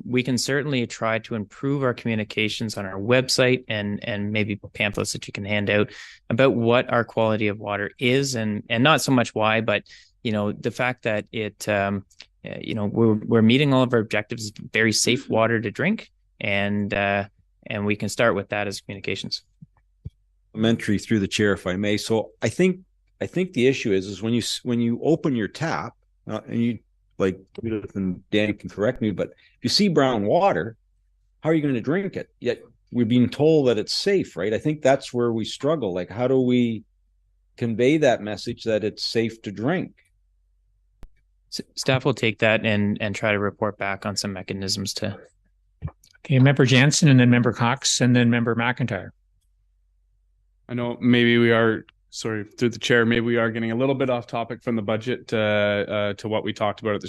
S6: we can certainly try to improve our communications on our website and maybe pamphlets that you can hand out about what our quality of water is, and not so much why, but the fact that we're meeting all of our objectives, very safe water to drink, and we can start with that as communications.
S14: Elementary through the chair, if I may. So I think the issue is when you open your tap, and you, like Judith and Dan can correct me, but if you see brown water, how are you going to drink it? Yet we're being told that it's safe, right? I think that's where we struggle. Like, how do we convey that message that it's safe to drink?
S6: Staff will take that and try to report back on some mechanisms to.
S1: Okay, Member Jansen, and then Member Cox, and then Member McIntyre.
S8: I know maybe we are, sorry, through the chair, maybe we are getting a little bit off topic from the budget to what we talked about at the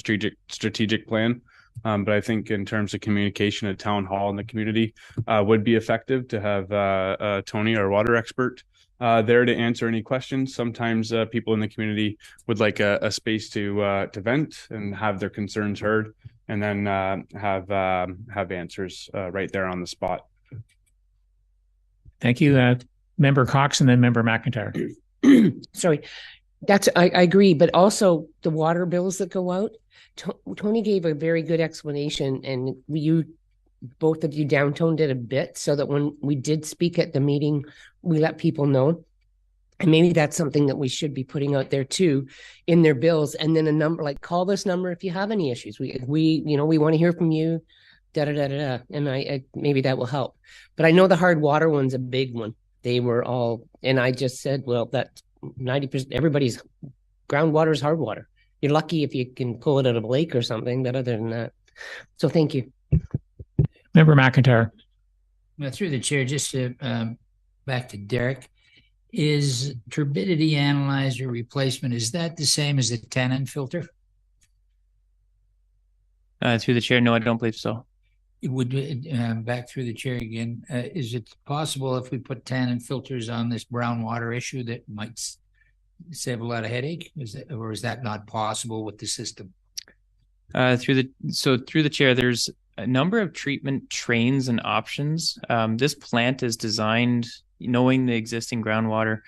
S8: strategic plan. But I think in terms of communication at town hall and the community would be effective to have Tony, our water expert, there to answer any questions. Sometimes people in the community would like a space to vent and have their concerns heard, and then have answers right there on the spot.
S1: Thank you, Member Cox, and then Member McIntyre.
S4: Sorry, I agree, but also the water bills that go out. Tony gave a very good explanation, and both of you downtoned it a bit so that when we did speak at the meeting, we let people know. And maybe that's something that we should be putting out there too in their bills. And then a number, like, call this number if you have any issues. We want to hear from you, And maybe that will help. But I know the hard water one's a big one. They were all, and I just said, well, that 90%, everybody's groundwater is hard water. You're lucky if you can pull it out of a lake or something, but other than that. So thank you.
S1: Member McIntyre.
S12: Well, through the chair, just to, back to Derek, is turbidity analyzer replacement, is that the same as the tannin filter?
S6: Through the chair, no, I don't believe so.
S12: It would, back through the chair again, is it possible if we put tannin filters on this brown water issue that might save a lot of headache? Or is that not possible with the system?
S6: Through the chair, there's a number of treatment trains and options. This plant is designed knowing the existing groundwater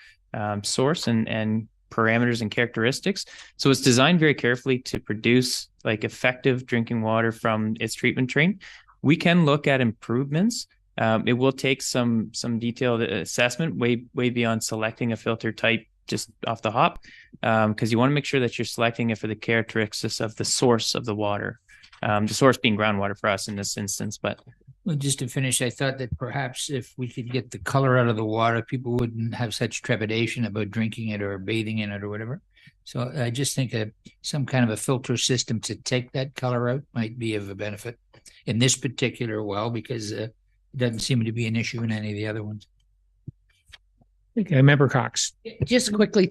S6: source and parameters and characteristics. So it's designed very carefully to produce like effective drinking water from its treatment train. We can look at improvements. It will take some detailed assessment way beyond selecting a filter type just off the hop, because you want to make sure that you're selecting it for the characteristics of the source of the water. The source being groundwater for us in this instance. But
S12: well, just to finish, I thought that perhaps if we could get the color out of the water, people wouldn't have such trepidation about drinking it or bathing in it or whatever. So I just think some kind of a filter system to take that color out might be of a benefit in this particular well, because it doesn't seem to be an issue in any of the other ones.
S1: Okay, Member Cox.
S4: Just quickly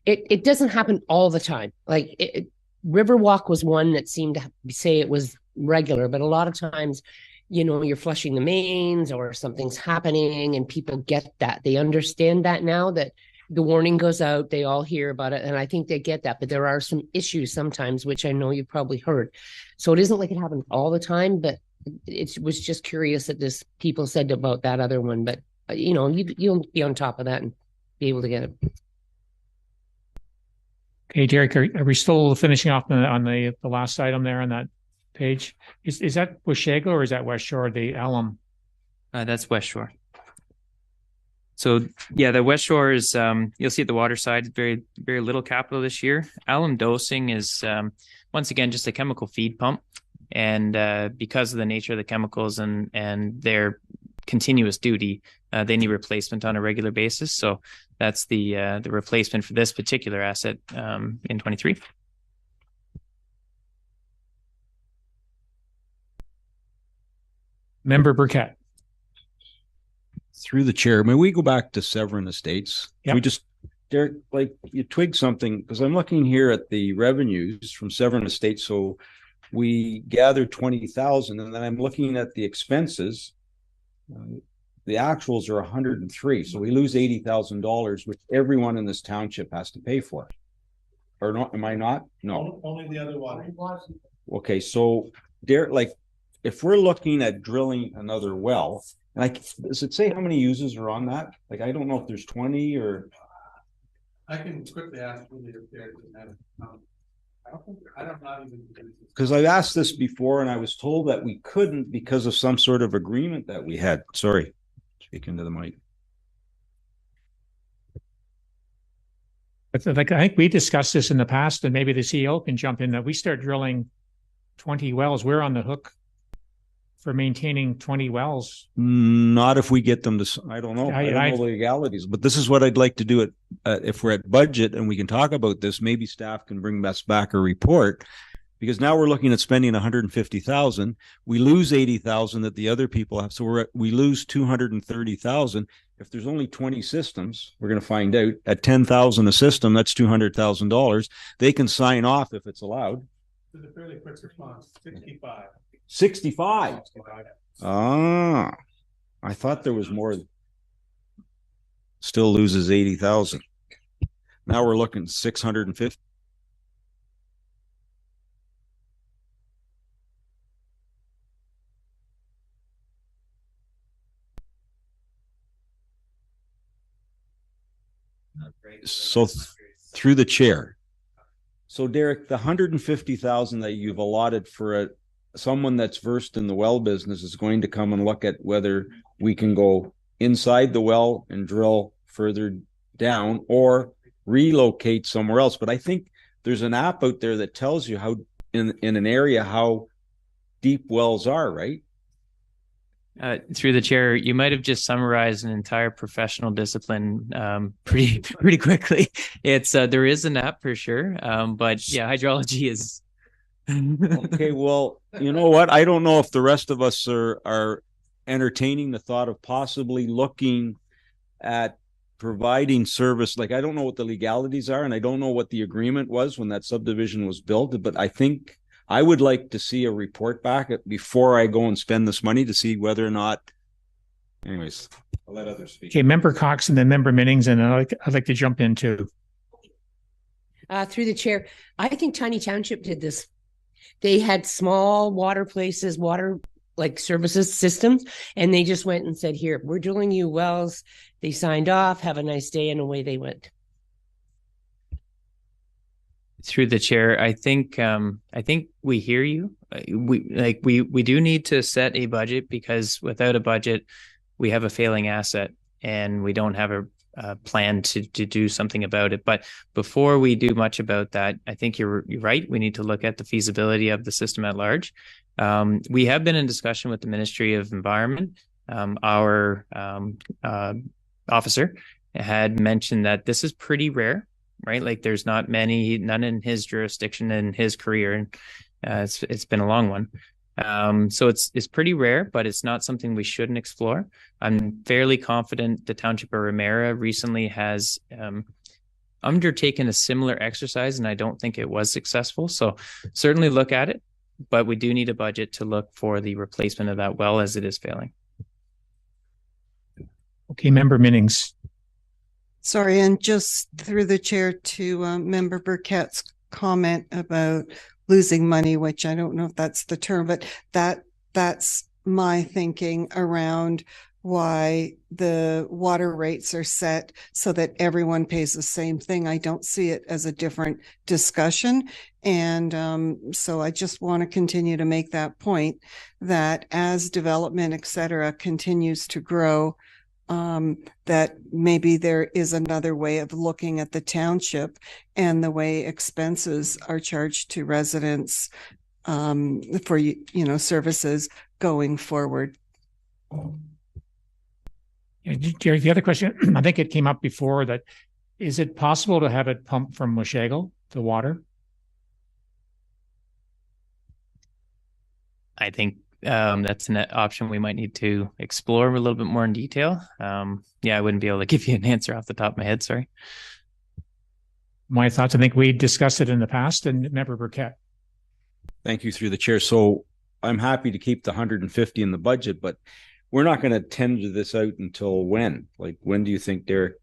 S4: it doesn't happen all the time. Like Riverwalk was one that seemed to say it was regular, but a lot of times, you're flushing the mains or something's happening and people get that. They understand that now that the warning goes out, they all hear about it. And I think they get that, but there are some issues sometimes, which I know you've probably heard. So it isn't like it happens all the time, but it was just curious that people said about that other one, but you'll be on top of that and be able to get it.
S1: Okay, Derek, are we still finishing off on the last item there on that page? Is that Washego or is that West Shore, the alum?
S6: That's West Shore. So yeah, the West Shore is, you'll see at the water side, very, very little capital this year. Alum dosing is, once again, just a chemical feed pump. And because of the nature of the chemicals and their continuous duty, they need replacement on a regular basis. So that's the replacement for this particular asset in 23.
S1: Member Burkett.
S14: Through the chair, may we go back to Severin Estates?
S1: Yep.
S14: We just, Derek, like you twigged something, because I'm looking here at the revenues from Severin Estates. So we gathered 20,000, and then I'm looking at the expenses. The actuals are 103. So we lose $80,000, which everyone in this township has to pay for. Or not? Am I not? No.
S3: Only the other one.
S14: Okay. So Derek, like if we're looking at drilling another well, like, does it say how many users are on that? Like, I don't know if there's 20 or.
S3: I can quickly ask Julie if there. I don't know even.
S14: Because I've asked this before and I was told that we couldn't because of some sort of agreement that we had. Sorry, speaking to the mic.
S1: But like, I think we discussed this in the past, and maybe the CEO can jump in, that we start drilling 20 wells. We're on the hook for maintaining 20 wells.
S14: Not if we get them to, I don't know. I don't know the legalities, but this is what I'd like to do if we're at budget and we can talk about this, maybe staff can bring us back a report, because now we're looking at spending 150,000. We lose 80,000 that the other people have. So we lose 230,000. If there's only 20 systems, we're going to find out at 10,000 a system, that's $200,000. They can sign off if it's allowed.
S3: It's a fairly quick response, 65.
S14: 65. Ah, I thought there was more. still loses 80,000. Now we're looking 650. So through the chair. So Derek, the 150,000 that you've allotted for someone that's versed in the well business is going to come and look at whether we can go inside the well and drill further down or relocate somewhere else. But I think there's an app out there that tells you how in an area how deep wells are, right?
S6: Through the chair, you might have just summarized an entire professional discipline pretty quickly. It's there is an app for sure, but yeah, hydrology is.
S14: Okay, well, you know what? I don't know if the rest of us are entertaining the thought of possibly looking at providing service. Like, I don't know what the legalities are, and I don't know what the agreement was when that subdivision was built, but I think I would like to see a report back before I go and spend this money to see whether or not. Anyways, I'll let others speak.
S1: Okay, Member Cox and then Member Minnings, and I'd like to jump in too.
S4: Through the chair, I think Tiny Township did this. They had small water places, water like services systems, and they just went and said, here, we're drilling you wells. They signed off, have a nice day, and away they went.
S6: Through the chair, I think we hear you. We do need to set a budget, because without a budget, we have a failing asset and we don't have a plan to do something about it. But before we do much about that, I think you're right. We need to look at the feasibility of the system at large. We have been in discussion with the Ministry of Environment. Our officer had mentioned that this is pretty rare, right? Like, there's not many, none in his jurisdiction in his career, and it's been a long one. So it's pretty rare, but it's not something we shouldn't explore. I'm fairly confident the Township of Ramera recently has undertaken a similar exercise, and I don't think it was successful. So certainly look at it, but we do need a budget to look for the replacement of that well, as it is failing.
S1: Okay, Member Minnings.
S2: Sorry, and just through the chair to Member Burkett's comment about losing money, which I don't know if that's the term, but that's my thinking around why the water rates are set so that everyone pays the same thing. I don't see it as a different discussion. And so I just want to continue to make that point that as development, et cetera, continues to grow, that maybe there is another way of looking at the township and the way expenses are charged to residents for services going forward.
S1: Jerry, the other question, I think it came up before, that is it possible to have it pumped from Washago, the water?
S6: I think that's an option we might need to explore a little bit more in detail. Yeah, I wouldn't be able to give you an answer off the top of my head. Sorry.
S1: My thoughts, I think we discussed it in the past. And Member Burkett.
S14: Thank you, through the chair. So I'm happy to keep the 150 in the budget, but we're not going to tender this out until when? Like, when do you think, Derek?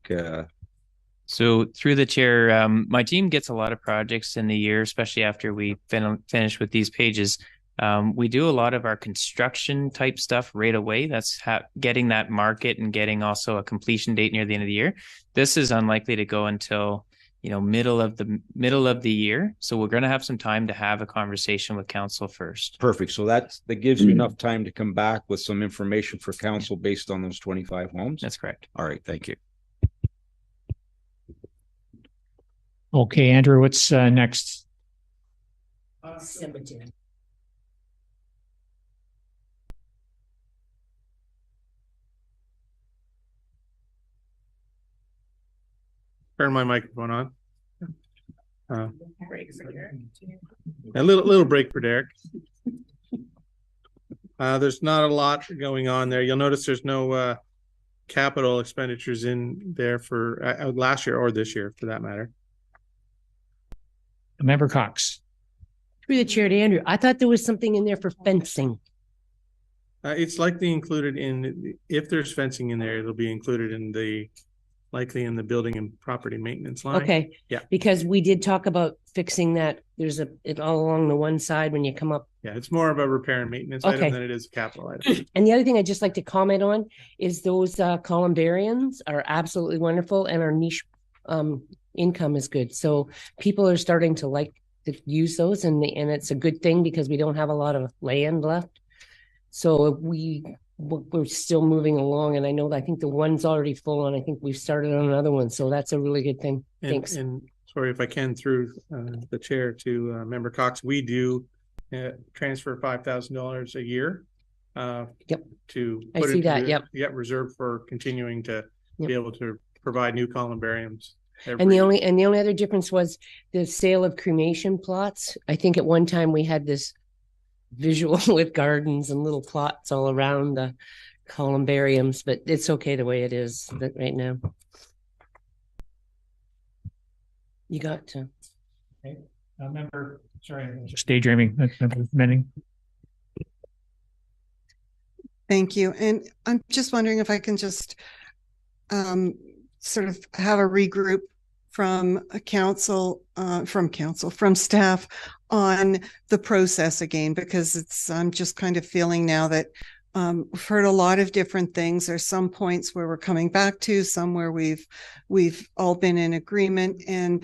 S6: So through the chair, my team gets a lot of projects in the year, especially after we finish with these pages. We do a lot of our construction type stuff right away. That's getting that market and getting also a completion date near the end of the year. This is unlikely to go until middle of the year. So we're going to have some time to have a conversation with council first.
S14: Perfect. So that gives you enough time to come back with some information for council based on those 25 homes.
S6: That's correct.
S14: All right. Thank you.
S1: Okay, Andrew, what's next?
S4: Cemetery.
S3: Turn my microphone on. A little break for Derek. There's not a lot going on there. You'll notice there's no capital expenditures in there for last year or this year, for that matter.
S1: Member Cox.
S4: Through the chair to Andrew, I thought there was something in there for fencing.
S3: It's likely included if there's fencing in there, it'll be included in the likely in the building and property maintenance line.
S4: Okay.
S3: Yeah.
S4: Because we did talk about fixing that. There's it all along the one side when you come up.
S3: Yeah, it's more of a repair and maintenance
S4: Okay.
S3: item than it is a capital item.
S4: And the other thing I'd just like to comment on is those columbariums are absolutely wonderful, and our niche income is good. So people are starting to like to use those, and it's a good thing because we don't have a lot of land left. So we're still moving along, and I think the one's already full, and I think we've started on another one. So that's a really good thing. Thanks.
S3: And sorry if I can, through the chair to Member Cox, we do transfer $5,000 a year.
S4: Yep.
S3: To
S4: I
S3: put
S4: see
S3: into
S4: that.
S3: the, yep. Reserve for continuing to be able to provide new columbariums.
S4: And the only other difference was the sale of cremation plots. I think at one time we had this visual with gardens and little plots all around the columbariums, but it's okay the way it is right now. You got to.
S1: Okay. Member, sorry, just daydreaming. Member Menning.
S2: Thank you. And I'm just wondering if I can just sort of have a regroup from staff on the process again, because I'm just kind of feeling now that we've heard a lot of different things. There's some points where we're coming back to, some where we've all been in agreement. And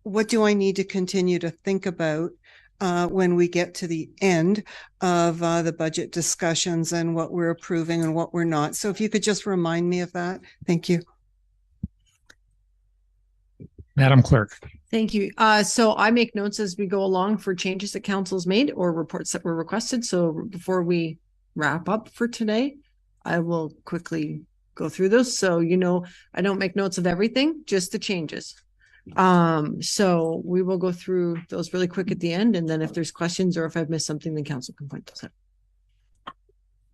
S2: what do I need to continue to think about when we get to the end of the budget discussions and what we're approving and what we're not? So if you could just remind me of that. Thank you.
S1: Madam Clerk.
S15: Thank you. So I make notes as we go along for changes that council's made or reports that were requested. So before we wrap up for today, I will quickly go through those. So, I don't make notes of everything, just the changes. So we will go through those really quick at the end. And then if there's questions or if I've missed something, then council can point those out.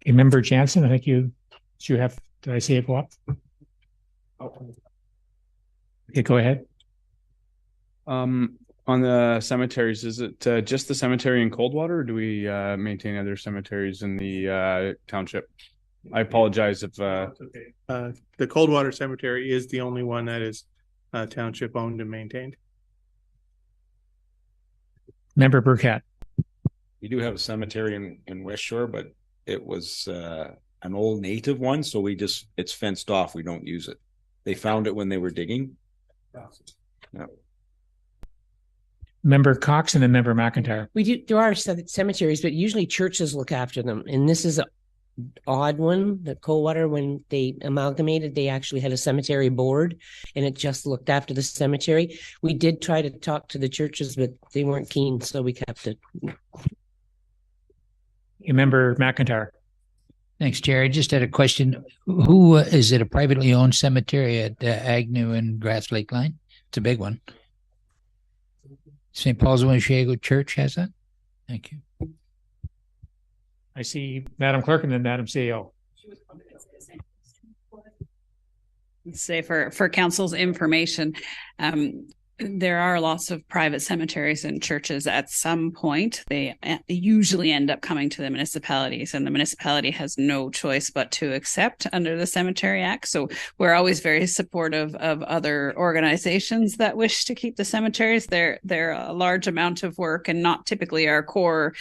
S1: Okay, Member Jansen, I think you have, did I see it go up? Okay, go ahead.
S8: On the cemeteries, is it just the cemetery in Coldwater, or do we maintain other cemeteries in the township? I apologize if
S3: the Coldwater Cemetery is the only one that is township owned and maintained.
S1: Member Burkett.
S5: We do have a cemetery in West Shore, but it was an old native one, so it's fenced off. We don't use it. They found it when they were digging. Yeah.
S1: Member Cox and then Member McIntyre.
S4: There are cemeteries, but usually churches look after them. And this is an odd one. The Coldwater, when they amalgamated, they actually had a cemetery board and it just looked after the cemetery. We did try to talk to the churches, but they weren't keen, so we kept it.
S1: Member McIntyre.
S12: Thanks, Chair. I just had a question. Who is it? A privately owned cemetery at Agnew and Grass Lake Line? It's a big one. St. Paul's Winnebago Church has that. Thank you.
S1: I see Madam Clerk and then Madam CEO.
S9: Say for council's information, there are lots of private cemeteries and churches. At some point, they usually end up coming to the municipalities, and the municipality has no choice but to accept under the Cemetery Act. So we're always very supportive of other organizations that wish to keep the cemeteries. They're a large amount of work and not typically our core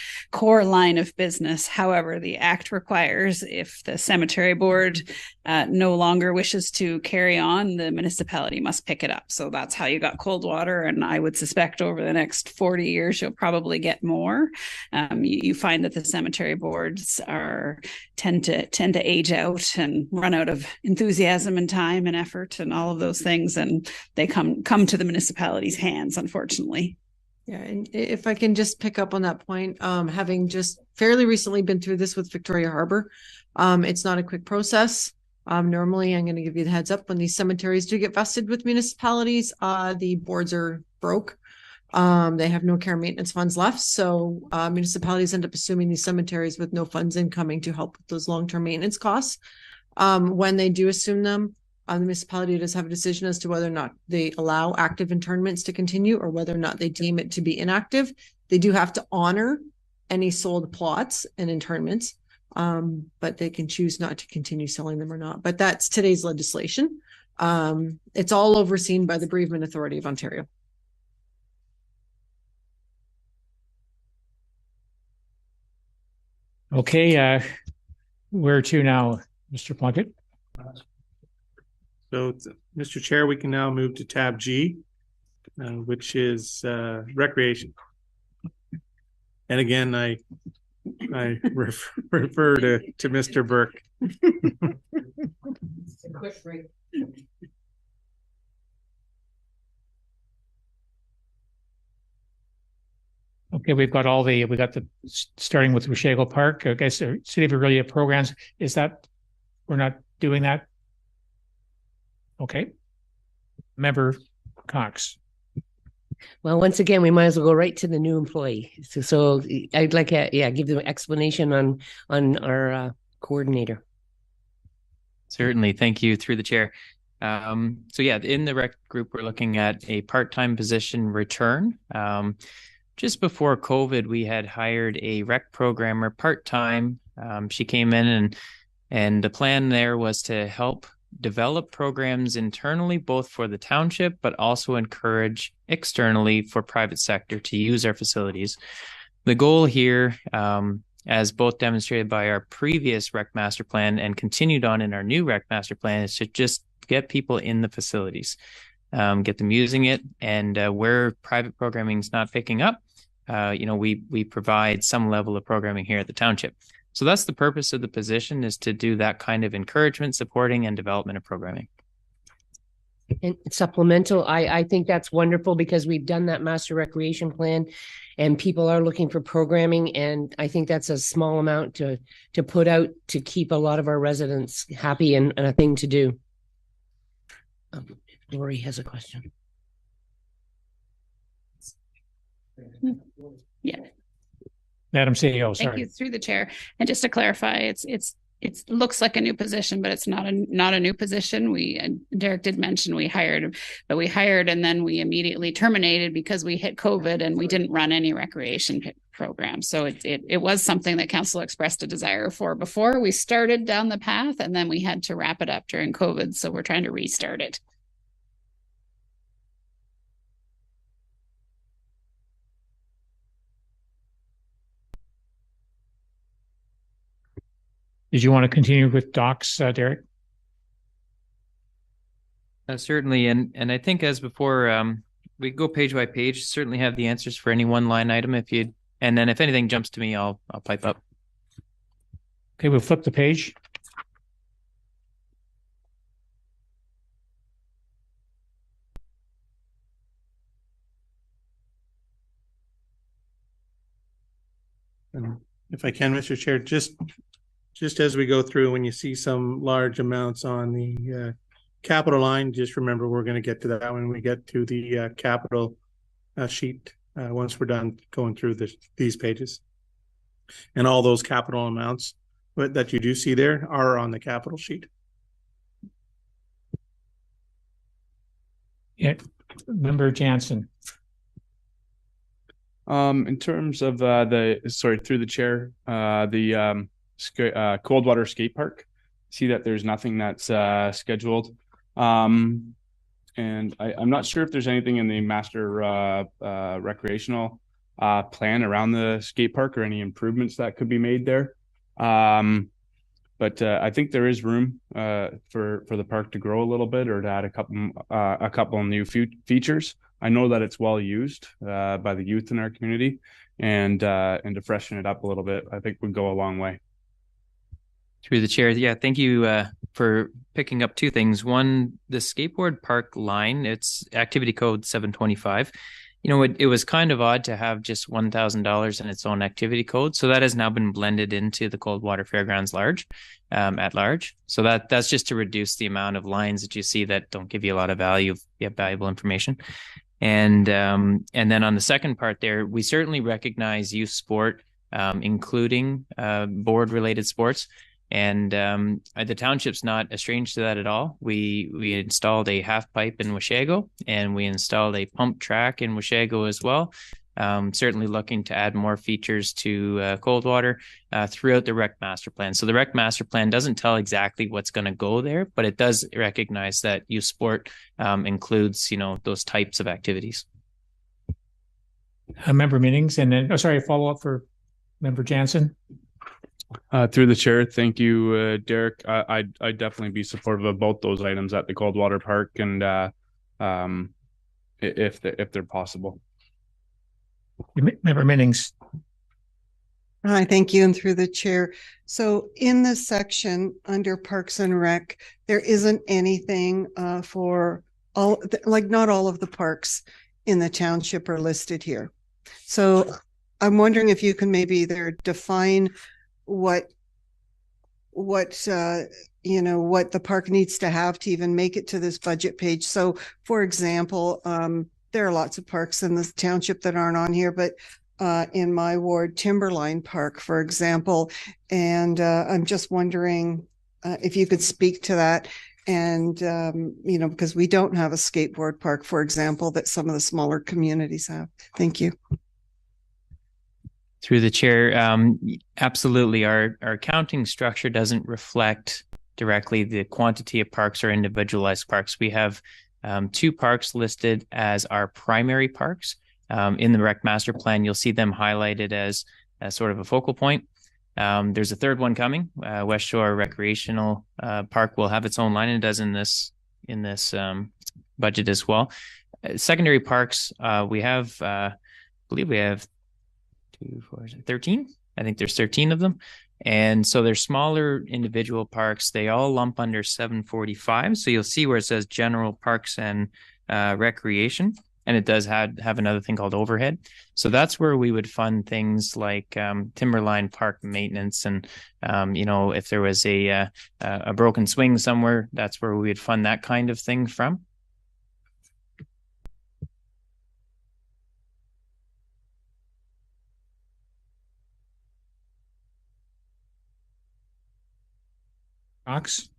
S9: line of business. However, the Act requires, if the cemetery board no longer wishes to carry on, the municipality must pick it up. So that's how you got Coldwater, and I would suspect over the next 40 years you'll probably get more. You find that the cemetery boards tend to age out and run out of enthusiasm and time and effort and all of those things, and they come to the municipality's hands, unfortunately.
S15: Yeah, and if I can just pick up on that point, having just fairly recently been through this with Victoria Harbor, it's not a quick process. Normally, I'm going to give you the heads up when these cemeteries do get vested with municipalities, the boards are broke. They have no care and maintenance funds left. So municipalities end up assuming these cemeteries with no funds incoming to help with those long-term maintenance costs. When they do assume them, the municipality does have a decision as to whether or not they allow active internments to continue or whether or not they deem it to be inactive. They do have to honor any sold plots and internments. But they can choose not to continue selling them or not. But that's today's legislation. It's all overseen by the Bereavement Authority of Ontario.
S1: Okay, where to now, Mr. Plunkett?
S3: So, Mr. Chair, we can now move to tab G, which is recreation. And again, I refer to Mr. Burke.
S1: Okay, we got the starting with Rushago Park. I guess City of Aurelia programs. Is that we're not doing that? Okay. Member Cox.
S4: Well, once again, we might as well go right to the new employee. So I'd like to, give them an explanation on our coordinator.
S6: Certainly. Thank you through the chair. So yeah, in the rec group, we're looking at a part-time position return. Just before COVID, we had hired a rec programmer part-time. She came in and the plan there was to help develop programs internally, both for the township, but also encourage externally for private sector to use our facilities. The goal here, as both demonstrated by our previous rec master plan and continued on in our new rec master plan, is to just get people in the facilities, get them using it, and where private programming is not picking up, we provide some level of programming here at the township. So that's the purpose of the position, is to do that kind of encouragement, supporting, and development of programming.
S4: And supplemental, I think that's wonderful, because we've done that master recreation plan and people are looking for programming. And I think that's a small amount to put out to keep a lot of our residents happy and a thing to do. Lori has a question.
S9: Yeah.
S1: Madam CEO,
S9: Thank
S1: sorry.
S9: you, through the chair. And just to clarify, it looks like a new position, but it's not a new position. Derek did mention we hired and then we immediately terminated because we hit COVID and we didn't run any recreation program. So it was something that council expressed a desire for before we started down the path, and then we had to wrap it up during COVID. So we're trying to restart it.
S1: Did you want to continue with docs, Derek?
S6: Certainly, and I think as before, we go page by page. Certainly have the answers for any one line item and then if anything jumps to me, I'll pipe up.
S1: Okay, we'll flip the page.
S3: If I can, Mr. Chair, just as we go through, when you see some large amounts on the capital line, just remember we're going to get to that when we get to the capital sheet once we're done going through these pages. And all those capital amounts that you do see there are on the capital sheet.
S1: Yeah, Member Jansen.
S8: In terms of through the chair, the Coldwater Skate Park, see that there's nothing that's scheduled. And I'm not sure if there's anything in the master recreational plan around the skate park or any improvements that could be made there. But I think there is room for the park to grow a little bit, or to add a couple of new features. I know that it's well used by the youth in our community, and to freshen it up a little bit, I think would go a long way.
S6: Through the chair, yeah, thank you for picking up two things. One, the skateboard park line, it's activity code 725. It was kind of odd to have just $1,000 in its own activity code. So that has now been blended into the Coldwater Fairgrounds at large. So that's just to reduce the amount of lines that you see that don't give you a lot of valuable information. And then on the second part there, we certainly recognize youth sport, including board related sports. And the township's not estranged to that at all. We installed a half pipe in Washago, and we installed a pump track in Washago as well. certainly looking to add more features to Coldwater throughout the rec master plan. So the rec master plan doesn't tell exactly what's going to go there, but it does recognize that youth sport includes, those types of activities.
S1: Member meetings, and then, follow up for Member Jansen.
S8: Through the chair, thank you, Derek. I'd definitely be supportive of both those items at the Coldwater Park, and if they're possible.
S1: Member Minnings.
S2: Hi, thank you, and through the chair. So in this section under Parks and Rec, there isn't anything for all, like not all of the parks in the township are listed here. So I'm wondering if you can maybe either define what the park needs to have to even make it to this budget page. So for example, there are lots of parks in this township that aren't on here, but in my ward, Timberline Park, for example, and I'm just wondering if you could speak to that. And because we don't have a skateboard park, for example, that some of the smaller communities have. Thank you.
S6: Through the chair, absolutely. Our accounting structure doesn't reflect directly the quantity of parks or individualized parks. We have 2 parks listed as our primary parks. In the rec master plan, you'll see them highlighted as sort of a focal point. There's a 3rd one coming. West Shore Recreational Park will have its own line, and it does in this budget as well. Secondary parks, we have, I believe we have 13. I think there's 13 of them. And so they're smaller individual parks. They all lump under 745. So you'll see where it says general parks and recreation. And it does have another thing called overhead. So that's where we would fund things like Timberline Park maintenance. And, if there was a broken swing somewhere, that's where we would fund that kind of thing from.
S1: Cox?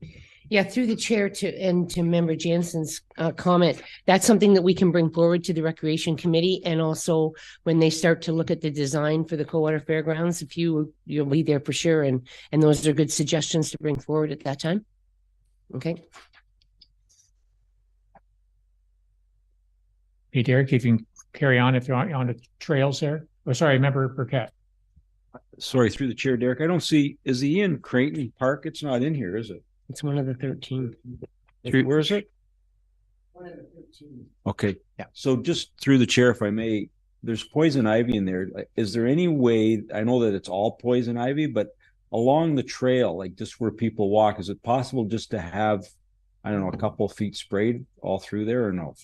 S4: Yeah, through the chair to Member Jansen's comment, that's something that we can bring forward to the Recreation Committee, and also when they start to look at the design for the Coldwater Fairgrounds, if you'll be there for sure, and those are good suggestions to bring forward at that time. Okay.
S1: Hey, Derek, if you can carry on if you're on the trails there. Oh, sorry, Member Burkett.
S5: Sorry, through the chair, Derek. I don't see, is the Ian Creighton Park? It's not in here, is it?
S4: It's one of the 13.
S5: Where is it?
S4: One of the 13.
S5: Okay. Yeah. So just through the chair, if I may, there's poison ivy in there. Is there any way, I know that it's all poison ivy, but along the trail, like just where people walk, is it possible just to have, I don't know, a couple of feet sprayed all through there or no?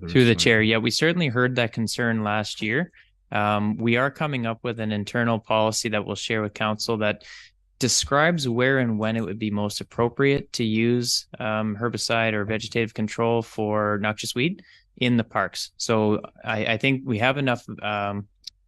S6: Through the chair. Yeah, we certainly heard that concern last year. We are coming up with an internal policy that we'll share with council that describes where and when it would be most appropriate to use herbicide or vegetative control for noxious weed in the parks. So I think we have enough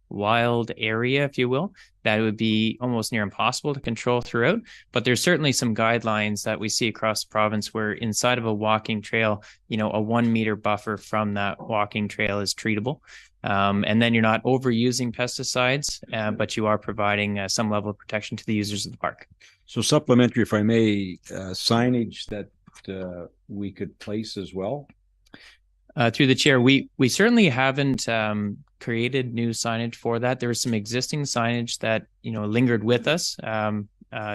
S6: wild area, if you will, that it would be almost near impossible to control throughout. But there's certainly some guidelines that we see across the province where inside of a walking trail, a 1 meter buffer from that walking trail is treatable. And then you're not overusing pesticides, but you are providing some level of protection to the users of the park.
S5: So supplementary, if I may, signage that we could place as well?
S6: Through the chair, we certainly haven't created new signage for that. There was some existing signage that lingered with us.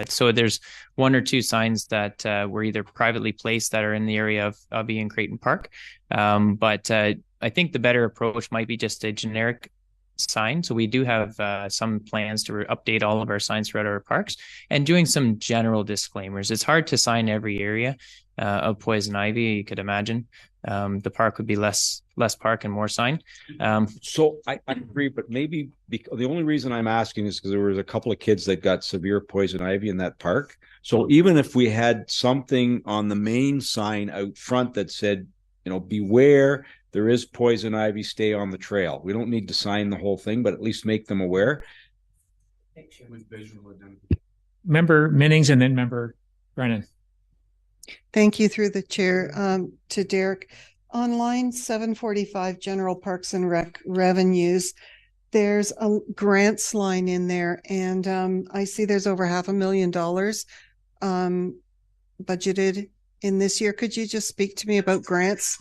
S6: So there's 1 or 2 signs that were either privately placed that are in the area of Ian Creighton Park. But I think the better approach might be just a generic sign. So we do have some plans to update all of our signs throughout our parks and doing some general disclaimers. It's hard to sign every area of poison ivy, you could imagine. The park would be less park and more sign.
S5: So I agree, but maybe the only reason I'm asking is because there was a couple of kids that got severe poison ivy in that park. So even if we had something on the main sign out front that said, beware, there is poison ivy, stay on the trail. We don't need to sign the whole thing, but at least make them aware.
S1: Member Minnings and then Member Brennan.
S2: Thank you through the chair to Derek. on line 745, general parks and rec revenues, there's a grants line in there, and I see there's over $500,000 budgeted in this year. Could you just speak to me about grants?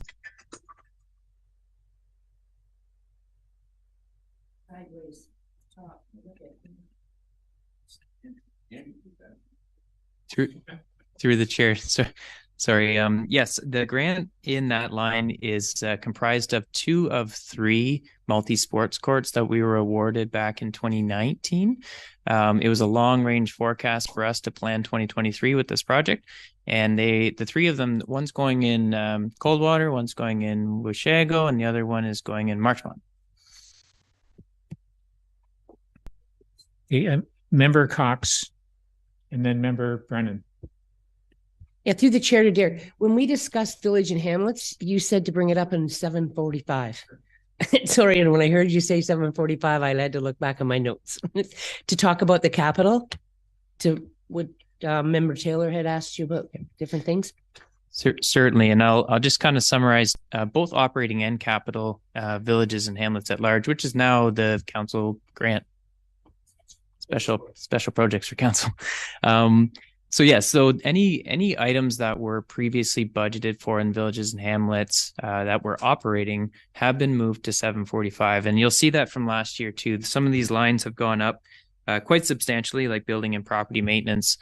S6: Through the chair. So, sorry. Yes, the grant in that line is comprised of 2 of 3 multi-sports courts that we were awarded back in 2019. It was a long-range forecast for us to plan 2023 with this project. And the 3 of them, one's going in Coldwater, one's going in Washego, and the other one is going in Marchmont.
S1: Okay, Member Cox, and then Member Brennan.
S4: Yeah, through the chair to Derek. When we discussed village and hamlets, you said to bring it up in 7:45. Sorry, and when I heard you say 7:45, I had to look back on my notes to talk about the capital. To what Member Taylor had asked you about different things.
S6: Certainly, and I'll just kind of summarize both operating and capital villages and hamlets at large, which is now the council grant. Special projects for council. So yes, so any items that were previously budgeted for in villages and hamlets that were operating have been moved to 745, and you'll see that from last year too. Some of these lines have gone up quite substantially, like building and property maintenance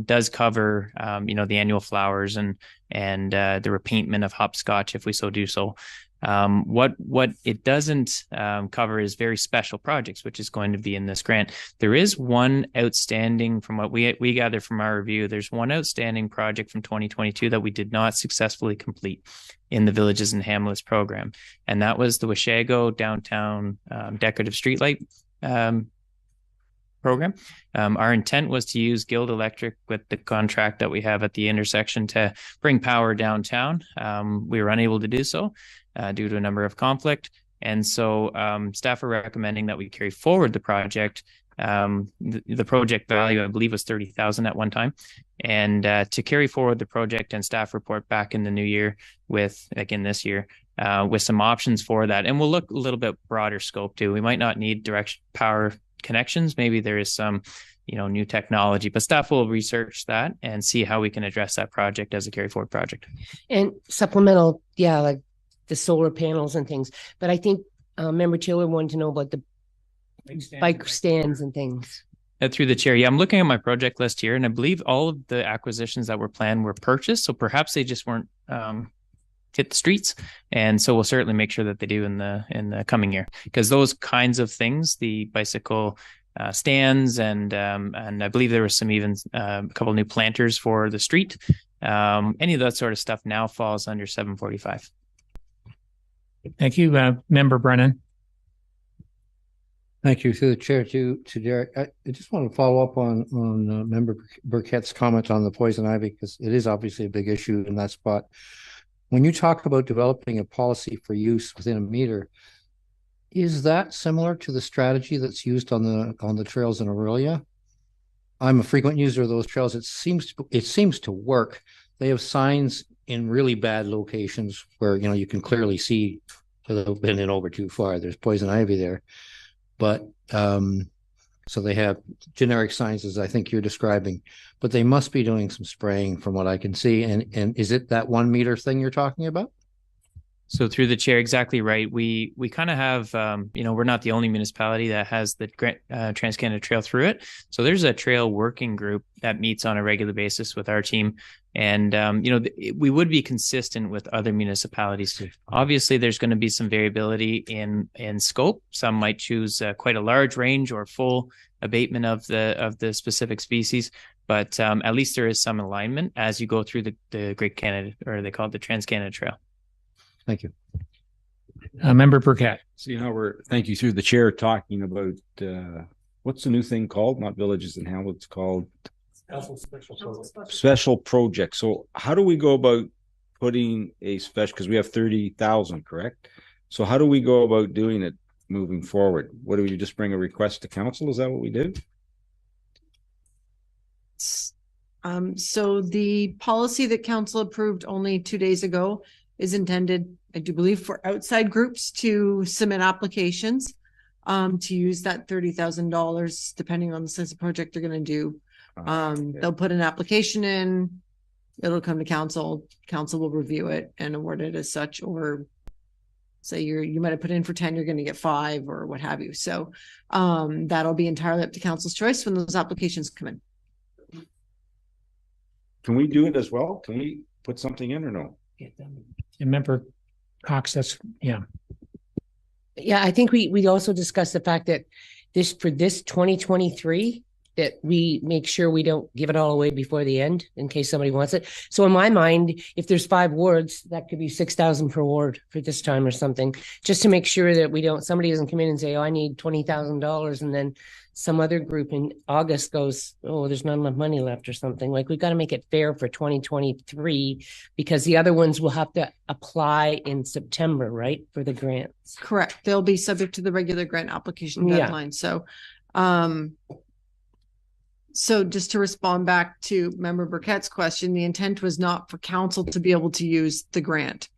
S6: does cover the annual flowers and the repaintment of hopscotch if we so do so. What it doesn't cover is very special projects, which is going to be in this grant. There is one outstanding, from what we gather from our review, there's one outstanding project from 2022 that we did not successfully complete in the Villages and Hamlets program. And that was the Washego downtown decorative streetlight program. Our intent was to use Guild Electric with the contract that we have at the intersection to bring power downtown. We were unable to do so due to a number of conflict. And so staff are recommending that we carry forward the project. The project value, I believe, was 30,000 at one time. And to carry forward the project and staff report back in the new year with, again, this year, with some options for that. And we'll look a little bit broader scope too. We might not need direct power connections. Maybe there is some, new technology, but staff will research that and see how we can address that project as a carry forward project.
S4: And supplemental, yeah, like the solar panels and things. But I think Member Taylor wanted to know about the bike stands and things.
S6: Through the chair, yeah, I'm looking at my project list here, and I believe all of the acquisitions that were planned were purchased. So perhaps they just weren't hit the streets, and so we'll certainly make sure that they do in the coming year, because those kinds of things, the bicycle stands and I believe there was some even a couple new planters for the street. Any of that sort of stuff now falls under 745.
S1: Thank you, Member Brennan.
S10: Thank you. Through the chair to Derek. I just want to follow up on Member Burkett's comment on the poison ivy, because it is obviously a big issue in that spot. When you talk about developing a policy for use within a meter, is that similar to the strategy that's used on the trails in Aurelia? I'm a frequent user of those trails. It seems to work. They have signs in really bad locations where you can clearly see without bending over too far. There's poison ivy there, but so they have generic signs as I think you're describing, but they must be doing some spraying from what I can see. And is it that 1 meter thing you're talking about?
S6: So through the chair, exactly right. We kind of have, we're not the only municipality that has the Trans-Canada Trail through it. So there's a trail working group that meets on a regular basis with our team. And, we would be consistent with other municipalities. Obviously, there's going to be some variability in scope. Some might choose quite a large range or full abatement of the specific species. But at least there is some alignment as you go through the Great Canada, or they call it the Trans-Canada Trail.
S10: Thank you.
S1: Member Burkett.
S5: See how thank you, through the chair, talking about what's the new thing called? Not villages and hamlets, called special project. So how do we go about putting a special, because we have 30,000, correct? So how do we go about doing it moving forward? What do we just bring a request to council? Is that what we do?
S15: So the policy that council approved only 2 days ago is intended, I do believe, for outside groups to submit applications to use that $30,000, depending on the size of project they're going to do. They'll put an application in, it'll come to council, council will review it and award it as such, or say you might have put in for 10, you're going to get 5 or what have you. So that'll be entirely up to council's choice when those applications come in.
S5: Can we do it as well? Can we put something in or no?
S1: And Member Cox, that's, yeah.
S4: Yeah, I think we also discussed the fact that for this 2023, that we make sure we don't give it all away before the end in case somebody wants it. So in my mind, if there's 5 wards, that could be 6,000 per ward for this time or something, just to make sure that somebody doesn't come in and say, oh, I need $20,000. And then some other group in August goes, oh, there's not enough money left or something. Like, we've got to make it fair for 2023 because the other ones will have to apply in September, right? For the grants.
S15: Correct. They'll be subject to the regular grant application deadline. So, so just to respond back to Member Burkett's question, the intent was not for council to be able to use the grant.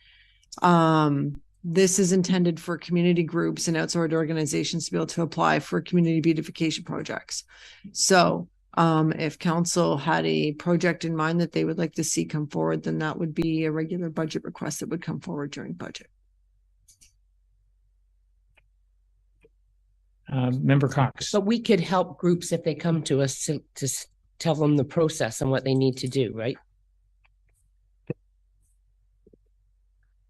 S15: This is intended for community groups and outside organizations to be able to apply for community beautification projects. So if council had a project in mind that they would like to see come forward, then that would be a regular budget request that would come forward during budget.
S1: Member Cox.
S4: But we could help groups if they come to us to tell them the process and what they need to do, right?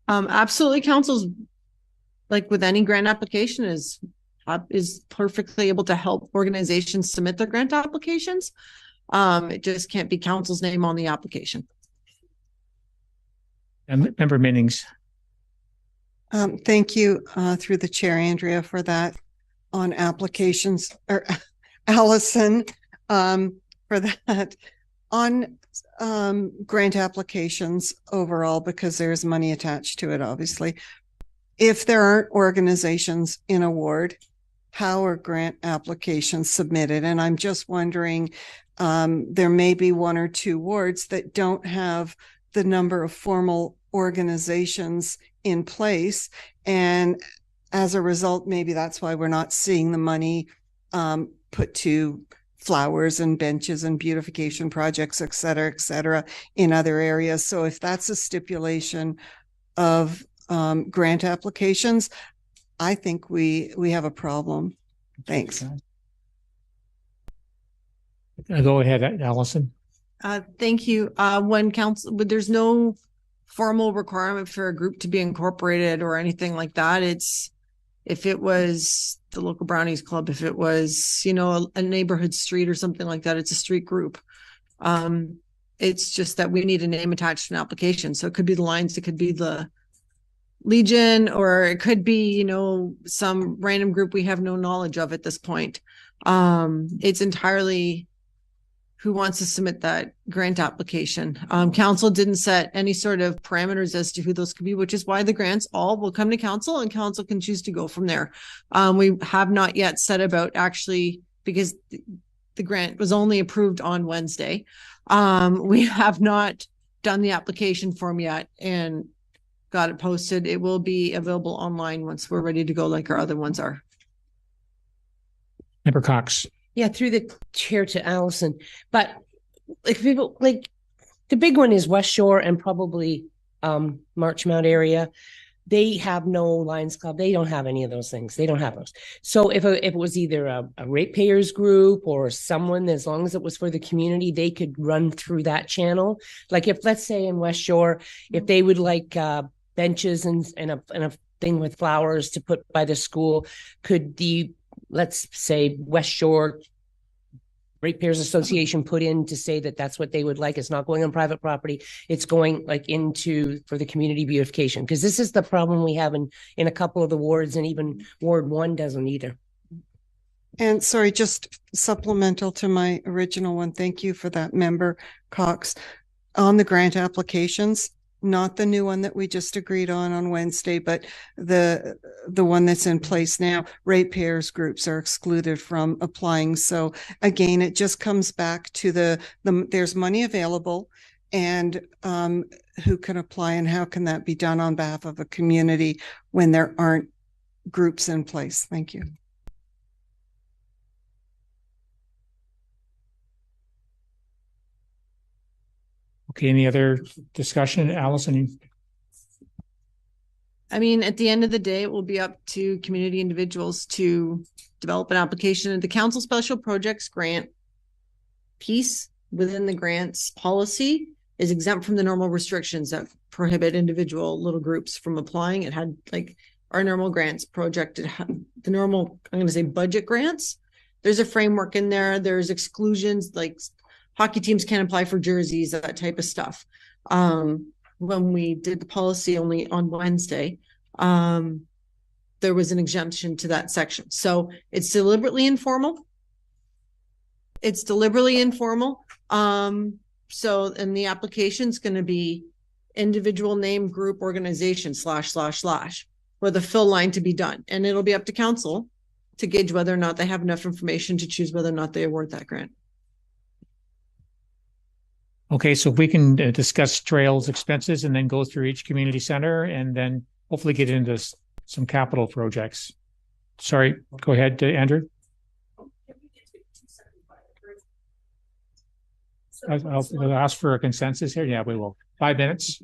S15: Absolutely. Council's, like with any grant application, is perfectly able to help organizations submit their grant applications. It just can't be council's name on the application.
S1: And Member Minnings.
S2: Thank you through the chair, Andrea, for that on applications, or Allison, for that on grant applications overall, because there's money attached to it, obviously. If there aren't organizations in a ward, how are grant applications submitted? And I'm just wondering, there may be 1 or 2 wards that don't have the number of formal organizations in place. And as a result, maybe that's why we're not seeing the money put to flowers and benches and beautification projects, et cetera, in other areas. So if that's a stipulation of grant applications, I think we have a problem. Thanks.
S1: Go ahead, Allison.
S15: Thank you. When council, but there's no formal requirement for a group to be incorporated or anything like that. It's, if it was the local Brownies Club, if it was, you know, a neighborhood street or something like that, it's a street group. It's just that we need a name attached to an application. So it could be the Lions, it could be the Legion, or it could be, you know, some random group we have no knowledge of at this point. It's entirely who wants to submit that grant application. Council didn't set any sort of parameters as to who those could be, which is why the grants all will come to council and council can choose to go from there. We have not yet set about actually, because the grant was only approved on Wednesday. We have not done the application form yet and got it posted. It will be available online once we're ready to go, like our other ones are.
S1: Member Cox.
S4: Yeah, through the chair to Allison. But like people, like the big one is West Shore and probably Marchmount area. They have no Lions Club. They don't have any of those things. They don't have those. So if it was either a ratepayers group or someone, as long as it was for the community, they could run through that channel. Like if, let's say in West Shore, if they would like benches and a thing with flowers to put by the school, could the, let's say, West Shore Ratepayers Association put in to say that that's what they would like? It's not going on private property. It's going like into for the community beautification, because this is the problem we have in a couple of the wards, and even Ward 1 doesn't either.
S2: And sorry, just supplemental to my original one. Thank you for that, Member Cox. On the grant applications, not the new one that we just agreed on Wednesday, but the one that's in place now, ratepayers groups are excluded from applying. So again, it just comes back to there's money available. and who can apply, and how can that be done on behalf of a community when there aren't groups in place? Thank you.
S1: Okay, any other discussion, Allison?
S15: I mean, at the end of the day, it will be up to community individuals to develop an application. The council special projects grant piece within the grants policy is exempt from the normal restrictions that prohibit individual little groups from applying. It had like our normal grants project, the normal, I'm going to say budget grants. There's a framework in there. There's exclusions, like hockey teams can't apply for jerseys, that type of stuff. When we did the policy only on Wednesday, there was an exemption to that section. So it's deliberately informal. It's deliberately informal. So, and the application is going to be individual name, group, organization, / for the fill line to be done. And it'll be up to council to gauge whether or not they have enough information to choose whether or not they award that grant.
S1: Okay, so if we can discuss trails expenses and then go through each community center and then hopefully get into some capital projects. Sorry, go ahead, Andrew. I'll ask for a consensus here. Yeah, we will. 5 minutes.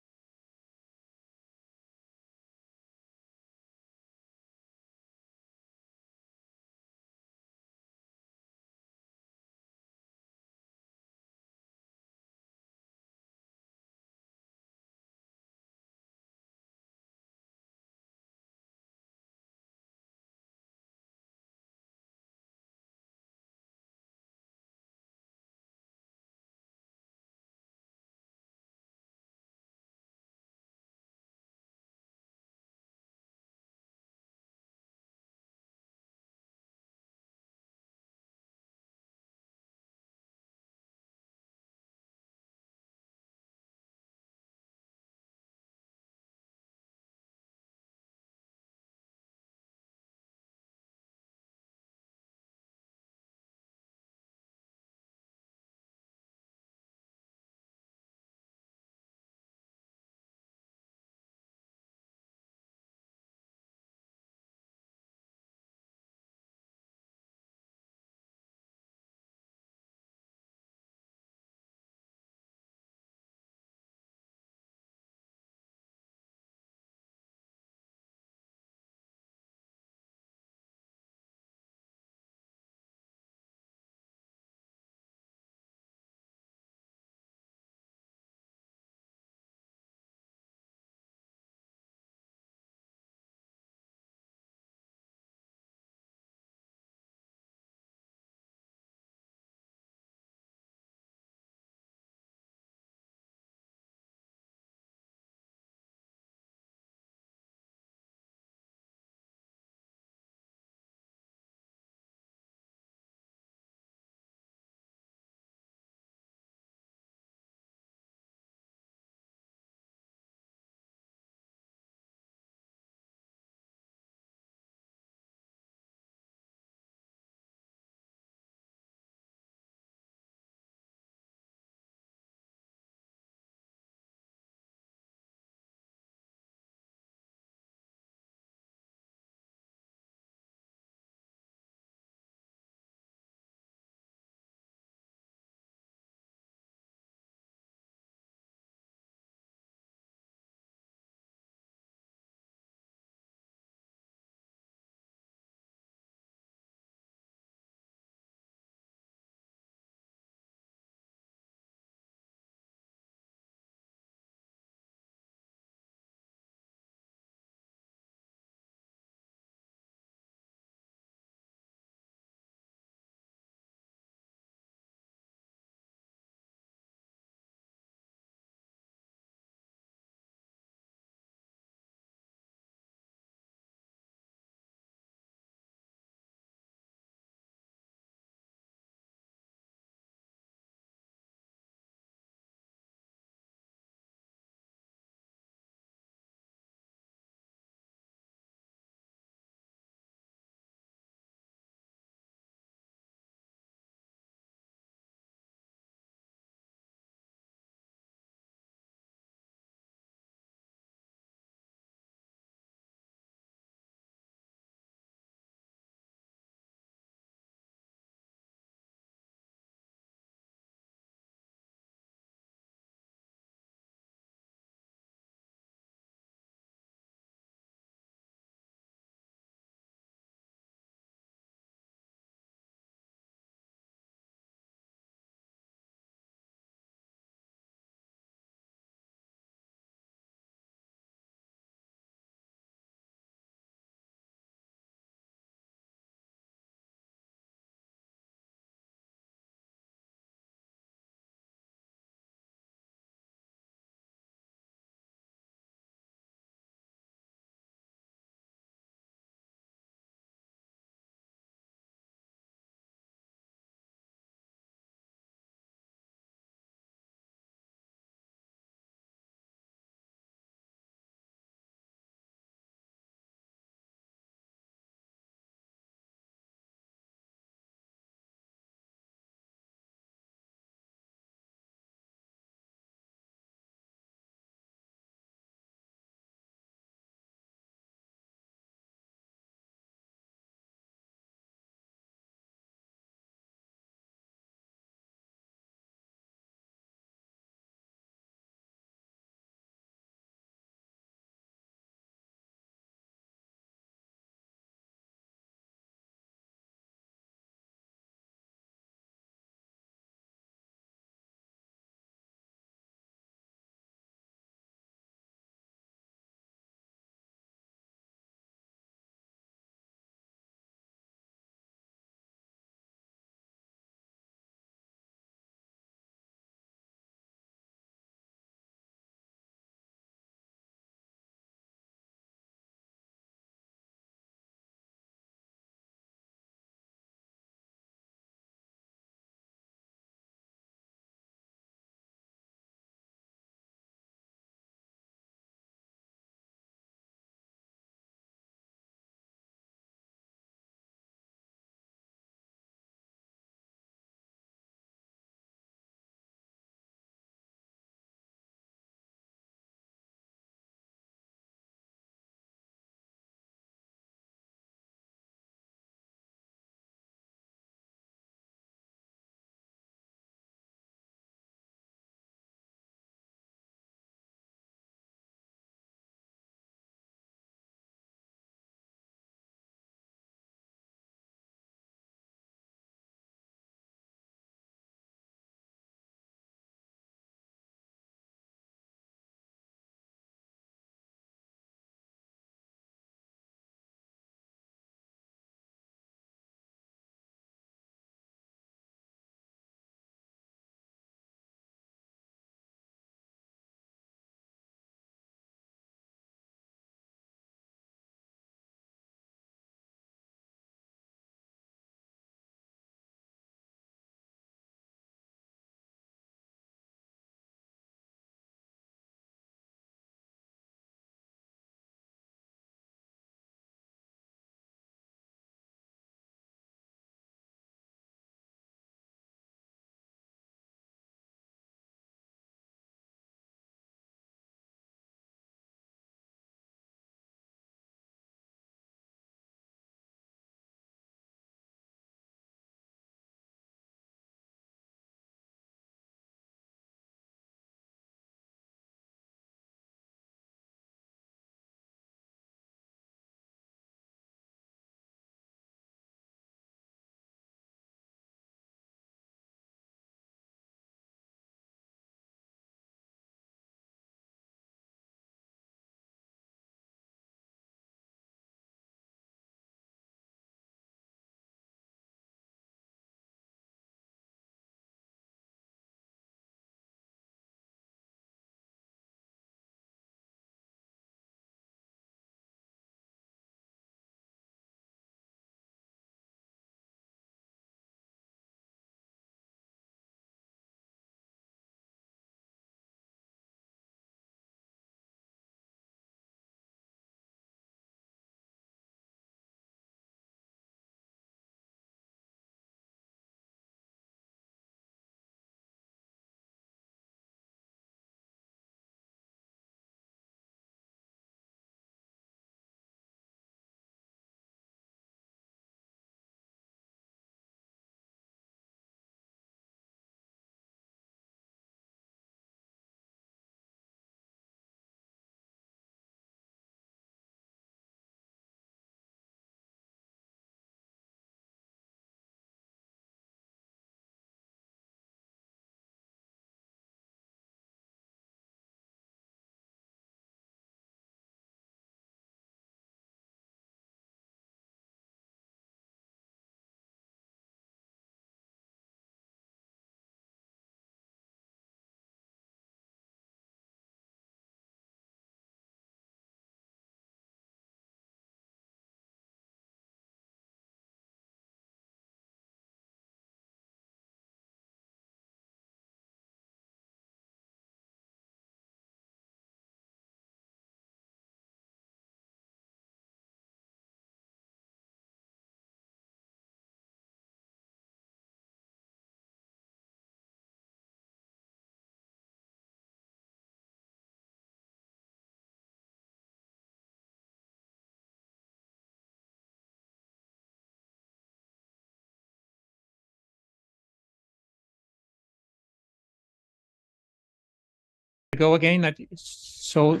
S1: go again? So,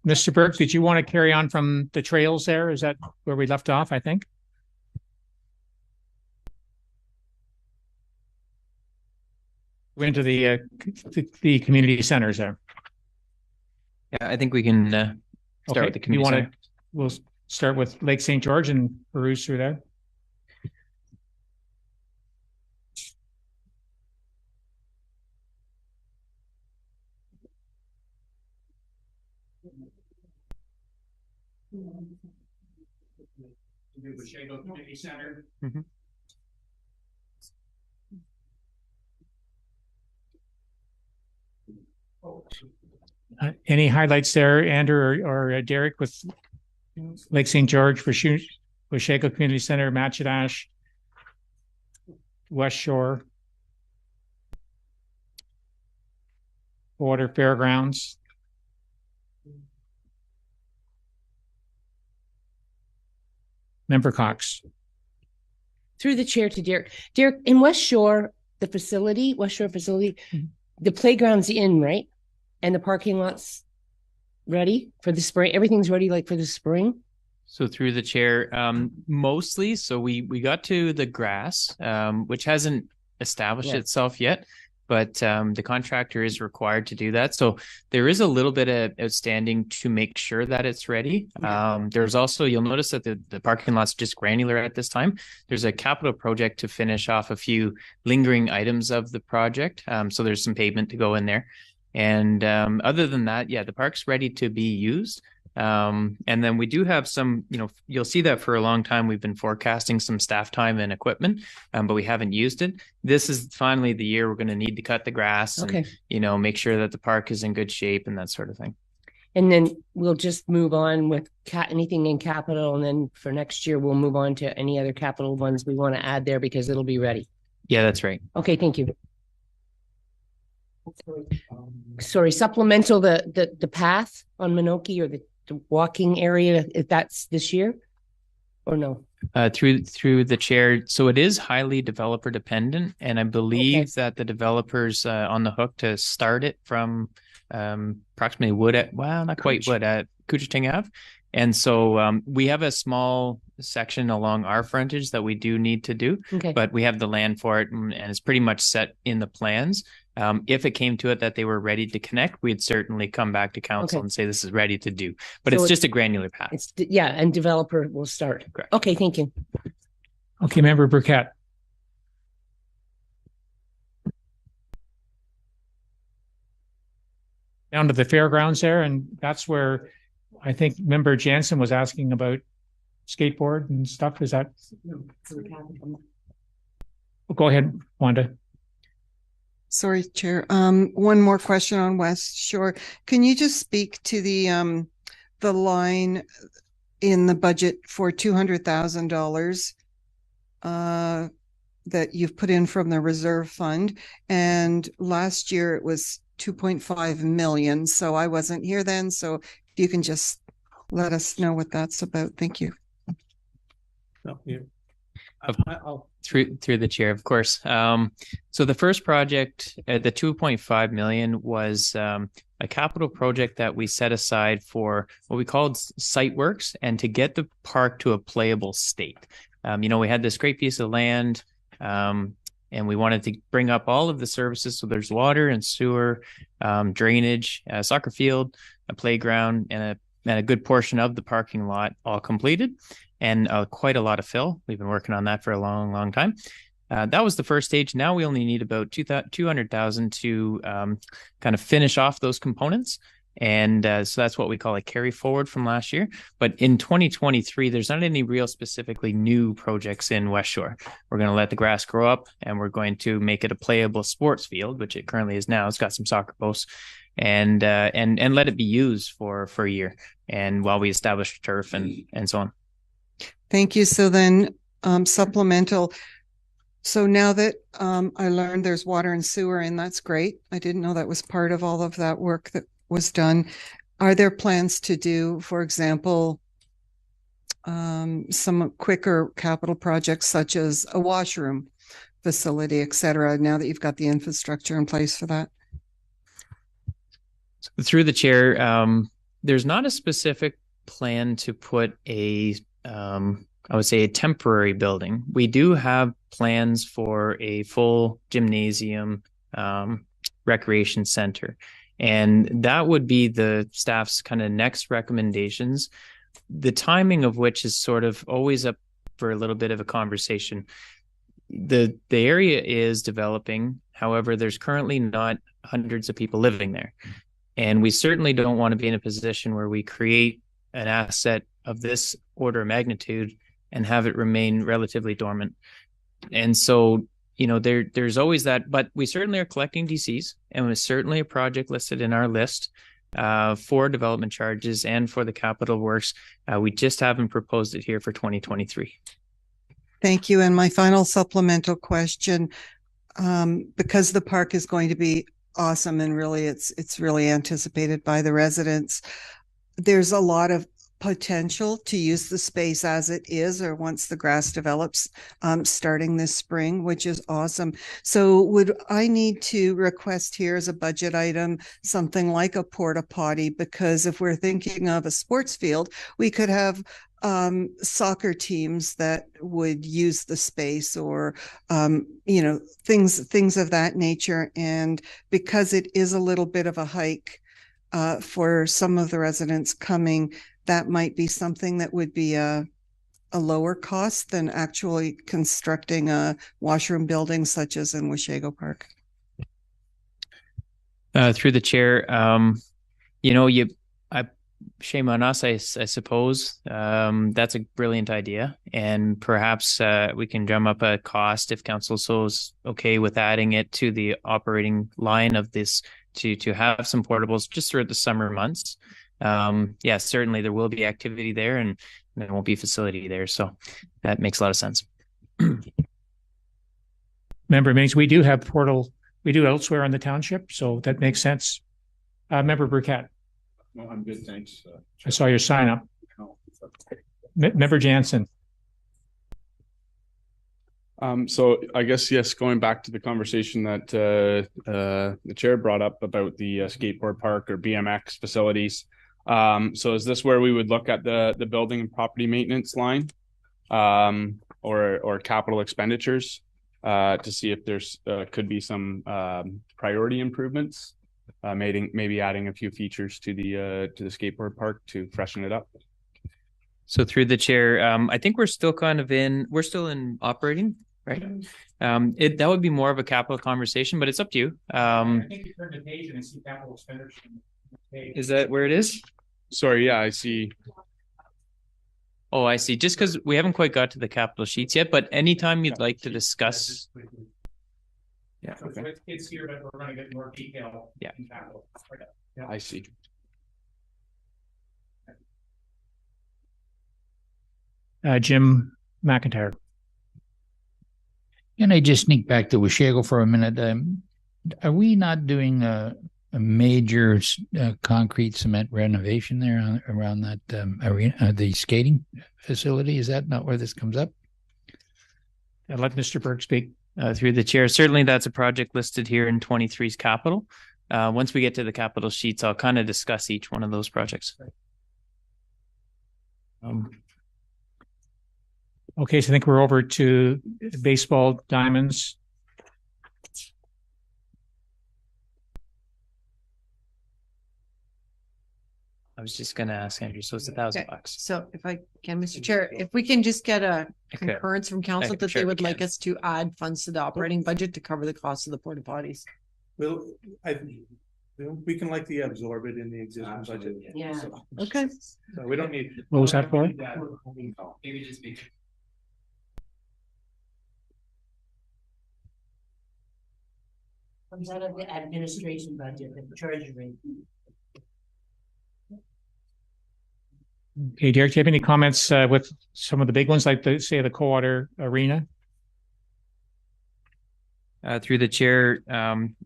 S1: Mr. Burke, did you want to carry on from the trails there? Is that where we left off, I think? We're into the community centers there.
S6: Yeah, I think we can start
S1: Okay,
S6: with the community center.
S1: We'll start with Lake St. George and peruse through there. Community Center. Any highlights there, Andrew or Derek, with Lake St. George, Washago Community Center, Matchadash, West Shore, Water Fairgrounds? Member Cox.
S4: Through the chair to Derek. Derek, in West Shore facility, the playground's in, right? And the parking lot's ready for the spring. Everything's ready like for the spring.
S6: So through the chair, mostly. So we got to the grass, which hasn't established itself yet, but the contractor is required to do that. So there is a little bit of outstanding to make sure that it's ready. There's also, you'll notice that the parking lot's just granular at this time. There's a capital project to finish off a few lingering items of the project. So there's some pavement to go in there. And other than that, the park's ready to be used. And then we do have some, you'll see that for a long time we've been forecasting some staff time and equipment, but we haven't used it. This is finally the year we're going to need to cut the grass and, make sure that the park is in good shape and that sort of thing.
S4: And then we'll just move on with anything in capital. And then for next year, we'll move on to any other capital ones we want to add there because it'll be ready.
S6: Yeah, that's right.
S4: Okay, thank you. Sorry, supplemental, the path on Minoki or the walking area, if that's this year or no?
S6: Through the chair. So it is highly developer dependent. And I believe that the developer's on the hook to start it from approximately not quite Wood at Couchiching Ave. And so we have a small section along our frontage that we do need to do, but we have the land for it and it's pretty much set in the plans. If it came to it that they were ready to connect, we'd certainly come back to council and say this is ready to do. But so it's just a granular path.
S4: And developer will start.
S6: Correct.
S4: Okay, thank you.
S1: Okay, Member Burkett. Down to the fairgrounds there, and that's where I think Member Jansen was asking about skateboard and stuff. Is that? Go ahead, Wanda.
S2: Sorry, Chair. One more question on West Shore. Can you just speak to the line in the budget for $200,000 that you've put in from the reserve fund? And last year it was 2.5 million. So I wasn't here then. So if you can just let us know what that's about. Thank you.
S6: Through the chair, of course. So the first project, the 2.5 million was a capital project that we set aside for what we called site works and to get the park to a playable state. We had this great piece of land and we wanted to bring up all of the services. So there's water and sewer, drainage, a soccer field, a playground, and a good portion of the parking lot all completed. And quite a lot of fill. We've been working on that for a long, long time. That was the first stage. Now we only need about 200,000 to kind of finish off those components. And so that's what we call a carry forward from last year. But in 2023, there's not any real specifically new projects in West Shore. We're going to let the grass grow up and we're going to make it a playable sports field, which it currently is now. It's got some soccer posts and let it be used for a year. And while we establish turf and so on.
S2: Thank you. So then supplemental. So now that I learned there's water and sewer and that's great. I didn't know that was part of all of that work that was done. Are there plans to do, for example, some quicker capital projects such as a washroom facility, et cetera, now that you've got the infrastructure in place for that?
S6: Through the chair, there's not a specific plan to put a, I would say, a temporary building. We do have plans for a full gymnasium, recreation center, and that would be the staff's kind of next recommendations, the timing of which is sort of always up for a little bit of a conversation. The area is developing. However, there's currently not hundreds of people living there. And we certainly don't want to be in a position where we create an asset of this order of magnitude and have it remain relatively dormant. And so, you know, there's always that, but we certainly are collecting DCs, and there's certainly a project listed in our list for development charges and for the capital works. We just haven't proposed it here for 2023.
S2: Thank you. And my final supplemental question, because the park is going to be awesome and really it's really anticipated by the residents, there's a lot of potential to use the space as it is, or once the grass develops, starting this spring, which is awesome. So would I need to request here as a budget item something like a porta potty? Because if we're thinking of a sports field, we could have soccer teams that would use the space, or you know, things of that nature. And because it is a little bit of a hike for some of the residents coming, that might be something that would be a lower cost than actually constructing a washroom building such as in Washego Park.
S6: Through the chair, you know, shame on us, I suppose. That's a brilliant idea, and perhaps we can drum up a cost if council so is okay with adding it to the operating line of this to have some portables just throughout the summer months. Yeah, certainly there will be activity there, and there won't be a facility there, so that makes a lot of sense.
S1: Member Mings, we do have we do elsewhere in the township, so that makes sense. Member Burkett.
S8: No, I'm good, thanks.
S1: I saw your sign up. Member Jansen.
S8: So I guess, yes, going back to the conversation that the chair brought up about the skateboard park or BMX facilities. So is this where we would look at the building and property maintenance line, or capital expenditures, to see if there's could be some priority improvements? Maybe adding a few features to the skateboard park to freshen it up.
S6: So through the chair, I think we're still in operating, right? That would be more of a capital conversation, but it's up to you.
S1: I think you turn the page and see capital expenditure.
S6: Is that where it is?
S8: Sorry, yeah, I see.
S6: Oh, I see. Just because we haven't quite got to the capital sheets yet, but anytime you'd like to discuss. Yeah.
S1: Okay. It's here, but we're going to get more detail.
S6: Yeah.
S1: In capital.
S8: Yeah, I see.
S1: Jim McIntyre.
S12: Can I just sneak back to Washego for a minute? Are we not doing a major concrete cement renovation there around that arena, the skating facility? Is that not where this comes up?
S1: I'll let Mr. Burke speak.
S6: Through the chair, certainly that's a project listed here in 23's capital. Once we get to the capital sheets, I'll kind of discuss each one of those projects.
S1: Okay, so I think we're over to baseball diamonds.
S6: I was just going to ask Andrew, so it's $1,000.
S15: So if I can, Mr. Chair, if we can just get a concurrence from council that they would like us to add funds to the operating budget to cover the cost of the porta potties.
S3: Well, we can likely absorb it in the existing budget.
S15: Yeah. Okay.
S3: So we don't need.
S1: What was that for?
S6: Maybe just be.
S4: Comes out of the administration budget, the treasury.
S1: Okay, Derek, do you have any comments with some of the big ones, like the Coldwater Arena?
S6: Through the chair,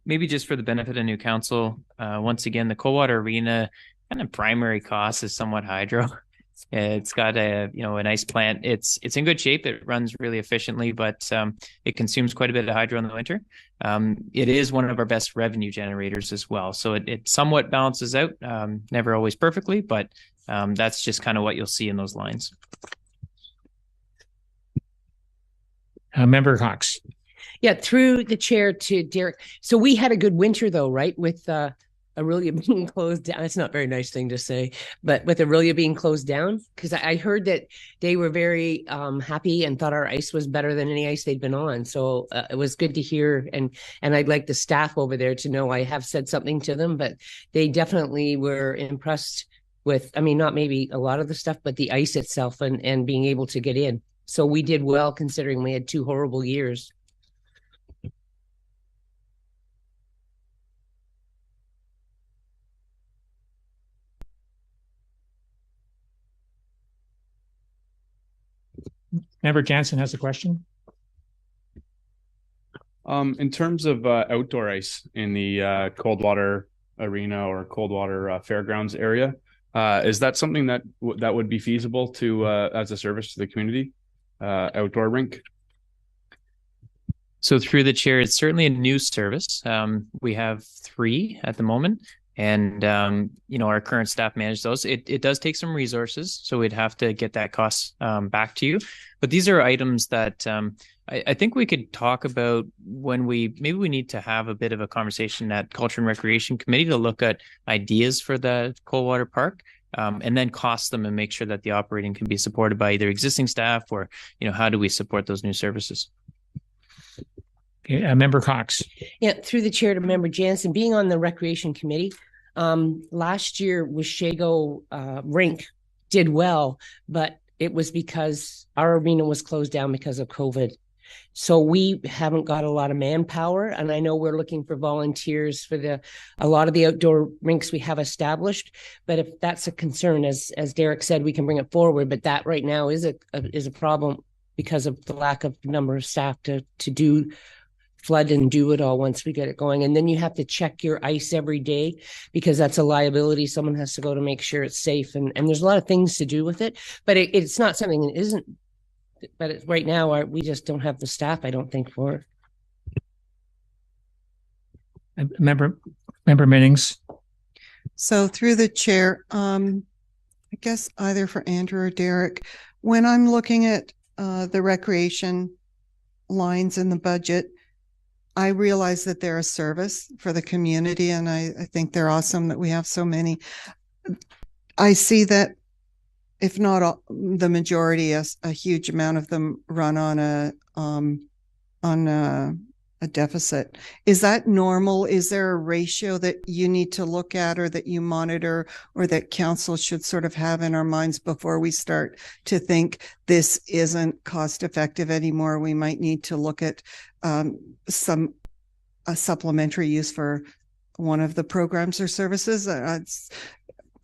S6: maybe just for the benefit of new council, once again, the Coldwater Arena kind of primary cost is somewhat hydro. It's got a a nice plant. It's in good shape. It runs really efficiently, but it consumes quite a bit of hydro in the winter. It is one of our best revenue generators as well. So it somewhat balances out, never always perfectly, but that's just kind of what you'll see in those lines.
S1: Member Cox.
S4: Yeah, through the chair to Derek. So we had a good winter though, right? With Aurelia being closed down. It's not a very nice thing to say, but with Aurelia being closed down, because I heard that they were very happy and thought our ice was better than any ice they'd been on. So it was good to hear. And I'd like the staff over there to know I have said something to them, but they definitely were impressed with, I mean, not maybe a lot of the stuff, but the ice itself and being able to get in. So we did well considering we had 2 horrible years.
S1: Member Jansen has a question.
S8: In terms of outdoor ice in the Coldwater Arena or Coldwater Fairgrounds area, is that something that would be feasible to as a service to the community, outdoor rink?
S6: So through the chair, it's certainly a new service. We have 3 at the moment, and our current staff manage those. It does take some resources, so we'd have to get that cost back to you. But these are items that I think we could talk about when maybe we need to have a bit of a conversation at Culture and Recreation Committee to look at ideas for the Coldwater Park. And then cost them and make sure that the operating can be supported by either existing staff or, how do we support those new services?
S1: Okay, Member Cox.
S4: Yeah, through the chair to Member Jansen, being on the Recreation Committee, last year Washago rink did well, but it was because our arena was closed down because of COVID. So we haven't got a lot of manpower, and I know we're looking for volunteers for a lot of the outdoor rinks we have established. But if that's a concern, as Derek said, we can bring it forward. But that right now is a problem because of the lack of number of staff to do flood and do it all once we get it going. And then you have to check your ice every day because that's a liability. Someone has to go to make sure it's safe, and there's a lot of things to do with it. But it's not something that isn't. But right now, we just don't have the staff, I don't think, for
S1: it. Member Minnings.
S2: So through the chair, I guess either for Andrew or Derek, when I'm looking at the recreation lines in the budget, I realize that they're a service for the community, and I think they're awesome that we have so many. I see that if not all, the majority, a huge amount of them run on a deficit. Is that normal? Is there a ratio that you need to look at or that you monitor or that council should sort of have in our minds before we start to think this isn't cost effective anymore? We might need to look at a supplementary use for one of the programs or services.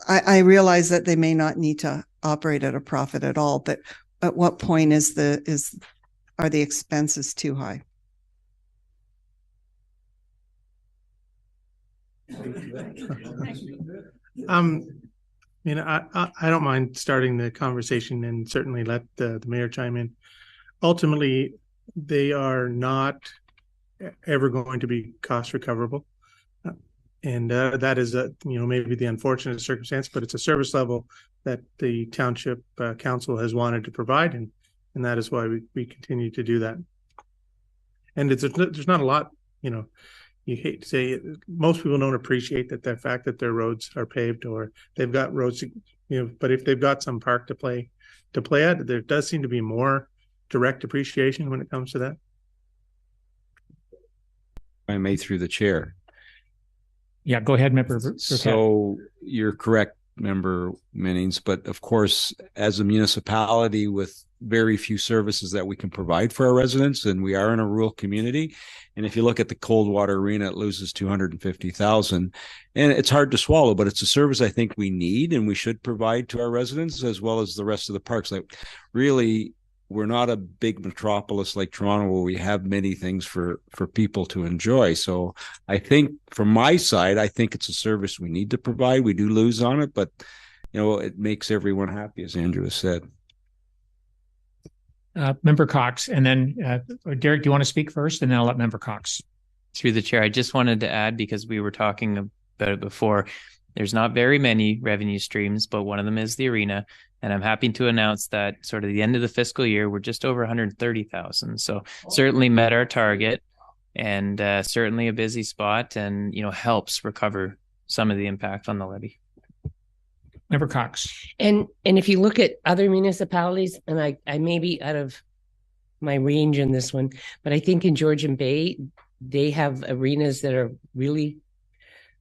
S2: I realize that they may not need to operate at a profit at all, but at what point are the expenses too high?
S3: I don't mind starting the conversation and certainly let the mayor chime in. Ultimately, they are not ever going to be cost recoverable. And that is, maybe the unfortunate circumstance, but it's a service level that the township council has wanted to provide, and that is why we continue to do that. And there's not a lot, you hate to say it, most people don't appreciate the fact that their roads are paved or they've got roads, but if they've got some park to play at, there does seem to be more direct appreciation when it comes to that.
S14: I made through the chair.
S1: Yeah, go ahead, Member.
S14: So you're correct, Member Minnings, but of course, as a municipality with very few services that we can provide for our residents, and we are in a rural community, and if you look at the Coldwater Arena, it loses 250,000, and it's hard to swallow, but it's a service I think we need and we should provide to our residents as well as the rest of the parks. Like, really, we're not a big metropolis like Toronto where we have many things for people to enjoy. So I think from my side, I think it's a service we need to provide. We do lose on it, but it makes everyone happy, as Andrew has said.
S1: Member Cox, and then Derek, do you want to speak first, and then I'll let Member Cox.
S6: Through the chair, I just wanted to add, because we were talking about it before, there's not very many revenue streams, but one of them is the arena. And I'm happy to announce that sort of the end of the fiscal year, we're just over 130,000. So certainly met our target, and certainly a busy spot, and, helps recover some of the impact on the levy.
S1: Member Cox.
S4: And if you look at other municipalities, and I may be out of my range in this one, but I think in Georgian Bay, they have arenas that are really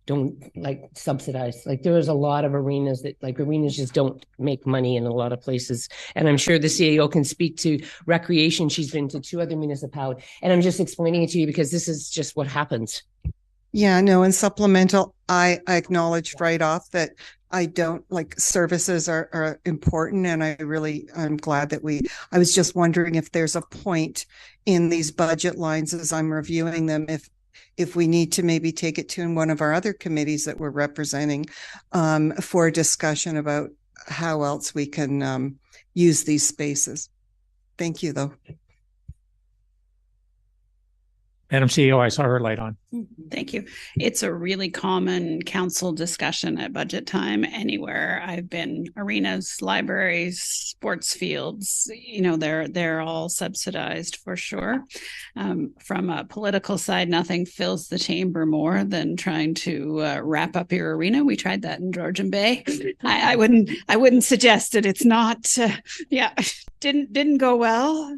S4: don't subsidize. Like there is a lot of arenas that arenas just don't make money in a lot of places. And I'm sure the CAO can speak to recreation. She's been to 2 other municipalities, and I'm just explaining it to you because this is just what happens.
S2: Yeah, no, and supplemental, I acknowledged right off that I don't services are important. And I'm glad that I was just wondering if there's a point in these budget lines as I'm reviewing them, if we need to maybe take it to one of our other committees that we're representing for a discussion about how else we can use these spaces. Thank you, though.
S1: Madam CEO, I saw her light on.
S9: Thank you. It's a really common council discussion at budget time anywhere I've been. Arenas, libraries, sports fields, they're all subsidized for sure. From a political side, nothing fills the chamber more than trying to wrap up your arena. We tried that in Georgian Bay. I wouldn't suggest it. It's not, didn't go well.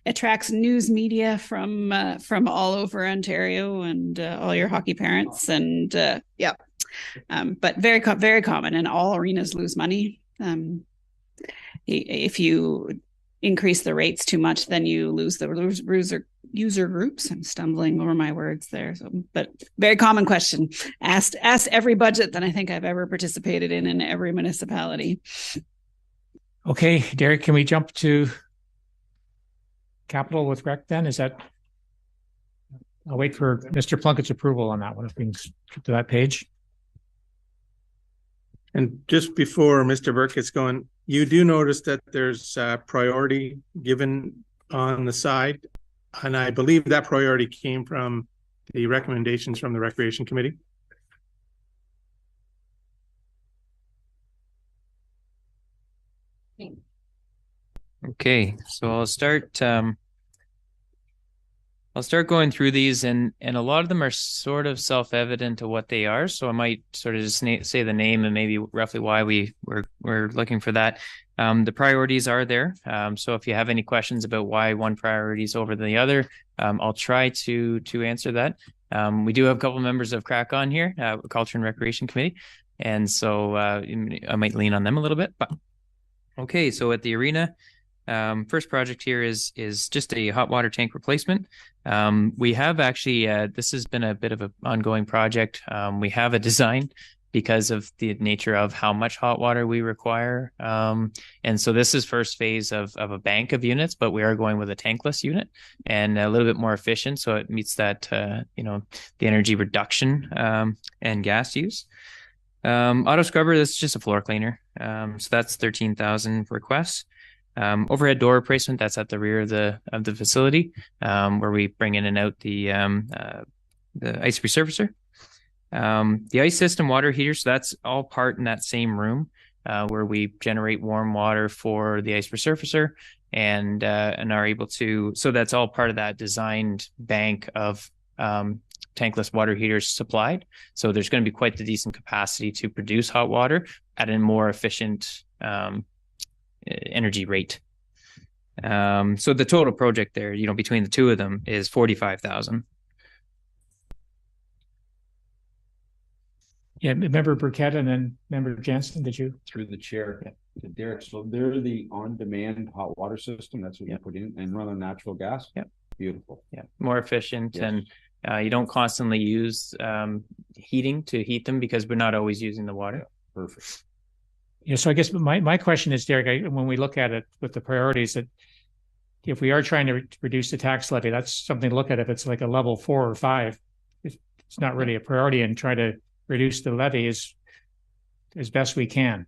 S9: Attracts news media from all over Ontario and all your hockey parents, and but very common, and all arenas lose money. If you increase the rates too much, then you lose the user groups. I'm stumbling over my words there. But very common question asked every budget that I think I've ever participated in every municipality.
S1: Okay, Derek, can we jump to capital with rec then? I'll wait for Mr. Plunkett's approval on that one, if we can skip to that page.
S3: And just before Mr. Burke gets going, you do notice that there's priority given on the side. And I believe that priority came from the recommendations from the Recreation Committee.
S6: Okay, so I'll start going through these, and a lot of them are sort of self-evident to what they are. So I might sort of just say the name and maybe roughly why we're looking for that. The priorities are there. So if you have any questions about why one priority is over the other, I'll try to answer that. We do have a couple of members of CRAC on here, Culture and Recreation Committee, and so I might lean on them a little bit. But okay, so at the arena, first project here is just a hot water tank replacement. We have actually, this has been a bit of an ongoing project. We have a design because of the nature of how much hot water we require. And so this is first phase of a bank of units, but we are going with a tankless unit and a little bit more efficient. So it meets that, the energy reduction and gas use. Auto scrubber, this is just a floor cleaner. So that's 13,000 requests. Overhead door replacement, that's at the rear of the facility, where we bring in and out the ice resurfacer. The ice system water heater, so that's all part in that same room, where we generate warm water for the ice resurfacer and are able to, so that's all part of that designed bank of tankless water heaters supplied. So there's going to be quite the decent capacity to produce hot water at a more efficient energy rate. So the total project there, between the two of them is 45,000.
S1: Yeah, Member Burkett and then Member Jansen, did you?
S5: Through the chair to Derek. So they're the on-demand hot water system. That's what you put in and run on natural gas.
S6: Yep.
S5: Beautiful.
S6: Yeah, more efficient.
S5: Yes.
S6: And you don't constantly use heating to heat them because we're not always using the water.
S5: Perfect.
S1: Yeah, so I guess my question is, Derek, when we look at it with the priorities, that if we are trying to reduce the tax levy, that's something to look at. If it's like a level 4 or 5, it's not really a priority, and try to reduce the levy as best we can.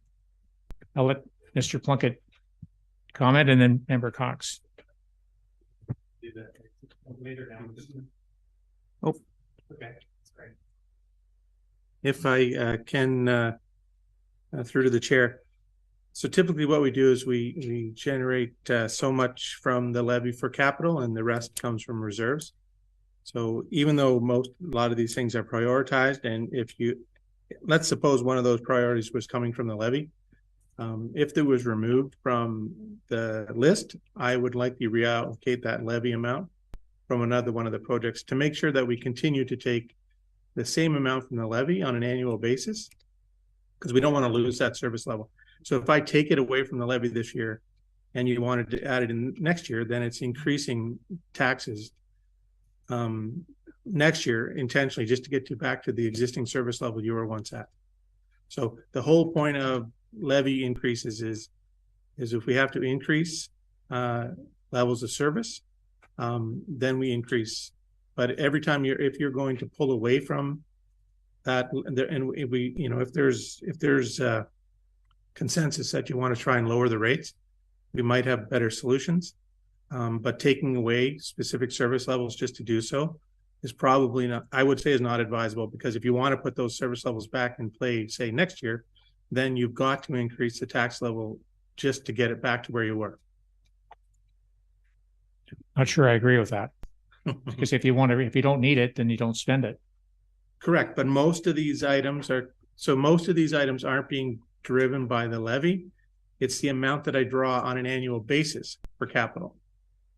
S1: I'll let Mr. Plunkett comment and then Member Cox.
S3: Oh, okay. If I can, through to the chair. So typically what we do is we generate so much from the levy for capital and the rest comes from reserves. So even though a lot of these things are prioritized, and let's suppose one of those priorities was coming from the levy, if it was removed from the list, I would likely reallocate that levy amount from another one of the projects to make sure that we continue to take the same amount from the levy on an annual basis, because we don't want to lose that service level. So if I take it away from the levy this year and you wanted to add it in next year, then it's increasing taxes next year intentionally just to get you back to the existing service level you were once at. So the whole point of levy increases is if we have to increase levels of service, then we increase. But every time if you're going to pull away from that, and we, if there's consensus that you want to try and lower the rates, we might have better solutions. But taking away specific service levels just to do so is probably not, I would say, is not advisable, because if you want to put those service levels back in play, say next year, then you've got to increase the tax level just to get it back to where you were.
S1: Not sure I agree with that. Because if you don't need it, then you don't spend it.
S3: Correct. But most of these items aren't being driven by the levy. It's the amount that I draw on an annual basis for capital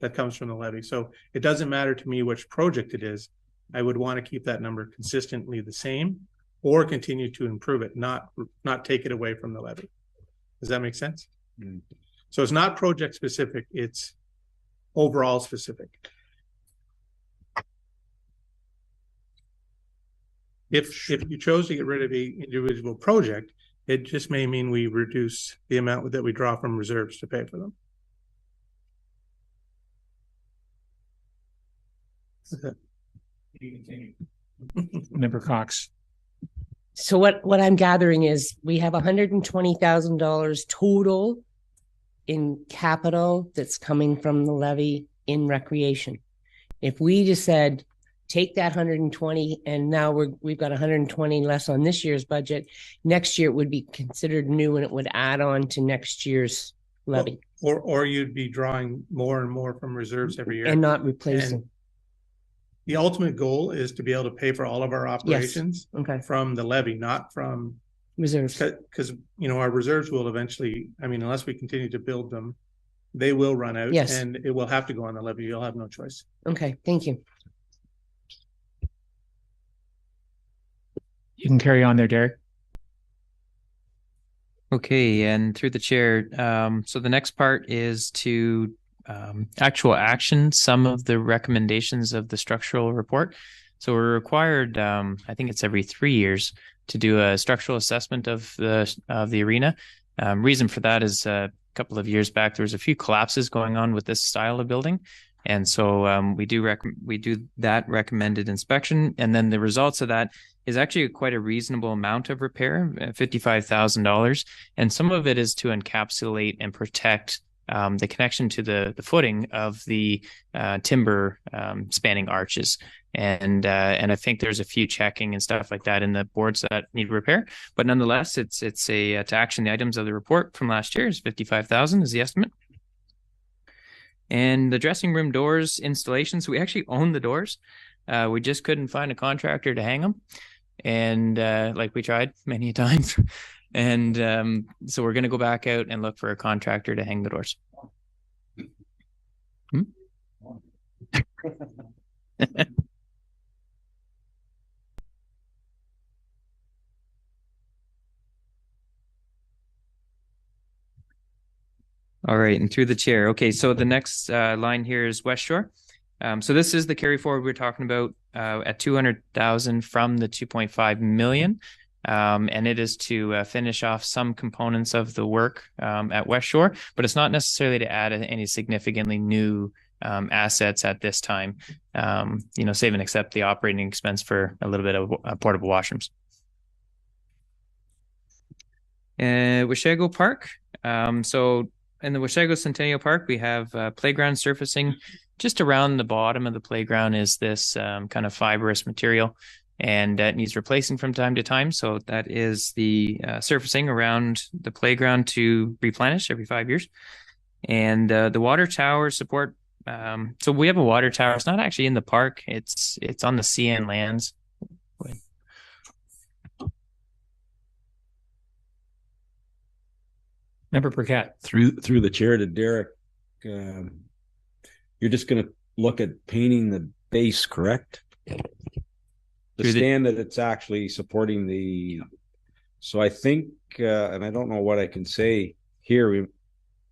S3: that comes from the levy. So it doesn't matter to me which project it is. I would want to keep that number consistently the same or continue to improve it, not take it away from the levy. Does that make sense? Mm. So it's not project specific, it's overall specific. If you chose to get rid of an individual project, it just may mean we reduce the amount that we draw from reserves to pay for them.
S1: Member Cox.
S4: So what I'm gathering is we have $120,000 total in capital that's coming from the levy in recreation. If we just said, take that 120 and now we've got 120 less on this year's budget, next year it would be considered new and it would add on to next year's levy.
S3: Or you'd be drawing more and more from reserves every year.
S4: And not replacing.
S3: And the ultimate goal is to be able to pay for all of our operations from the levy, not from
S4: reserves.
S3: Because, our reserves will eventually, unless we continue to build them, they will run out and it will have to go on the levy. You'll have no choice.
S4: Okay, thank you.
S1: You can carry on there, Derek.
S6: Okay, and through the chair, so the next part is to actual action some of the recommendations of the structural report. So we're required, I think it's every 3 years, to do a structural assessment of the arena. Reason for that is a couple of years back there was a few collapses going on with this style of building. And so we do that recommended inspection, and then the results of that is actually quite a reasonable amount of repair, $55,000, and some of it is to encapsulate and protect the connection to the footing of the timber spanning arches, and I think there's a few checking and stuff like that in the boards that need repair, but nonetheless, it's to action the items of the report from last year is $55,000 is the estimate. And the dressing room doors installations, we actually own the doors. We just couldn't find a contractor to hang them. And we tried many times. And so we're going to go back out and look for a contractor to hang the doors. All right, and through the chair. Okay, so the next line here is West Shore. So this is the carry forward we're talking about at 200,000 from the 2.5 million. And it is to finish off some components of the work at West Shore, but it's not necessarily to add any significantly new assets at this time, save and accept the operating expense for a little bit of portable washrooms. Washego Park. So in the Washego Centennial Park, we have playground surfacing. Just around the bottom of the playground is this kind of fibrous material, and that needs replacing from time to time. So that is the surfacing around the playground to replenish every 5 years. And the water tower support. So we have a water tower. It's not actually in the park. It's on the CN lands.
S1: Member Burkett.
S14: Through the chair to Derek, you're just going to look at painting the base, correct? The stand that it's actually supporting the. So I think, and I don't know what I can say here.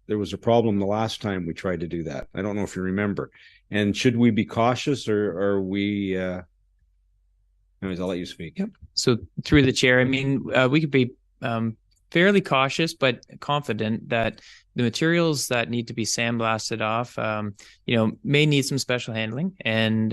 S14: There was a problem the last time we tried to do that. I don't know if you remember. And should we be cautious, or are we? Anyways, I'll let you speak.
S6: Yep. So through the chair, I mean, we could be fairly cautious, but confident that the materials that need to be sandblasted off, may need some special handling, and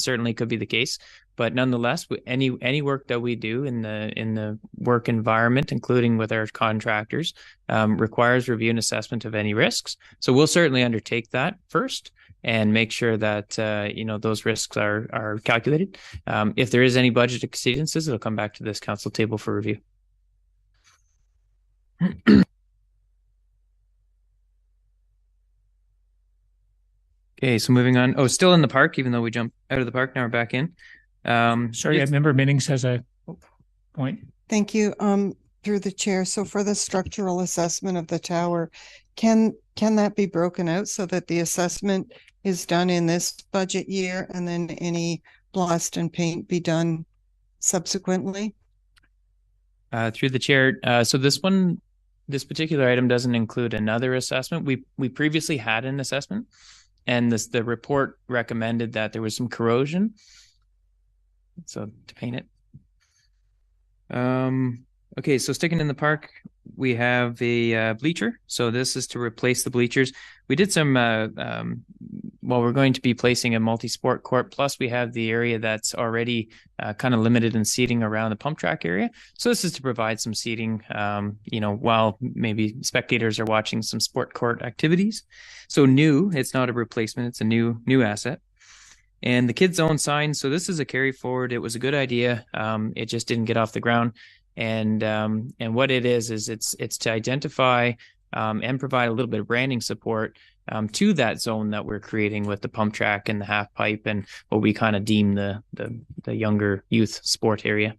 S6: certainly could be the case. But nonetheless, any work that we do in the work environment, including with our contractors, requires review and assessment of any risks. So we'll certainly undertake that first and make sure that those risks are calculated. If there is any budget exceedances, it'll come back to this council table for review. Okay, so moving on. Oh, still in the park, even though we jumped out of the park. Now we're back in.
S1: Sorry, Member Minnings has a point.
S2: Thank you. Through the chair. So for the structural assessment of the tower, can that be broken out so that the assessment is done in this budget year and then any blast and paint be done subsequently?
S6: Through the chair. So this particular item doesn't include another assessment. We previously had an assessment, and the report recommended that there was some corrosion. So to paint it. Okay, so sticking in the park, we have a bleacher. So this is to replace the bleachers. We did some, we're going to be placing a multi-sport court. Plus we have the area that's already kind of limited in seating around the pump track area. So this is to provide some seating, while maybe spectators are watching some sport court activities. So it's not a replacement. It's a new asset. And the kids zone sign. So this is a carry forward. It was a good idea. It just didn't get off the ground. And what it is it's to identify and provide a little bit of branding support to that zone that we're creating with the pump track and the half pipe and what we kind of deem the younger youth sport area.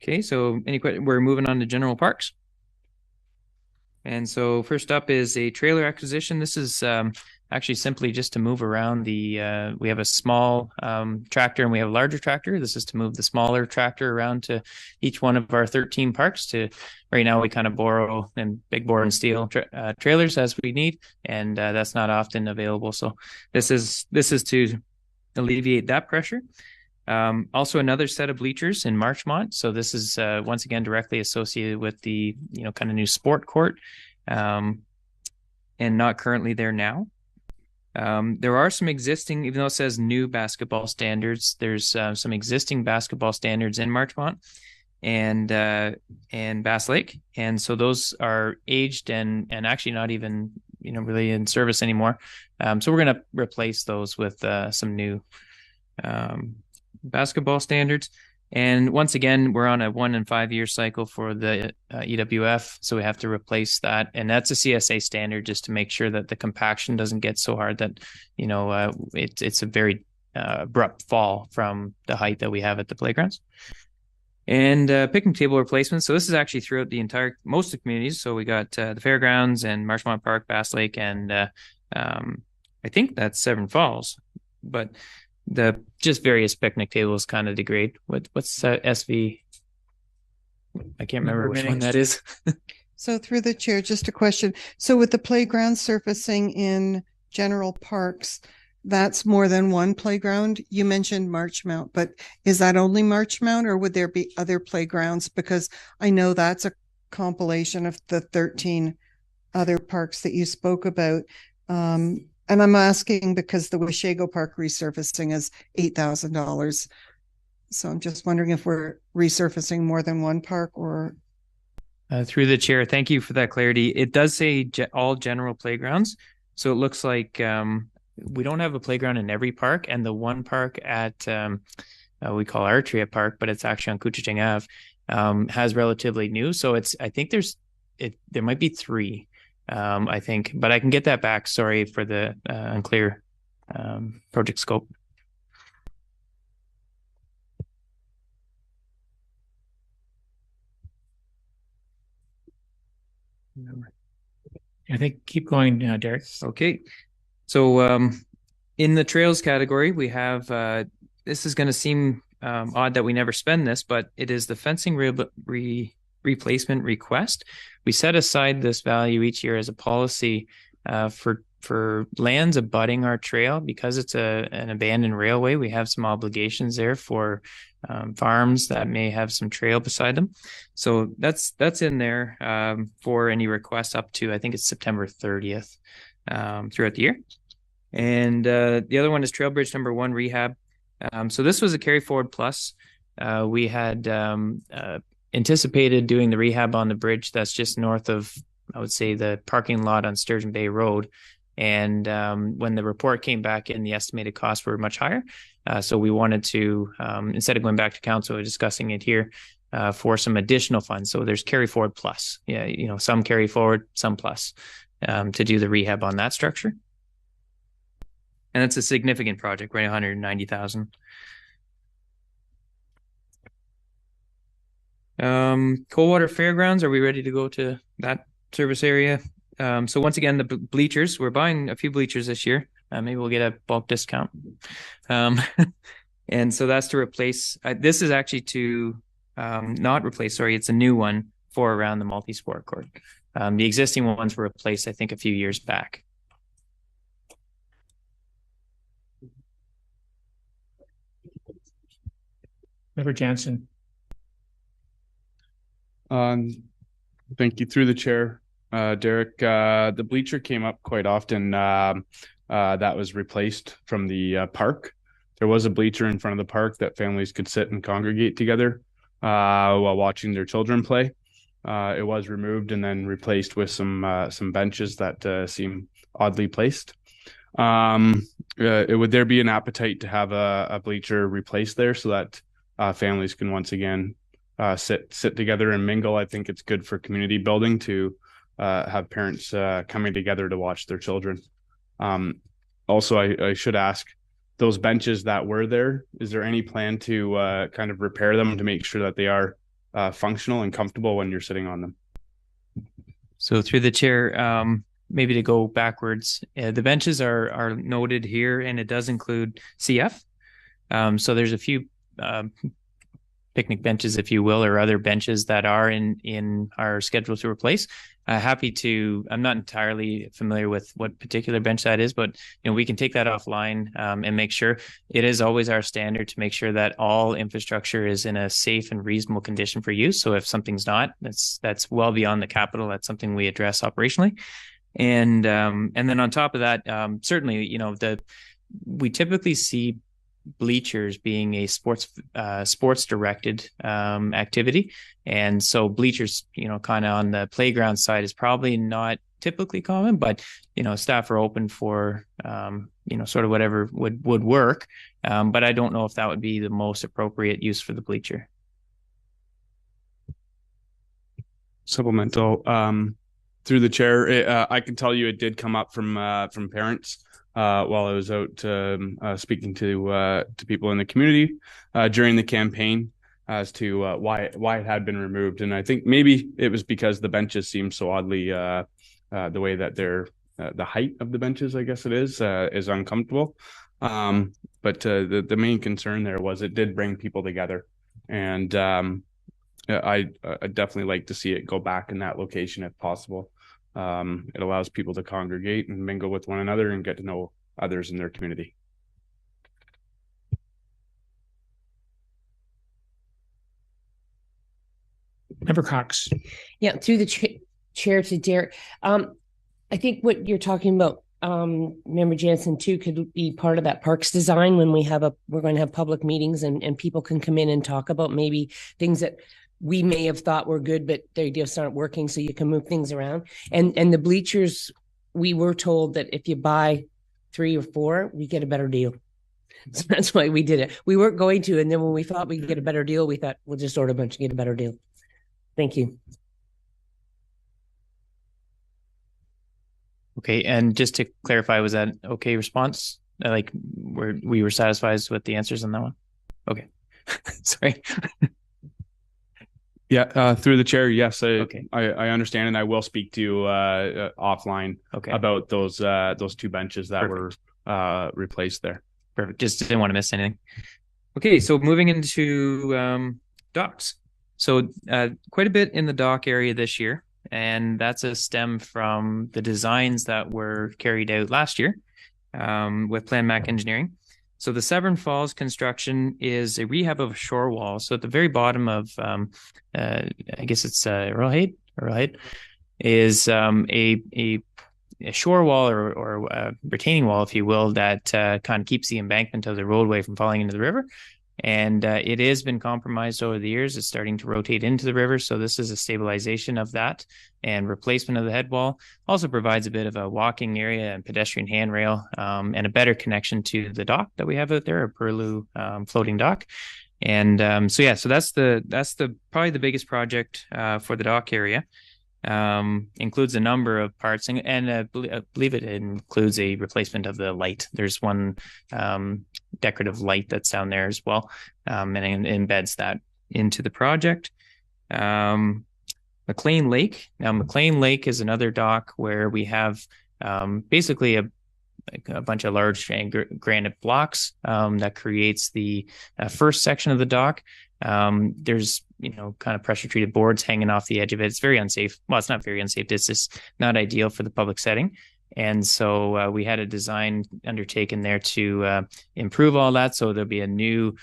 S6: Okay, so we're moving on to general parks. And so first up is a trailer acquisition. This is actually simply just to move around we have a small tractor and we have a larger tractor. This is to move the smaller tractor around to each one of our 13 parks. Right now we kind of borrow and big bore and steel trailers as we need, and that's not often available. So this is to alleviate that pressure. Also another set of bleachers in Marchmont. So this is once again directly associated with the kind of new sport court, and not currently there now. There are some existing, even though it says new basketball standards, there's some existing basketball standards in Marchmont and Bass Lake, and so those are aged and actually not even really in service anymore. So we're going to replace those with some new basketball standards. And once again, we're on a 1 and 5 year cycle for the EWF. So we have to replace that. And that's a CSA standard just to make sure that the compaction doesn't get so hard that, it's a very abrupt fall from the height that we have at the playgrounds. And picnic table replacements. So this is actually throughout most of the communities. So we got the fairgrounds and Marchmont Park, Bass Lake, and I think that's Severn Falls. But the just various picnic tables kind of degrade. What's SV? I can't remember which one that is.
S2: So through the chair, just a question. So with the playground surfacing in general parks, that's more than one playground. You mentioned Marchmount, but is that only Marchmount, or would there be other playgrounds? Because I know that's a compilation of the 13 other parks that you spoke about. And I'm asking because the Washego Park resurfacing is $8,000. So I'm just wondering if we're resurfacing more than one park or.
S6: Through the chair, thank you for that clarity. It does say all general playgrounds. So it looks like we don't have a playground in every park, and the one park at we call Artria Park, but it's actually on Couchiching Ave, has relatively new. So I think there might be 3, I think, but I can get that back. Sorry for the unclear project scope.
S1: I think keep going, Derek.
S6: Okay. So in the trails category, we have this is going to seem odd that we never spend this, but it is the fencing replacement request. We set aside this value each year as a policy for lands abutting our trail because it's an abandoned railway. We have some obligations there for farms that may have some trail beside them. So that's in there for any requests up to, I think it's September 30th throughout the year. And the other one is Trail Bridge number 1 rehab. So this was a carry forward plus. We had anticipated doing the rehab on the bridge that's just north of, I would say, the parking lot on Sturgeon Bay Road. And when the report came back in, the estimated costs were much higher. So we wanted to, instead of going back to council, we're discussing it here for some additional funds. So there's carry forward plus, some carry forward, some plus to do the rehab on that structure. And it's a significant project, right? 190,000. Coldwater Fairgrounds, are we ready to go to that service area? So once again, the bleachers, we're buying a few bleachers this year. Maybe we'll get a bulk discount. And so that's to replace, this is actually to not replace, sorry, it's a new one for around the multi-sport court. The existing ones were replaced, I think, a few years back.
S1: Member Jansen.
S8: Thank you. Through the chair, Derek. The bleacher came up quite often. That was replaced from the park. There was a bleacher in front of the park that families could sit and congregate together while watching their children play. It was removed and then replaced with some benches that seem oddly placed. Would there be an appetite to have a bleacher replaced there so that families can once again sit together and mingle? I think it's good for community building to have parents coming together to watch their children. Also, I should ask, those benches that were there, is there any plan to kind of repair them to make sure that they are functional and comfortable when you're sitting on them?
S6: So through the chair, maybe to go backwards, the benches are noted here, and it does include CF. So there's a few picnic benches, if you will, or other benches that are in our schedule to replace. Happy to, I'm not entirely familiar with what particular bench that is, but we can take that offline and make sure. It is always our standard to make sure that all infrastructure is in a safe and reasonable condition for use. So if something's not, that's well beyond the capital. That's something we address operationally. And then on top of that, certainly, we typically see bleachers being a sports directed activity, and so bleachers kind of on the playground side is probably not typically common, but staff are open for sort of whatever would work, but I don't know if that would be the most appropriate use for the bleacher.
S8: Supplemental through the chair, I can tell you it did come up from parents while I was out speaking to people in the community during the campaign as to why it had been removed. And I think maybe it was because the benches seem so oddly the way that they're the height of the benches, I guess it is uncomfortable. But the main concern there was it did bring people together, and I'd definitely like to see it go back in that location if possible. It allows people to congregate and mingle with one another and get to know others in their community.
S1: Member Cox.
S4: Yeah, through the chair to Derek. I think what you're talking about Member Jansen too could be part of that parks design when we're going to have public meetings and people can come in and talk about maybe things that we may have thought were good, but they just aren't working. So you can move things around. And the bleachers, we were told that if you buy 3 or 4, we get a better deal. So that's why we did it. We weren't going to. And then when we thought we could get a better deal, we thought we'll just order a bunch and get a better deal. Thank you.
S6: Okay, and just to clarify, was that okay response? Like we were satisfied with the answers on that one? Okay. Sorry.
S8: Yeah, through the chair, yes,
S6: Okay.
S8: I understand, and I will speak to you offline
S6: Okay.
S8: about those 2 benches that
S6: Perfect.
S8: were replaced there.
S6: Perfect. Just didn't want to miss anything. Okay, so moving into docks. So quite a bit in the dock area this year, and that's a stem from the designs that were carried out last year with Plan Mac Engineering. So the Severn Falls construction is a rehab of a shore wall. So at the very bottom of, I guess it's Earlhade is a shore wall or a retaining wall, if you will, that kind of keeps the embankment of the roadway from falling into the river. And it has been compromised over the years. It's starting to rotate into the river. So this is a stabilization of that and replacement of the head wall. Also provides a bit of a walking area and pedestrian handrail and a better connection to the dock that we have out there, a Purloo floating dock. And so that's probably the biggest project for the dock area. Includes a number of parts and I believe it includes a replacement of the light. There's one decorative light that's down there as well, and it embeds that into the project. McLean Lake. Now, McLean Lake is another dock where we have basically a bunch of large granite blocks that creates the first section of the dock. There's kind of pressure treated boards hanging off the edge of it. It's very unsafe. Well, it's not very unsafe. It's just not ideal for the public setting. And so we had a design undertaken there to improve all that. So there'll be a new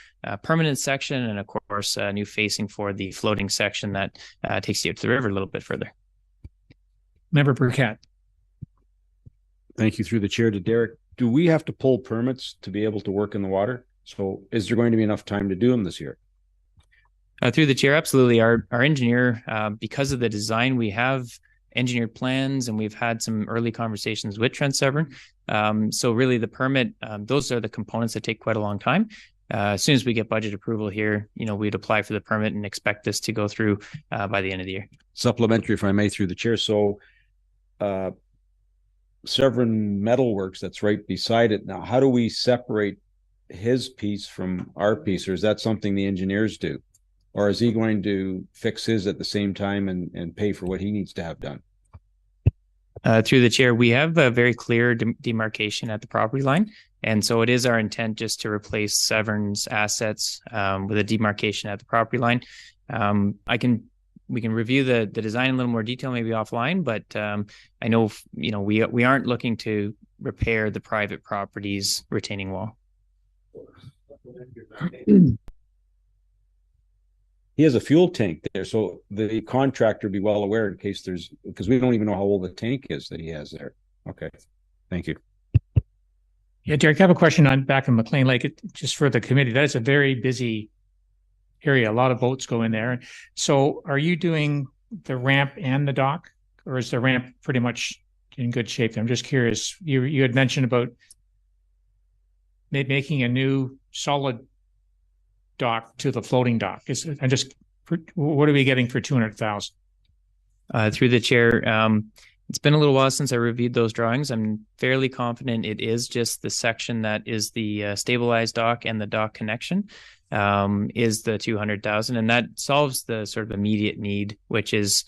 S6: permanent section and, of course, a new facing for the floating section that takes you up to the river a little bit further.
S1: Member Burkett.
S5: Thank you through the chair to Derek. Do we have to pull permits to be able to work in the water? So is there going to be enough time to do them this year?
S6: Through the chair, absolutely. Our engineer, because of the design, we have engineered plans and we've had some early conversations with Trent Severn. So really the permit, those are the components that take quite a long time. As soon as we get budget approval here, we'd apply for the permit and expect this to go through by the end of the year.
S5: Supplementary, if I may, through the chair. So Severn Metalworks, that's right beside it. Now, how do we separate his piece from our piece, or is that something the engineers do? Or is he going to fix his at the same time and pay for what he needs to have done?
S6: Through the chair, we have a very clear demarcation at the property line. And so it is our intent just to replace Severn's assets with a demarcation at the property line. We can review the design in a little more detail, maybe offline, but I know, we aren't looking to repair the private property's retaining wall.
S5: He has a fuel tank there, so the contractor be well aware in case because we don't even know how old the tank is that he has there. Okay, thank you.
S1: Yeah, Derek, I have a question on back in McLean Lake, just for the committee. That is a very busy area. A lot of boats go in there. So are you doing the ramp and the dock, or is the ramp pretty much in good shape? I'm just curious. You had mentioned about making a new solid dock to the floating dock. What are we getting for 200,000?
S6: Through the chair, it's been a little while since I reviewed those drawings. I'm fairly confident it is just the section that is the stabilized dock and the dock connection is the 200,000, and that solves the sort of immediate need, which is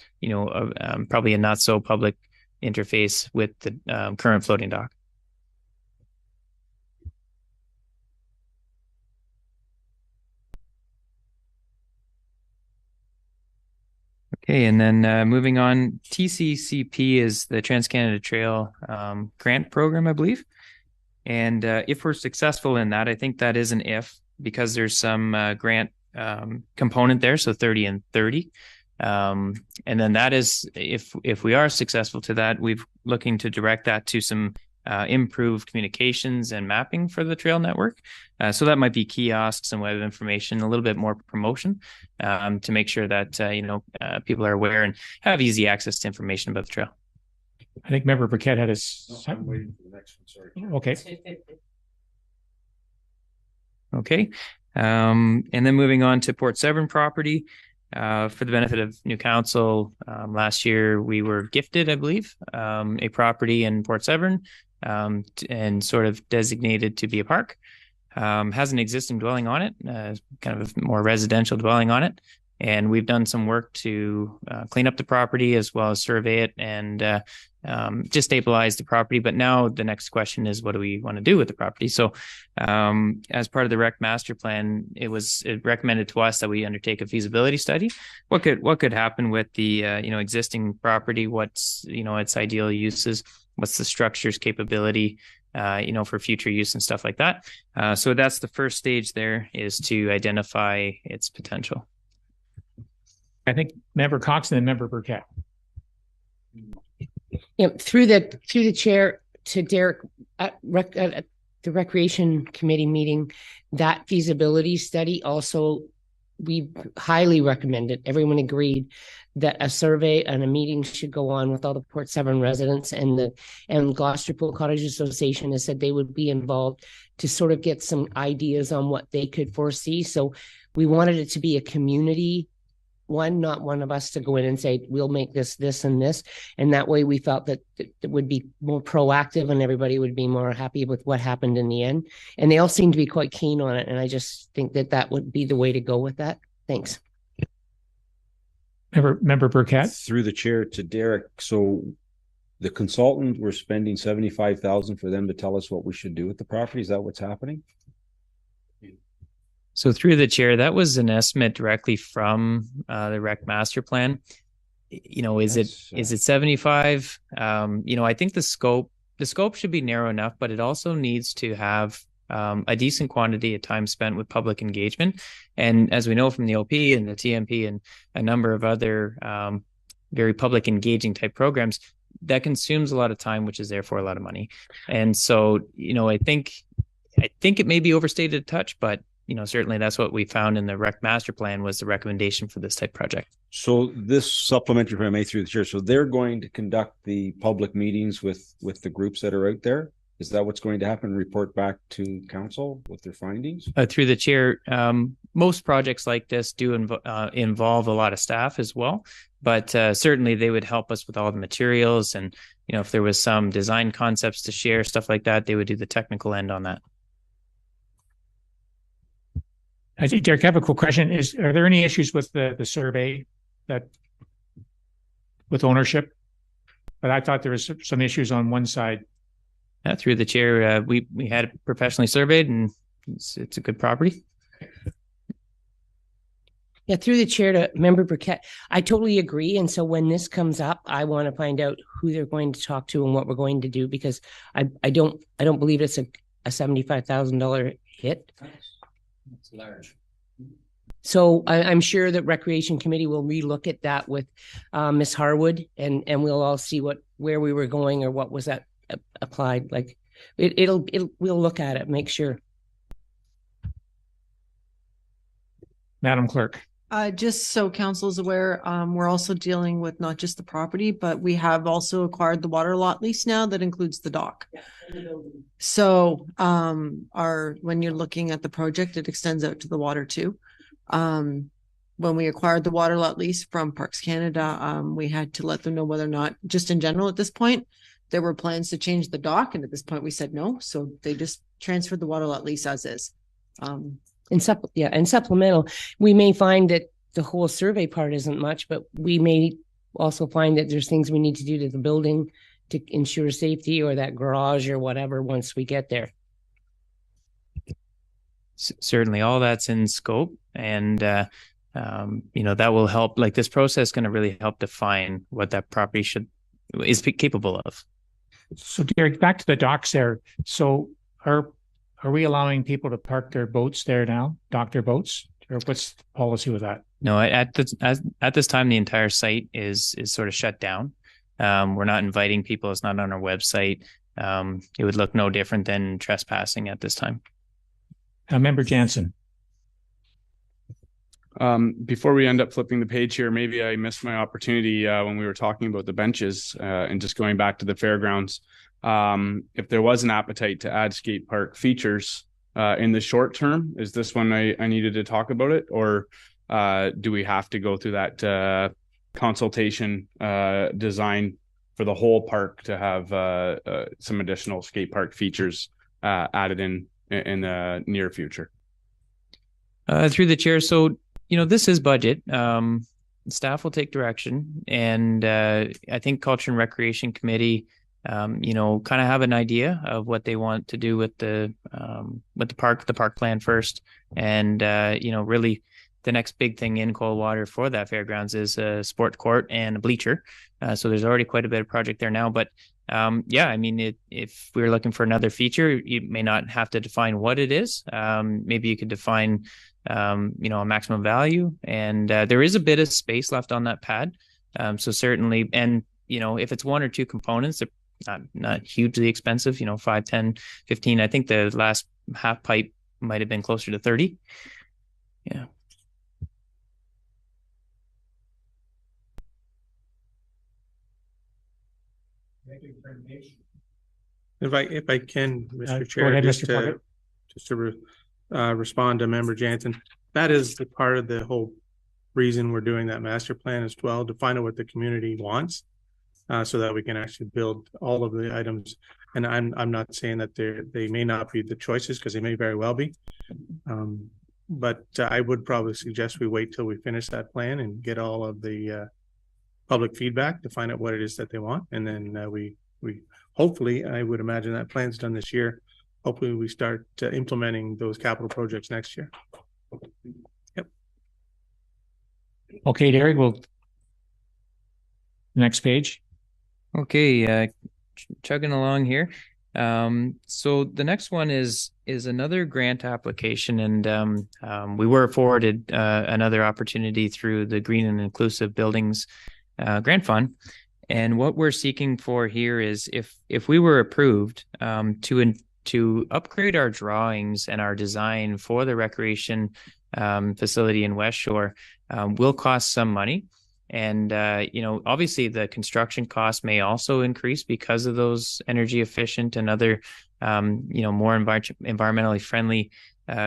S6: probably a not so public interface with the current floating dock. Okay, and then moving on, TCCP is the Trans-Canada Trail grant program, I believe. And if we're successful in that, I think that is an if, because there's some grant component there, so 30 and 30. And then that is, if we are successful to that, we're looking to direct that to some improve communications and mapping for the trail network. So that might be kiosks and web information, a little bit more promotion to make sure that people are aware and have easy access to information about the trail.
S1: I think Member Burkett had his.
S5: I'm waiting for the next one, sorry.
S1: Okay.
S6: Okay. And then moving on to Port Severn property. For the benefit of new council, last year we were gifted, I believe, a property in Port Severn and sort of designated to be a park. Has an existing dwelling on it, kind of a more residential dwelling on it. And we've done some work to clean up the property as well as survey it and just stabilize the property. But now the next question is, what do we want to do with the property? So as part of the rec master plan, it recommended to us that we undertake a feasibility study. What could happen with the existing property? What's its ideal uses? What's the structure's capability? For future use and stuff like that. So that's the first stage there, is to identify its potential.
S1: I think Member Cox and then Member Burkett.
S4: Through the chair to Derek at the Recreation Committee meeting, that feasibility study also, we highly recommended, everyone agreed that a survey and a meeting should go on with all the Port Severn residents, and Gloucester Pool Cottage Association has said they would be involved to sort of get some ideas on what they could foresee. So we wanted it to be a community one, not one of us to go in and say, we'll make this, and this. And that way we felt that it would be more proactive and everybody would be more happy with what happened in the end. And they all seem to be quite keen on it. And I just think that would be the way to go with that. Thanks.
S1: Member Burkett.
S5: Through the chair to Derek. So the consultant, we're spending 75,000 for them to tell us what we should do with the property. Is that what's happening?
S6: So through the chair, that was an estimate directly from the rec master plan. Is it 75? I think the scope should be narrow enough, but it also needs to have a decent quantity of time spent with public engagement. And as we know from the OP and the TMP and a number of other very public engaging type programs, that consumes a lot of time, which is therefore a lot of money. And so, I think it may be overstated a touch, but certainly that's what we found in the rec master plan was the recommendation for this type project. So
S5: this supplementary, if I may, through the chair, so they're going to conduct the public meetings with the groups that are out there. Is that what's going to happen? Report back to council with their findings? Through the chair, most projects like this do involve a lot of staff as well, but certainly they would help us with all the materials. And, if there was some design concepts to share, stuff like that, they would do the technical end on that.
S1: I think, Derek, I have a quick question. Are there any issues with the survey with ownership? But I thought there was some issues on one side. Through the chair, we had it professionally surveyed, and it's a good property.
S4: Yeah, through the chair to Member Burkett, I totally agree. And so when this comes up, I want to find out who they're going to talk to and what we're going to do, because I don't believe it's a $75,000 hit.
S12: It's large.
S4: So I'm sure that Recreation Committee will relook at that with Ms. Harwood, and we'll all see where we were going or what was that applied. Like we'll look at it, make sure.
S1: Madam Clerk.
S15: Just so council is aware, we're also dealing with not just the property, but we have also acquired the water lot lease now that includes the dock. So when you're looking at the project, it extends out to the water too. When we acquired the water lot lease from Parks Canada, we had to let them know whether or not, just in general at this point, there were plans to change the dock. And at this point we said no. So they just transferred the water lot lease as is.
S4: And supplemental, we may find that the whole survey part isn't much, but we may also find that there's things we need to do to the building to ensure safety, or that garage or whatever once we get there.
S6: Certainly all that's in scope, and that will help. Like, this process is going to really help define what that property is capable of.
S1: So Derek, back to the docks there. So are we allowing people to park their boats there now, dock their boats, or what's the policy with that?
S6: No, at this time, the entire site is sort of shut down. We're not inviting people. It's not on our website. it would look no different than trespassing at this time.
S1: Member Jansen.
S8: Before we end up flipping the page here, maybe I missed my opportunity when we were talking about the benches and just going back to the fairgrounds. If there was an appetite to add skate park features in the short term, is this when I needed to talk about it, or do we have to go through that consultation design for the whole park to have some additional skate park features added in the near future?
S6: Through the chair, so this is budget. Staff will take direction, and I think Culture and Recreation Committee, kind of have an idea of what they want to do with the park plan first, and really the next big thing in Coldwater for that fairgrounds is a sport court and a bleacher. So there's already quite a bit of project there now, but if we're looking for another feature, you may not have to define what it is. Maybe you could define a maximum value, and there is a bit of space left on that pad. So certainly, and if it's one or two components, they're not hugely expensive, 5, 10, 15. I think the last half pipe might have been closer to 30. Yeah.
S3: If I can, Mr. Chair,
S1: go ahead,
S3: just
S1: Mr.
S3: to respond to Member Jansen, that is the part of the whole reason we're doing that master plan as well, to find out what the community wants, so that we can actually build all of the items. And I'm not saying that they may not be the choices, because they may very well be. But I would probably suggest we wait till we finish that plan and get all of the public feedback to find out what it is that they want, and then we hopefully, I would imagine that plan's done this year. Hopefully we start implementing those capital projects next year. Yep.
S1: Okay, Derek, next page.
S6: Okay, chugging along here. So the next one is another grant application, and we were afforded another opportunity through the Green and Inclusive Buildings Grant Fund. And what we're seeking for here is if we were approved to upgrade our drawings and our design for the recreation facility in West Shore, will cost some money. And, obviously the construction costs may also increase because of those energy efficient and other, more environmentally friendly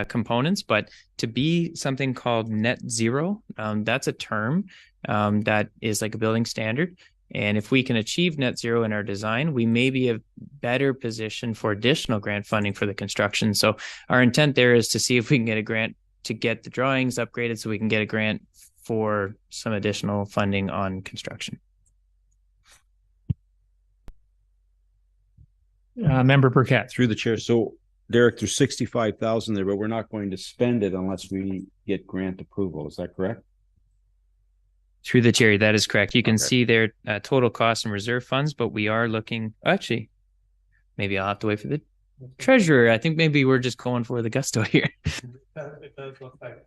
S6: components. But to be something called net zero, that's a term that is like a building standard. And if we can achieve net zero in our design, we may be a better position for additional grant funding for the construction. So our intent there is to see if we can get a grant to get the drawings upgraded, so we can get a grant for some additional funding on construction.
S1: Member Burkett.
S5: Through the chair. So Derek, there's 65,000 there, but we're not going to spend it unless we get grant approval. Is that correct?
S6: Through the chair, that is correct. You can see their total costs and reserve funds, but we are looking, actually, maybe I'll have to wait for the treasurer. I think maybe we're just going for the gusto here.
S3: It does look like,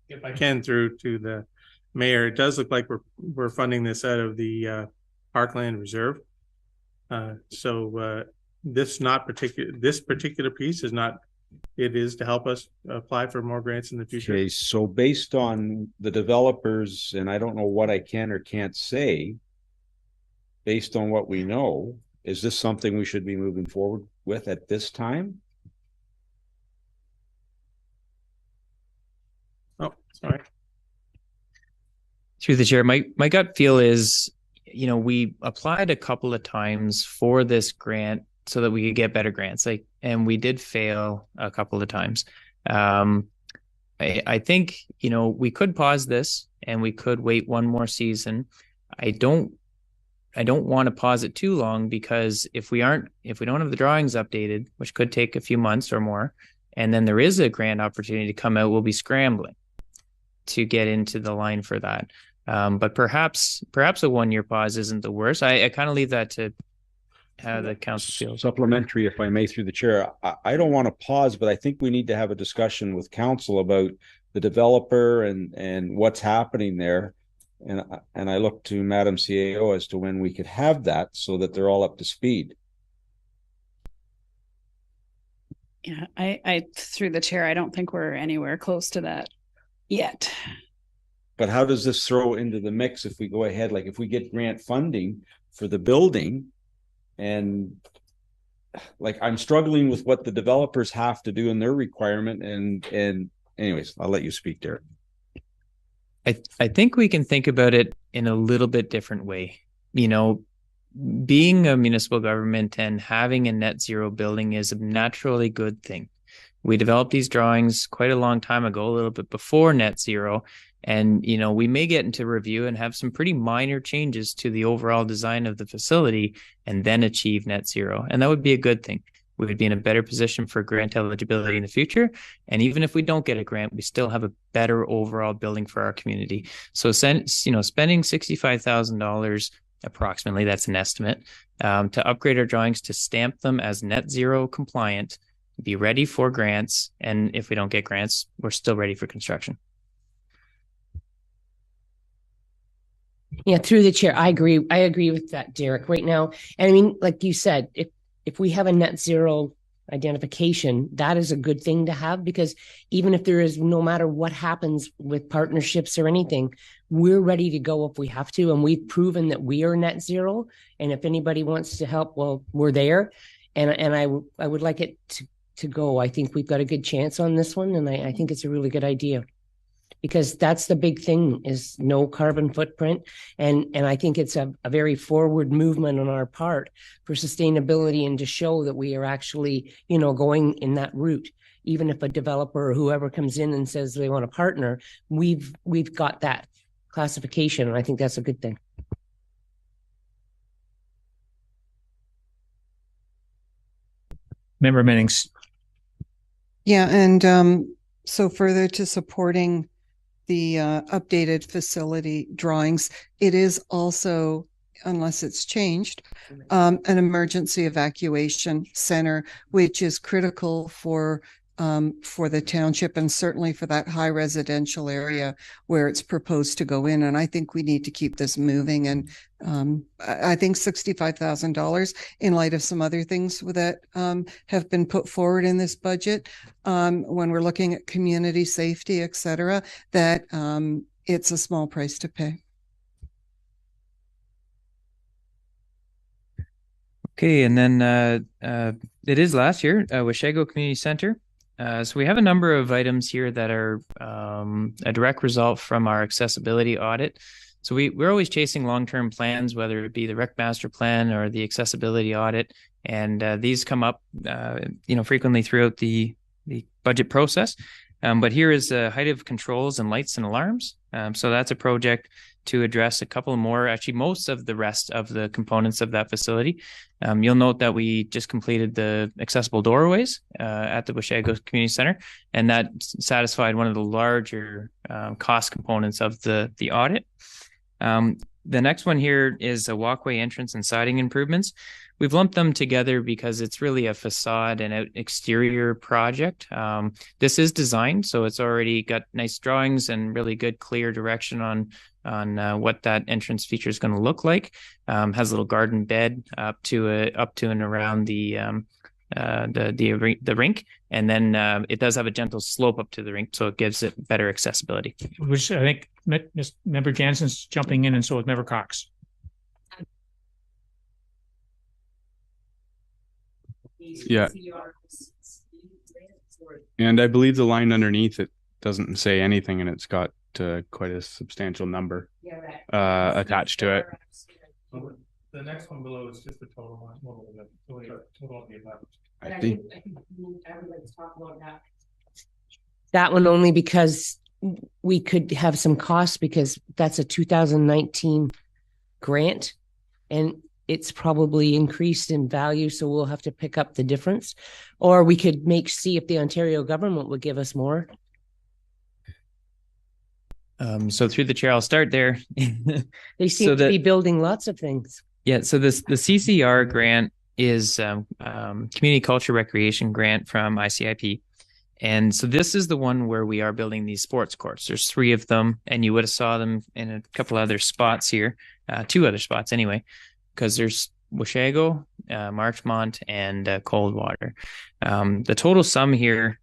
S3: if I can, through to the mayor, it does look like we're funding this out of the Parkland Reserve. So this particular piece is not. It is to help us apply for more grants in the future.
S5: Okay, so based on the developers, and I don't know what I can or can't say, based on what we know, is this something we should be moving forward with at this time?
S3: Oh, sorry.
S6: Through the chair, my gut feel is, we applied a couple of times for this grant so that we could get better grants, and we did fail a couple of times. I think, we could pause this and we could wait one more season. I don't want to pause it too long, because if we don't have the drawings updated, which could take a few months or more, and then there is a grant opportunity to come out, we'll be scrambling to get into the line for that. But perhaps a 1-year pause isn't the worst. I kind of leave that to how the council feels.
S5: Supplementary, if I may, through the chair. I don't want to pause, but I think we need to have a discussion with council about the developer and what's happening there. And I look to Madam CAO as to when we could have that so that they're all up to speed.
S9: Yeah, I through the chair, I don't think we're anywhere close to that yet.
S5: But how does this throw into the mix if we go ahead, like if we get grant funding for the building, and like I'm struggling with what the developers have to do in their requirement, and anyways, I'll let you speak, Derek.
S6: I think we can think about it in a little bit different way. You know, being a municipal government and having a net zero building is a naturally good thing. We developed these drawings quite a long time ago, a little bit before net zero. And, you know, we may get into review and have some pretty minor changes to the overall design of the facility and then achieve net zero. And that would be a good thing. We would be in a better position for grant eligibility in the future. And even if we don't get a grant, we still have a better overall building for our community. So, you know, spending $65,000 approximately, that's an estimate, to upgrade our drawings, to stamp them as net zero compliant, be ready for grants. And if we don't get grants, we're still ready for construction.
S4: Yeah, through the chair, I agree. I agree with that, Derek, right now. And I mean, like you said, if we have a net zero identification, that is a good thing to have, because even if there is, no matter what happens with partnerships or anything, we're ready to go if we have to. And we've proven that we are net zero. And if anybody wants to help, well, we're there. And I would like it to go. I think we've got a good chance on this one. And I think it's a really good idea, because that's the big thing, is no carbon footprint. And I think it's a very forward movement on our part for sustainability, and to show that we are actually, you know, going in that route. Even if a developer or whoever comes in and says they want to partner, we've got that classification. And I think that's a good thing.
S1: Member Mennings.
S2: Yeah, and so further to supporting the updated facility drawings, it is also, unless it's changed, an emergency evacuation center, which is critical for the township, and certainly for that high residential area where it's proposed to go in. And I think we need to keep this moving. And I think $65,000, in light of some other things that have been put forward in this budget, when we're looking at community safety, et cetera, that it's a small price to pay.
S6: Okay, and then it is last year, Washego Community Center. So we have a number of items here that are a direct result from our accessibility audit. So we're always chasing long-term plans, whether it be the rec master plan or the accessibility audit, and these come up, you know, frequently throughout the budget process. But here is the height of controls and lights and alarms. So that's a project to address a couple more, actually most of the rest of the components of that facility. You'll note that we just completed the accessible doorways at the Washego Community Center, and that satisfied one of the larger cost components of the audit. The next one here is a walkway entrance and siding improvements. We've lumped them together because it's really a facade and exterior project. This is designed, so it's already got nice drawings and really good, clear direction on what that entrance feature is going to look like. Has a little garden bed up to and around the rink, and then it does have a gentle slope up to the rink, so it gives it better accessibility.
S1: Which I think Member Jansen's jumping in, and so is Member Cox.
S8: Yeah. And I believe the line underneath it doesn't say anything, and it's got quite a substantial number attached to it.
S3: The next one below is just the total one. Total of the above.
S8: I think
S4: I would like to talk about that one only because we could have some costs, because that's a 2019 grant, and it's probably increased in value, so we'll have to pick up the difference. Or we could see if the Ontario government would give us more.
S6: So through the chair, I'll start there.
S4: They seem to be building lots of things.
S6: Yeah, so the CCR grant is Community Culture Recreation Grant from ICIP. And so this is the one where we are building these sports courts. There's 3 of them, and you would have saw them in a couple other spots here, 2 other spots anyway, because there's Washago, Marchmont, and Coldwater. The total sum here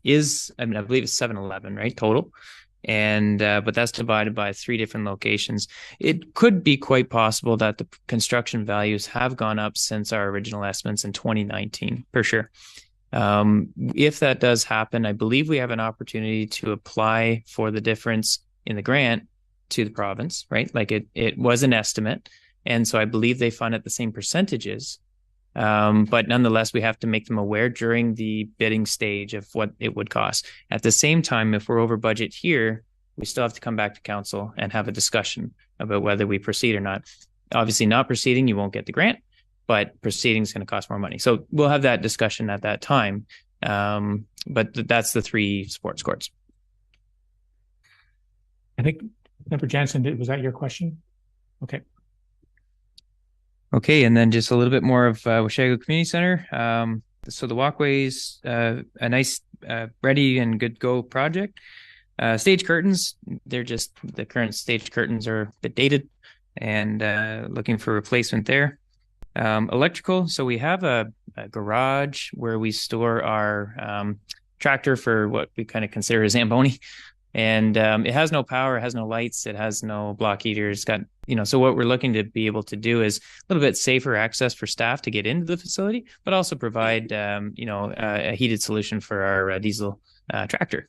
S6: is, I believe it's 711, right, total. And but that's divided by 3 different locations. It could be quite possible that the construction values have gone up since our original estimates in 2019, for sure. If that does happen, I believe we have an opportunity to apply for the difference in the grant to the province, right? Like it was an estimate. And so I believe they fund at the same percentages. But nonetheless, we have to make them aware during the bidding stage of what it would cost. At the same time, if we're over budget here, we still have to come back to council and have a discussion about whether we proceed or not. Obviously, not proceeding, you won't get the grant, but proceeding is going to cost more money. So we'll have that discussion at that time. But that's the 3 sports courts.
S1: I think Member Jansen, was that your question? Okay.
S6: Okay, and then just a little bit more of Washago Community Center. So the walkways, a nice, ready and good go project. Stage curtains, they're just, the current stage curtains are a bit dated and looking for replacement there. Electrical, so we have a garage where we store our tractor for what we kind of consider a Zamboni. And it has no power, it has no lights, it has no block heater. It's got, so what we're looking to be able to do is a little bit safer access for staff to get into the facility, but also provide, a heated solution for our diesel tractor.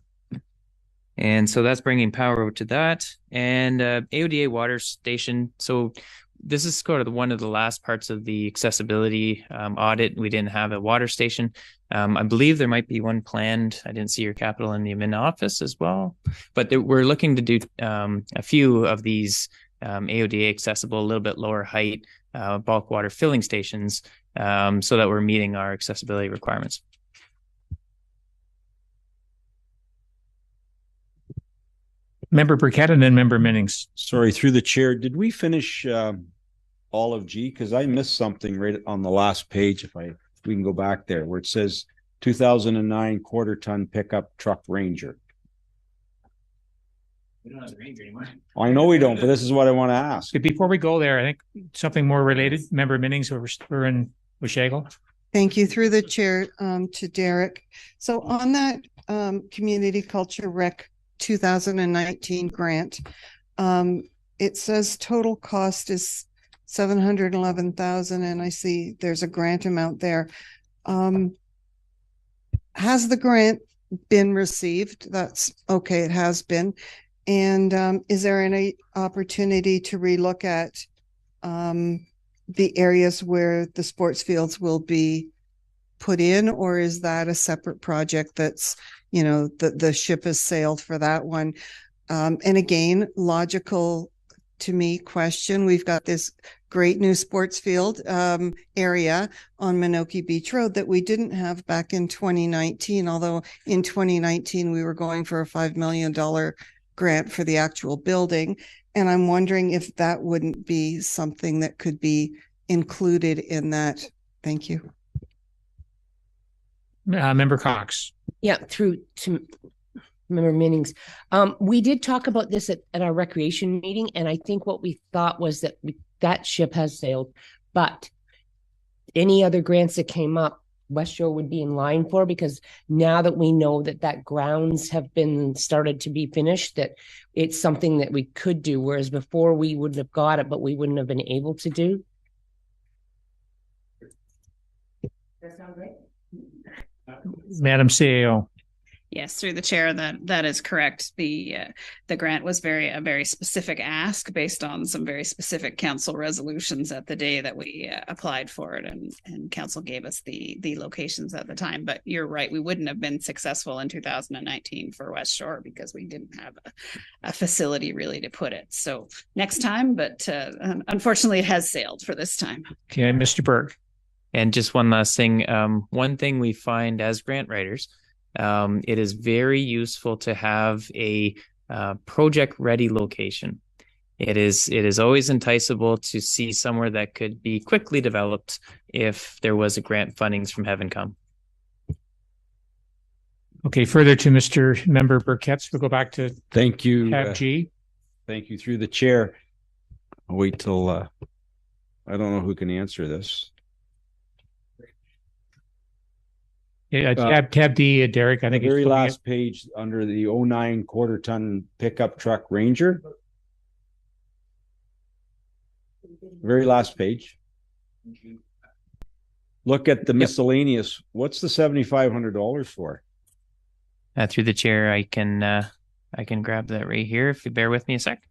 S6: And so that's bringing power over to that. And AODA water station. So this is sort of one of the last parts of the accessibility audit. We didn't have a water station. I believe there might be one planned. I didn't see your capital in the admin office as well, but we're looking to do a few of these AODA accessible, a little bit lower height bulk water filling stations so that we're meeting our accessibility requirements.
S1: Member Burkett and then Member Minnings.
S14: Sorry, through the chair, did we finish all of G? Because I missed something right on the last page. If we can go back there where it says 2009 quarter-ton pickup truck Ranger.
S1: We don't have the Ranger anymore.
S14: I know we don't, but this is what I want to ask.
S1: Before we go there, I think something more related. Member Minnings, we're in Washago.
S2: Thank you through the chair to Derek. So on that Community Culture Rec 2019 grant, it says total cost is 711,000, and I see there's a grant amount there. Has the grant been received? That's okay, it has been. And is there any opportunity to relook at the areas where the sports fields will be put in, or is that a separate project that's, the ship has sailed for that one? And again, logical to me question. We've got this great new sports field area on Minoki Beach Road that we didn't have back in 2019, although in 2019 we were going for a $5 million grant for the actual building. And I'm wondering if that wouldn't be something that could be included in that. Thank you.
S1: Member Cox.
S4: Yeah, through to Member Minnings. We did talk about this at our recreation meeting, and I think what we thought was that that ship has sailed, but any other grants that came up, West Shore would be in line for, because now that we know that grounds have been started to be finished, that it's something that we could do, whereas before we wouldn't have got it, but we wouldn't have been able to do. That sound right?
S1: Madam CAO.
S16: Yes, through the chair, that is correct. The grant was a very specific ask based on some very specific council resolutions at the day that we applied for it, and council gave us the locations at the time. But you're right, we wouldn't have been successful in 2019 for West Shore because we didn't have a facility really to put it. So next time, but unfortunately, it has sailed for this time.
S1: Okay, Mr. Burke.
S6: And just one last thing. One thing we find as grant writers, it is very useful to have a project ready location. It is always enticable to see somewhere that could be quickly developed if there was a grant fundings from heaven come.
S1: Okay, further to Mr. Member Burkett's, we'll go back to
S5: Thank you.
S1: tab G.
S5: Thank you through the chair. I'll wait till I don't know who can answer this.
S1: Yeah, tab D, Derek. I think
S5: The very
S1: it's
S5: last page under the 09 quarter ton pickup truck Ranger. Very last page. Look at the miscellaneous. What's the $7,500 for?
S6: Through the chair, I can grab that right here if you bear with me a sec.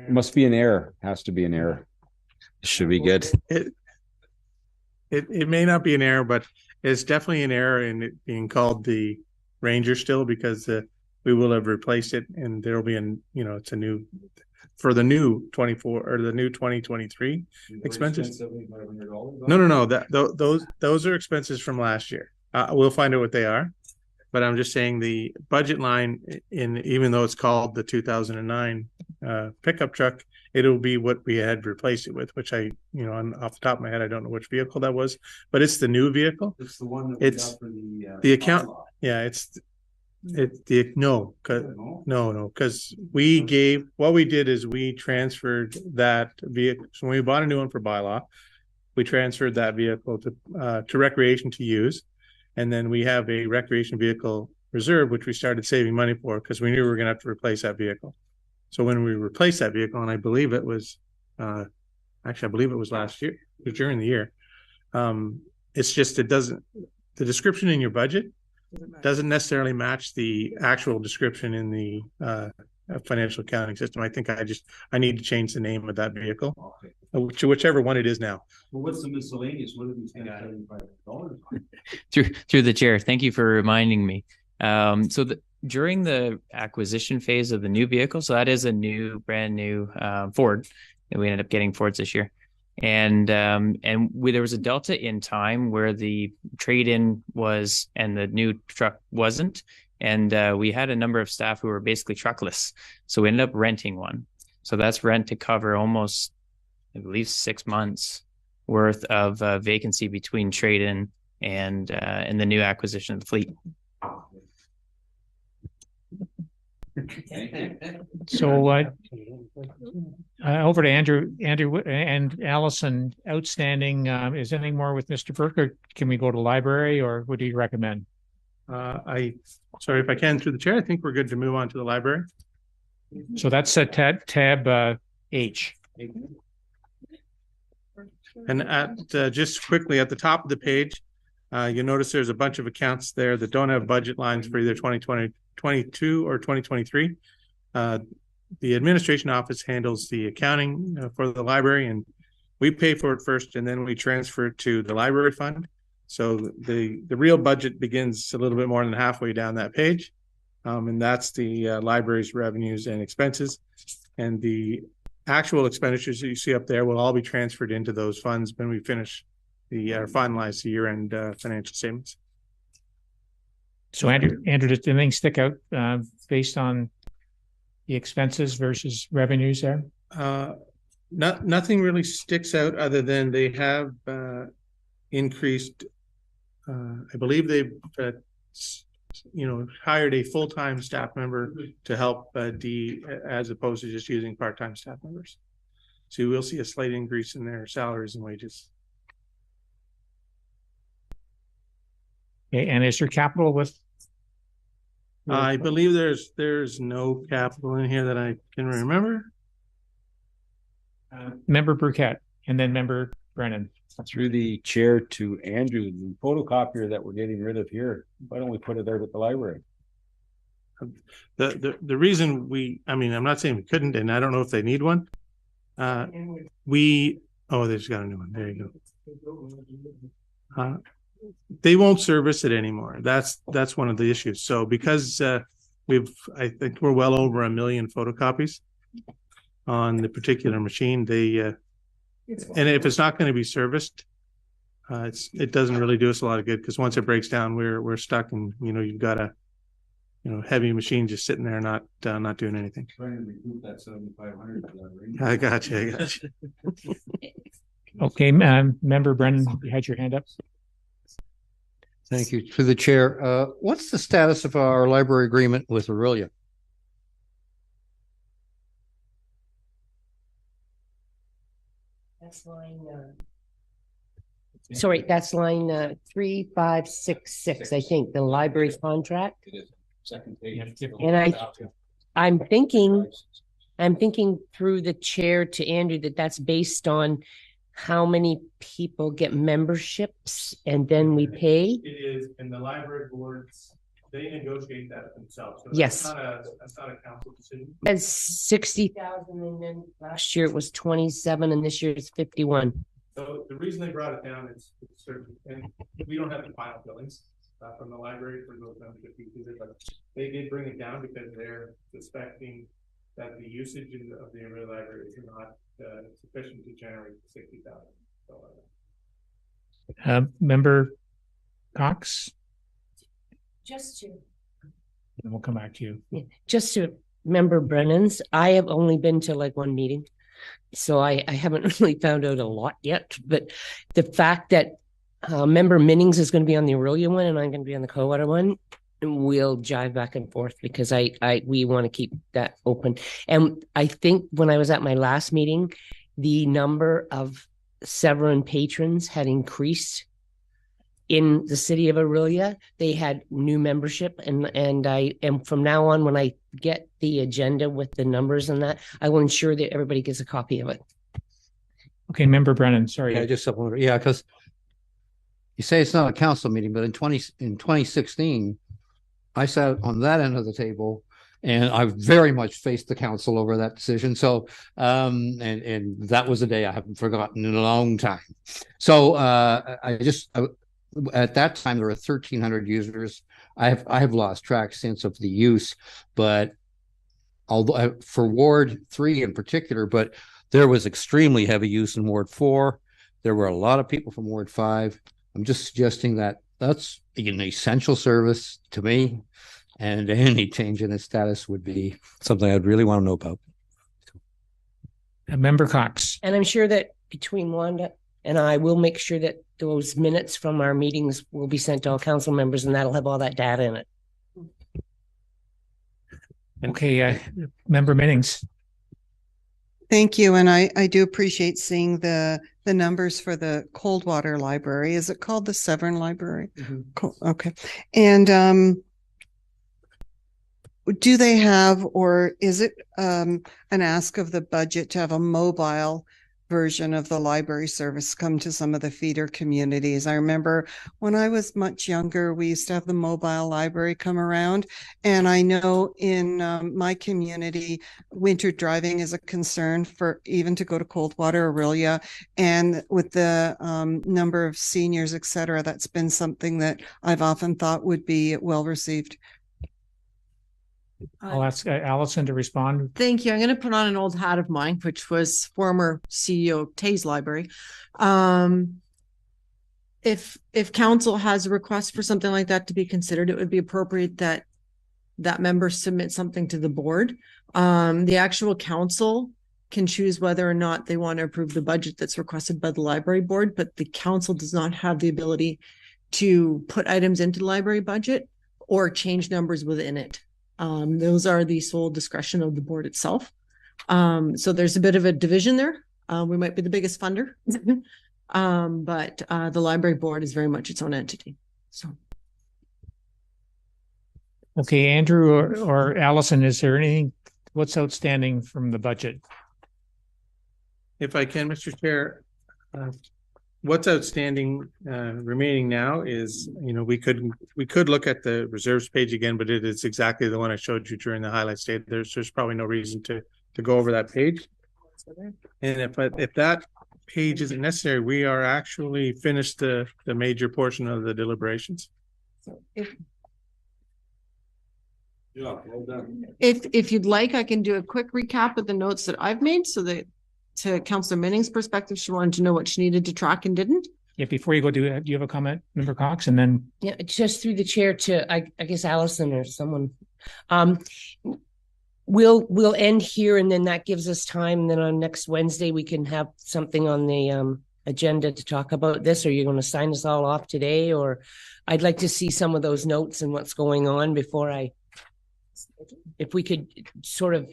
S5: Must be an error. Has to be an error.
S14: Should be good.
S3: It may not be an error, but it's definitely an error in it being called the Ranger still, because we will have replaced it, and there will be it's a new for the new 24 or the new 2023 expenses. No. Those are expenses from last year. We'll find out what they are, but I'm just saying the budget line even though it's called the 2009 pickup truck, it'll be what we had replaced it with, which I, off the top of my head, I don't know which vehicle that was, but it's the new vehicle.
S5: It's the one that
S3: it's for the account. Yeah, it's no, because what we did is we transferred that vehicle. So when we bought a new one for bylaw, we transferred that vehicle to recreation to use. And then we have a recreation vehicle reserve, which we started saving money for because we knew we were going to have to replace that vehicle. So when we replaced that vehicle, and I believe it was last year, it was during the year. It's just, the description in your budget doesn't necessarily match the actual description in the financial accounting system. I think I need to change the name of that vehicle to whichever one it is now.
S5: Well, what's the miscellaneous? What did we spend $75?
S6: Through the chair, thank you for reminding me. During the acquisition phase of the new vehicle, so that is a brand new Ford, and we ended up getting Fords this year. And there was a delta in time where the trade-in was and the new truck wasn't, and we had a number of staff who were basically truckless, so we ended up renting one. So that's rent to cover almost, I believe, 6 months worth of vacancy between trade-in and the new acquisition of the fleet.
S1: So over to Andrew and Allison. Outstanding. Is anything more with Mr. Burke, or can we go to library, or what do you recommend?
S3: Sorry if I can through the chair. I think we're good to move on to the library.
S1: So that's tab H.
S3: And just quickly at the top of the page, you'll notice there's a bunch of accounts there that don't have budget lines for either 2022 or 2023. The administration office handles the accounting for the library, and we pay for it first, and then we transfer it to the library fund. So the real budget begins a little bit more than halfway down that page, and that's the library's revenues and expenses. And the actual expenditures that you see up there will all be transferred into those funds when we finish finalize the year-end financial statements.
S1: So Andrew, does anything stick out based on the expenses versus revenues there?
S3: Nothing really sticks out other than they have increased. I believe they've hired a full-time staff member to help as opposed to just using part-time staff members. So you will see a slight increase in their salaries and wages.
S1: Okay, and is there capital with?
S3: I believe there's no capital in here that I can remember.
S1: Member Burkett and then Member Brennan.
S5: Through the chair to Andrew, the photocopier that we're getting rid of here, why don't we put it out at the library?
S3: The reason I'm not saying we couldn't, and I don't know if they need one. They just got a new one. There you go. They won't service it anymore. That's one of the issues. So because I think we're well over 1 million photocopies on the particular machine, and if it's not going to be serviced, it doesn't really do us a lot of good, because once it breaks down, we're stuck, and you've got a heavy machine just sitting there not doing anything.
S5: Trying to recoup that $7,500.
S3: I got you.
S1: Okay, member Brennan, you had your hand up.
S10: Thank you. To the chair, what's the status of our library agreement with Aurelia?
S4: That's line, sorry, that's line 3566, I think, the library contract. And I'm thinking through the chair to Andrew that that's based on how many people get memberships and then we pay.
S3: It is, and the library boards, they negotiate that themselves. So
S4: yes.
S3: That's not a council decision.
S4: It's 60,000 and then last year it was 27 and this year it's 51.
S3: So the reason they brought it down is certain, and we don't have the final billings from the library for those membership fees either, but they did bring it down because they're suspecting that the usage of the library is not sufficient to generate the 60,000.
S1: Member Cox?
S4: Just to.
S1: And we'll come back to you.
S4: Yeah, just to member Brennan's, I have only been to like one meeting, so I haven't really found out a lot yet. But the fact that member Minnings is going to be on the Aurelia one and I'm going to be on the Coldwater one, and we'll jive back and forth because we want to keep that open. And I think when I was at my last meeting, the number of Severin patrons had increased in the city of Aurelia. They had new membership, and from now on, when I get the agenda with the numbers and that, I will ensure that everybody gets a copy of it.
S1: Okay, member Brennan, sorry.
S10: Yeah, just supplement. Yeah, because you say it's not a council meeting, but in 2016, I sat on that end of the table, and I very much faced the council over that decision. So, and that was a day I haven't forgotten in a long time. So, at that time there were 1,300 users. I have lost track since of the use, but although for Ward 3 in particular, but there was extremely heavy use in Ward 4. There were a lot of people from Ward 5. I'm just suggesting that that's an essential service to me, and any change in its status would be something I'd really want to know about.
S1: Member Cox.
S4: And I'm sure that between Wanda and I will make sure that those minutes from our meetings will be sent to all council members, and that'll have all that data in it.
S1: Okay, member Minnings.
S2: Thank you. And I do appreciate seeing the numbers for the Coldwater Library. Is it called the Severn Library? Mm-hmm. Okay. And do they have, or is it an ask of the budget to have a mobile version of the library service come to some of the feeder communities? I remember when I was much younger, we used to have the mobile library come around, and I know in my community, winter driving is a concern for even to go to Coldwater, Aurelia, and with the number of seniors, et cetera, that's been something that I've often thought would be well received.
S1: I'll ask Allison to respond.
S15: Thank you. I'm going to put on an old hat of mine, which was former CEO of Tays Library. If council has a request for something like that to be considered, it would be appropriate that member submit something to the board. The actual council can choose whether or not they want to approve the budget that's requested by the library board, but the council does not have the ability to put items into the library budget or change numbers within it. Those are the sole discretion of the board itself. So there's a bit of a division there. We might be the biggest funder, but the library board is very much its own entity. So.
S1: Okay, Andrew or Allison, is there anything, what's outstanding from the budget?
S3: If I can, Mr. Chair, what's outstanding remaining now is, we could look at the reserves page again, but it is exactly the one I showed you during the highlight state. There's probably no reason to go over that page. And if that page isn't necessary, we are actually finished the major portion of the deliberations.
S15: So if you'd like, I can do a quick recap of the notes that I've made so that to Councillor Minning's perspective, she wanted to know what she needed to track and didn't.
S1: Yeah, before you go do you have a comment, Member Cox, and then
S4: yeah, just through the chair to I guess Allison or someone. We'll end here, and then that gives us time. And then on next Wednesday we can have something on the agenda to talk about this? Or are you going to sign us all off today? Or I'd like to see some of those notes and what's going on before if we could sort of,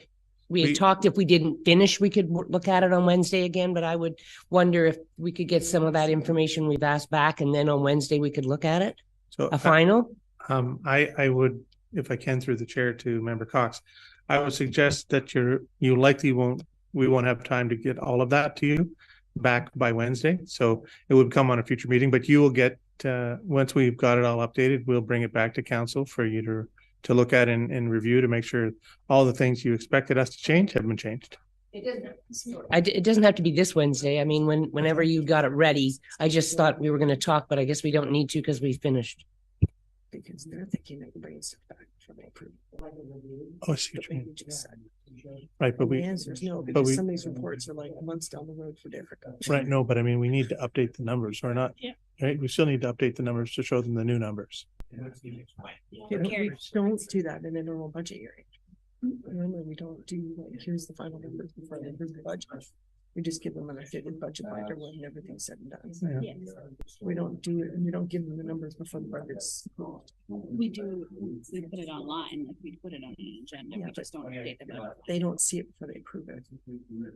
S4: we had talked, if we didn't finish, we could look at it on Wednesday again, but I would wonder if we could get some of that information we've asked back, and then on Wednesday we could look at it.
S3: So
S4: a final?
S3: I would, if I can, through the chair to Member Cox, I would suggest that we won't have time to get all of that to you back by Wednesday. So it would come on a future meeting, but you will get, once we've got it all updated, we'll bring it back to council for you to look at and review to make sure all the things you expected us to change have been changed.
S4: It doesn't have to be this Wednesday. I mean, whenever you got it ready, I just thought we were going to talk, but I guess we don't need to because we finished.
S2: Because they're thinking they can bring stuff back from approval.
S3: Oh, I see what you mean. Right, but
S2: The answer is no, because some of these reports are like months down the road for different.
S3: Right, no, but I mean, we need to update the numbers or not.
S2: Yeah.
S3: Right, we still need to update the numbers to show them the new numbers.
S2: We don't do that in a normal budget hearing. Normally, we don't do like, here's the final numbers before they approve the budget. We just give them an updated budget binder when everything's said and done.
S9: Yeah.
S2: We don't do it, and we don't give them the numbers before the budget's approved.
S9: We do, we put it online, like we put it on an agenda,
S2: Yeah,
S9: we just don't update them.
S2: They don't see it before they approve it.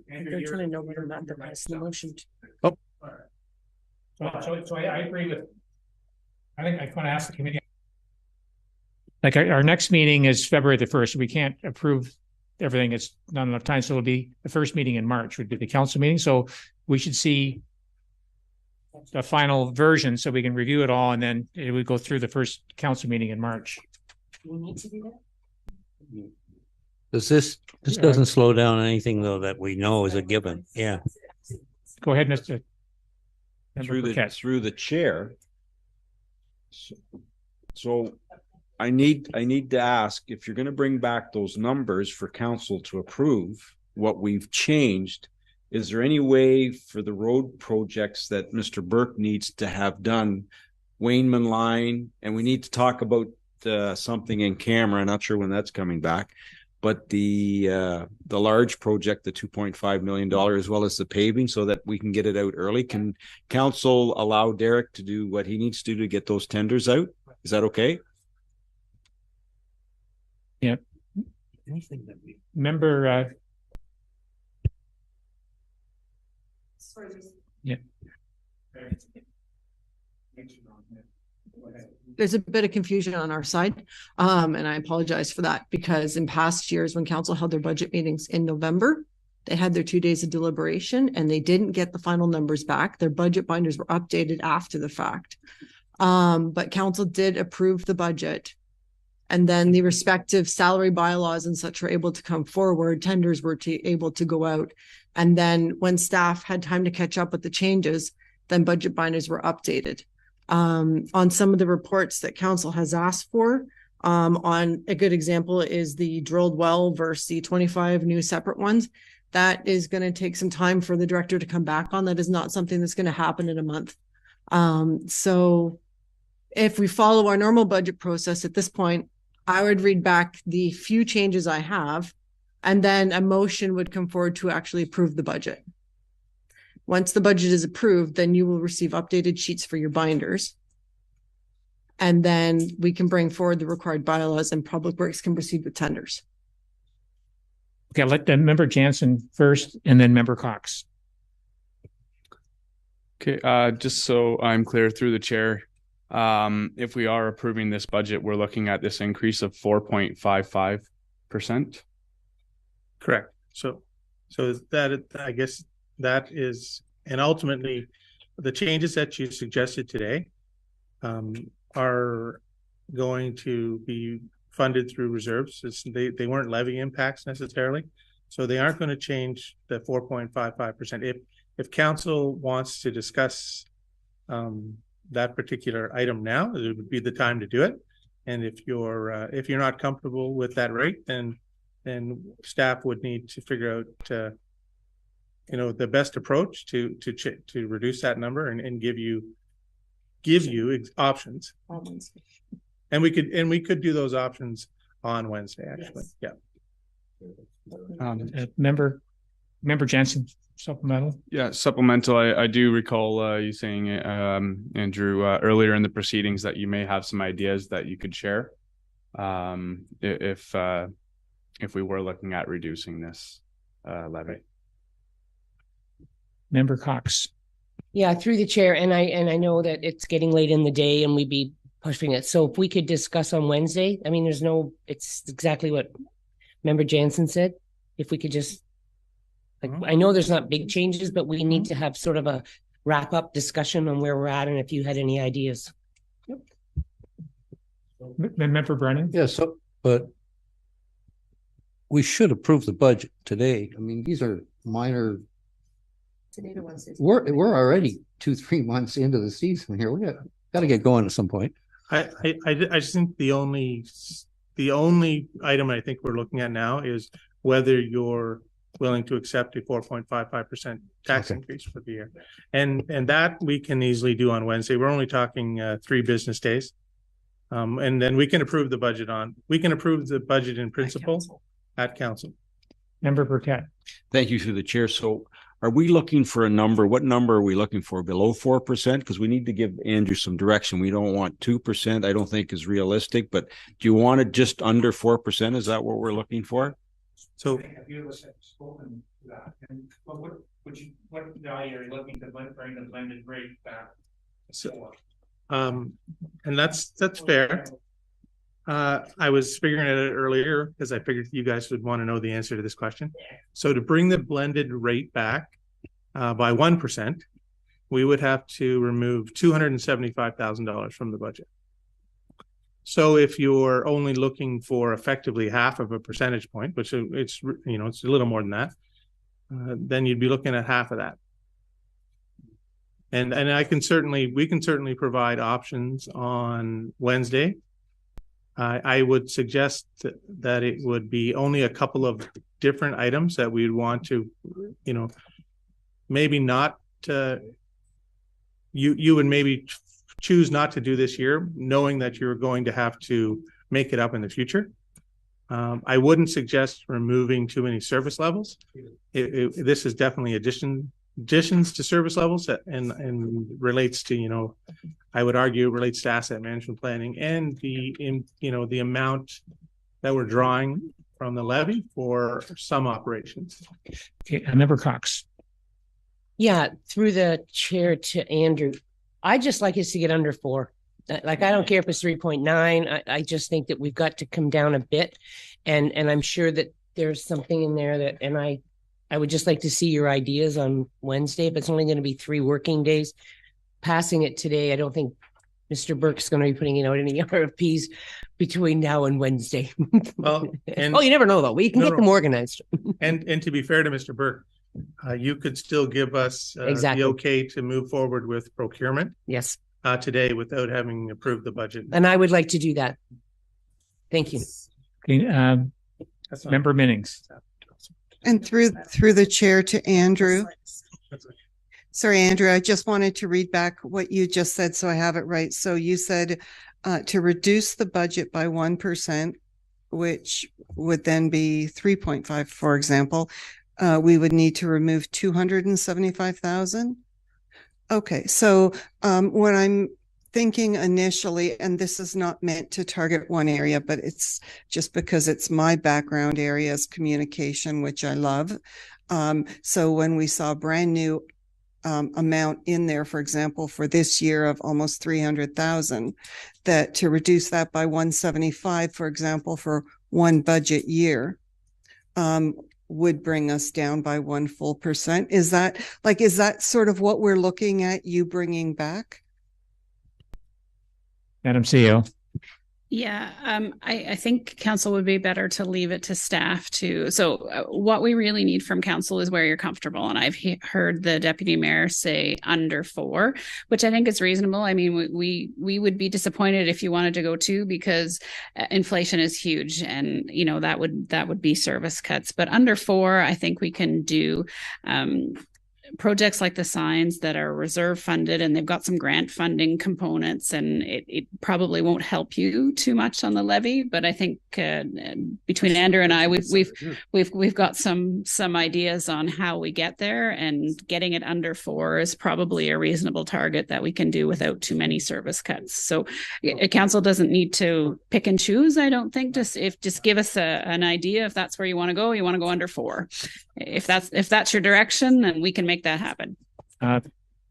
S2: They're trying to know whether or not they're passing the motion.
S3: Oh.
S1: So I agree with, I think I want to ask the committee. Like our next meeting is February the 1st. We can't approve everything. It's not enough time. So it'll be the first meeting in March would be the council meeting. So we should see the final version so we can review it all. And then it would go through the first council meeting in March.
S4: We need to do that?
S17: Does this doesn't slow down anything though that we know is a given. Yeah.
S1: Go ahead, Mr.
S5: Through the chair. So I need to ask, if you're going to bring back those numbers for council to approve what we've changed, is there any way for the road projects that Mr. Burke needs to have done, Wayneman Line, and we need to talk about something in camera, not sure when that's coming back, but the large project, the $2.5 million, as well as the paving, so that we can get it out early? Can council allow Derek to do what he needs to do to get those tenders out? Is that okay?
S1: Yeah. Member, yeah.
S15: There's a bit of confusion on our side. And I apologize for that, because in past years when council held their budget meetings in November, they had their 2 days of deliberation and they didn't get the final numbers back. Their budget binders were updated after the fact. But council did approve the budget. And then the respective salary bylaws and such were able to come forward. Tenders were able to go out. And then when staff had time to catch up with the changes, then budget binders were updated. On some of the reports that council has asked for, on a good example is the drilled well versus the 25 new separate ones. That is going to take some time for the director to come back on. That is not something that's going to happen in a month. So if we follow our normal budget process at this point, I would read back the few changes I have, and then a motion would come forward to actually approve the budget. Once the budget is approved, then you will receive updated sheets for your binders. And then we can bring forward the required bylaws and Public Works can proceed with tenders.
S1: Okay, I'll let the member Jansen first and then member Cox.
S8: Okay, just so I'm clear through the chair, if we are approving this budget, we're looking at this increase of 4.55%.
S3: Correct. So that, I guess that is, and ultimately the changes that you suggested today are going to be funded through reserves. They weren't levy impacts necessarily, so they aren't going to change the 4.55%. If council wants to discuss that particular item now, it would be the time to do it. And if you're not comfortable with that rate, then staff would need to figure out the best approach to reduce that number and give you options. And we could do those options on Wednesday, actually. Yeah.
S1: Member Jensen. supplemental?
S8: Yeah, supplemental. I do recall you saying, Andrew, earlier in the proceedings that you may have some ideas that you could share if we were looking at reducing this levy.
S1: Member Cox.
S4: Yeah, through the chair, and I know that it's getting late in the day and we'd be pushing it. So if we could discuss on Wednesday, I mean, it's exactly what Member Jansen said. If we could just, like, I know there's not big changes, but we need to have sort of a wrap up discussion on where we're at and if you had any ideas.
S1: Yep. Member Brennan?
S10: Yeah, so, but we should approve the budget today. I mean, these are minor. We're already 2-3 months into the season here. We got to get going at some point.
S3: I just think the only item I think we're looking at now is whether you're willing to accept a 4.55% tax increase for the year, and that we can easily do on Wednesday. We're only talking 3 business days, and then we can approve the budget in principle at council.
S1: Member Burkett.
S14: Thank you, through the chair. So are we looking for a number? What number are we looking for? Below 4%? Because we need to give Andrew some direction. We don't want 2%. I don't think is realistic, but do you want it just under 4%? Is that what we're looking for?
S3: So
S1: what value are you looking to bring the blended rate back?
S3: So, and that's fair. I was figuring it out earlier because I figured you guys would want to know the answer to this question. So to bring the blended rate back by 1%, we would have to remove $275,000 from the budget. So if you're only looking for effectively half of a percentage point, which it's a little more than that, then you'd be looking at half of that. And we can certainly provide options on Wednesday. I would suggest that it would be only a couple of different items that we'd want to, maybe not. You would maybe choose not to do this year, knowing that you're going to have to make it up in the future. I wouldn't suggest removing too many service levels. This is definitely additions to service levels and relates to, I would argue relates to asset management planning and the amount that we're drawing from the levy for some operations.
S1: Okay, Member Cox.
S4: Yeah, through the chair to Andrew, I just like us to get under 4. Like, I don't care if it's 3.9. I just think that we've got to come down a bit, and I'm sure that there's something in there that, and I would just like to see your ideas on Wednesday. If it's only going to be 3 working days, passing it today, I don't think Mr. Burke's going to be putting out any RFPs between now and Wednesday.
S3: Well, and
S4: you never know though. We can get them organized.
S3: and to be fair to Mr. Burke, you could still give us the okay to move forward with procurement.
S4: Yes.
S3: Today without having approved the budget.
S4: And I would like to do that. Thank you.
S1: Okay, Member Minnings.
S2: And through the chair to Andrew. Sorry, Andrew, I just wanted to read back what you just said so I have it right. So you said to reduce the budget by 1%, which would then be 3.5, for example, we would need to remove 275,000. Okay, so what I'm thinking initially, and this is not meant to target one area, but it's just because it's my background area is communication, which I love. So when we saw a brand new amount in there, for example, for this year of almost 300,000, that to reduce that by 175, for example, for one budget year, would bring us down by 1 full percent. Is that sort of what we're looking at you bringing back?
S1: Madam CEO.
S16: Yeah, I think council would be better to leave it to staff to. So what we really need from council is where you're comfortable. And I've heard the deputy mayor say under 4, which I think is reasonable. I mean, we would be disappointed if you wanted to go 2 because inflation is huge, and that would be service cuts. But under 4, I think we can do. projects like the signs that are reserve funded and they've got some grant funding components, and it probably won't help you too much on the levy. But I think between Andrew and I, we've got some ideas on how we get there, and getting it under 4 is probably a reasonable target that we can do without too many service cuts. So a council doesn't need to pick and choose. I don't think. Just give us an idea if that's where you want to go. You want to go under 4. If that's your direction, then we can make that happen.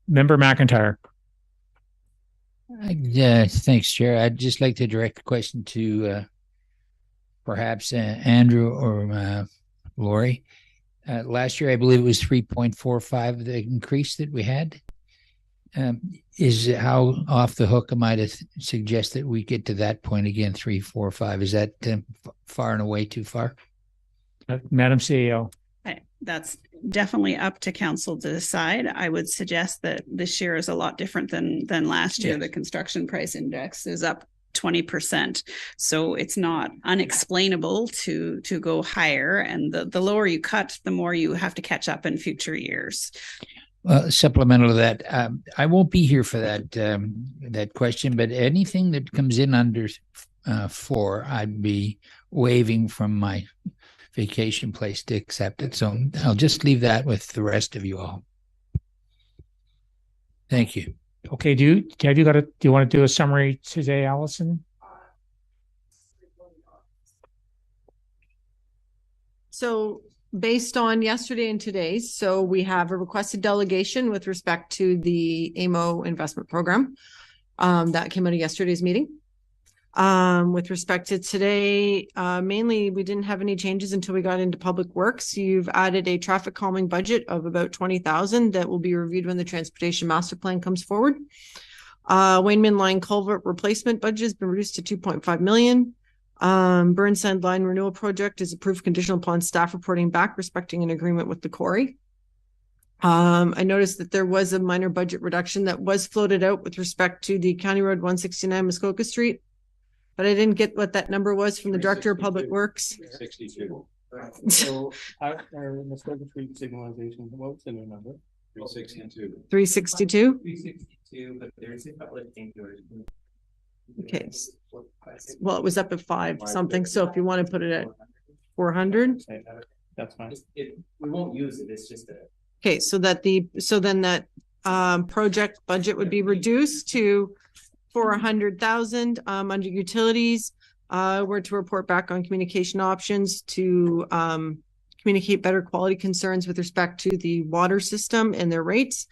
S1: Member McIntyre.
S12: Yeah, thanks, Chair. I'd just like to direct a question to perhaps Andrew or Lori. Last year, I believe it was 3.45, the increase that we had. How off the hook am I to suggest that we get to that point again, 3, 4, 5? Is that far and away too far?
S1: Madam CEO.
S16: That's definitely up to council to decide. I would suggest that this year is a lot different than last year.
S12: Yes.
S16: The construction price index is up 20%. So it's not unexplainable to go higher. And the lower you cut, the more you have to catch up in future years.
S12: Supplemental to that, I won't be here for that question, but anything that comes in under 4, I'd be waiving from my vacation place to accept it. So I'll just leave that with the rest of you all. Thank you.
S1: Okay, do you want to do a summary today, Allison?
S15: So based on yesterday and today's, so we have a requested delegation with respect to the AMO investment program that came out of yesterday's meeting. With respect to today, mainly we didn't have any changes until we got into public works. You've added a traffic calming budget of about 20,000 that will be reviewed when the transportation master plan comes forward. Wayneman line culvert replacement budget has been reduced to 2.5 million. Burnside line renewal project is approved conditional upon staff reporting back respecting an agreement with the quarry. I noticed that there was a minor budget reduction that was floated out with respect to the County Road 169 Muskoka Street, but I didn't get what that number was from the Director of Public Works.
S3: 62. So our Muskoka Street signalization, what's the new number? 362.
S15: 362?
S18: 362, but there's a couple of change orders.
S15: Okay. Well, it was up at 5 something. So if you want to put it at 400,
S3: that's fine.
S18: We won't use it. It's just a.
S15: Okay, so then that project budget would be reduced to 400,000 under utilities. We're to report back on communication options to communicate better quality concerns with respect to the water system and their rates.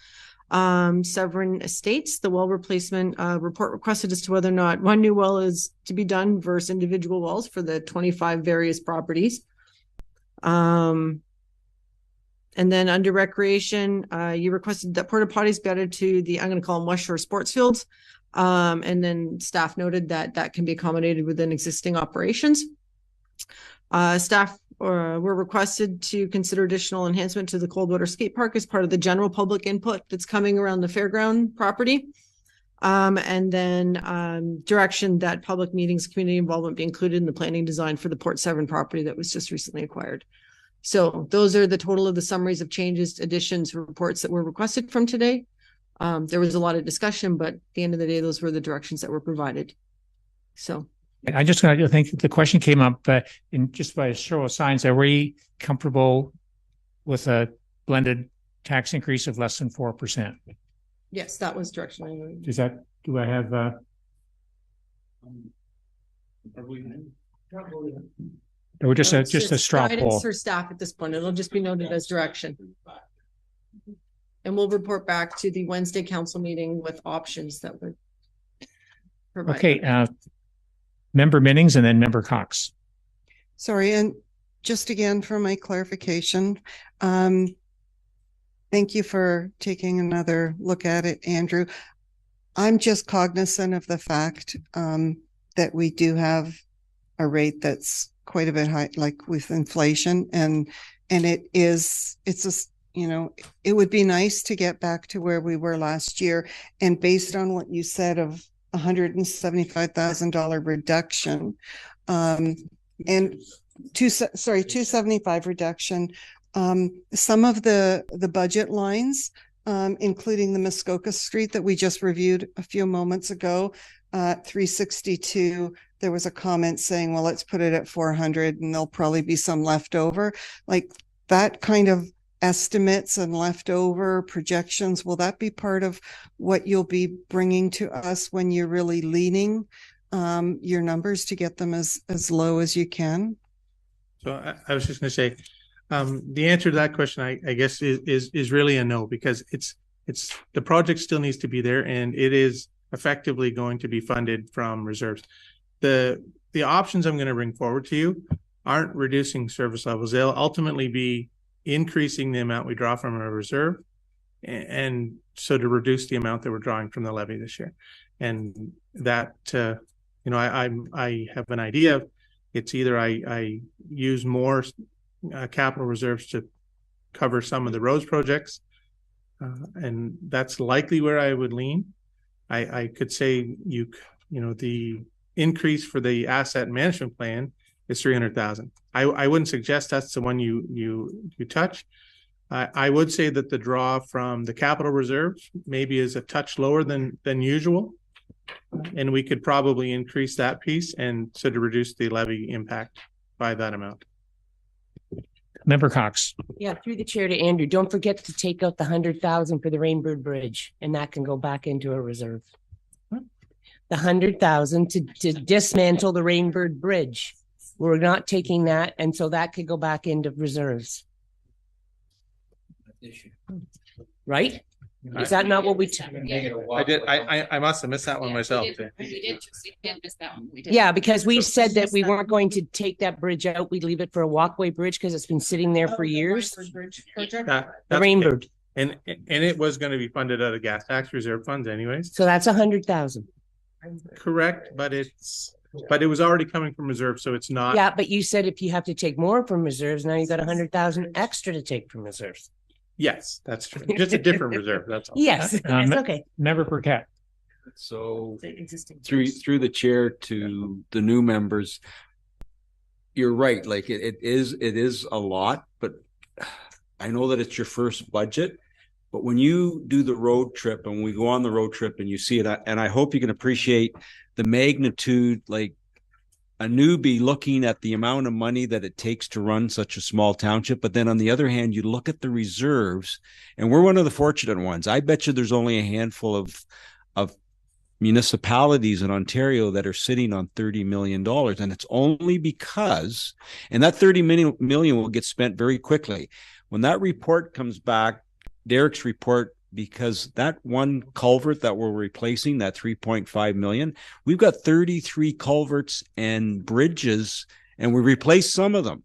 S15: Severn Estates, the well replacement report requested as to whether or not one new well is to be done versus individual wells for the 25 various properties. And then under recreation, you requested that porta potties be added to the, I'm going to call them West Shore sports fields. And then staff noted that that can be accommodated within existing operations. Staff were requested to consider additional enhancement to the Coldwater Skate Park as part of the general public input that's coming around the fairground property. And then direction that public meetings, community involvement be included in the planning design for the Port Severn property that was just recently acquired. So those are the total of the summaries of changes, additions, reports that were requested from today. There was a lot of discussion, but at the end of the day, those were the directions that were provided. So
S1: I just got to think the question came up in just by a show of signs. Are we comfortable with a blended tax increase of less than 4%?
S15: yes, that was direction.
S1: Do I have or just a straw poll?
S15: For staff at this point, it'll just be noted as direction. And we'll report back to the Wednesday council meeting with options that would provide.
S1: Okay, Member Minnings and then Member Cox.
S2: Sorry, and just again for my clarification, thank you for taking another look at it, Andrew. I'm just cognizant of the fact that we do have a rate that's quite a bit high, like with inflation, and it's just, you know, it would be nice to get back to where we were last year. And based on what you said of $175,000 reduction, and 275 reduction, Some of the budget lines, including the Muskoka Street that we just reviewed a few moments ago, 362, there was a comment saying, well, let's put it at 400 and there'll probably be some left over. Like that kind of estimates and leftover projections, will that be part of what you'll be bringing to us when you're really leaning your numbers to get them as low as you can?
S3: So I was just going to say, the answer to that question, I guess, is really a no, because it's the project still needs to be there, and it is effectively going to be funded from reserves. The options I'm going to bring forward to you aren't reducing service levels. They'll ultimately be increasing the amount we draw from a reserve, and so to reduce the amount that we're drawing from the levy this year. And that, I have an idea. It's either I use more capital reserves to cover some of the roads projects, and that's likely where I would lean. I could say the increase for the asset management plan is 300,000. I wouldn't suggest that's the one you touch. I would say that the draw from the capital reserves maybe is a touch lower than usual, and we could probably increase that piece and so to reduce the levy impact by that amount.
S1: Member Cox.
S4: Yeah, through the chair to Andrew, don't forget to take out the 100,000 for the Rainbird Bridge, and that can go back into a reserve. The 100,000 to dismantle the Rainbird Bridge. We're not taking that, and so that could go back into reserves. Right? Is that not what we?
S3: I did. I must have missed that one myself.
S4: Yeah, because we said that we weren't going to take that bridge out. We'd leave it for a walkway bridge because it's been sitting there for years. The Rainbird.
S3: And it was going to be funded out of gas tax reserve funds anyways.
S4: So that's 100,000.
S3: Correct, but it was already coming from reserves, so it's not.
S4: Yeah, but you said if you have to take more from reserves, now you got 100,000 extra to take from reserves.
S3: Yes, that's true. Just a different reserve. That's all.
S4: Yes, it's okay.
S1: Member Burkett.
S5: So through the chair to the new members, you're right. Like it is a lot, but I know that it's your first budget. But when you do the road trip and we go on the road trip and you see it, and I hope you can appreciate the magnitude, like a newbie looking at the amount of money that it takes to run such a small township. But then on the other hand, you look at the reserves, and we're one of the fortunate ones. I bet you there's only a handful of municipalities in Ontario that are sitting on $30 million. And it's only because, and that 30 million will get spent very quickly. When that report comes back, Derek's report, because that one culvert that we're replacing, that 3.5 million, we've got 33 culverts and bridges, and we replaced some of them,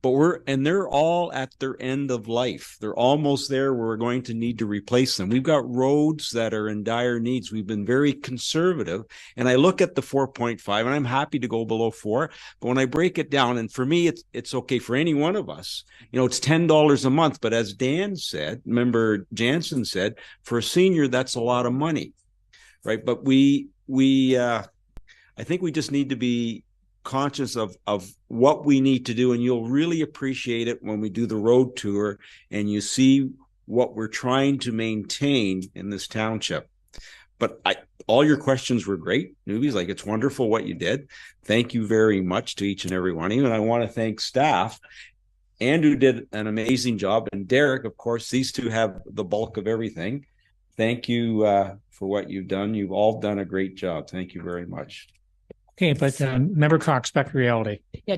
S5: but they're all at their end of life. They're almost there. We're going to need to replace them. We've got roads that are in dire needs. We've been very conservative, and I look at the 4.5, and I'm happy to go below 4. But when I break it down, and for me, it's okay for any one of us. It's $10 a month. But as Dan said, member Jansen said, for a senior, that's a lot of money, right? But I think we just need to be conscious of what we need to do, and you'll really appreciate it when we do the road tour and you see what we're trying to maintain in this township. But all your questions were great, newbies. Like, it's wonderful what you did. Thank you very much to each and every one of you, and I want to thank staff. Andrew did an amazing job, and Derek, of course. These two have the bulk of everything. Thank you for what you've done. You've all done a great job. Thank you very much.
S1: Okay, but Member Cox, back to reality.
S4: Yeah.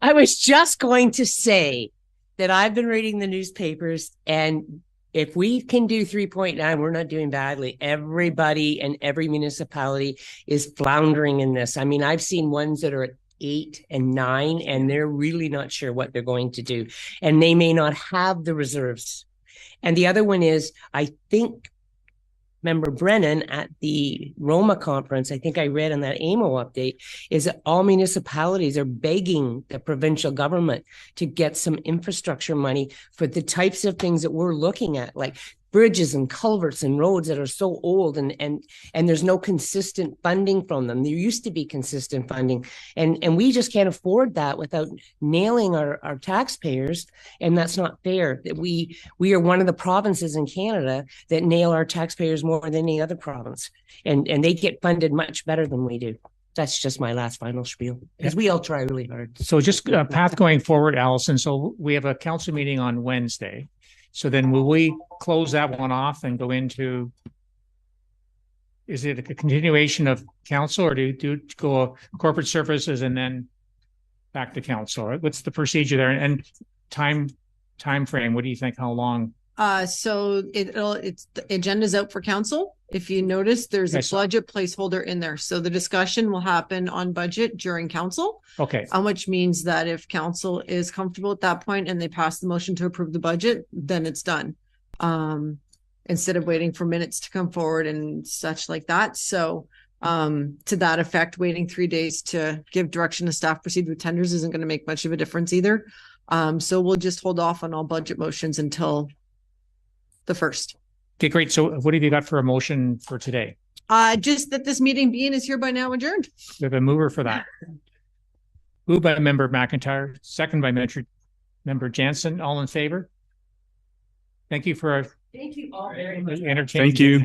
S4: I was just going to say that I've been reading the newspapers, and if we can do 3.9, we're not doing badly. Everybody and every municipality is floundering in this. I mean, I've seen ones that are at 8 and 9, and they're really not sure what they're going to do. And they may not have the reserves. And the other one is, I think, Member Brennan at the Roma conference, I think I read on that AMO update, is that all municipalities are begging the provincial government to get some infrastructure money for the types of things that we're looking at, like bridges and culverts and roads that are so old and there's no consistent funding from them. There used to be consistent funding and we just can't afford that without nailing our taxpayers. And that's not fair. That we are one of the provinces in Canada that nail our taxpayers more than any other province. And they get funded much better than we do. That's just my last final spiel because we all try really hard.
S1: So just a path going forward, Allison. So we have a council meeting on Wednesday. So then will we close that one off and go into, is it a continuation of council or do you go corporate services and then back to council? What's the procedure there and time frame? What do you think? How long?
S15: So it's the agenda's out for council. If you notice, there's a budget placeholder in there. So the discussion will happen on budget during council.
S1: Okay.
S15: Which means that if council is comfortable at that point and they pass the motion to approve the budget, then it's done. Instead of waiting for minutes to come forward and such like that. So to that effect, waiting 3 days to give direction to staff proceed with tenders isn't going to make much of a difference either. So we'll just hold off on all budget motions until the 1st.
S1: Okay, great. So what have you got for a motion for today?
S15: Just that this meeting being is hereby now adjourned.
S1: We have a mover for that. Moved by Member McIntyre, second by Member Jansen. All in favor? Thank you for
S4: Thank you all very much.
S1: entertaining.
S8: Thank you.